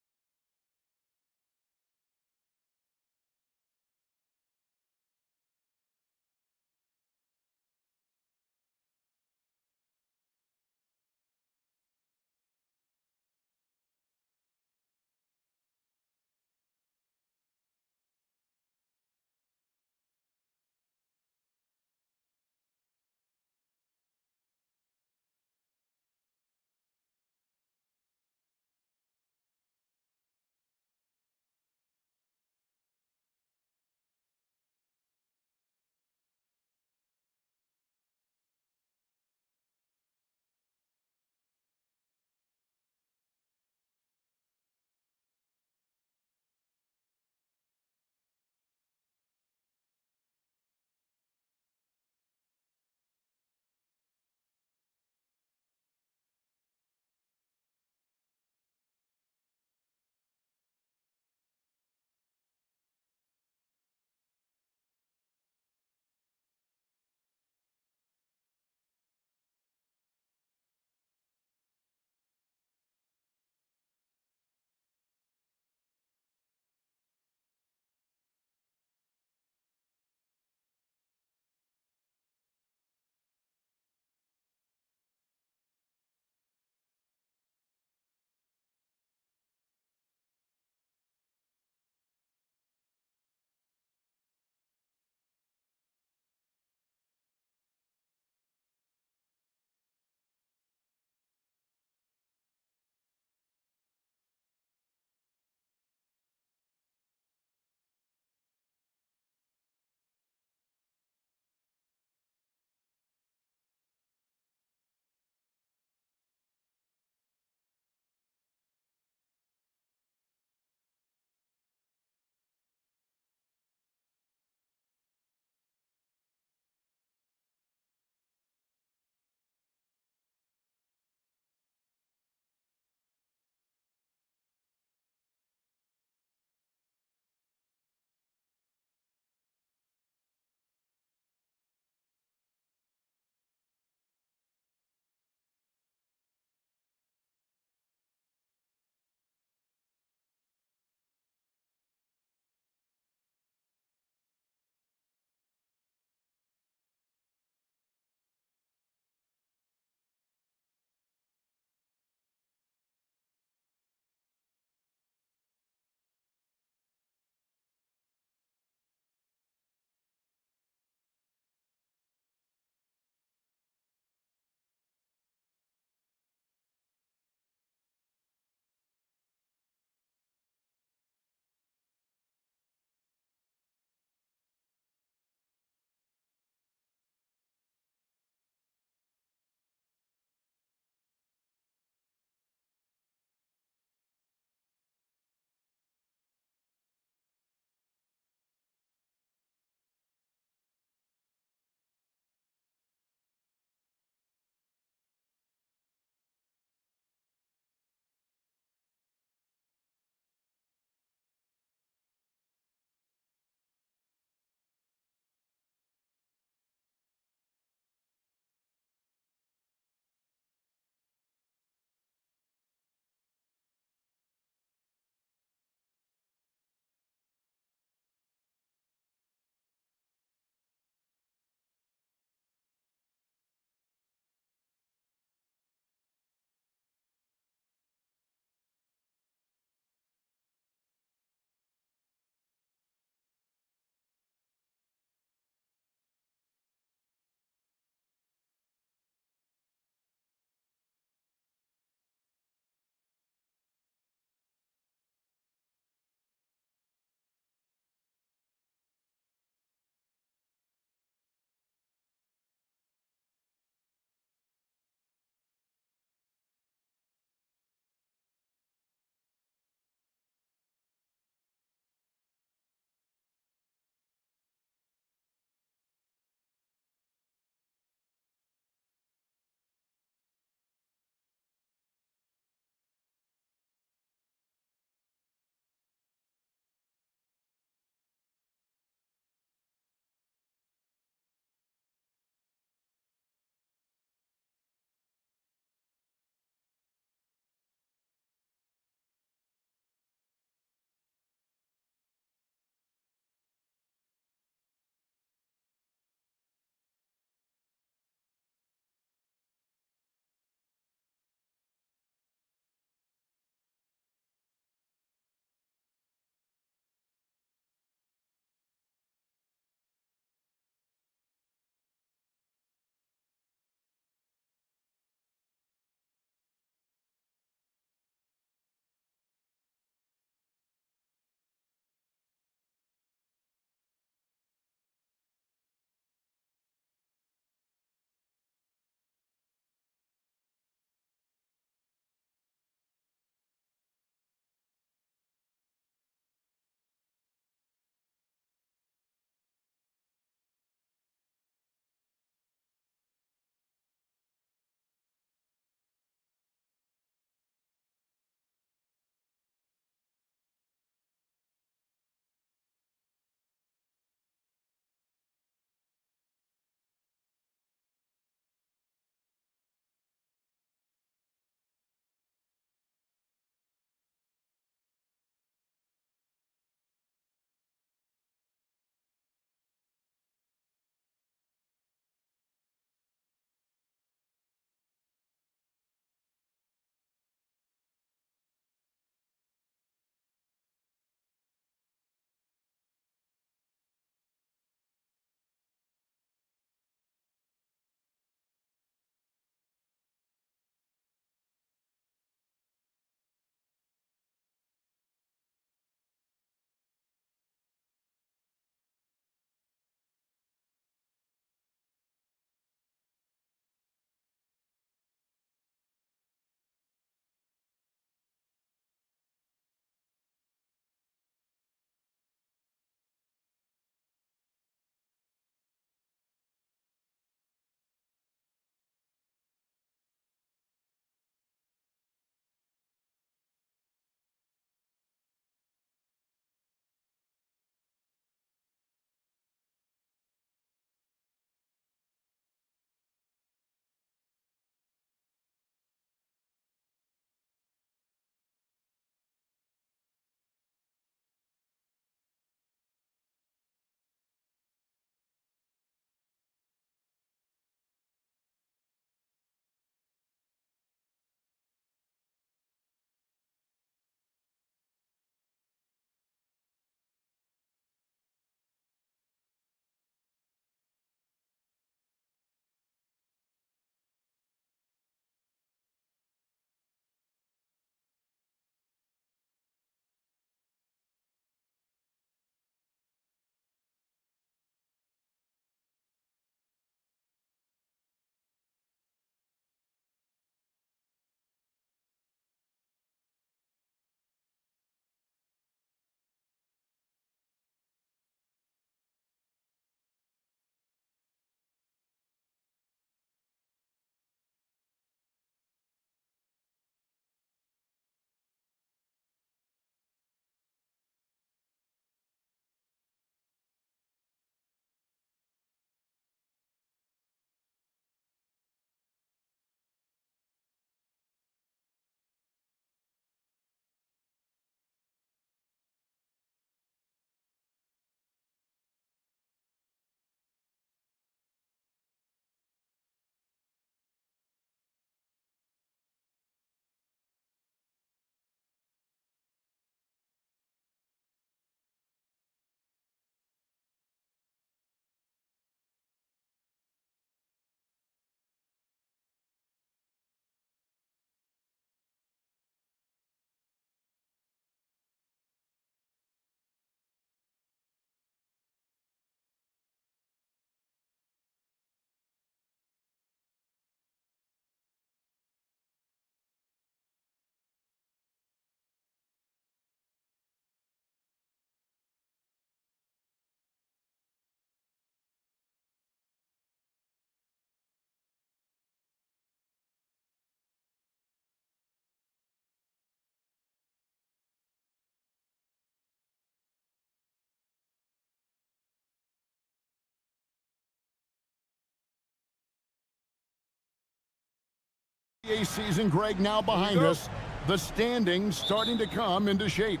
A season, Greg, now behind us. The standings starting to come into shape.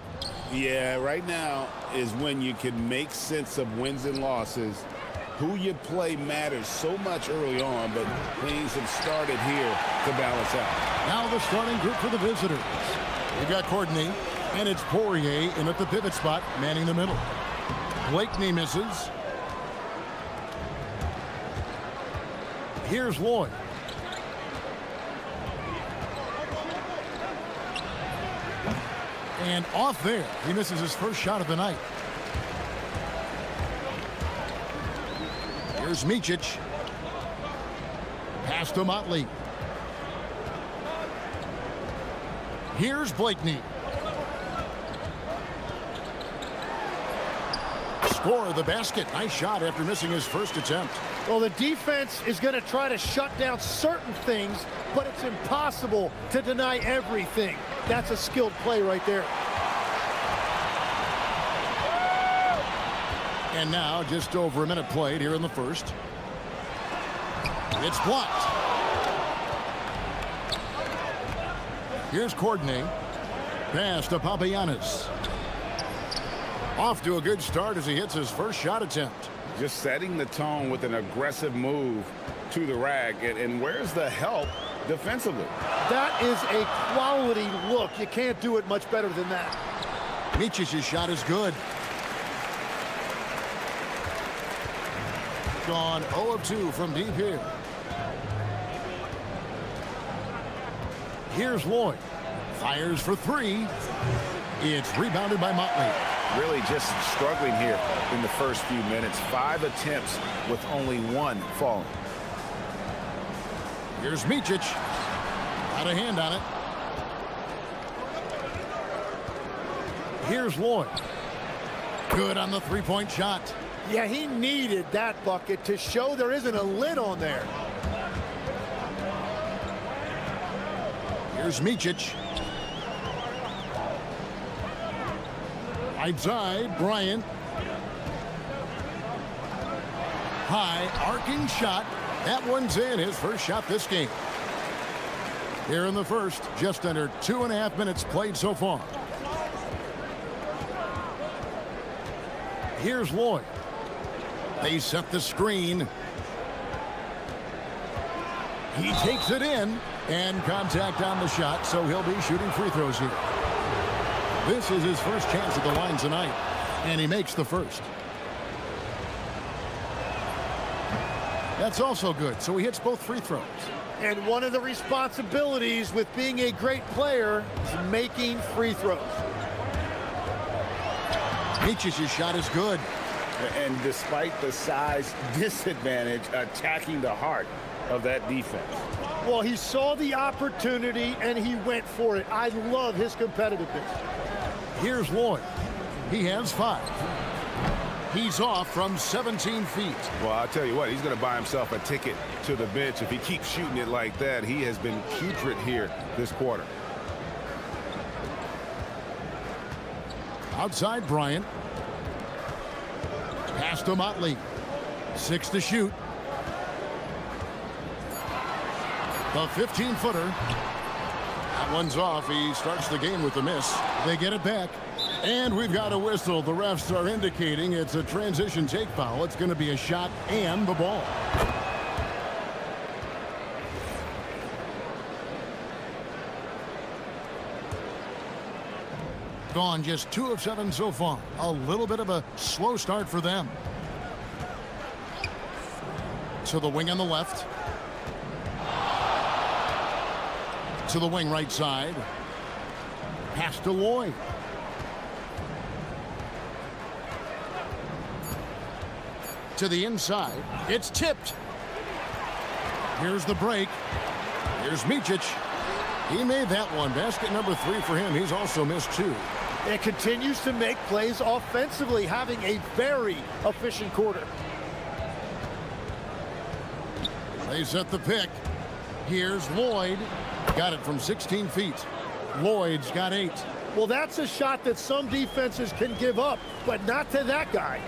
Yeah, right now is when you can make sense of wins and losses. Who you play matters so much early on, but things have started here to balance out. Now the starting group for the visitors. We've got Courtney, and it's Poirier in at the pivot spot, manning the middle. Blakeney misses. Here's Lloyd. And off there, he misses his first shot of the night. Here's Micic. Pass to Motley. Here's Blakeney. Score the basket. Nice shot after missing his first attempt. Well, the defense is going to try to shut down certain things, but it's impossible to deny everything. That's a skilled play right there. And now, just over a minute played here in the first. It's blocked. Here's Courtney. Pass to Papagiannis. Off to a good start as he hits his first shot attempt. Just setting the tone with an aggressive move to the rack. And where's the help defensively? That is a quality look. You can't do it much better than that. Micic's shot is good. Gone 0 of 2 from deep here. Here's Lloyd. Fires for three. It's rebounded by Motley. Really just struggling here in the first few minutes. 5 attempts with only 1 falling. Here's Micic. Got a hand on it. Here's Lloyd. Good on the three-point shot. Yeah, he needed that bucket to show there isn't a lid on there. Here's Micic. Right side, Bryant. High, arcing shot. That one's in, his first shot this game. Here in the first, just under 2.5 minutes played so far. Here's Lloyd. They set the screen. He takes it in, and contact on the shot, so he'll be shooting free throws here. This is his first chance at the line tonight, and he makes the first. That's also good, so he hits both free throws. And one of the responsibilities with being a great player is making free throws. Micic's shot is good. And despite the size disadvantage, attacking the heart of that defense. Well, he saw the opportunity and he went for it. I love his competitiveness. Here's Lloyd. He has 5. He's off from 17 feet. Well, I'll tell you what, he's going to buy himself a ticket to the bench. If he keeps shooting it like that, he has been putrid here this quarter. Outside Bryant. Pass to Motley. 6 to shoot. The 15-footer. That one's off. He starts the game with a miss. They get it back. And we've got a whistle. The refs are indicating it's a transition take foul. It's going to be a shot and the ball. Gone just 2 of 7 so far. A little bit of a slow start for them. To the wing on the left. To the wing right side. Pass to Lloyd. To the inside. It's tipped. Here's the break. Here's Micic. He made that one. Basket number 3 for him. He's also missed 2. It continues to make plays offensively, having a very efficient quarter. They set the pick. Here's Lloyd. Got it from 16 feet. Lloyd's got 8. Well, that's a shot that some defenses can give up, but not to that guy.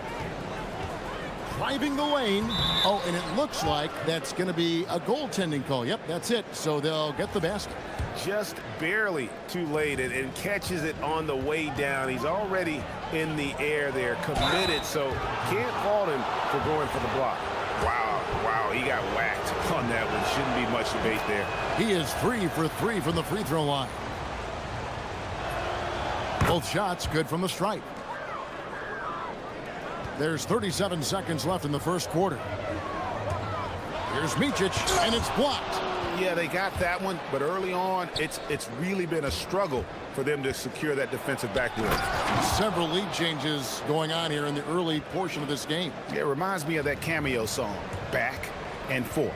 driving the lane. Oh, and it looks like that's going to be a goaltending call. Yep, that's it. So they'll get the basket. Just barely too late and catches it on the way down. He's already in the air there, committed, so can't fault him for going for the block. Wow, he got whacked on that one. Shouldn't be much debate there. He is 3 for 3 from the free throw line. Both shots good from the stripe. There's 37 seconds left in the first quarter. Here's Micic, and it's blocked. Yeah, they got that one, but early on, it's really been a struggle for them to secure that defensive backboard. Several lead changes going on here in the early portion of this game. Yeah, it reminds me of that Cameo song, Back and Forth.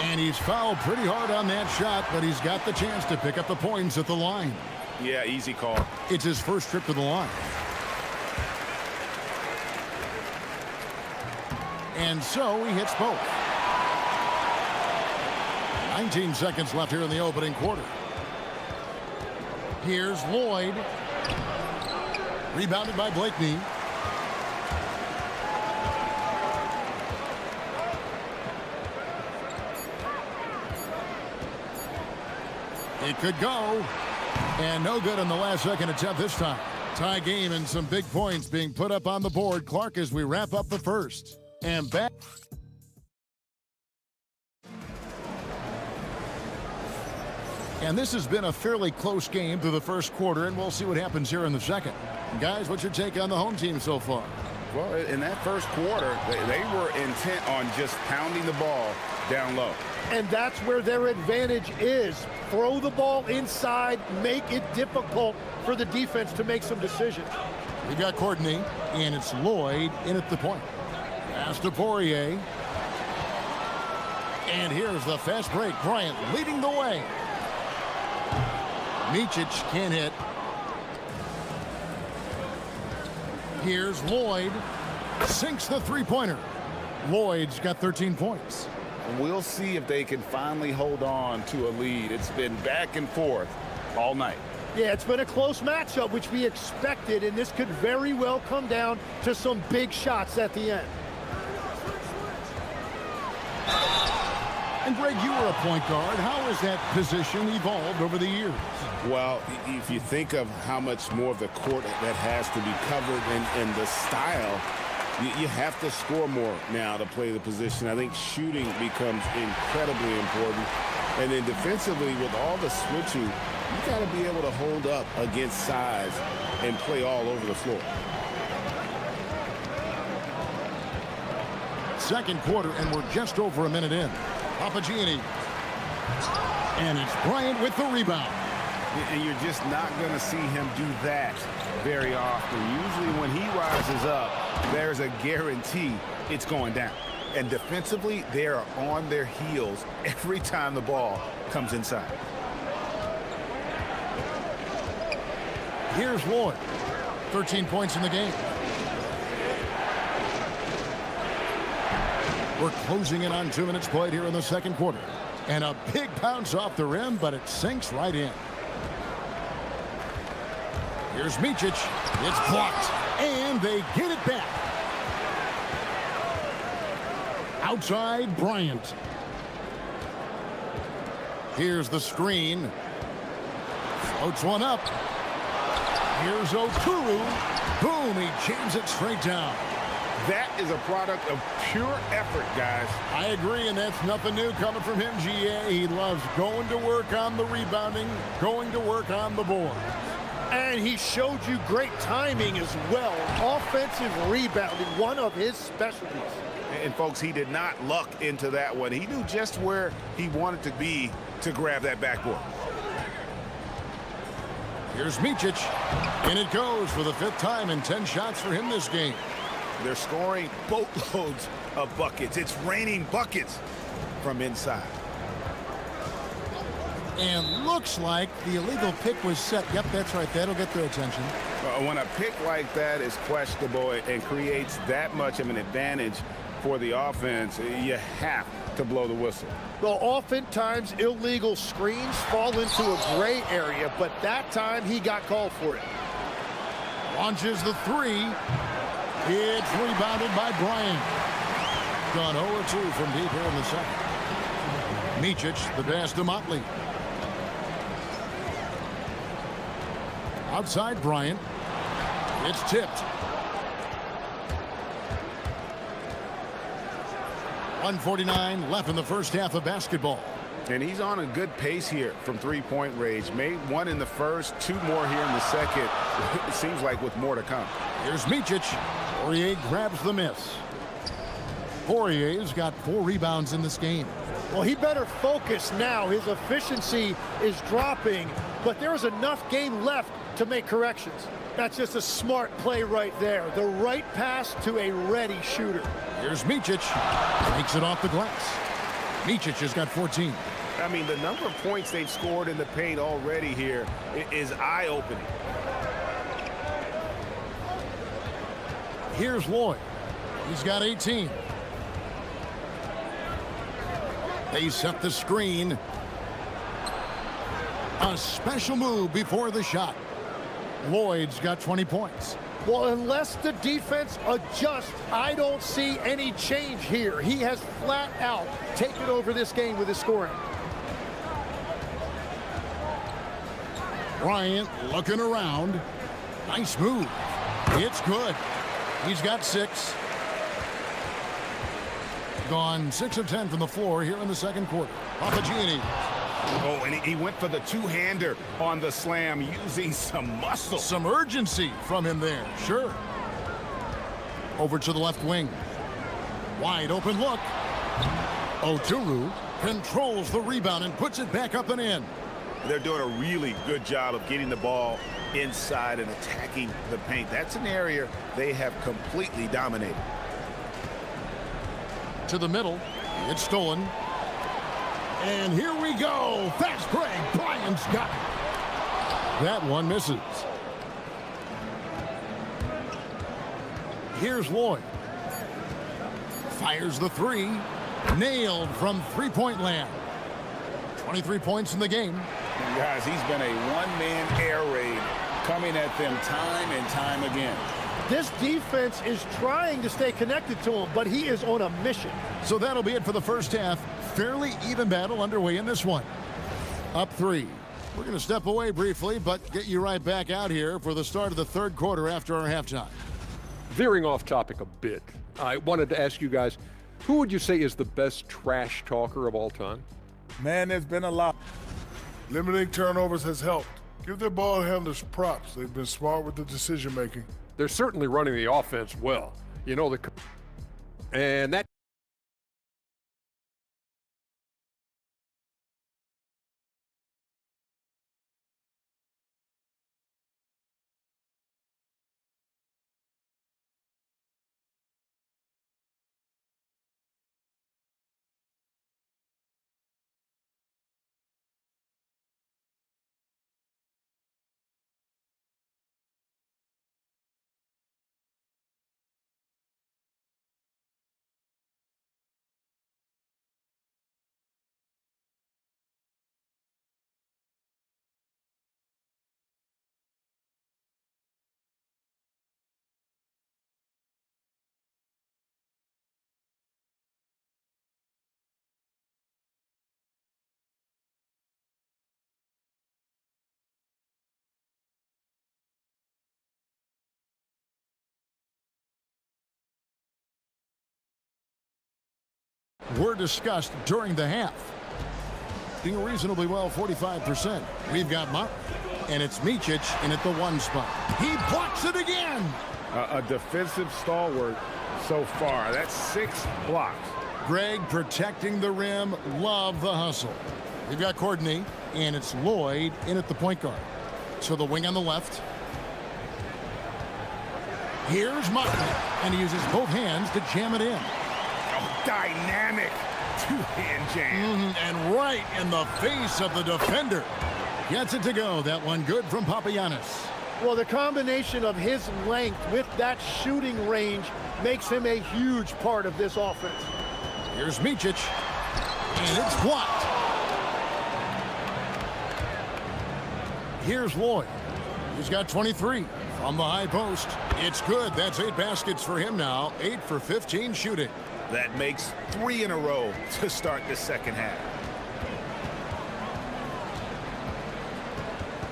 And he's fouled pretty hard on that shot, but he's got the chance to pick up the points at the line. Yeah, easy call. It's his first trip to the line. And so he hits both. 19 seconds left here in the opening quarter. Here's Lloyd. Rebounded by Blakeney. It could go. And no good on the last second attempt this time. Tie game and some big points being put up on the board. Clark, as we wrap up the first. And back. And this has been a fairly close game through the first quarter, and we'll see what happens here in the second. Guys, what's your take on the home team so far? Well, in that first quarter, they were intent on just pounding the ball down low. And that's where their advantage is. Throw the ball inside, make it difficult for the defense to make some decisions. We got Courtney, and it's Lloyd in at the point. Pass to Poirier. And here's the fast break. Bryant leading the way. Micic can't hit. Here's Lloyd. Sinks the three-pointer. Lloyd's got 13 points. We'll see if they can finally hold on to a lead. It's been back and forth all night. Yeah, it's been a close matchup, which we expected, and this could very well come down to some big shots at the end. And Greg, you were a point guard. How has that position evolved over the years? Well, if you think of how much more of the court that has to be covered and the style, you have to score more now to play the position. I think shooting becomes incredibly important. And then defensively, with all the switching, you got to be able to hold up against size and play all over the floor. Second quarter, and we're just over a minute in. Papagianni. And it's Bryant with the rebound. And you're just not going to see him do that very often. Usually when he rises up, there's a guarantee it's going down. And defensively, they are on their heels every time the ball comes inside. Here's Lloyd. 13 points in the game. We're closing in on 2 minutes played here in the second quarter. And a big bounce off the rim, but it sinks right in. Here's Micic. It's blocked. And they get it back. Outside, Bryant. Here's the screen. Floats one up. Here's Okuru. Boom, he jams it straight down. That is a product of pure effort, guys. I agree, and that's nothing new coming from him, GA. He loves going to work on the rebounding, going to work on the board. And he showed you great timing as well. Offensive rebounding, one of his specialties. And folks, he did not luck into that one. He knew just where he wanted to be to grab that backboard. Here's Micic, and it goes for the 5th time in 10 shots for him this game. They're scoring boatloads of buckets. It's raining buckets from inside. And looks like the illegal pick was set. Yep, that's right. That'll get their attention. When a pick like that is questionable and creates that much of an advantage for the offense, you have to blow the whistle. Well, oftentimes illegal screens fall into a gray area, but that time he got called for it. Launches the three. It's rebounded by Bryant. Gone 0-2 from deep here in the second. Micic, the pass to Motley. Outside Bryant. It's tipped. 1:49 left in the first half of basketball. And he's on a good pace here from three-point range. Made one in the first, two more here in the second. It seems like with more to come. Here's Micic. Poirier grabs the miss. Poirier's got 4 rebounds in this game. Well, he better focus now. His efficiency is dropping, but there's enough game left to make corrections. That's just a smart play right there. The right pass to a ready shooter. Here's Micic. Takes it off the glass. Micic has got 14. I mean, the number of points they've scored in the paint already here is eye-opening. Here's Lloyd. He's got 18. They set the screen. A special move before the shot. Lloyd's got 20 points. Well, unless the defense adjusts, I don't see any change here. He has flat out taken over this game with his scoring. Bryant looking around. Nice move. It's good. He's got 6. Gone 6 of 10 from the floor here in the second quarter. Papagianni. Oh, and he went for the two-hander on the slam, using some muscle. Some urgency from him there, sure. Over to the left wing. Wide open look. Oturu controls the rebound and puts it back up and in. They're doing a really good job of getting the ball inside and attacking the paint. That's an area they have completely dominated. To the middle. It's stolen. And here we go. Fast break. Bryant's got it. That one misses. Here's Lloyd. Fires the three. Nailed from three-point land. 23 points in the game. And guys, he's been a one-man air raid coming at them time and time again. This defense is trying to stay connected to him, but he is on a mission. So that'll be it for the first half. Fairly even battle underway in this one. Up 3. We're going to step away briefly, but get you right back out here for the start of the third quarter after our halftime. Veering off topic a bit, I wanted to ask you guys, who would you say is the best trash talker of all time? Man, there's been a lot. Limiting turnovers has helped. Give their ball handlers props. They've been smart with the decision making. They're certainly running the offense well. You know, and that were discussed during the half. Doing reasonably well, 45%. We've got Motley, and it's Micic in at the 1 spot. He blocks it again. A defensive stalwart so far. That's 6 blocks. Greg protecting the rim. Love the hustle. We've got Courtney, and it's Lloyd in at the point guard. So the wing on the left. Here's Motley, and he uses both hands to jam it in. Dynamic two-hand jam. And right in the face of the defender. Gets it to go. That one good from Papagiannis. Well, the combination of his length with that shooting range makes him a huge part of this offense. Here's Micic, and it's blocked. Here's Lloyd. He's got 23 On the high post, it's good. That's 8 baskets for him now. 8 for 15 shooting. That makes 3 in a row to start the second half.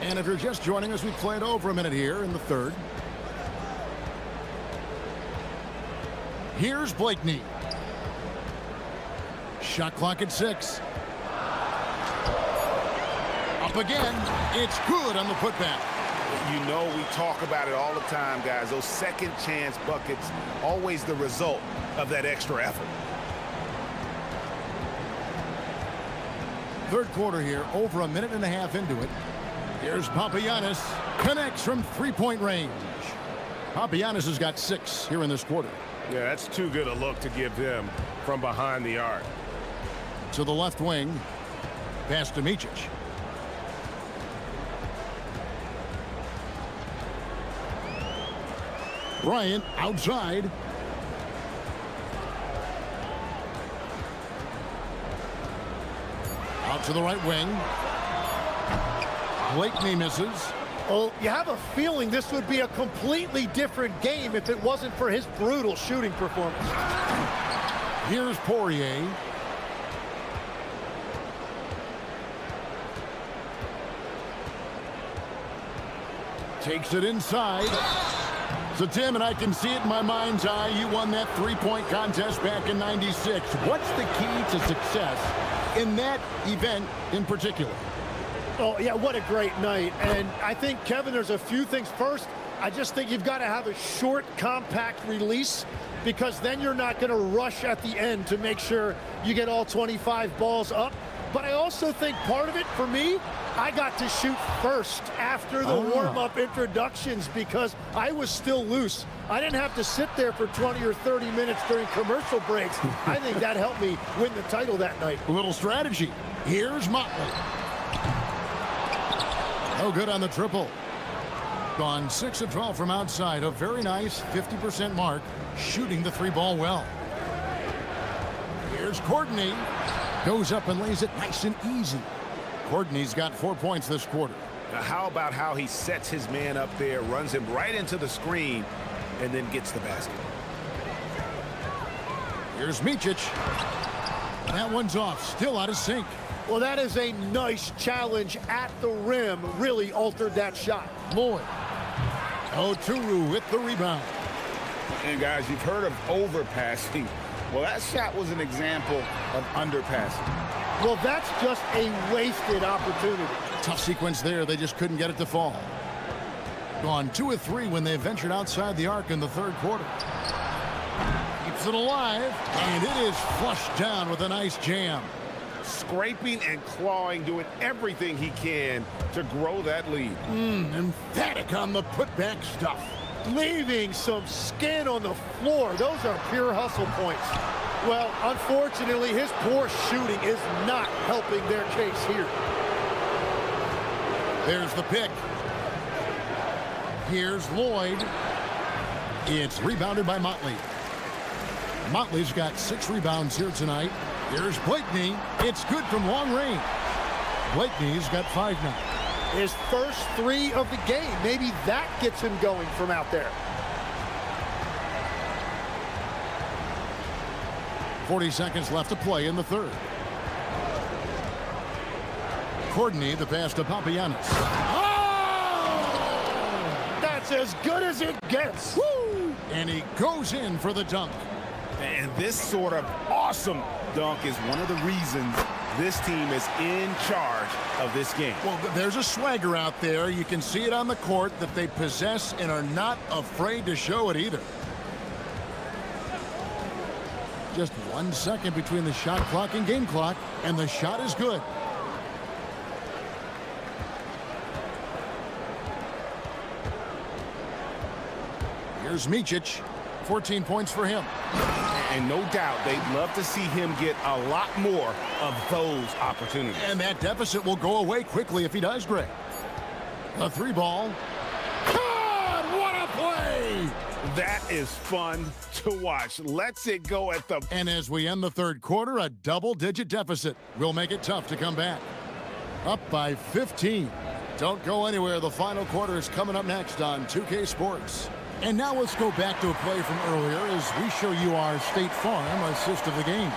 And if you're just joining us, we've played over a minute here in the third. Here's Blakeney. Shot clock at 6. Up again. It's good on the putback. You know we talk about it all the time, guys. Those second chance buckets, always the result of that extra effort. Third quarter here, over a minute and a half into it. Here's Papagiannis. Connects from three-point range. Papagiannis has got 6 here in this quarter. Yeah, that's too good a look to give him from behind the arc. To the left wing. Pass to Micic. Bryant outside. Out to the right wing. Blakeney misses. Well, you have a feeling this would be a completely different game if it wasn't for his brutal shooting performance. Here's Poirier. Takes it inside. So, Tim, and I can see it in my mind's eye, you won that three-point contest back in '96. What's the key to success in that event in particular? Oh, yeah, what a great night. And I think, Kevin, there's a few things. First, I just think you've got to have a short, compact release, because then you're not going to rush at the end to make sure you get all 25 balls up. But I also think part of it, for me, I got to shoot first after the warm-up introductions because I was still loose. I didn't have to sit there for 20 or 30 minutes during commercial breaks. I think that helped me win the title that night. A little strategy. Here's Motley. No good on the triple. Gone 6 of 12 from outside. A very nice 50% mark. Shooting the 3-ball well. Here's Courtney. Goes up and lays it nice and easy. Courtney's got 4 points this quarter. Now, how about how he sets his man up there, runs him right into the screen, and then gets the basket. Here's Micic. That one's off. Still out of sync. Well, that is a nice challenge at the rim. Really altered that shot. Lloyd. Oturu with the rebound. And, guys, you've heard of overpassing. Well, that shot was an example of underpassing. Well, that's just a wasted opportunity. Tough sequence there. They just couldn't get it to fall. Gone 2 of 3 when they ventured outside the arc in the third quarter. Keeps it alive, and it is flushed down with a nice jam. Scraping and clawing, doing everything he can to grow that lead. Emphatic on the putback stuff. Leaving some skin on the floor. Those are pure hustle points. Well, unfortunately, his poor shooting is not helping their case here. There's the pick. Here's Lloyd. It's rebounded by Motley. Motley's got 6 rebounds here tonight. Here's Blakeney. It's good from long range. Blakeney's got 5 now. His first 3 of the game. Maybe that gets him going from out there. 40 seconds left to play in the third. Courtney, the pass to Papagiannis. Oh! That's as good as it gets. Woo! And he goes in for the dunk. And this sort of awesome dunk is one of the reasons this team is in charge of this game. Well, there's a swagger out there. You can see it on the court that they possess and are not afraid to show it either. Just 1 second between the shot clock and game clock, and the shot is good. Here's Micic. 14 points for him. And no doubt they'd love to see him get a lot more of those opportunities. And that deficit will go away quickly if he does, Greg. A 3-ball. God, what a play! That is fun to watch. Lets it go at the... And as we end the third quarter, a double-digit deficit will make it tough to come back. Up by 15. Don't go anywhere. The final quarter is coming up next on 2K Sports. And now let's go back to a play from earlier as we show you our State Farm assist of the game.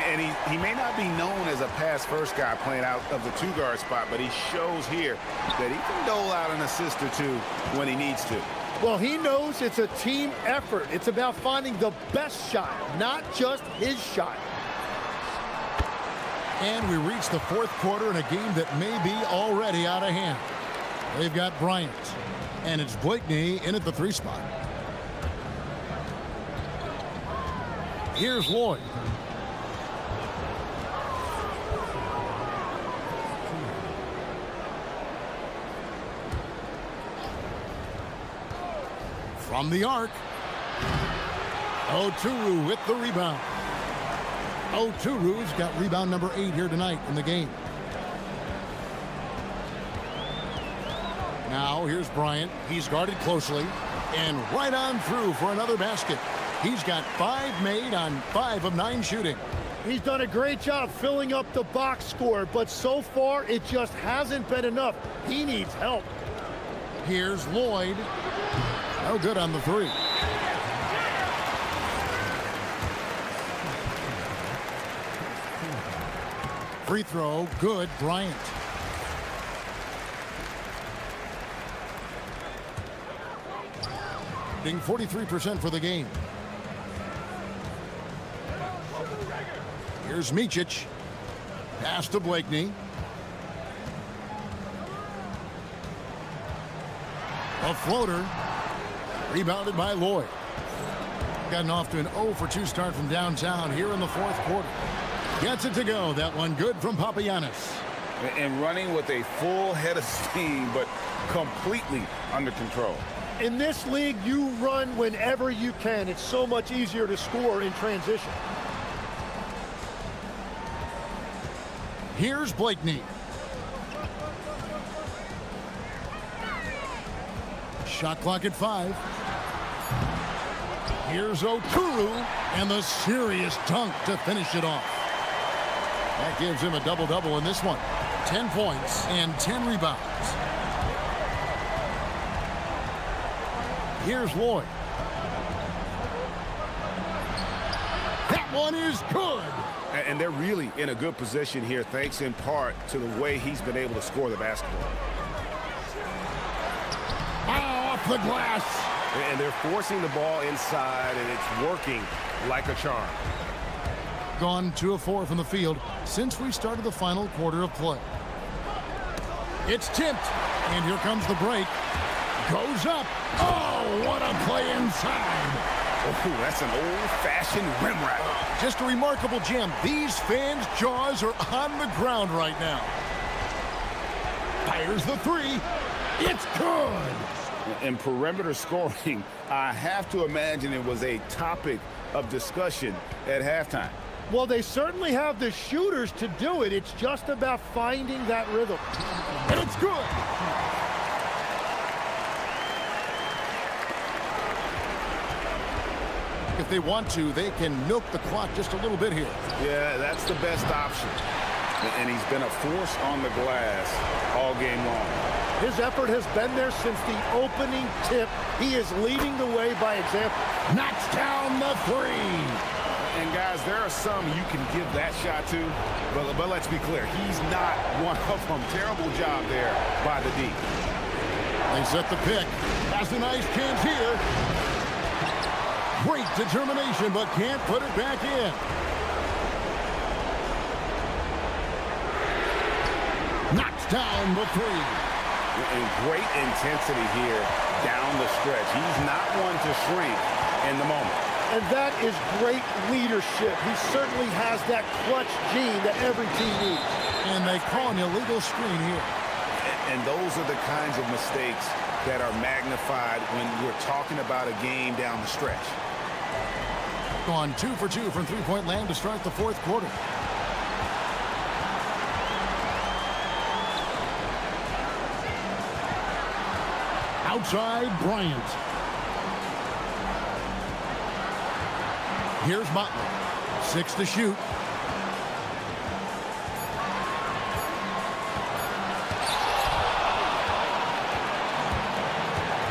And he may not be known as a pass-first guy playing out of the two-guard spot, but he shows here that he can dole out an assist or two when he needs to. Well, he knows it's a team effort. It's about finding the best shot, not just his shot. And we reach the fourth quarter in a game that may be already out of hand. They've got Bryant, and it's Blakeney in at the 3 spot. Here's Lloyd. From the arc, Oturu with the rebound. Oturu's got rebound number 8 here tonight in the game. Now here's Bryant. He's guarded closely and right on through for another basket. He's got 5 made on 5 of 9 shooting. He's done a great job filling up the box score, but so far it just hasn't been enough. He needs help. Here's Lloyd. No good on the 3. Free throw, good, Bryant. Being 43% for the game. Here's Micic. Pass to Blakeney. A floater. Rebounded by Lloyd. Gotten off to an 0 for 2 start from downtown here in the fourth quarter. Gets it to go. That one good from Papagiannis. And running with a full head of steam, but completely under control. In this league, you run whenever you can. It's so much easier to score in transition. Here's Blakeney. Shot clock at 5. Here's Oturu, and the serious dunk to finish it off. That gives him a double-double in this one. 10 points and 10 rebounds. Here's Lloyd. That one is good. And they're really in a good position here, thanks in part to the way he's been able to score the basketball. Off the glass. And they're forcing the ball inside, and it's working like a charm. Gone 2 of 4 from the field since we started the final quarter of play. It's tipped, and here comes the break. Goes up. Oh, what a play inside. Oh, that's an old-fashioned rim ratter. Just a remarkable gem. These fans' jaws are on the ground right now. Fires the 3. It's good. In perimeter scoring, I have to imagine it was a topic of discussion at halftime. Well, they certainly have the shooters to do it. It's just about finding that rhythm. And it's good. If they want to, they can milk the clock just a little bit here. Yeah, that's the best option. And he's been a force on the glass all game long. His effort has been there since the opening tip. He is leading the way by example. Knocks down the 3. And guys, there are some you can give that shot to, but let's be clear, he's not one of them. Terrible job there by the D. They set the pick. Has a nice chance here. Great determination, but can't put it back in. Knocks down the 3. And great intensity here down the stretch. He's not one to shrink in the moment. And that is great leadership. He certainly has that clutch gene that every team needs. And they call an illegal screen here. And those are the kinds of mistakes that are magnified when we're talking about a game down the stretch. Gone 2 for 2 from three-point land to start the fourth quarter. Outside, Bryant. Here's Motley. 6 to shoot.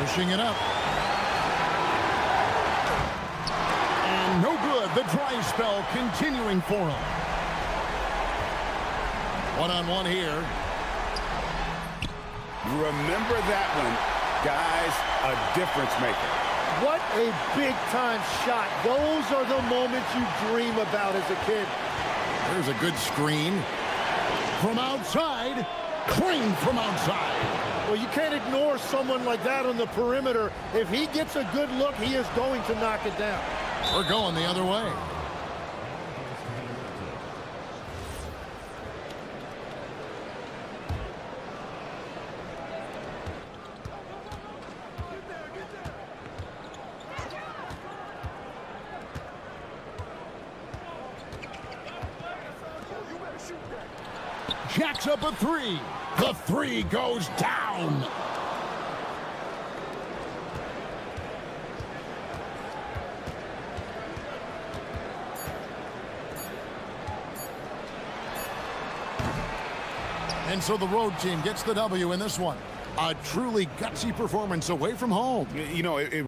Pushing it up. And no good. The dry spell continuing for him. One-on-one here. Remember that one, guys, a difference maker. What a big-time shot. Those are the moments you dream about as a kid. There's a good screen. From outside, clean from outside. Well, you can't ignore someone like that on the perimeter. If he gets a good look, he is going to knock it down. We're going the other way. Jacks up a three. The three goes down. And so the road team gets the W in this one. A truly gutsy performance away from home. You know, it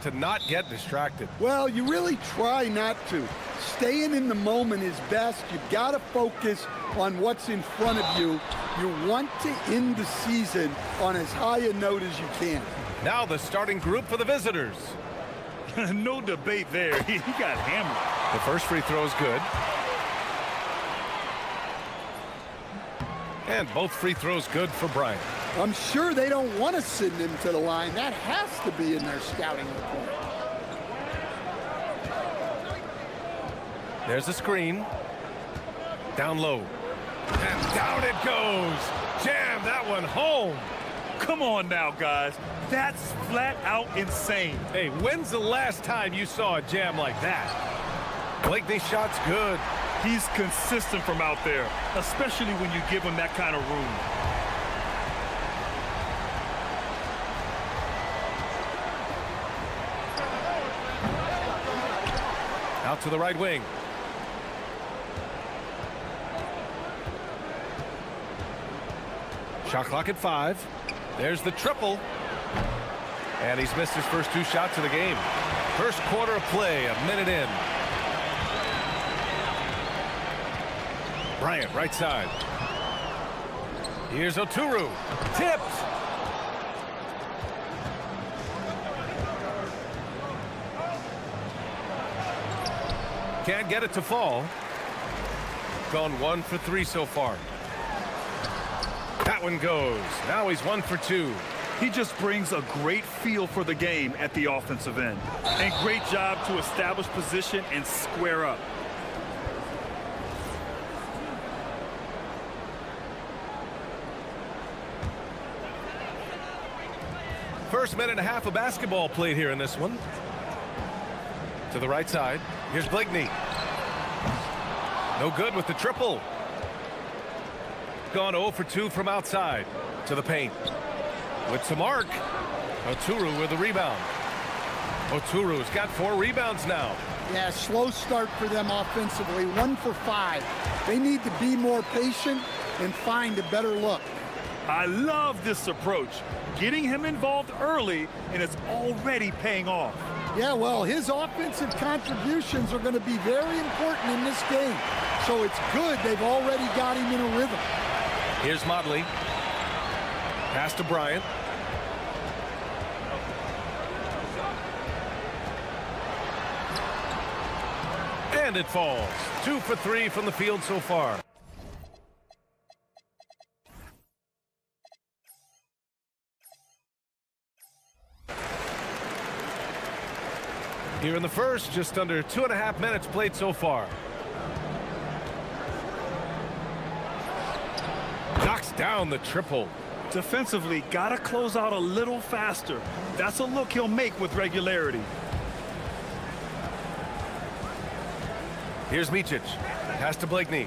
to not get distracted. Well, you really try not to. Staying in the moment is best. You've got to focus on what's in front of you. You want to end the season on as high a note as you can. Now the starting group for the visitors. No debate there. He got hammered. The first free throw is good. And both free throws good for Bryant. I'm sure they don't want to send him to the line. That has to be in their scouting report. There's a screen. Down low. And down it goes. Jam that one home. Come on now, guys. That's flat out insane. Hey, when's the last time you saw a jam like that? Blakeney's shot's good. He's consistent from out there, especially when you give him that kind of room. Out to the right wing. Shot clock at 5. There's the triple. And he's missed his first 2 shots of the game. First quarter of play, a minute in. Bryant, right side. Here's Oturu. Tipped. Can't get it to fall. Gone 1 for 3 so far. That one goes. Now he's 1 for 2. He just brings a great feel for the game at the offensive end. And great job to establish position and square up. First minute and a half of basketball played here in this one. To the right side. Here's Blakeney. No good with the triple. Gone 0 for 2 from outside. To the paint. With some arc. Oturu with the rebound. Oturu's got 4 rebounds now. Yeah, slow start for them offensively. 1 for 5. They need to be more patient and find a better look. I love this approach. Getting him involved early, and it's already paying off. Yeah, well, his offensive contributions are going to be very important in this game. So it's good they've already got him in a rhythm. Here's Motley. Pass to Bryant. And it falls. 2 for 3 from the field so far. Here in the first, just under 2.5 minutes played so far. Knocks down the triple. Defensively, gotta close out a little faster. That's a look he'll make with regularity. Here's Micic. Pass to Blakeney.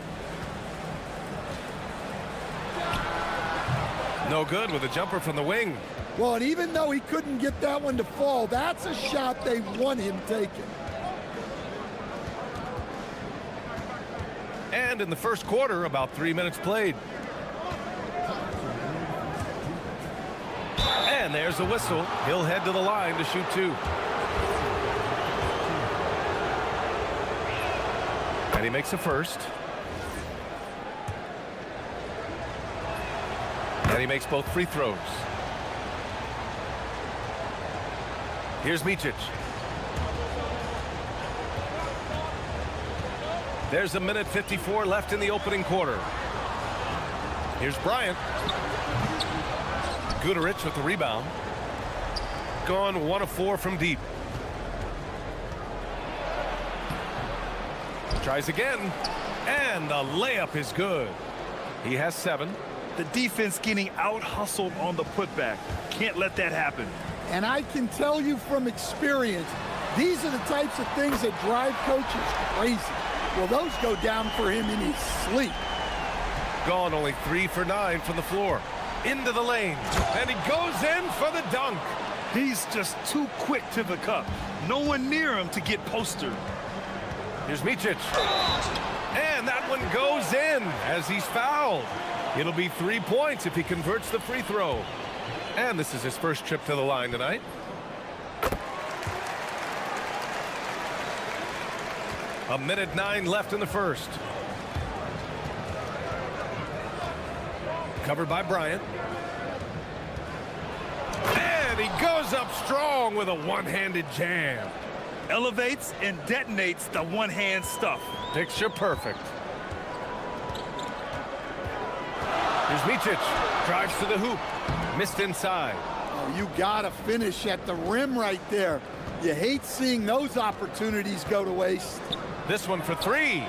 No good with a jumper from the wing. Well, and even though he couldn't get that one to fall, that's a shot they want him taking. And in the first quarter, about 3 minutes played. And there's a whistle. He'll head to the line to shoot 2. And he makes a first. And he makes both free throws. Here's Micic. There's a minute 54 left in the opening quarter. Here's Bryant. Guterich with the rebound. Gone 1 of 4 from deep. Tries again. And the layup is good. He has 7. The defense getting out-hustled on the putback. Can't let that happen. And I can tell you from experience, these are the types of things that drive coaches crazy. Well, those go down for him in his sleep. Gone only 3 for 9 from the floor. Into the lane. And he goes in for the dunk. He's just too quick to the cup. No one near him to get postered. Here's Micic. And that one goes in as he's fouled. It'll be 3 points if he converts the free throw. And this is his first trip to the line tonight. 1:09 left in the first. Covered by Bryant. And he goes up strong with a one-handed jam. Elevates and detonates the one-hand stuff. Picture perfect. Here's Micic. Drives to the hoop. Missed inside. Oh, you gotta finish at the rim right there. You hate seeing those opportunities go to waste. This one for three.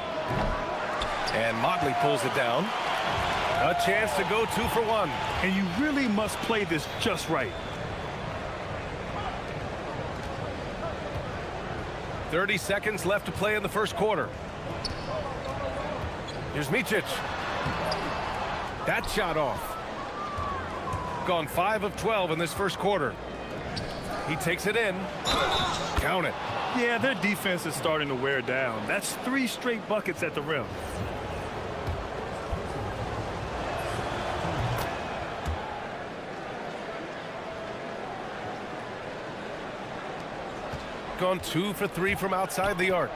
And Motley pulls it down. A chance to go 2 for 1. And you really must play this just right. 30 seconds left to play in the first quarter. Here's Micic. That shot off. Gone 5 of 12 in this first quarter. He takes it in. Count it. Yeah, their defense is starting to wear down. That's 3 straight buckets at the rim. Gone 2 for 3 from outside the arc.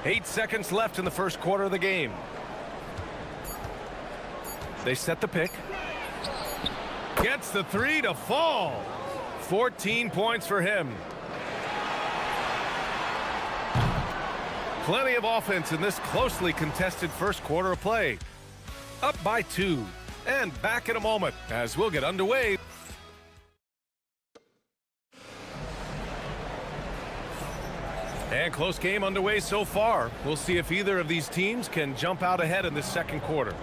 Eight seconds left in the first quarter of the game. They set the pick. Gets the 3 to fall. 14 points for him. Plenty of offense in this closely contested first quarter of play. Up by 2. And back in a moment as we'll get underway. And close game underway so far. We'll see if either of these teams can jump out ahead in this second quarter.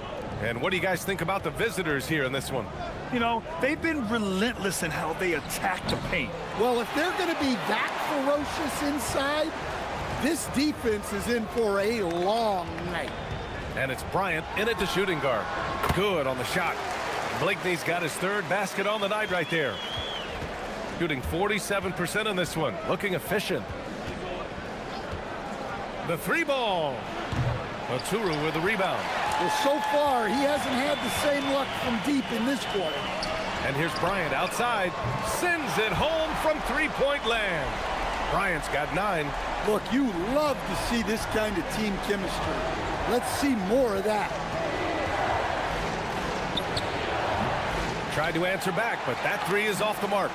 And what do you guys think about the visitors here in this one? You know, they've been relentless in how they attack the paint. Well, if they're going to be that ferocious inside, this defense is in for a long night. And it's Bryant in at the shooting guard. Good on the shot. Blakeney's got his 3rd basket on the night right there. Shooting 47% in this one. Looking efficient. The 3 ball. Oturu with the rebound. Well, so far, he hasn't had the same luck from deep in this quarter. And here's Bryant outside. Sends it home from 3-point land. Bryant's got 9. Look, you love to see this kind of team chemistry. Let's see more of that. Tried to answer back, but that 3 is off the mark.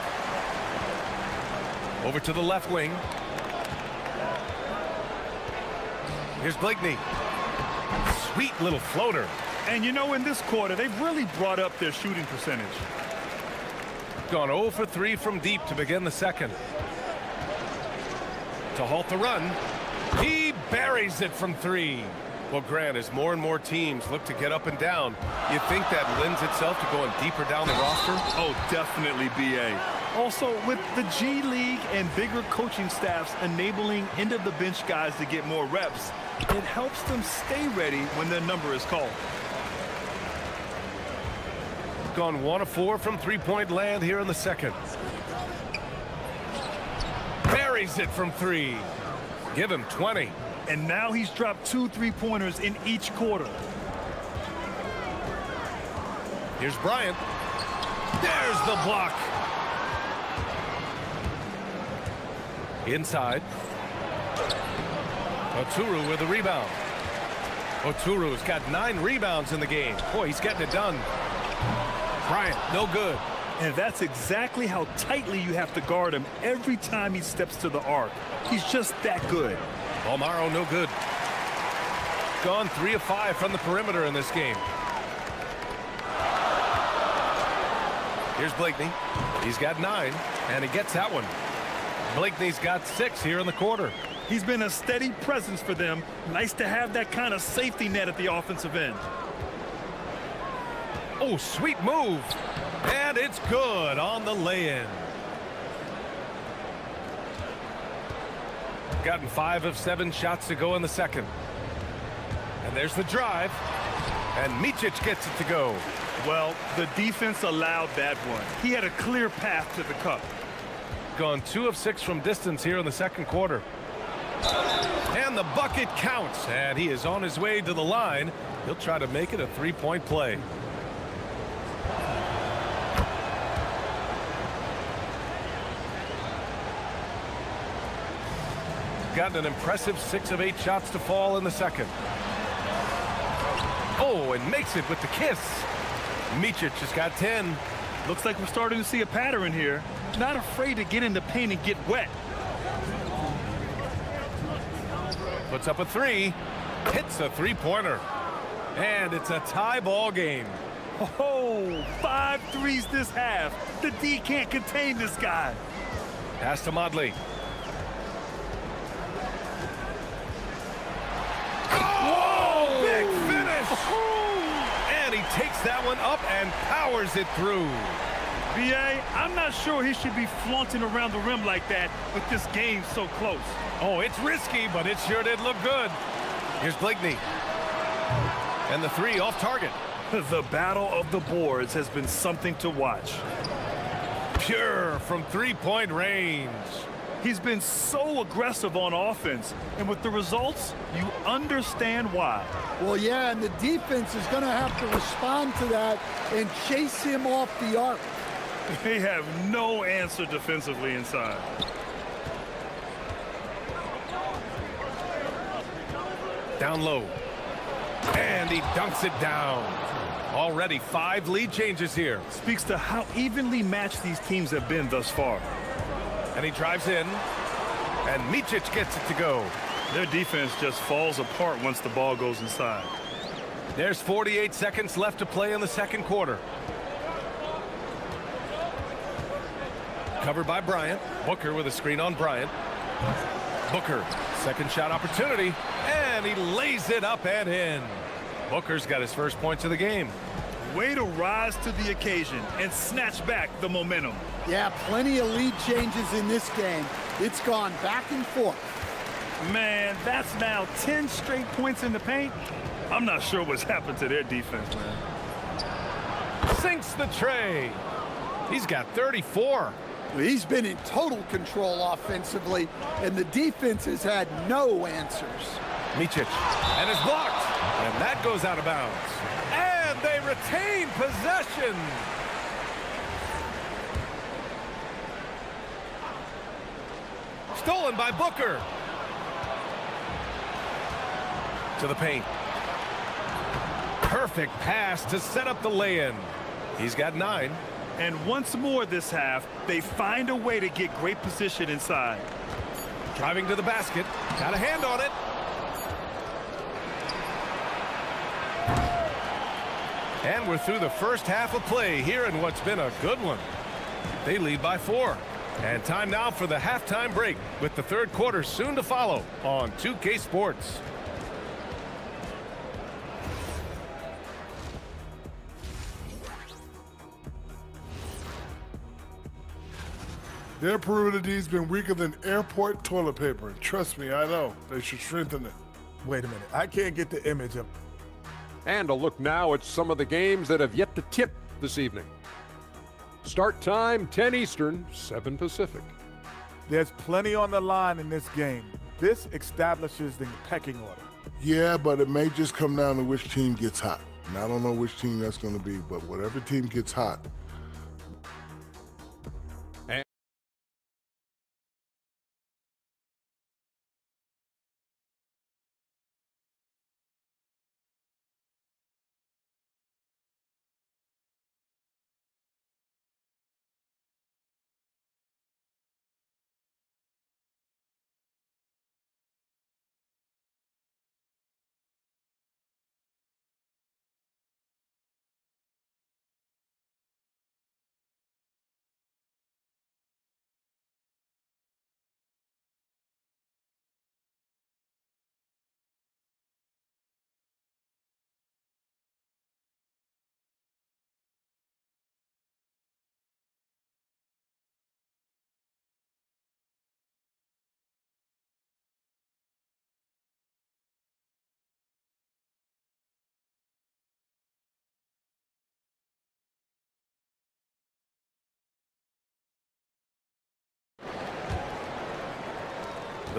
Over to the left wing. Here's Blakeney. Sweet little floater. And you know, in this quarter, they've really brought up their shooting percentage. Gone 0 for 3 from deep to begin the second. To halt the run, he buries it from 3. Well, Grant, as more and more teams look to get up and down, you think that lends itself to going deeper down the roster? Oh, definitely, BA. Also, with the G League and bigger coaching staffs enabling end-of-the-bench guys to get more reps, it helps them stay ready when their number is called. Gone 1 of 4 from 3-point land here in the second. Buries it from 3. Give him 20. And now he's dropped 2 3-pointers in each quarter. Here's Bryant. There's the block. Inside. Oturu with the rebound. Oturu's got 9 rebounds in the game. Boy, he's getting it done. Bryant, no good. And that's exactly how tightly you have to guard him every time he steps to the arc. He's just that good. Almaro, no good. Gone 3 of 5 from the perimeter in this game. Here's Blakeney. He's got 9, and he gets that one. Blakeney's got 6 here in the quarter. He's been a steady presence for them. Nice to have that kind of safety net at the offensive end. Oh, sweet move. And it's good on the lay-in. Gotten 5 of 7 shots to go in the second. And there's the drive. And Micic gets it to go. Well, the defense allowed that one. He had a clear path to the cup. Gone 2 of 6 from distance here in the second quarter. And the bucket counts, and he is on his way to the line. He'll try to make it a three-point play. Gotten an impressive 6 of 8 shots to fall in the second. Oh, and makes it with the kiss. Micic has got 10. Looks like we're starting to see a pattern here. Not afraid to get in the paint and get wet. Puts up a 3. Hits a three-pointer. And it's a tie ball game. Oh, 5 threes this half. The D can't contain this guy. Pass to Modley. Oh, big finish! And he takes that one up and powers it through. B.A., I'm not sure he should be flaunting around the rim like that with this game so close. Oh, it's risky, but it sure did look good. Here's Blakeney. And the 3 off target. The battle of the boards has been something to watch. Pure from three-point range. He's been so aggressive on offense, and with the results, you understand why. Well, yeah, and the defense is going to have to respond to that and chase him off the arc. They have no answer defensively inside. Down low. And he dunks it down. Already 5 lead changes here. Speaks to how evenly matched these teams have been thus far. And he drives in. And Micic gets it to go. Their defense just falls apart once the ball goes inside. There's 48 seconds left to play in the second quarter. Covered by Bryant. Booker with a screen on Bryant. Booker, second shot opportunity. And he lays it up and in. Booker's got his first points of the game. Way to rise to the occasion and snatch back the momentum. Yeah, plenty of lead changes in this game. It's gone back and forth. Man, that's now 10 straight points in the paint. I'm not sure what's happened to their defense, man. Sinks the tray. He's got 34. He's been in total control offensively, and the defense has had no answers. Micic, and it's blocked. And that goes out of bounds. And they retain possession. Stolen by Booker. To the paint. Perfect pass to set up the lay-in. He's got 9. And once more this half, they find a way to get great position inside. Driving to the basket. Got a hand on it. And we're through the first half of play here in what's been a good one. They lead by 4. And time now for the halftime break with the third quarter soon to follow on 2K Sports. Their perimeter D's been weaker than airport toilet paper. Trust me, I know. They should strengthen it. Wait a minute. I can't get the image of. And a look now at some of the games that have yet to tip this evening. Start time, 10 Eastern, 7 Pacific. There's plenty on the line in this game. This establishes the pecking order. Yeah, but it may just come down to which team gets hot. And I don't know which team that's going to be, but whatever team gets hot,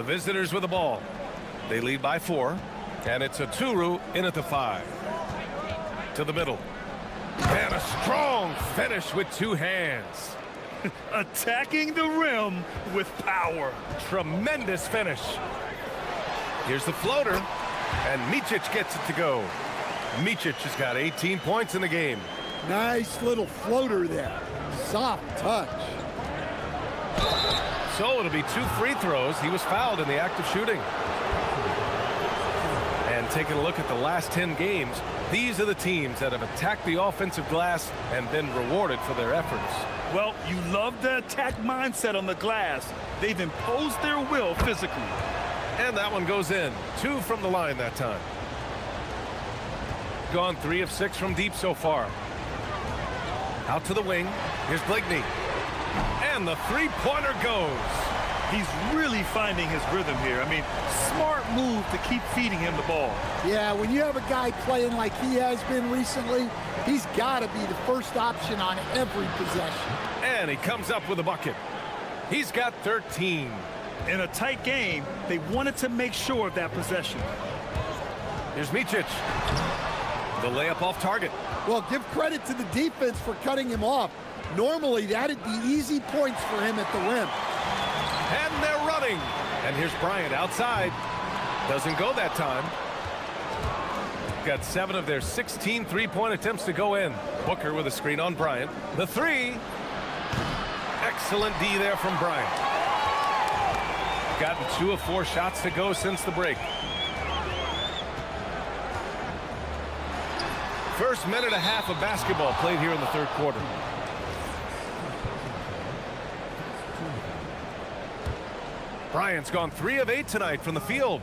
The visitors with the ball. They lead by 4. And it's a Turu in at the 5. To the middle. And a strong finish with 2 hands. Attacking the rim with power. Tremendous finish. Here's the floater. And Micic gets it to go. Micic has got 18 points in the game. Nice little floater there. Soft touch. So it'll be 2 free throws. He was fouled in the act of shooting. And taking a look at the last 10 games, these are the teams that have attacked the offensive glass and been rewarded for their efforts. Well, you love the attack mindset on the glass. They've imposed their will physically. And that one goes in. 2 from the line that time. Gone 3 of 6 from deep so far. Out to the wing. Here's Blakeney. And the three-pointer goes. He's really finding his rhythm here. I mean, smart move to keep feeding him the ball. Yeah, when you have a guy playing like he has been recently, he's got to be the first option on every possession. And he comes up with a bucket. He's got 13. In a tight game, they wanted to make sure of that possession. Here's Micic. The layup off target. Well, give credit to the defense for cutting him off. Normally, that'd be easy points for him at the rim. And they're running. And here's Bryant outside. Doesn't go that time. Got 7 of their 16 three-point attempts to go in. Booker with a screen on Bryant. The 3. Excellent D there from Bryant. Gotten 2 of 4 shots to go since the break. First minute and a half of basketball played here in the third quarter. Bryant's gone 3 of 8 tonight from the field.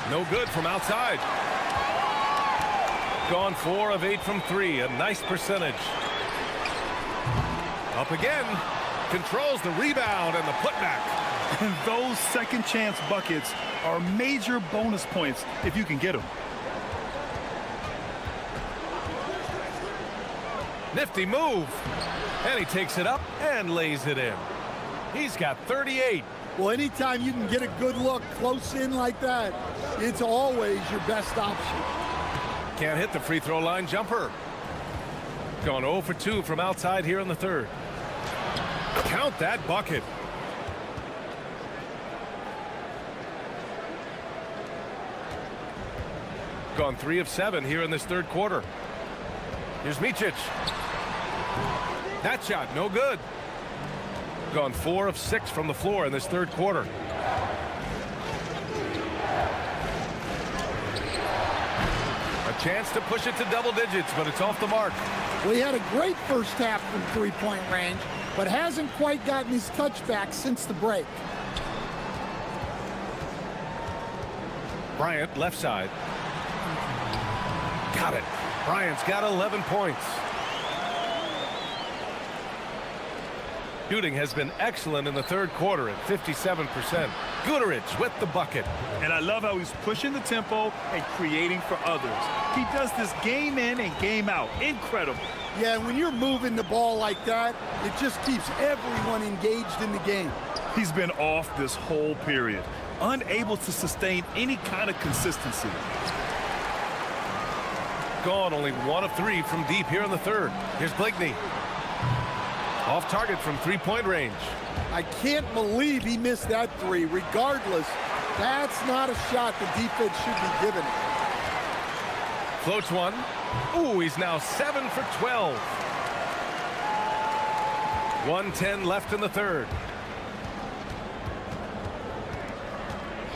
No good from outside. Gone 4 of 8 from 3. A nice percentage. Up again. Controls the rebound and the putback. And those second chance buckets are major bonus points if you can get them. Nifty move. And he takes it up and lays it in. He's got 38. Well, anytime you can get a good look close in like that, it's always your best option. Can't hit the free throw line jumper. Gone 0 for 2 from outside here in the third. Count that bucket. Gone 3 of 7 here in this third quarter. Here's Micic. That shot no good. Gone 4 of 6 from the floor in this third quarter. A chance to push it to double digits, but it's off the mark. Well, he had a great first half from three-point range, but hasn't quite gotten his touchback since the break. Bryant left side. Got it. Bryant's got 11 points. Shooting has been excellent in the third quarter at 57%. Guterich with the bucket. And I love how he's pushing the tempo and creating for others. He does this game in and game out. Incredible. Yeah, and when you're moving the ball like that, it just keeps everyone engaged in the game. He's been off this whole period, unable to sustain any kind of consistency. Gone only 1 of 3 from deep here in the third. Here's Blakeney. Off target from three-point range. I can't believe he missed that 3. Regardless, that's not a shot the defense should be giving him. Floats one. Ooh, he's now 7 for 12. 1:10 left in the third.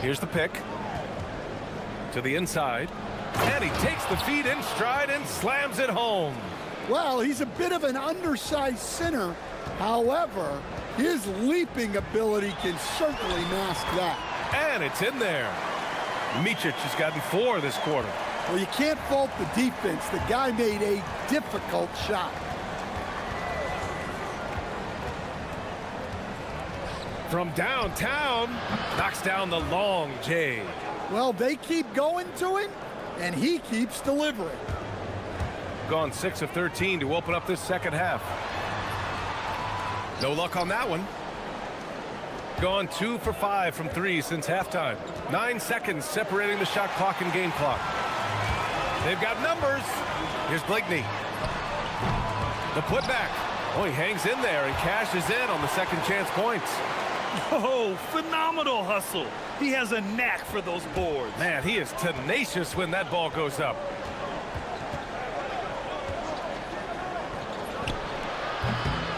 Here's the pick. To the inside. And he takes the feed in stride and slams it home. Well, he's a bit of an undersized center. However, his leaping ability can certainly mask that. And it's in there. Micic has gotten 4 this quarter. Well, you can't fault the defense. The guy made a difficult shot. From downtown, knocks down the long J. Well, they keep going to him. and he keeps delivering. Gone 6 of 13 to open up this second half. No luck on that one. Gone 2 for 5 from 3 since halftime. 9 seconds separating the shot clock and game clock. They've got numbers. Here's Blakeney. The putback. Oh, he hangs in there and cashes in on the second chance points. Oh, phenomenal hustle. He has a knack for those boards. Man, he is tenacious when that ball goes up.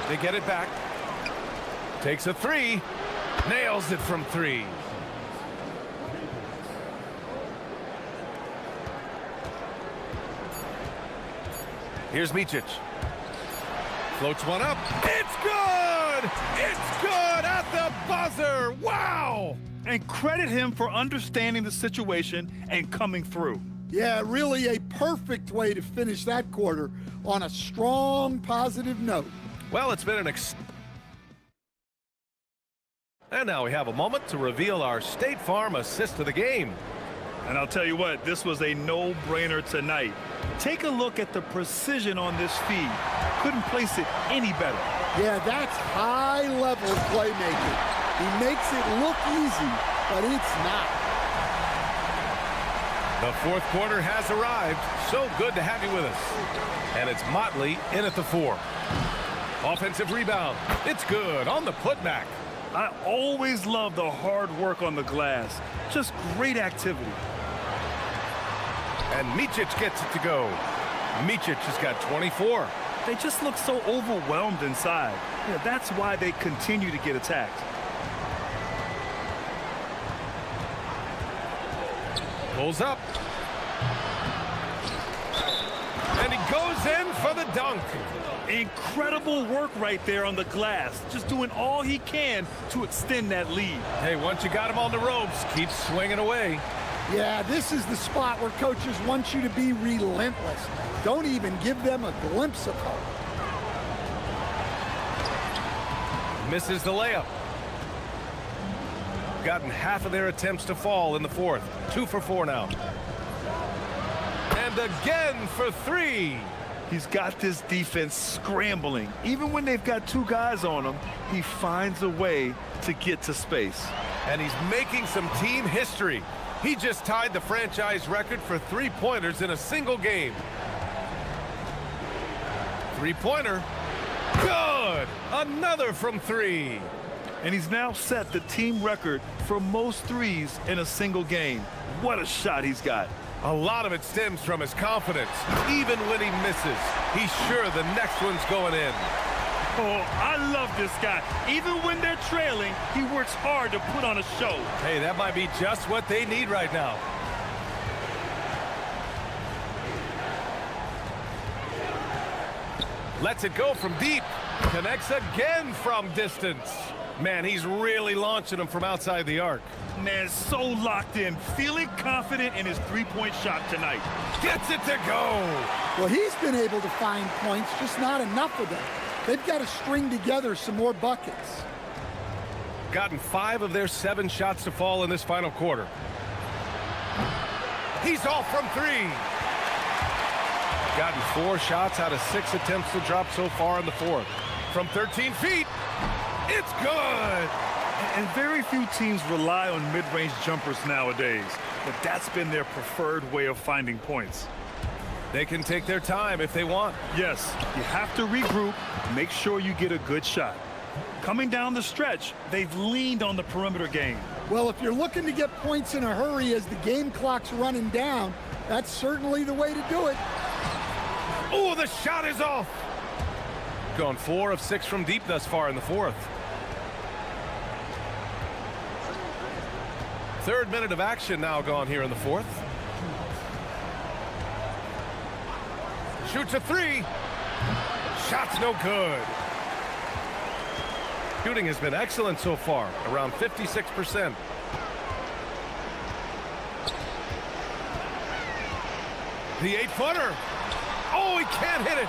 They get it back. Takes a 3. Nails it from 3. Here's Micic. Floats one up. It's good! It's good at the buzzer! Wow! And credit him for understanding the situation and coming through. Yeah, really a perfect way to finish that quarter on a strong, positive note. Well, it's been an And now we have a moment to reveal our State Farm assist of the game. And I'll tell you what, this was a no-brainer tonight. Take a look at the precision on this feed. Couldn't place it any better. Yeah, that's high-level playmaking. He makes it look easy, but it's not. The fourth quarter has arrived. So good to have you with us. And it's Motley in at the 4. Offensive rebound. It's good on the putback. I always love the hard work on the glass. Just great activity. And Micic gets it to go. Micic has got 24. They just look so overwhelmed inside. Yeah, that's why they continue to get attacked. Pulls up. And he goes in for the dunk. Incredible work right there on the glass. Just doing all he can to extend that lead. Hey, once you got him on the ropes, keep swinging away. Yeah, this is the spot where coaches want you to be relentless. Don't even give them a glimpse of hope. Misses the layup. Gotten half of their attempts to fall in the fourth. 2 for 4 now. And again for 3. He's got this defense scrambling. Even when they've got 2 guys on him, he finds a way to get to space. And he's making some team history. He just tied the franchise record for 3-pointers in a single game. 3-pointer. Good! Another from 3. And he's now set the team record for most threes in a single game. What a shot he's got. A lot of it stems from his confidence. Even when he misses, he's sure the next one's going in. Oh, I love this guy. Even when they're trailing, he works hard to put on a show. Hey, that might be just what they need right now. Lets it go from deep. Connects again from distance. Man, he's really launching them from outside the arc. Man, so locked in, feeling confident in his three-point shot tonight. Gets it to go. Well, he's been able to find points, just not enough of them. They've got to string together some more buckets. Gotten 5 of their 7 shots to fall in this final quarter. He's off from 3. Gotten 4 shots out of 6 attempts to drop so far in the fourth. From 13 feet, it's good. And very few teams rely on mid-range jumpers nowadays, but that's been their preferred way of finding points. They can take their time if they want. Yes, you have to regroup, make sure you get a good shot. Coming down the stretch, they've leaned on the perimeter game. Well, if you're looking to get points in a hurry as the game clock's running down, that's certainly the way to do it. Oh, the shot is off. Gone 4 of 6 from deep thus far in the fourth. 3rd minute of action now gone here in the fourth. Shoots a 3. Shot's no good. Shooting has been excellent so far, around 56%. The 8-footer. Oh, he can't hit it.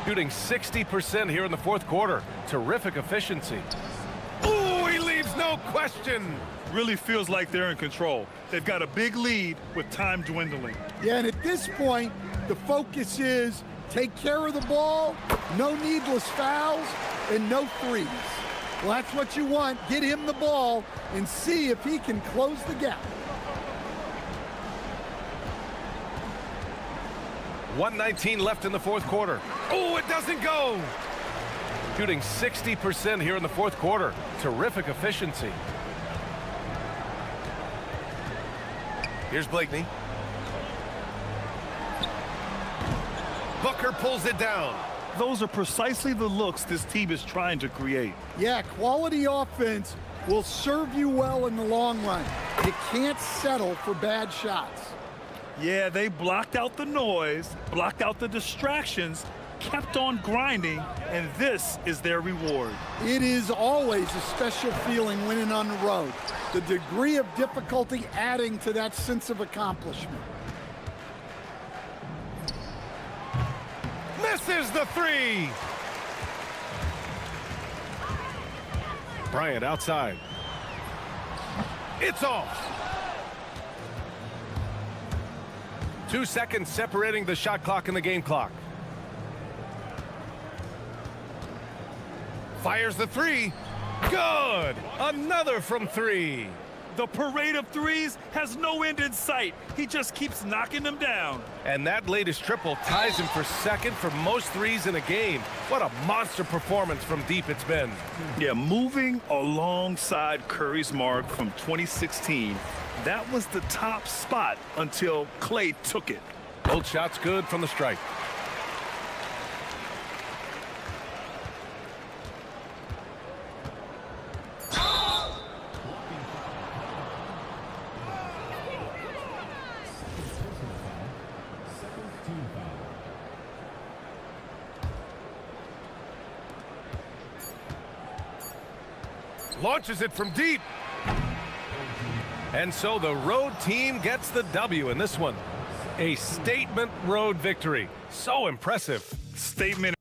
Shooting 60% here in the fourth quarter. Terrific efficiency. Oh, he leaves no question. Really feels like they're in control. They've got a big lead with time dwindling. Yeah, and at this point, the focus is take care of the ball, no needless fouls, and no threes. Well, that's what you want. Get him the ball and see if he can close the gap. 1:19 left in the fourth quarter. Oh, it doesn't go. Shooting 60% here in the fourth quarter. Terrific efficiency. Here's Blakeney. Booker pulls it down. Those are precisely the looks this team is trying to create. Yeah, quality offense will serve you well in the long run. You can't settle for bad shots. Yeah, they blocked out the noise, blocked out the distractions, kept on grinding, and this is their reward. It is always a special feeling winning on the road. The degree of difficulty adding to that sense of accomplishment. Misses the three. Bryant outside. It's off. 2 seconds separating the shot clock and the game clock. Fires the three. Good. Another from three. The parade of threes has no end in sight. He just keeps knocking them down. And that latest triple ties him for second for most threes in a game. What a monster performance from deep it's been. Yeah, moving alongside Curry's mark from 2016, that was the top spot until Clay took it. Both shots good from the stripe. Launches it from deep. And so the road team gets the W in this one. A statement road victory. So impressive. Statement.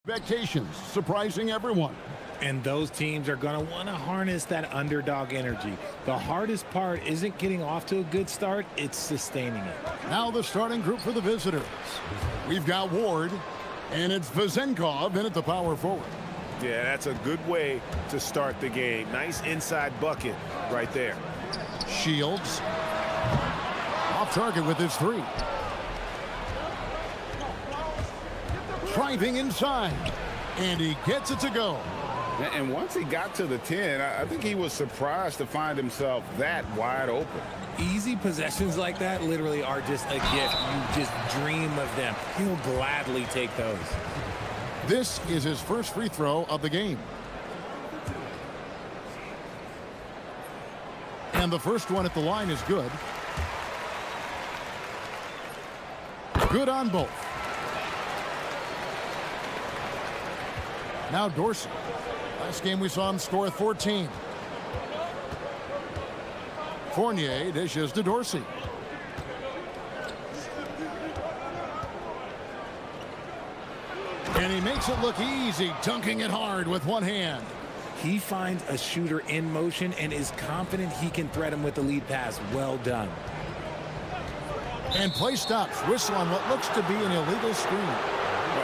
Expectations, surprising everyone. And those teams are going to want to harness that underdog energy. The hardest part isn't getting off to a good start, it's sustaining it. Now the starting group for the visitors. We've got Ward, and it's Vezenkov in at the power forward. Yeah, that's a good way to start the game. Nice inside bucket right there. Shields off target with his three. Driving inside, and he gets it to go. And once he got to the 10, I think he was surprised to find himself that wide open. Easy possessions like that literally are just a gift. You just dream of them. He'll gladly take those. This is his first free throw of the game. And the first one at the line is good. Good on both. Now Dorsey. Last game we saw him score 14. Fournier dishes to Dorsey. And he makes it look easy, dunking it hard with one hand. He finds a shooter in motion and is confident he can thread him with the lead pass. Well done. And play stops. Whistle on what looks to be an illegal screen.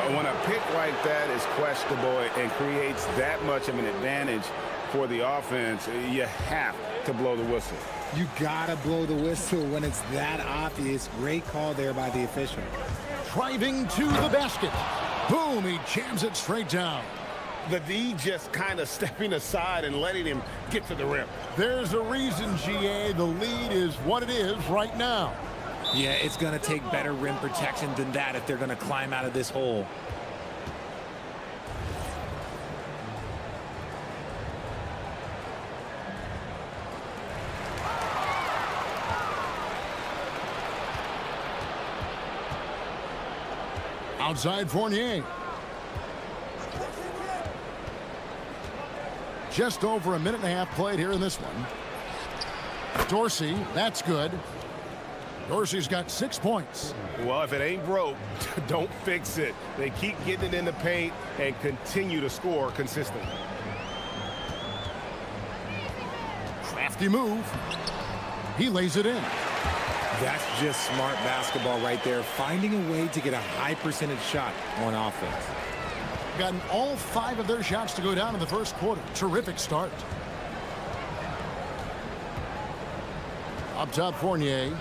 When a pick like that is questionable and creates that much of an advantage for the offense, you have to blow the whistle. You gotta blow the whistle when it's that obvious. Great call there by the official. Driving to the basket. Boom, he jams it straight down. The D just kind of stepping aside and letting him get to the rim. There's a reason, GA, the lead is what it is right now. Yeah, it's going to take better rim protection than that if they're going to climb out of this hole. Outside Fournier. Just over a minute and a half played here in this one. Dorsey, that's good. Dorsey's got 6 points. Well, if it ain't broke, don't fix it. They keep getting it in the paint and continue to score consistently. Crafty move. He lays it in. That's just smart basketball right there, finding a way to get a high percentage shot on offense. Gotten all 5 of their shots to go down in the first quarter. Terrific start. Up top, Fournier.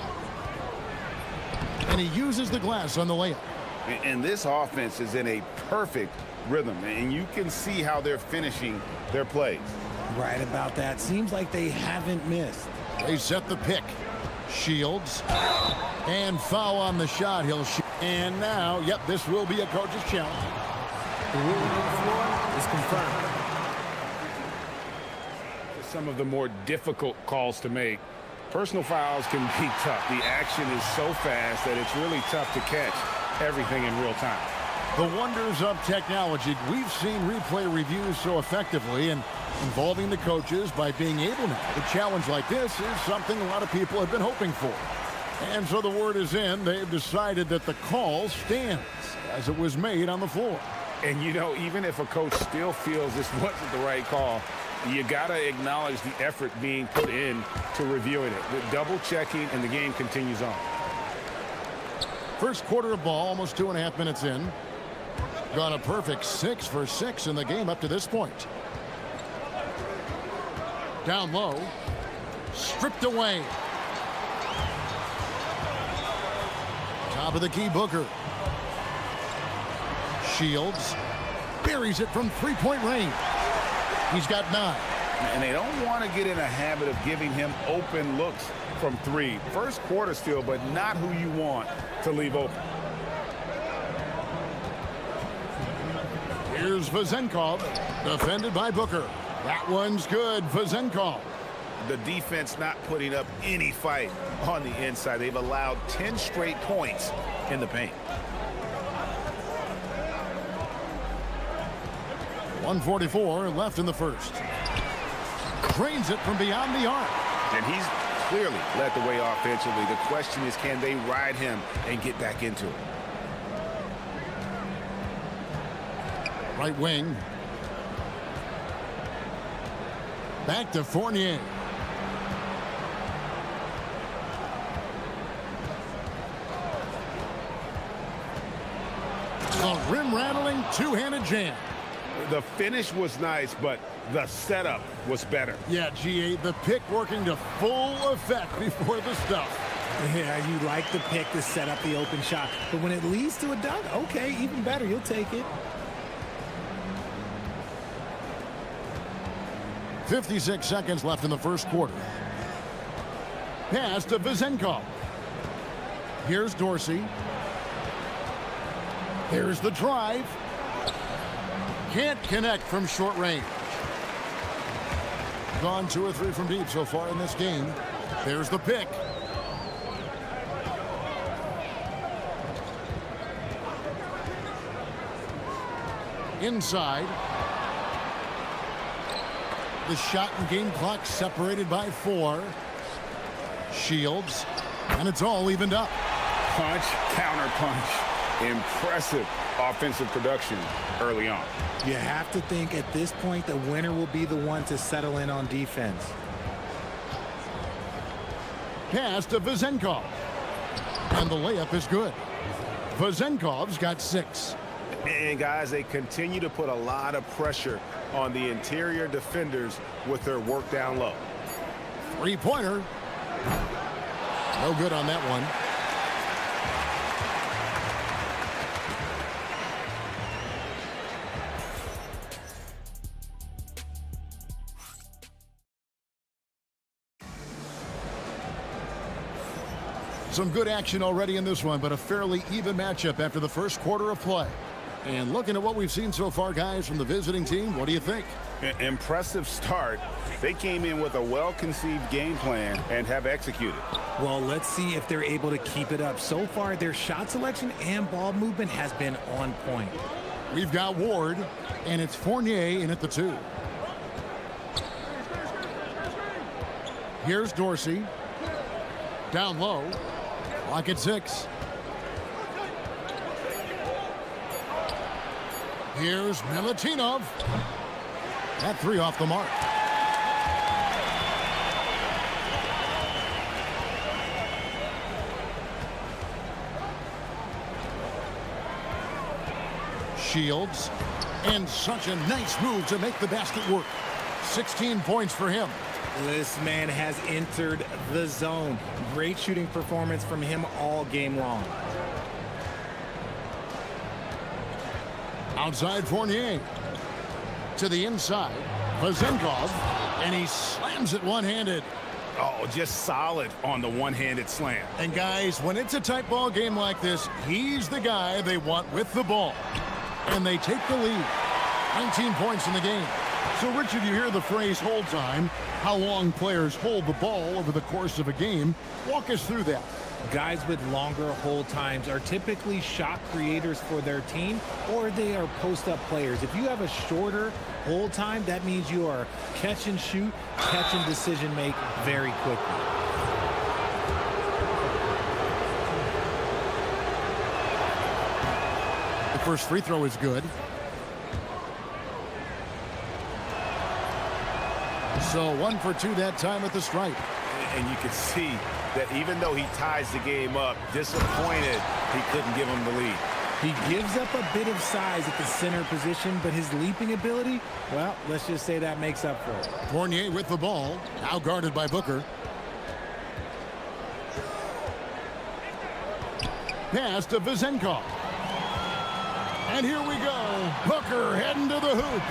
And he uses the glass on the layup. And this offense is in a perfect rhythm, and you can see how they're finishing their plays. Right about that. Seems like they haven't missed. They set the pick. Shields. And foul on the shot. He'll shoot. And now, yep, this will be a coach's challenge. The ruling on the floor is confirmed. Some of the more difficult calls to make. Personal fouls can be tough. The action is so fast that it's really tough to catch everything in real time. The wonders of technology. We've seen replay reviews so effectively and involving the coaches by being able now. A challenge like this is something a lot of people have been hoping for. And so the word is in. They've decided that the call stands as it was made on the floor. And, you know, even if a coach still feels this wasn't the right call, you got to acknowledge the effort being put in to reviewing it. The double checking, and the game continues on. First quarter of ball, almost 2.5 minutes in. Gone a perfect 6 for 6 in the game up to this point. Down low. Stripped away. Top of the key, Booker. Shields. Buries it from three-point range. He's got 9. And they don't want to get in a habit of giving him open looks from 3. First quarter still, but not who you want to leave open. Here's Vezenkov, defended by Booker. That one's good, Vezenkov. The defense not putting up any fight on the inside. They've allowed 10 straight points in the paint. 1:44 left in the first. Drains it from beyond the arc. And he's clearly led the way offensively. The question is, can they ride him and get back into it? Right wing. Back to Fournier. The rim-rattling two-handed jam. The finish was nice, but the setup was better. Yeah, GA, the pick working to full effect before the stuff. Yeah, you like the pick to set up the open shot, but when it leads to a dunk, okay, even better, you'll take it. 56 seconds left in the first quarter. Pass to Vezenkov. Here's Dorsey. Here's the drive. Can't connect from short range. Gone 2 or 3 from deep so far in this game. There's the pick. Inside. The shot and game clock separated by 4. Shields. And it's all evened up. Punch, counter punch. Impressive offensive production early on. You have to think at this point the winner will be the one to settle in on defense. Pass to Vezenkov. And the layup is good. Vezenkov's got 6. And guys, they continue to put a lot of pressure on the interior defenders with their work down low. 3-pointer. No good on that one. Some good action already in this one, but a fairly even matchup after the first quarter of play. And looking at what we've seen so far, guys, from the visiting team, what do you think? Impressive start. They came in with a well-conceived game plan and have executed. Well, let's see if they're able to keep it up. So far, their shot selection and ball movement has been on point. We've got Ward, and it's Fournier in at the 2. Here's Dorsey. Down low. Clock at 6. Here's Milutinov. That 3 off the mark. Shields. And such a nice move to make the basket work. 16 points for him. This man has entered the zone. Great shooting performance from him all game long. Outside Fournier. To the inside. Vezenkov. And he slams it one-handed. Oh, just solid on the one-handed slam. And guys, when it's a tight ball game like this, he's the guy they want with the ball. And they take the lead. 19 points in the game. So, Richard, you hear the phrase hold time, how long players hold the ball over the course of a game. Walk us through that. Guys with longer hold times are typically shot creators for their team, or they are post-up players. If you have a shorter hold time, that means you are catch and shoot, catch and decision make very quickly. The first free throw is good. So 1 for 2 that time at the stripe. And you can see that even though he ties the game up, disappointed he couldn't give him the lead. He gives up a bit of size at the center position, but his leaping ability, well, let's just say that makes up for it. Fournier with the ball, now guarded by Booker. Pass to Vezenkov. And here we go. Booker heading to the hoop.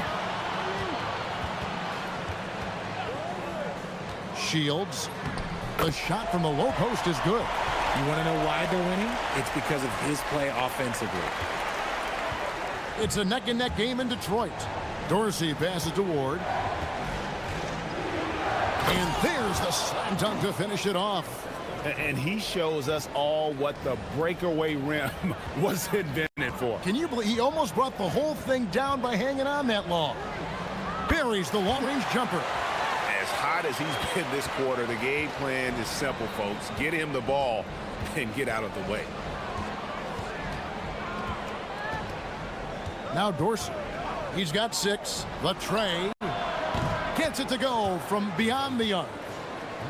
Shields. The shot from the low post is good. You want to know why they're winning? It's because of his play offensively. It's a neck-and-neck game in Detroit. Dorsey passes to Ward. And there's the slam dunk to finish it off. And he shows us all what the breakaway rim was invented for. Can you believe he almost brought the whole thing down by hanging on that long? Buries the long-range jumper. As hot as he's been this quarter, the game plan is simple, folks. Get him the ball and get out of the way. Now Dorsey. He's got 6. The tray. Gets it to go from beyond the arc.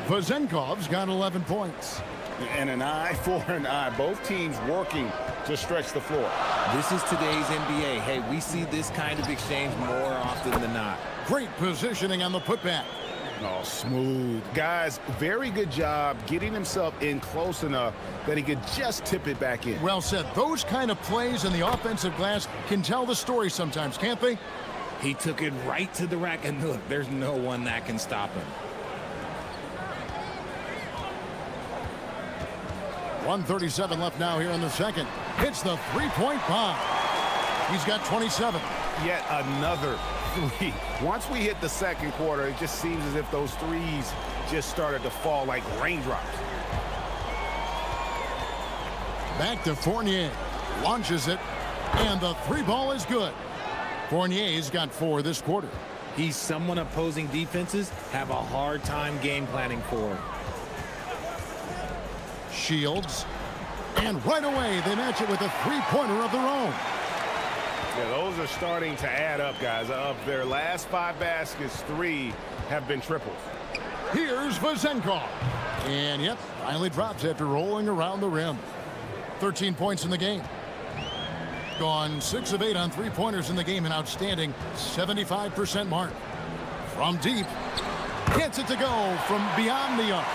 Vazenkov's got 11 points. And an eye for an eye. Both teams working to stretch the floor. This is today's NBA. Hey, we see this kind of exchange more often than not. Great positioning on the putback. Oh, smooth. Guys, very good job getting himself in close enough that he could just tip it back in. Well said. Those kind of plays in the offensive glass can tell the story sometimes, can't they? He took it right to the rack, and look, there's no one that can stop him. 1:37 left now here in the second. Hits the three-point bomb. He's got 27. Yet another three. Once we hit the second quarter, it just seems as if those threes just started to fall like raindrops. Back to Fournier. Launches it, and the three ball is good. Fournier's got 4 this quarter. He's someone opposing defenses have a hard time game planning for. Shields. And right away, they match it with a three-pointer of their own. Yeah, those are starting to add up, guys. Of their last 5 baskets, 3 have been triples. Here's Vazenkov. And yep, finally drops after rolling around the rim. 13 points in the game. Gone 6 of 8 on three-pointers in the game, an outstanding 75% mark. From deep, gets it to go from beyond the arc.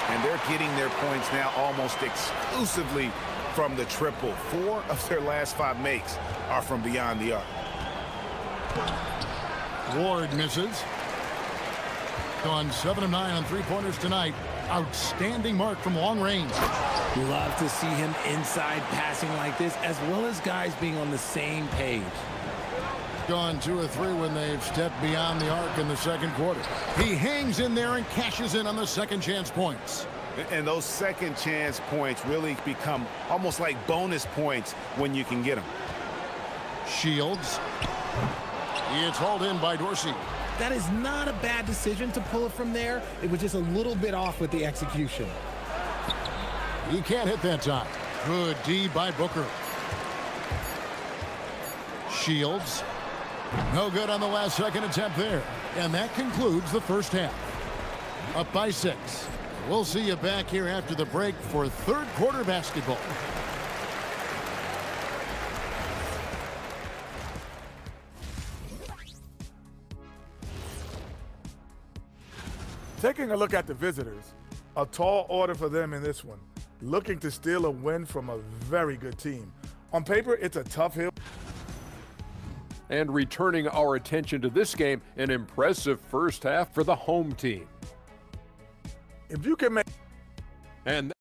And they're getting their points now almost exclusively from the triple. 4 of their last 5 makes are from beyond the arc. Ward misses. Gone 7 of 9 on three-pointers tonight. Outstanding mark from long range. Love to see him inside passing like this, as well as guys being on the same page. Gone 2 of 3 when they've stepped beyond the arc in the second quarter. He hangs in there and cashes in on the second chance points. And those second chance points really become almost like bonus points when you can get them. Shields. It's hauled in by Dorsey. That is not a bad decision to pull it from there. It was just a little bit off with the execution. He can't hit that time. Good D by Booker. Shields. No good on the last second attempt there. And that concludes the first half. Up by 6. We'll see you back here after the break for third quarter basketball. Taking a look at the visitors, a tall order for them in this one, looking to steal a win from a very good team. On paper, it's a tough hill. And returning our attention to this game, an impressive first half for the home team. If you can make... And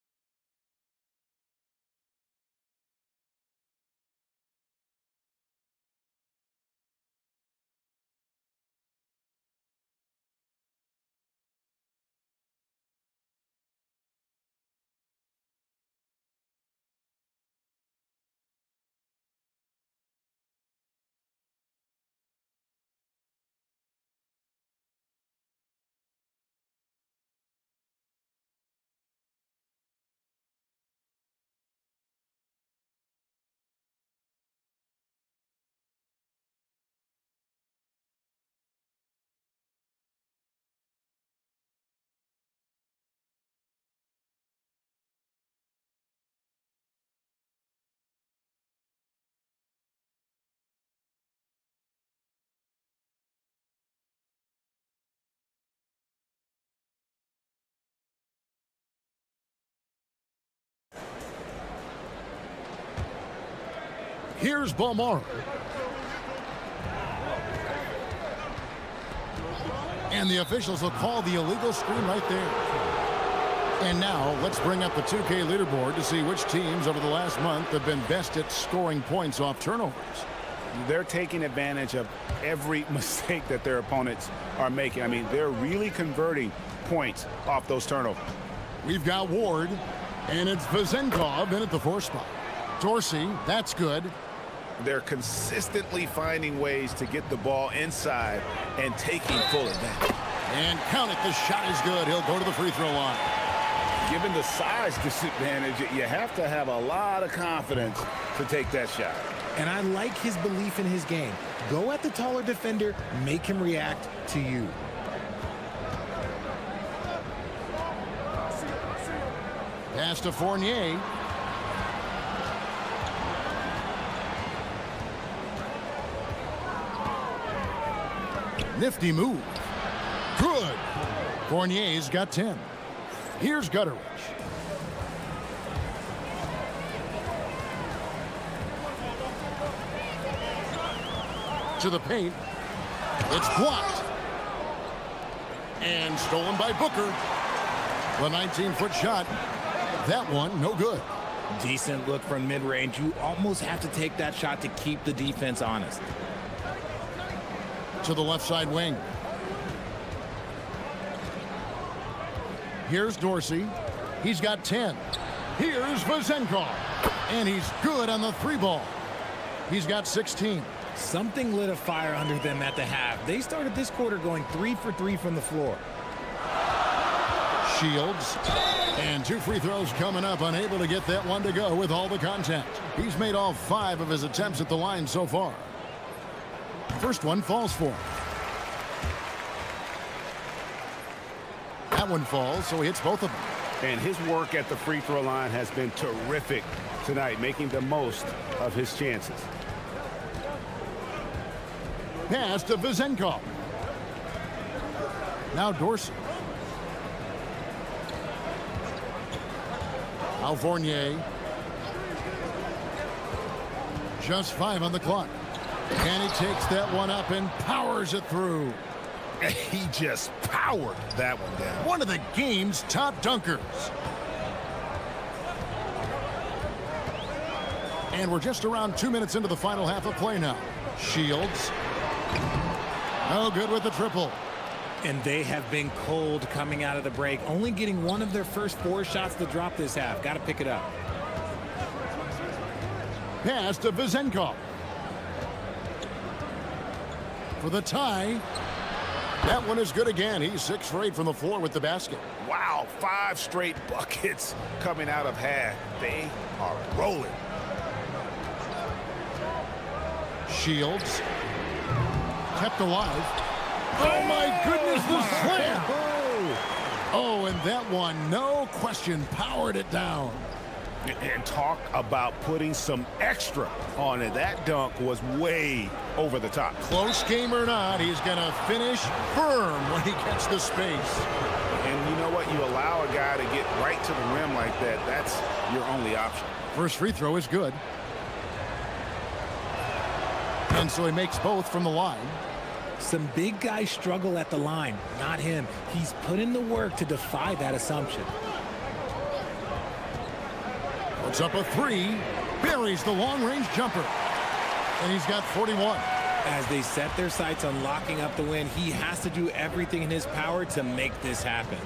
here's Balmore. And the officials will call the illegal screen right there. And now let's bring up the 2K leaderboard to see which teams over the last month have been best at scoring points off turnovers. They're taking advantage of every mistake that their opponents are making. I mean, they're really converting points off those turnovers. We've got Ward, and it's Vazenkov in at the 4 spot. Dorsey, that's good. They're consistently finding ways to get the ball inside and taking full advantage. And count it, the shot is good. He'll go to the free throw line. Given the size disadvantage, you have to have a lot of confidence to take that shot. And I like his belief in his game. Go at the taller defender, make him react to you. Pass to Fournier. Nifty move. Good. Fournier's got 10. Here's Gutteridge. To the paint. It's blocked. And stolen by Booker. The 19-foot shot. That one, no good. Decent look from mid-range. You almost have to take that shot to keep the defense honest. To the left side wing. Here's Dorsey. He's got 10. Here's Vezenkov. And he's good on the 3-ball. He's got 16. Something lit a fire under them at the half. They started this quarter going 3 for 3 from the floor. Shields. And 2 free throws coming up. Unable to get that one to go with all the contact. He's made all 5 of his attempts at the line so far. First one falls for him. That one falls, so he hits both of them. And his work at the free throw line has been terrific tonight, making the most of his chances. Pass to Vezenkov. Now Dorsey. Now Fournier. Just 5 on the clock. And he takes that one up and powers it through. He just powered that one down. One of the game's top dunkers. And we're just around 2 minutes into the final half of play now. Shields. No good with the triple. And they have been cold coming out of the break, only getting one of their first 4 shots to drop this half. Got to pick it up. Pass to Vezenkov. For the tie. That one is good again. He's 6 for 8 from the floor with the basket. Wow, 5 straight buckets coming out of half. They are rolling. Shields. Kept alive. Oh, my goodness, the slam. Oh, and that one, no question, powered it down. And talk about putting some extra on it. That dunk was way over the top. Close game or not, he's going to finish firm when he gets the space. And you know what? You allow a guy to get right to the rim like that. That's your only option. First free throw is good. And so he makes both from the line. Some big guys struggle at the line, not him. He's put in the work to defy that assumption. Puts up a 3, buries the long-range jumper. And he's got 41. As they set their sights on locking up the win, he has to do everything in his power to make this happen.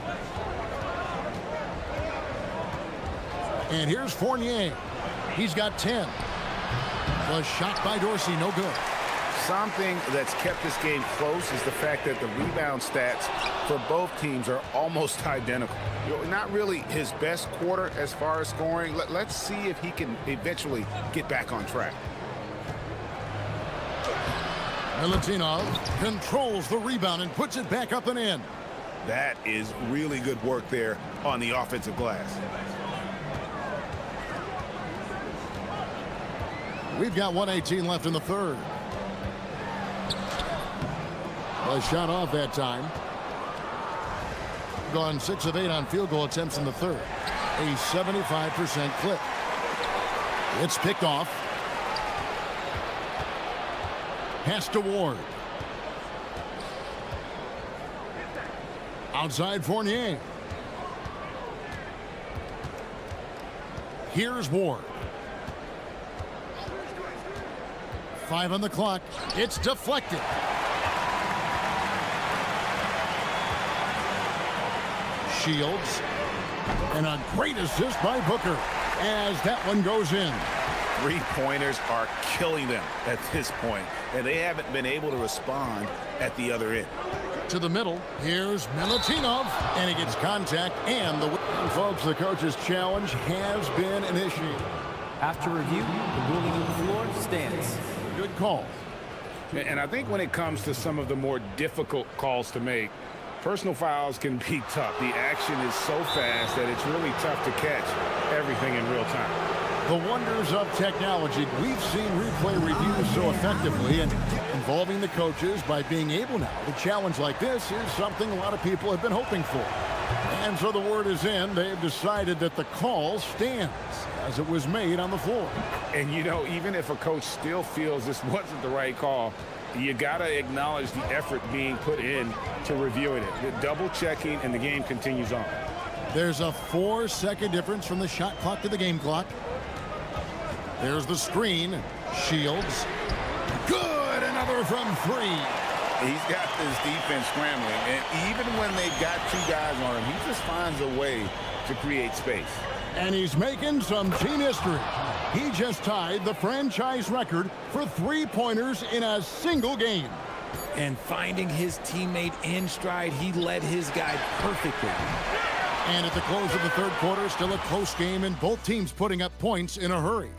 And here's Fournier. He's got 10. Was shot by Dorsey, no good. Something that's kept this game close is the fact that the rebound stats for both teams are almost identical. Not really his best quarter as far as scoring. Let's see if he can eventually get back on track. Milutinov controls the rebound and puts it back up and in. That is really good work there on the offensive glass. We've got 1:18 left in the third. A shot off that time. Gone 6 of 8 on field goal attempts in the third. A 75% clip. It's picked off. Pass to Ward. Outside Fournier. Here's Ward. 5 on the clock. It's deflected. Shields. And a great assist by Booker as that one goes in. 3-pointers are killing them at this point, and they haven't been able to respond at the other end. To the middle, here's Milutinov, and he gets contact and the win. Folks, the coach's challenge has been initiated. After review, the ruling on the floor stands. Good call. And I think when it comes to some of the more difficult calls to make, personal fouls can be tough. The action is so fast that it's really tough to catch everything in real time. The wonders of technology. We've seen replay reviews so effectively, and involving the coaches by being able now to challenge like this is something a lot of people have been hoping for. And so the word is in. They've decided that the call stands as it was made on the floor. And, you know, even if a coach still feels this wasn't the right call, you got to acknowledge the effort being put in to reviewing it. The double checking, and the game continues on. There's a 4-second difference from the shot clock to the game clock. There's the screen. Shields. Good. Another from 3. He's got this defense scrambling, and even when they've got 2 guys on him, he just finds a way to create space. And he's making some team history. He just tied the franchise record for 3-pointers in a single game. And finding his teammate in stride, he led his guy perfectly. And at the close of the third quarter, still a close game, and both teams putting up points in a hurry.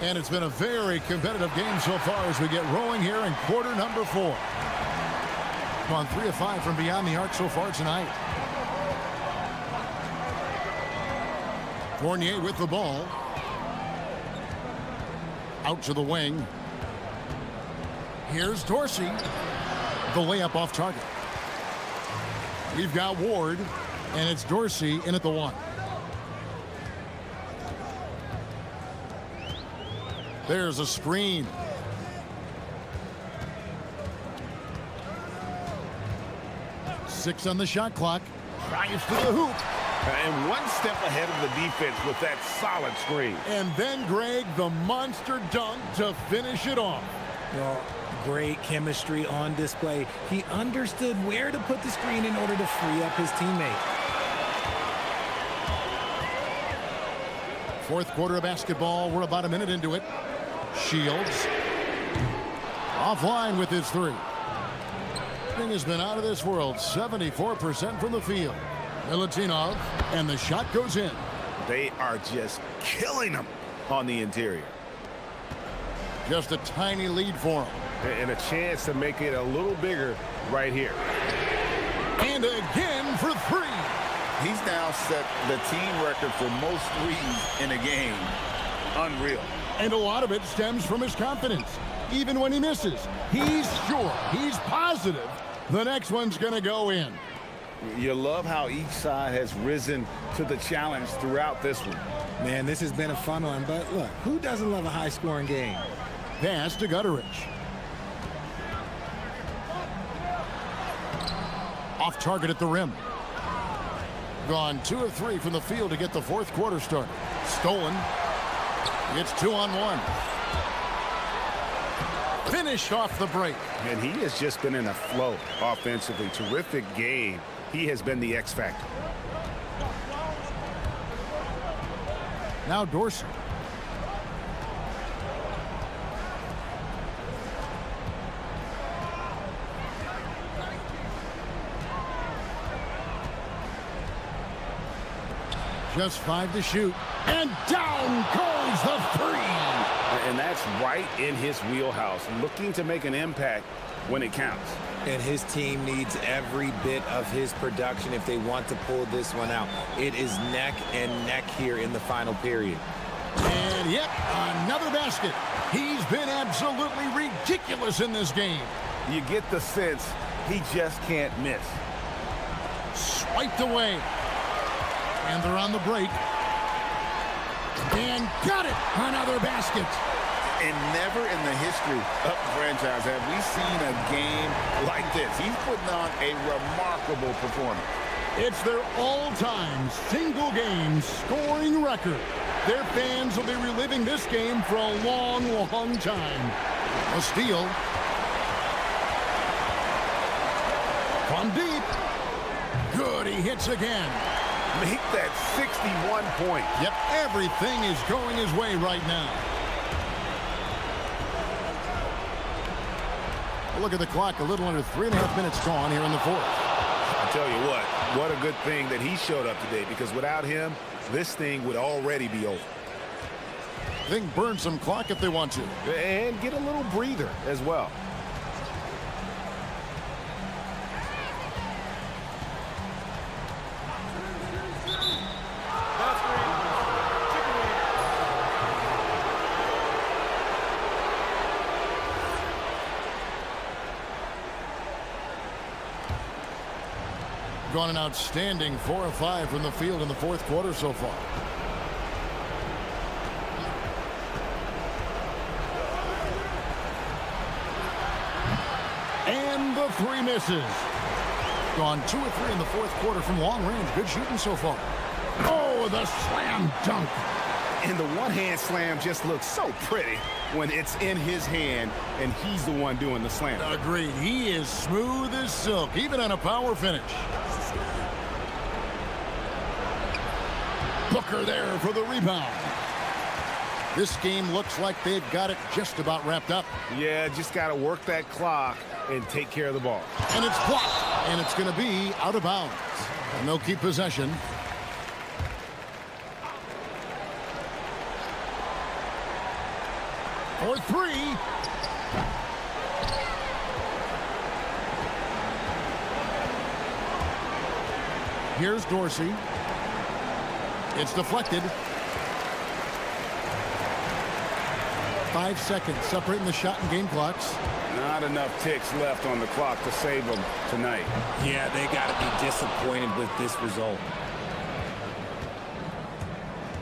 And it's been a very competitive game so far as we get rolling here in quarter number 4. Gone 3 of 5 from beyond the arc so far tonight. Fournier with the ball. Out to the wing. Here's Dorsey. The layup off target. We've got Ward, and it's Dorsey in at the 1. There's a screen. Six on the shot clock. Drives to the hoop. And one step ahead of the defense with that solid screen. And then, Greg, the monster dunk to finish it off. Well, great chemistry on display. He understood where to put the screen in order to free up his teammate. Fourth quarter of basketball. We're about a minute into it. Shields. Offline with his 3. Thing has been out of this world. 74% from the field. Milutinov, and the shot goes in. They are just killing them on the interior. Just a tiny lead for him. And a chance to make it a little bigger right here. And again for 3. He's now set the team record for most threes in a game. Unreal. And a lot of it stems from his confidence. Even when he misses, he's sure, he's positive the next one's going to go in. You love how each side has risen to the challenge throughout this one. Man, this has been a fun one, but look, who doesn't love a high-scoring game? Pass to Gutteridge. Off target at the rim. Gone 2 of 3 from the field to get the fourth quarter started. Stolen. It's 2-on-1. Finished off the break. And he has just been in a flow offensively. Terrific game. He has been the X factor. Now Dorsey. Just 5 to shoot. And down goes the 3. And that's right in his wheelhouse. Looking to make an impact when it counts. And his team needs every bit of his production if they want to pull this one out. It is neck and neck here in the final period. And yet another basket. He's been absolutely ridiculous in this game. You get the sense he just can't miss. Swiped away. And they're on the break. And got it. Another basket. And never in the history of the franchise have we seen a game like this. He's putting on a remarkable performance. It's their all-time single-game scoring record. Their fans will be reliving this game for a long, long time. A steal. From deep. Good, he hits again. Make that 61 point. Yep, everything is going his way right now. Look at the clock, a little under 3.5 minutes gone here in the fourth. I tell you what a good good thing that he showed up today, because without him, this thing would already be over. They can burn some clock if they want to. And get a little breather as well. Gone an outstanding 4 of 5 from the field in the fourth quarter so far. And the three misses. Gone 2 of 3 in the fourth quarter from long range. Good shooting so far. Oh, the slam dunk. And the one-hand slam just looks so pretty when it's in his hand and he's the one doing the slam. Agreed. He is smooth as silk, even on a power finish. Booker there for the rebound. This game looks like they've got it just about wrapped up. Yeah, just got to work that clock and take care of the ball. And it's blocked, and it's going to be out of bounds. And they'll keep possession. For 3. Here's Dorsey. It's deflected. 5 seconds separating the shot and game clocks. Not enough ticks left on the clock to save them tonight. Yeah, they got to be disappointed with this result.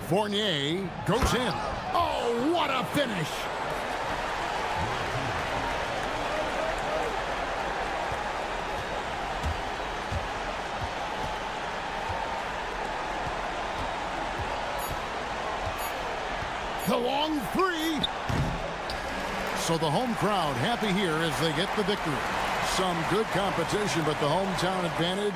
Fournier goes in. Oh, what a finish! The long 3. So the home crowd happy here as they get the victory. Some good competition, but the hometown advantage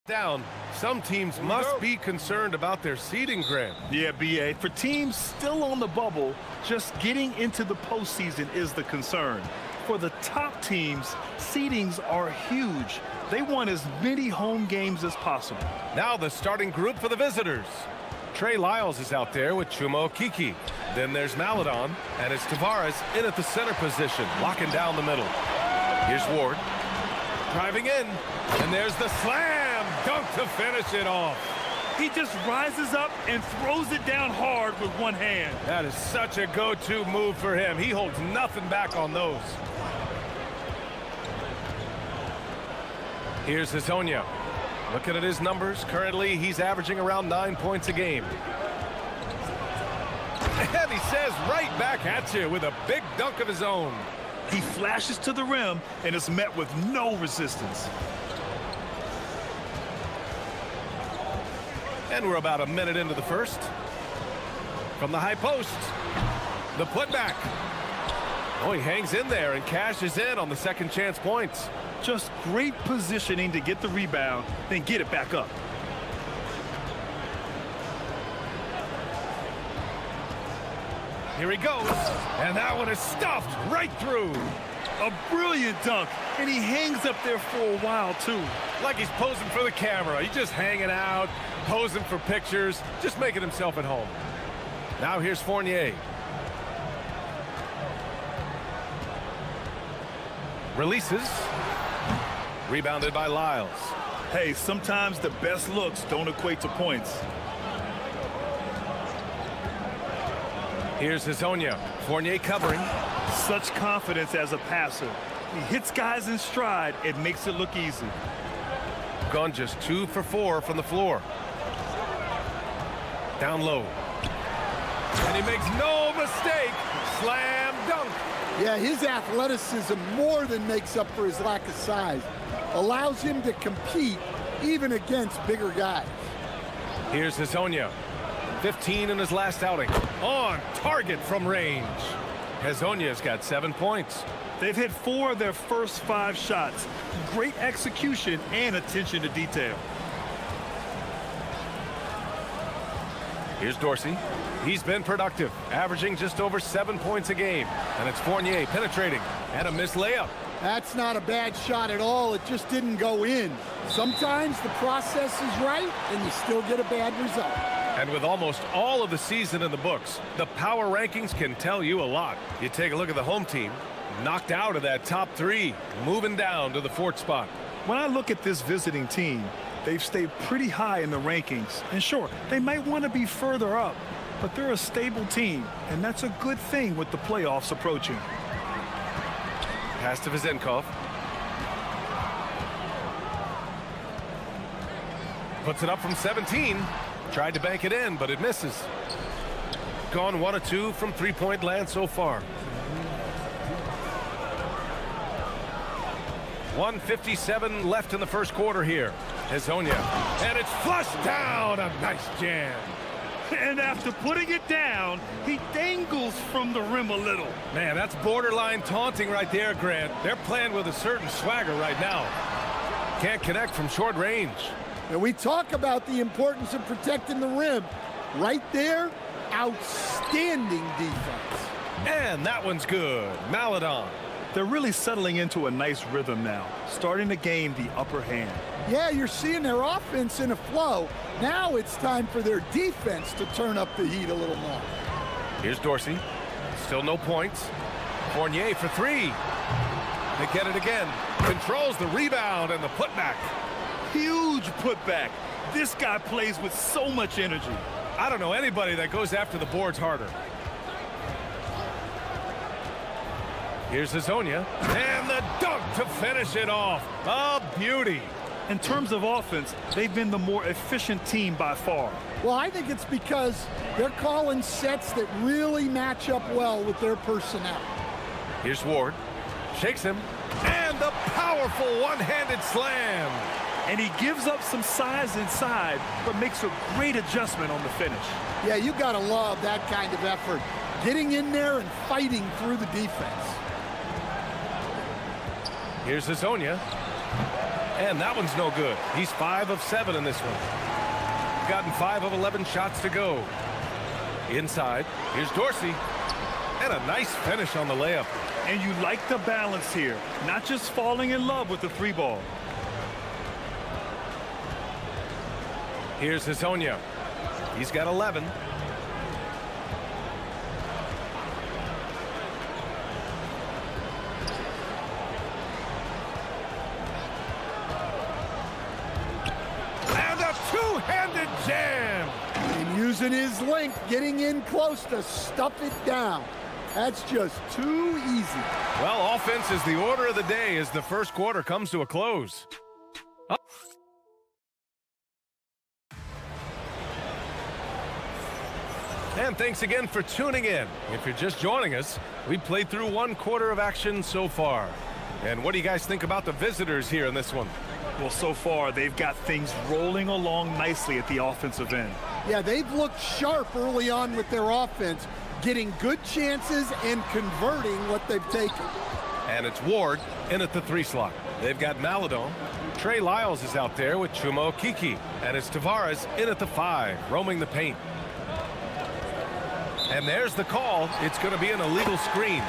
Down. Some teams must be concerned about their seeding, Grant. Yeah, BA. For teams still on the bubble, just getting into the postseason is the concern. For the top teams, seedings are huge. They want as many home games as possible. Now the starting group for the visitors. Trey Lyles is out there with Chuma Okeke. Then there's Maladon, and it's Tavares in at the center position, locking down the middle. Here's Ward, driving in, and there's the slam dunk to finish it off. He just rises up and throws it down hard with one hand. That is such a go-to move for him. He holds nothing back on those. Here's Hazonia. Looking at his numbers, currently he's averaging around 9 points a game. And he says right back at you with a big dunk of his own. He flashes to the rim and is met with no resistance. And we're about a minute into the first. From the high post, the putback. Oh, he hangs in there and cashes in on the second chance points. Just great positioning to get the rebound, then get it back up. Here he goes, and that one is stuffed right through. A brilliant dunk, and he hangs up there for a while, too. Like he's posing for the camera. He's just hanging out, posing for pictures, just making himself at home. Now here's Fournier. Releases. Rebounded by Lyles. Hey, sometimes the best looks don't equate to points. Here's Hazonia. Fournier covering. Such confidence as a passer. He hits guys in stride. It makes it look easy. Gone just 2 for 4 from the floor. Down low. And he makes no mistake. Slam dunk. Yeah, his athleticism more than makes up for his lack of size. Allows him to compete even against bigger guys. Here's Hazonia. 15 in his last outing. On target from range. Hazonia's got 7 points. They've hit 4 of their first 5 shots. Great execution and attention to detail. Here's Dorsey. He's been productive, averaging just over 7 points a game. And it's Fournier penetrating and a missed layup. That's not a bad shot at all. It just didn't go in. Sometimes the process is right and you still get a bad result. And with almost all of the season in the books, the power rankings can tell you a lot. You take a look at the home team, knocked out of that top 3, moving down to the 4th spot. When I look at this visiting team, they've stayed pretty high in the rankings. And sure, they might want to be further up, but they're a stable team, and that's a good thing with the playoffs approaching. Pass to Vezenkov. Puts it up from 17. Tried to bank it in, but it misses. Gone 1 of 2 from three-point land so far. 1:57 left in the first quarter here. Hazonia. And it's flushed down. A nice jam. And after putting it down, he dangles from the rim a little. Man, that's borderline taunting right there, Grant. They're playing with a certain swagger right now. Can't connect from short range. And we talk about the importance of protecting the rim. Right there, outstanding defense. And that one's good. Maladon. They're really settling into a nice rhythm now, starting to gain the upper hand. Yeah, you're seeing their offense in a flow. Now it's time for their defense to turn up the heat a little more. Here's Dorsey. Still no points. Fournier for 3. They get it again. Controls the rebound and the putback. Huge putback. This guy plays with so much energy. I don't know anybody that goes after the boards harder. Here's Hazonia. And the dunk to finish it off. A beauty. In terms of offense, they've been the more efficient team by far. Well, I think it's because they're calling sets that really match up well with their personnel. Here's Ward. Shakes him. And the powerful one-handed slam. And he gives up some size inside, but makes a great adjustment on the finish. Yeah, you got to love that kind of effort. Getting in there and fighting through the defense. Here's Hazonia. And that one's no good. He's 5 of 7 in this one. Gotten 5 of 11 shots to go. Inside, here's Dorsey. And a nice finish on the layup. And you like the balance here, not just falling in love with the 3-ball. Here's Hazonia. He's got 11. And a two-handed jam. And using his length, getting in close to stuff it down. That's just too easy. Well, offense is the order of the day as the first quarter comes to a close. And thanks again for tuning in. If you're just joining us, we played through 1 quarter of action so far. And what do you guys think about the visitors here in this one? Well, so far, they've got things rolling along nicely at the offensive end. Yeah, they've looked sharp early on with their offense, getting good chances and converting what they've taken. And it's Ward in at the 3 slot. They've got Maladon. Trey Lyles is out there with Chuma Okeke. And it's Tavares in at the 5, roaming the paint. And there's the call. It's going to be an illegal screen.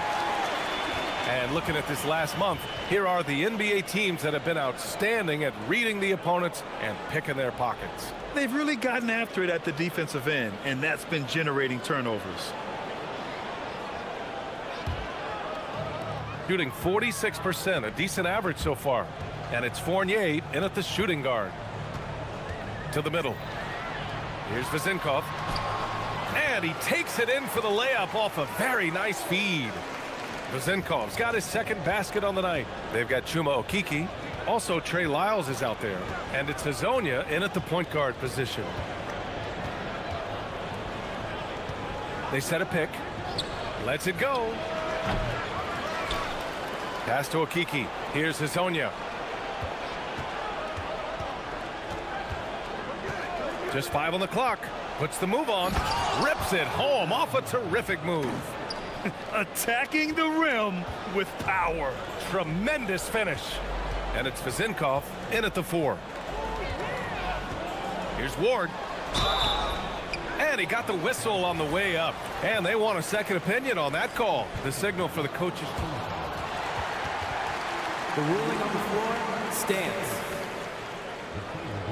And looking at this last month, here are the NBA teams that have been outstanding at reading the opponents and picking their pockets. They've really gotten after it at the defensive end, and that's been generating turnovers. Shooting 46%, a decent average so far. And it's Fournier in at the shooting guard. To the middle. Here's Vezinkov. And he takes it in for the layup off a very nice feed. Vezinkov's got his second basket on the night. They've got Chuma Okeke. Also, Trey Lyles is out there. And it's Hazonia in at the point guard position. They set a pick. Lets it go. Pass to Okeke. Here's Hazonia. Just 5 on the clock. Puts the move on. Rips it home off a terrific move. Attacking the rim with power. Tremendous finish. And it's Vezinkov in at the 4. Here's Ward. And he got the whistle on the way up. And they want a second opinion on that call. The signal for the coach's team. The ruling on the floor stands.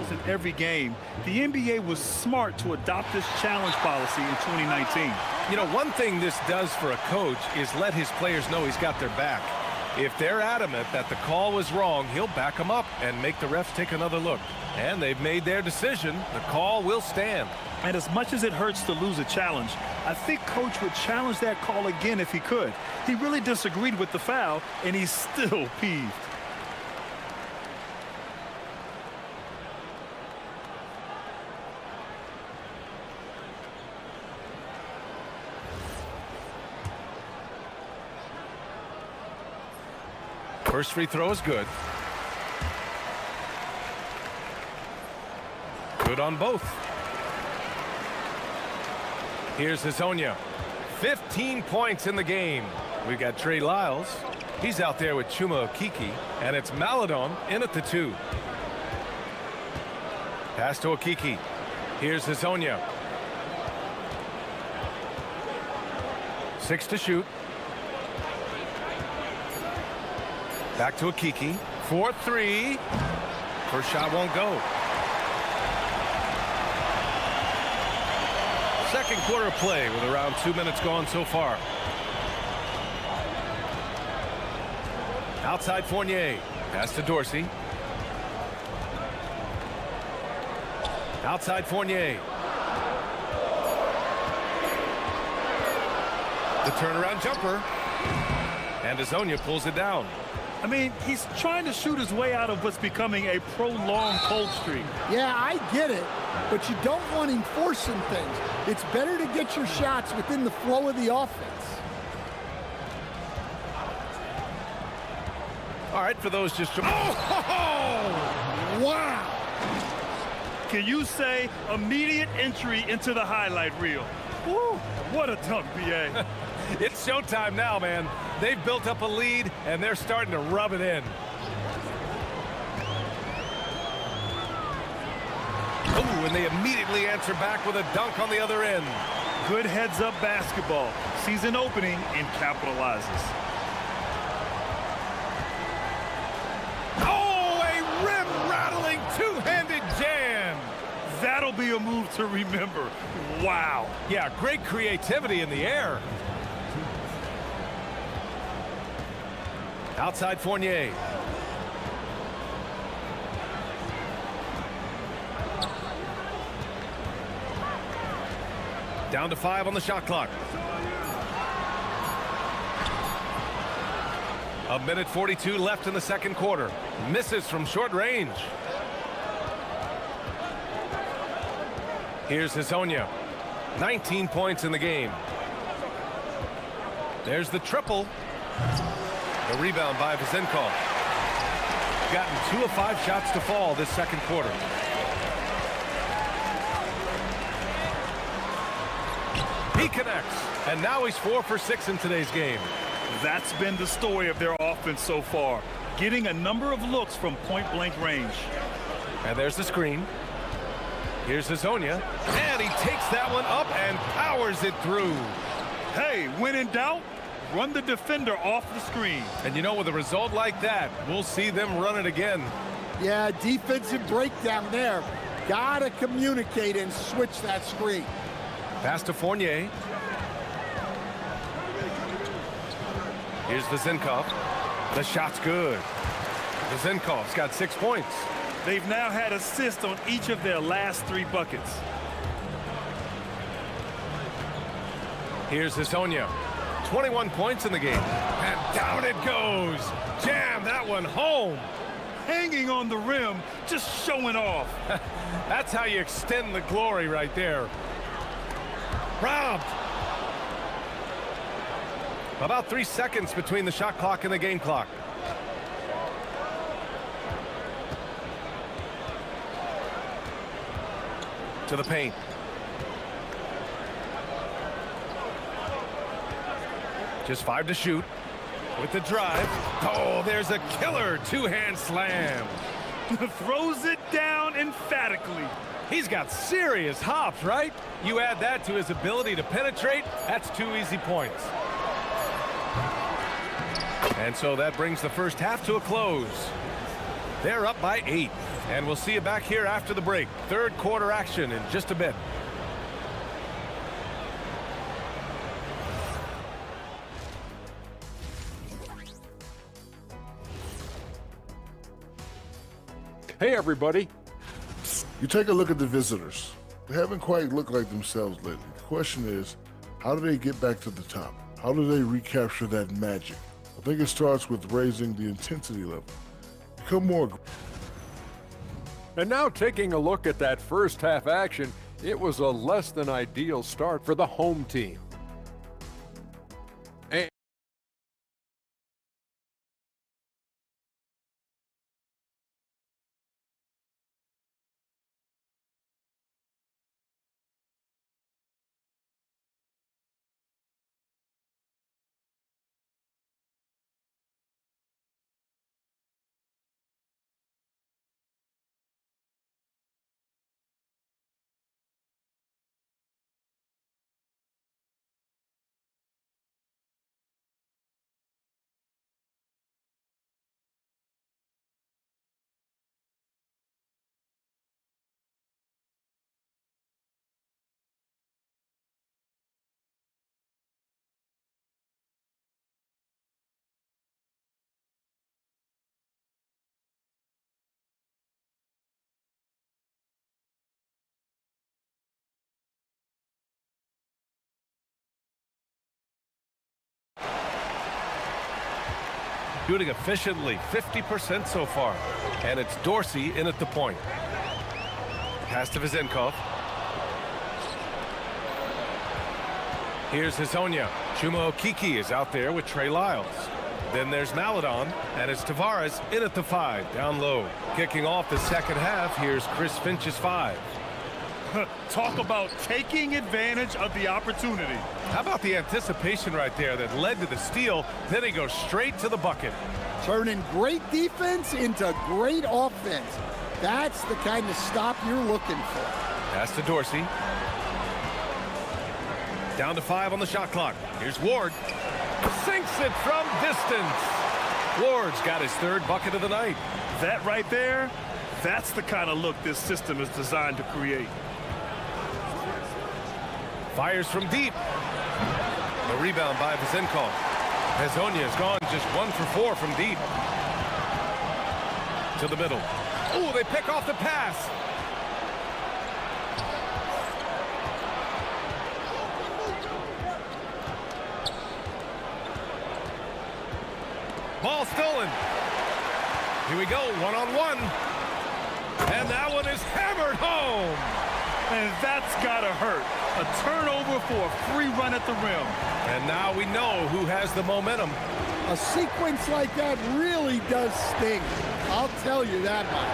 In every game, the NBA was smart to adopt this challenge policy in 2019. You know, one thing this does for a coach is let his players know he's got their back. If they're adamant that the call was wrong, he'll back them up and make the refs take another look. And they've made their decision. The call will stand. And as much as it hurts to lose a challenge, I think Coach would challenge that call again if he could. He really disagreed with the foul, and he's still peeved. First free throw is good. Good on both. Here's Hazonia. 15 points in the game. We've got Trey Lyles. He's out there with Chuma Okeke. And it's Maladon in at the 2. Pass to Okeke. Here's Hazonia. 6 to shoot. Back to Okeke. 4-3. First shot won't go. Second quarter play with around 2 minutes gone so far. Outside Fournier. Pass to Dorsey. Outside Fournier. The turnaround jumper. And Hazonia pulls it down. I mean, he's trying to shoot his way out of what's becoming a prolonged cold streak. Yeah, I get it, but you don't want him forcing things. It's better to get your shots within the flow of the offense. All right, for those just... Oh! Wow! Can you say immediate entry into the highlight reel? Woo! What a dunk, B.A. It's showtime now, man. They've built up a lead, and they're starting to rub it in. and they immediately answer back with a dunk on the other end. Good heads-up basketball. Season opening and capitalizes. Oh, a rim-rattling two-handed jam. That'll be a move to remember. Wow. Yeah, great creativity in the air. Outside Fournier. Down to 5 on the shot clock. A minute 42 left in the second quarter. Misses from short range. Here's Hezonja. 19 points in the game. There's the triple. The rebound by Vezenkov. Gotten 2 of 5 shots to fall this second quarter. He connects, and now he's 4 for 6 in today's game. That's been the story of their offense so far, getting a number of looks from point-blank range. And there's the screen. Here's Hezonja, and he takes that one up and powers it through. Hey, when in doubt, run the defender off the screen. And you know, with a result like that, we'll see them run it again. Yeah, defensive breakdown there. Gotta communicate and switch that screen. Pass to Fournier. Here's Vezenkov. The shot's good. Vezenkov's got 6 points. They've now had assists on each of their last 3 buckets. Here's Hezonja. 21 points in the game. And down it goes. Jam that one home. Hanging on the rim, just showing off. That's how you extend the glory right there. Robbed. About 3 seconds between the shot clock and the game clock. To the paint. Just 5 to shoot. With the drive. Oh, there's a killer 2-hand slam. Throws it down emphatically. He's got serious hops, right? You add that to his ability to penetrate, that's 2 easy points. And so that brings the first half to a close. They're up by 8. And we'll see you back here after the break. Third quarter action in just a bit. Hey, everybody. You take a look at the visitors. They haven't quite looked like themselves lately. The question is, how do they get back to the top? How do they recapture that magic? I think it starts with raising the intensity level. Become more. And now taking a look at that first half action, it was a less than ideal start for the home team. And shooting efficiently, 50% so far. And it's Dorsey in at the point. Pass to Vezenkov. Here's Hezonja. Chuma Okeke is out there with Trey Lyles. Then there's Maladon, and it's Tavares in at the 5, down low. Kicking off the second half, here's Chris Finch's 5. Talk about taking advantage of the opportunity. How about the anticipation right there that led to the steal? Then he goes straight to the bucket. Turning great defense into great offense. That's the kind of stop you're looking for. Pass to Dorsey. Down to 5 on the shot clock. Here's Ward. Sinks it from distance. Ward's got his third bucket of the night. That right there, that's the kind of look this system is designed to create. Fires from deep. The rebound by Vazenkov. Hezonja's gone just 1 for 4 from deep. To the middle. Oh, they pick off the pass. Ball stolen. Here we go, one-on-one. And that one is hammered home. And that's gotta hurt. A turnover for a free run at the rim. And now we know who has the momentum. A sequence like that really does sting. I'll tell you that much.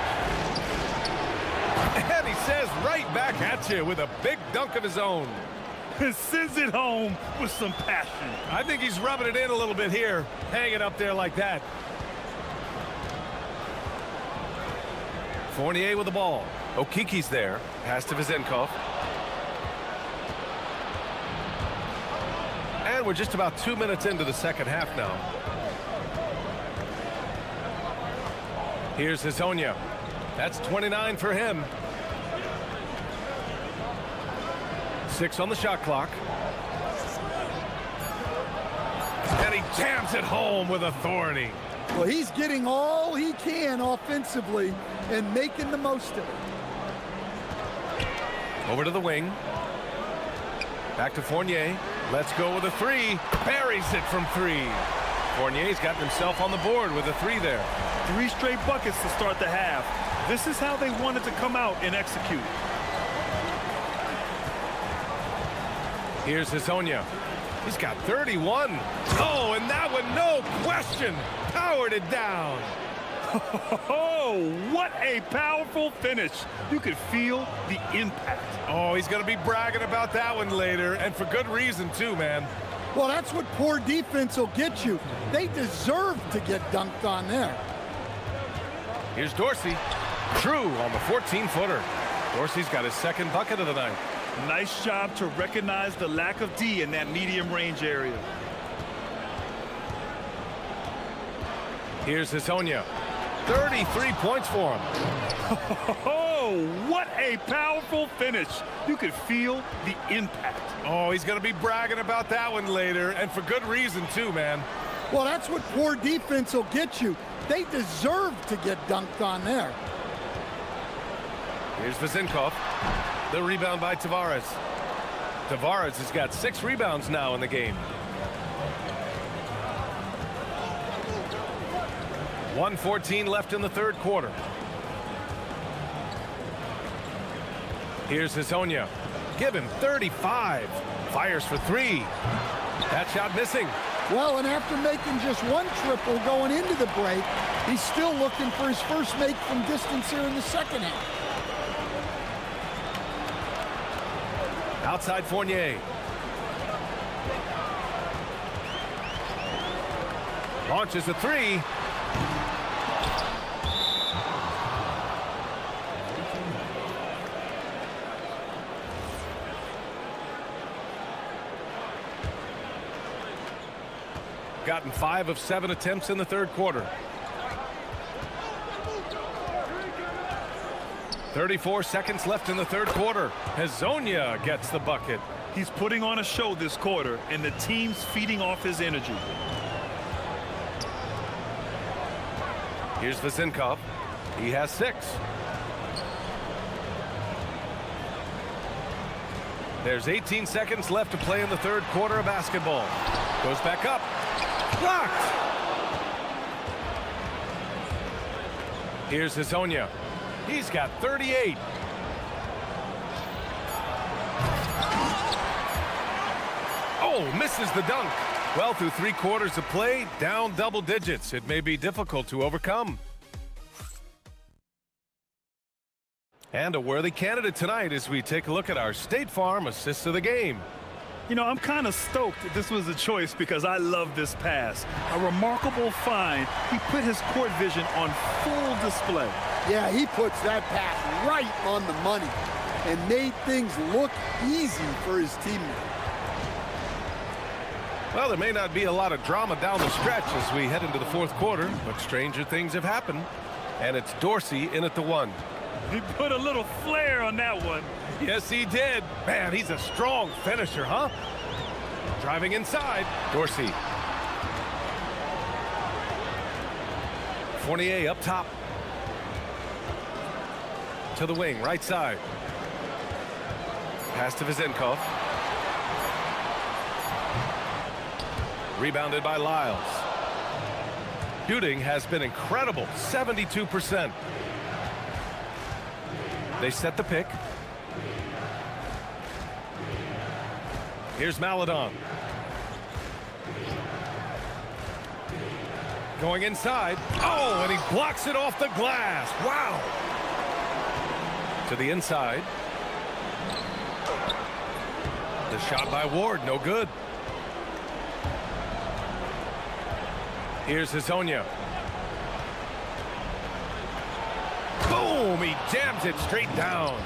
And he says right back at you with a big dunk of his own. Sends it home with some passion. I think he's rubbing it in a little bit here. Hang it up there like that. Fournier with the ball. Okiki's there. Pass to Vazenkov. And we're just about 2 minutes into the second half now. Here's Hezonja. That's 29 for him. 6 on the shot clock. And he jams it home with authority. Well, he's getting all he can offensively and making the most of it. Over to the wing. Back to Fournier. Let's go with a 3. Buries it from 3. Fournier's got himself on the board with a 3 there. 3 straight buckets to start the half. This is how they wanted to come out and execute. Here's Hezonja. He's got 31. Oh, and that one, no question, powered it down. Oh, what a powerful finish. You could feel the impact. Oh, he's going to be bragging about that one later, and for good reason, too, man. Well, that's what poor defense will get you. They deserve to get dunked on there. Here's Dorsey. True on the 14-footer. Dorsey's got his second bucket of the night. Nice job to recognize the lack of D in that medium range area. Here's Hezonja. 33 points for him. Oh, what a powerful finish. You could feel the impact. Oh, he's going to be bragging about that one later, and for good reason, too, man. Well, that's what poor defense will get you. They deserve to get dunked on there. Here's Vazenkov. The rebound by Tavares. Tavares has got 6 rebounds now in the game. 1:14 left in the third quarter. Here's Hezonja. Give him 35. Fires for 3. That shot missing. Well, and after making just 1 triple going into the break, he's still looking for his first make from distance here in the second half. Outside Fournier. Launches a 3. Gotten 5 of 7 attempts in the third quarter. 34 seconds left in the third quarter. Hezonja gets the bucket. He's putting on a show this quarter, and the team's feeding off his energy. Here's Vazenkov. He has 6. There's 18 seconds left to play in the third quarter of basketball. Goes back up. Blocked. Here's Hezonja. He's got 38. Oh, misses the dunk. Well, through 3 quarters of play, down double digits. It may be difficult to overcome. And a worthy candidate tonight as we take a look at our State Farm assists of the game. You know, I'm kind of stoked that this was a choice because I love this pass. A remarkable find. He put his court vision on full display. Yeah, he puts that pass right on the money. and made things look easy for his teammate. Well, there may not be a lot of drama down the stretch as we head into the fourth quarter, but stranger things have happened. And it's Dorsey in at the one. He put a little flair on that one. Yes, he did. Man, he's a strong finisher, huh? Driving inside, Dorsey. Fournier up top. To the wing, right side. Pass to Vezenkov. Rebounded by Lyles. Shooting has been incredible, 72%. They set the pick. Here's Maledon. Going inside. Oh, and he blocks it off the glass. Wow. To the inside. The shot by Ward, no good. Here's Hezonja. Boom! He jams it straight down.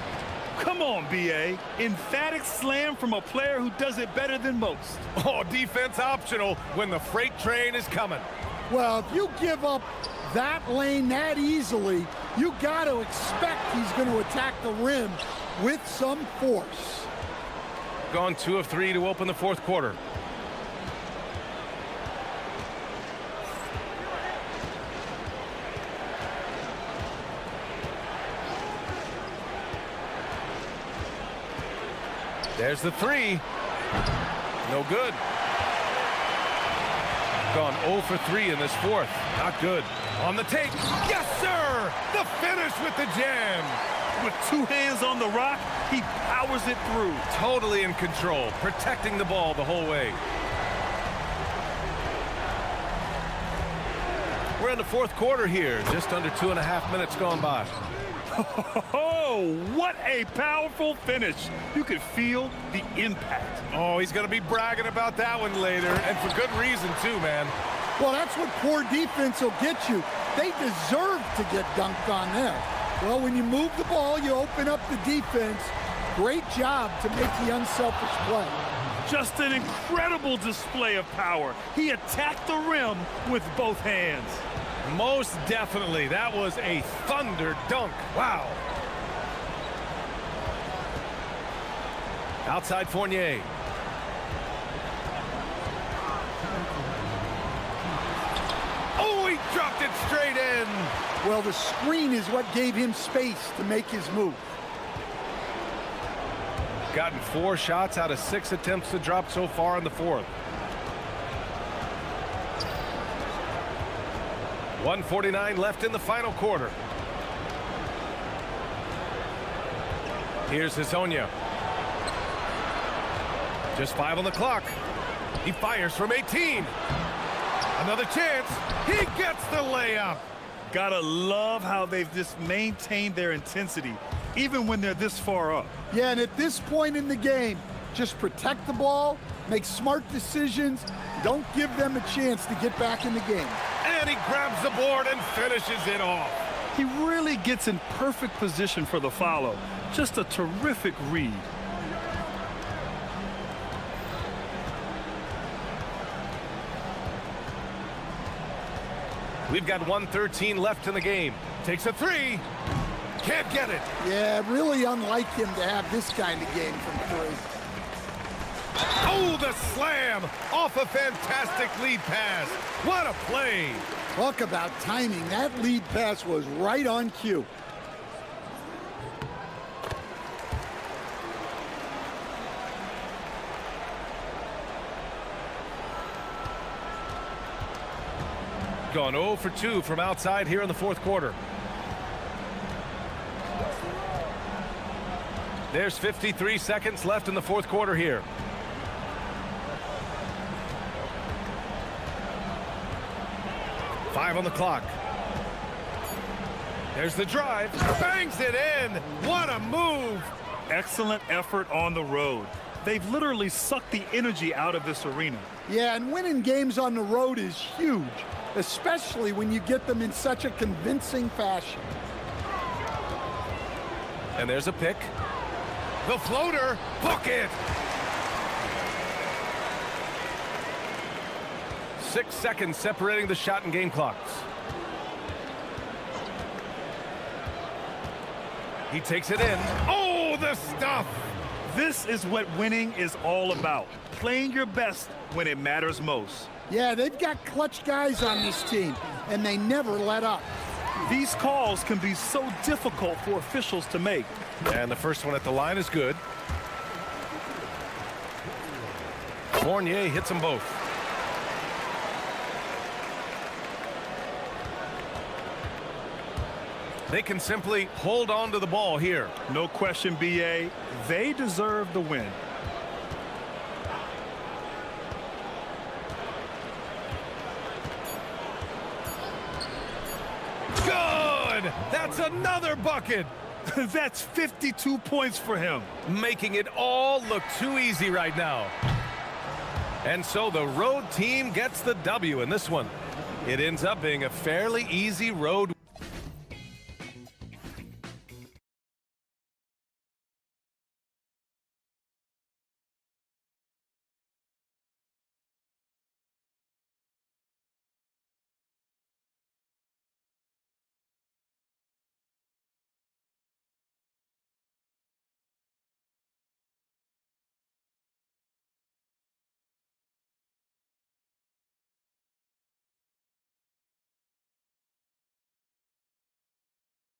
Come on, B.A. Emphatic slam from a player who does it better than most. Oh, defense optional when the freight train is coming. Well, if you give up that lane that easily, you got to expect he's going to attack the rim with some force. Gone 2 of 3 to open the fourth quarter. There's the three. No good. Gone 0 for 3 in this fourth. Not good. On the take. Yes, sir! The finish with the jam. With 2 hands on the rock, he powers it through. Totally in control, protecting the ball the whole way. We're in the fourth quarter here. Just under 2.5 minutes gone by. Oh, what a powerful finish. You could feel the impact. Oh, he's going to be bragging about that one later, and for good reason, too, man. Well, that's what poor defense will get you. They deserve to get dunked on there. Well, when you move the ball, you open up the defense. Great job to make the unselfish play. Just an incredible display of power. He attacked the rim with both hands. Most definitely. That was a thunder dunk. Wow. Outside Fournier. Oh, he dropped it straight in. Well, the screen is what gave him space to make his move. Gotten 4 shots out of 6 attempts to drop so far in the fourth. 1:49 left in the final quarter. Here's Hezonja. Just 5 on the clock. He fires from 18. Another chance. He gets the layup. Gotta love how they've just maintained their intensity, even when they're this far up. Yeah, and at this point in the game, just protect the ball, make smart decisions, don't give them a chance to get back in the game. And he grabs the board and finishes it off. He really gets in perfect position for the follow. Just a terrific read. We've got 1:13 left in the game. Takes a 3. Can't get it. Yeah, really unlike him to have this kind of game from 3. Oh, the slam off a fantastic lead pass. What a play. Talk about timing. That lead pass was right on cue. Gone 0 for 2 from outside here in the fourth quarter. There's 53 seconds left in the fourth quarter here. Five on the clock. There's the drive. Bangs it in. What a move. Excellent effort on the road. They've literally sucked the energy out of this arena. Yeah, and winning games on the road is huge, especially when you get them in such a convincing fashion. And there's a pick. The floater, book it! 6 seconds separating the shot and game clocks. He takes it in. Oh, the stuff! This is what winning is all about. Playing your best when it matters most. Yeah, they've got clutch guys on this team, and they never let up. These calls can be so difficult for officials to make. And the first one at the line is good. Fournier hits them both. They can simply hold on to the ball here. No question, BA. They deserve the win. Good! That's another bucket! That's 52 points for him. Making it all look too easy right now. And so the road team gets the W in this one. It ends up being a fairly easy road.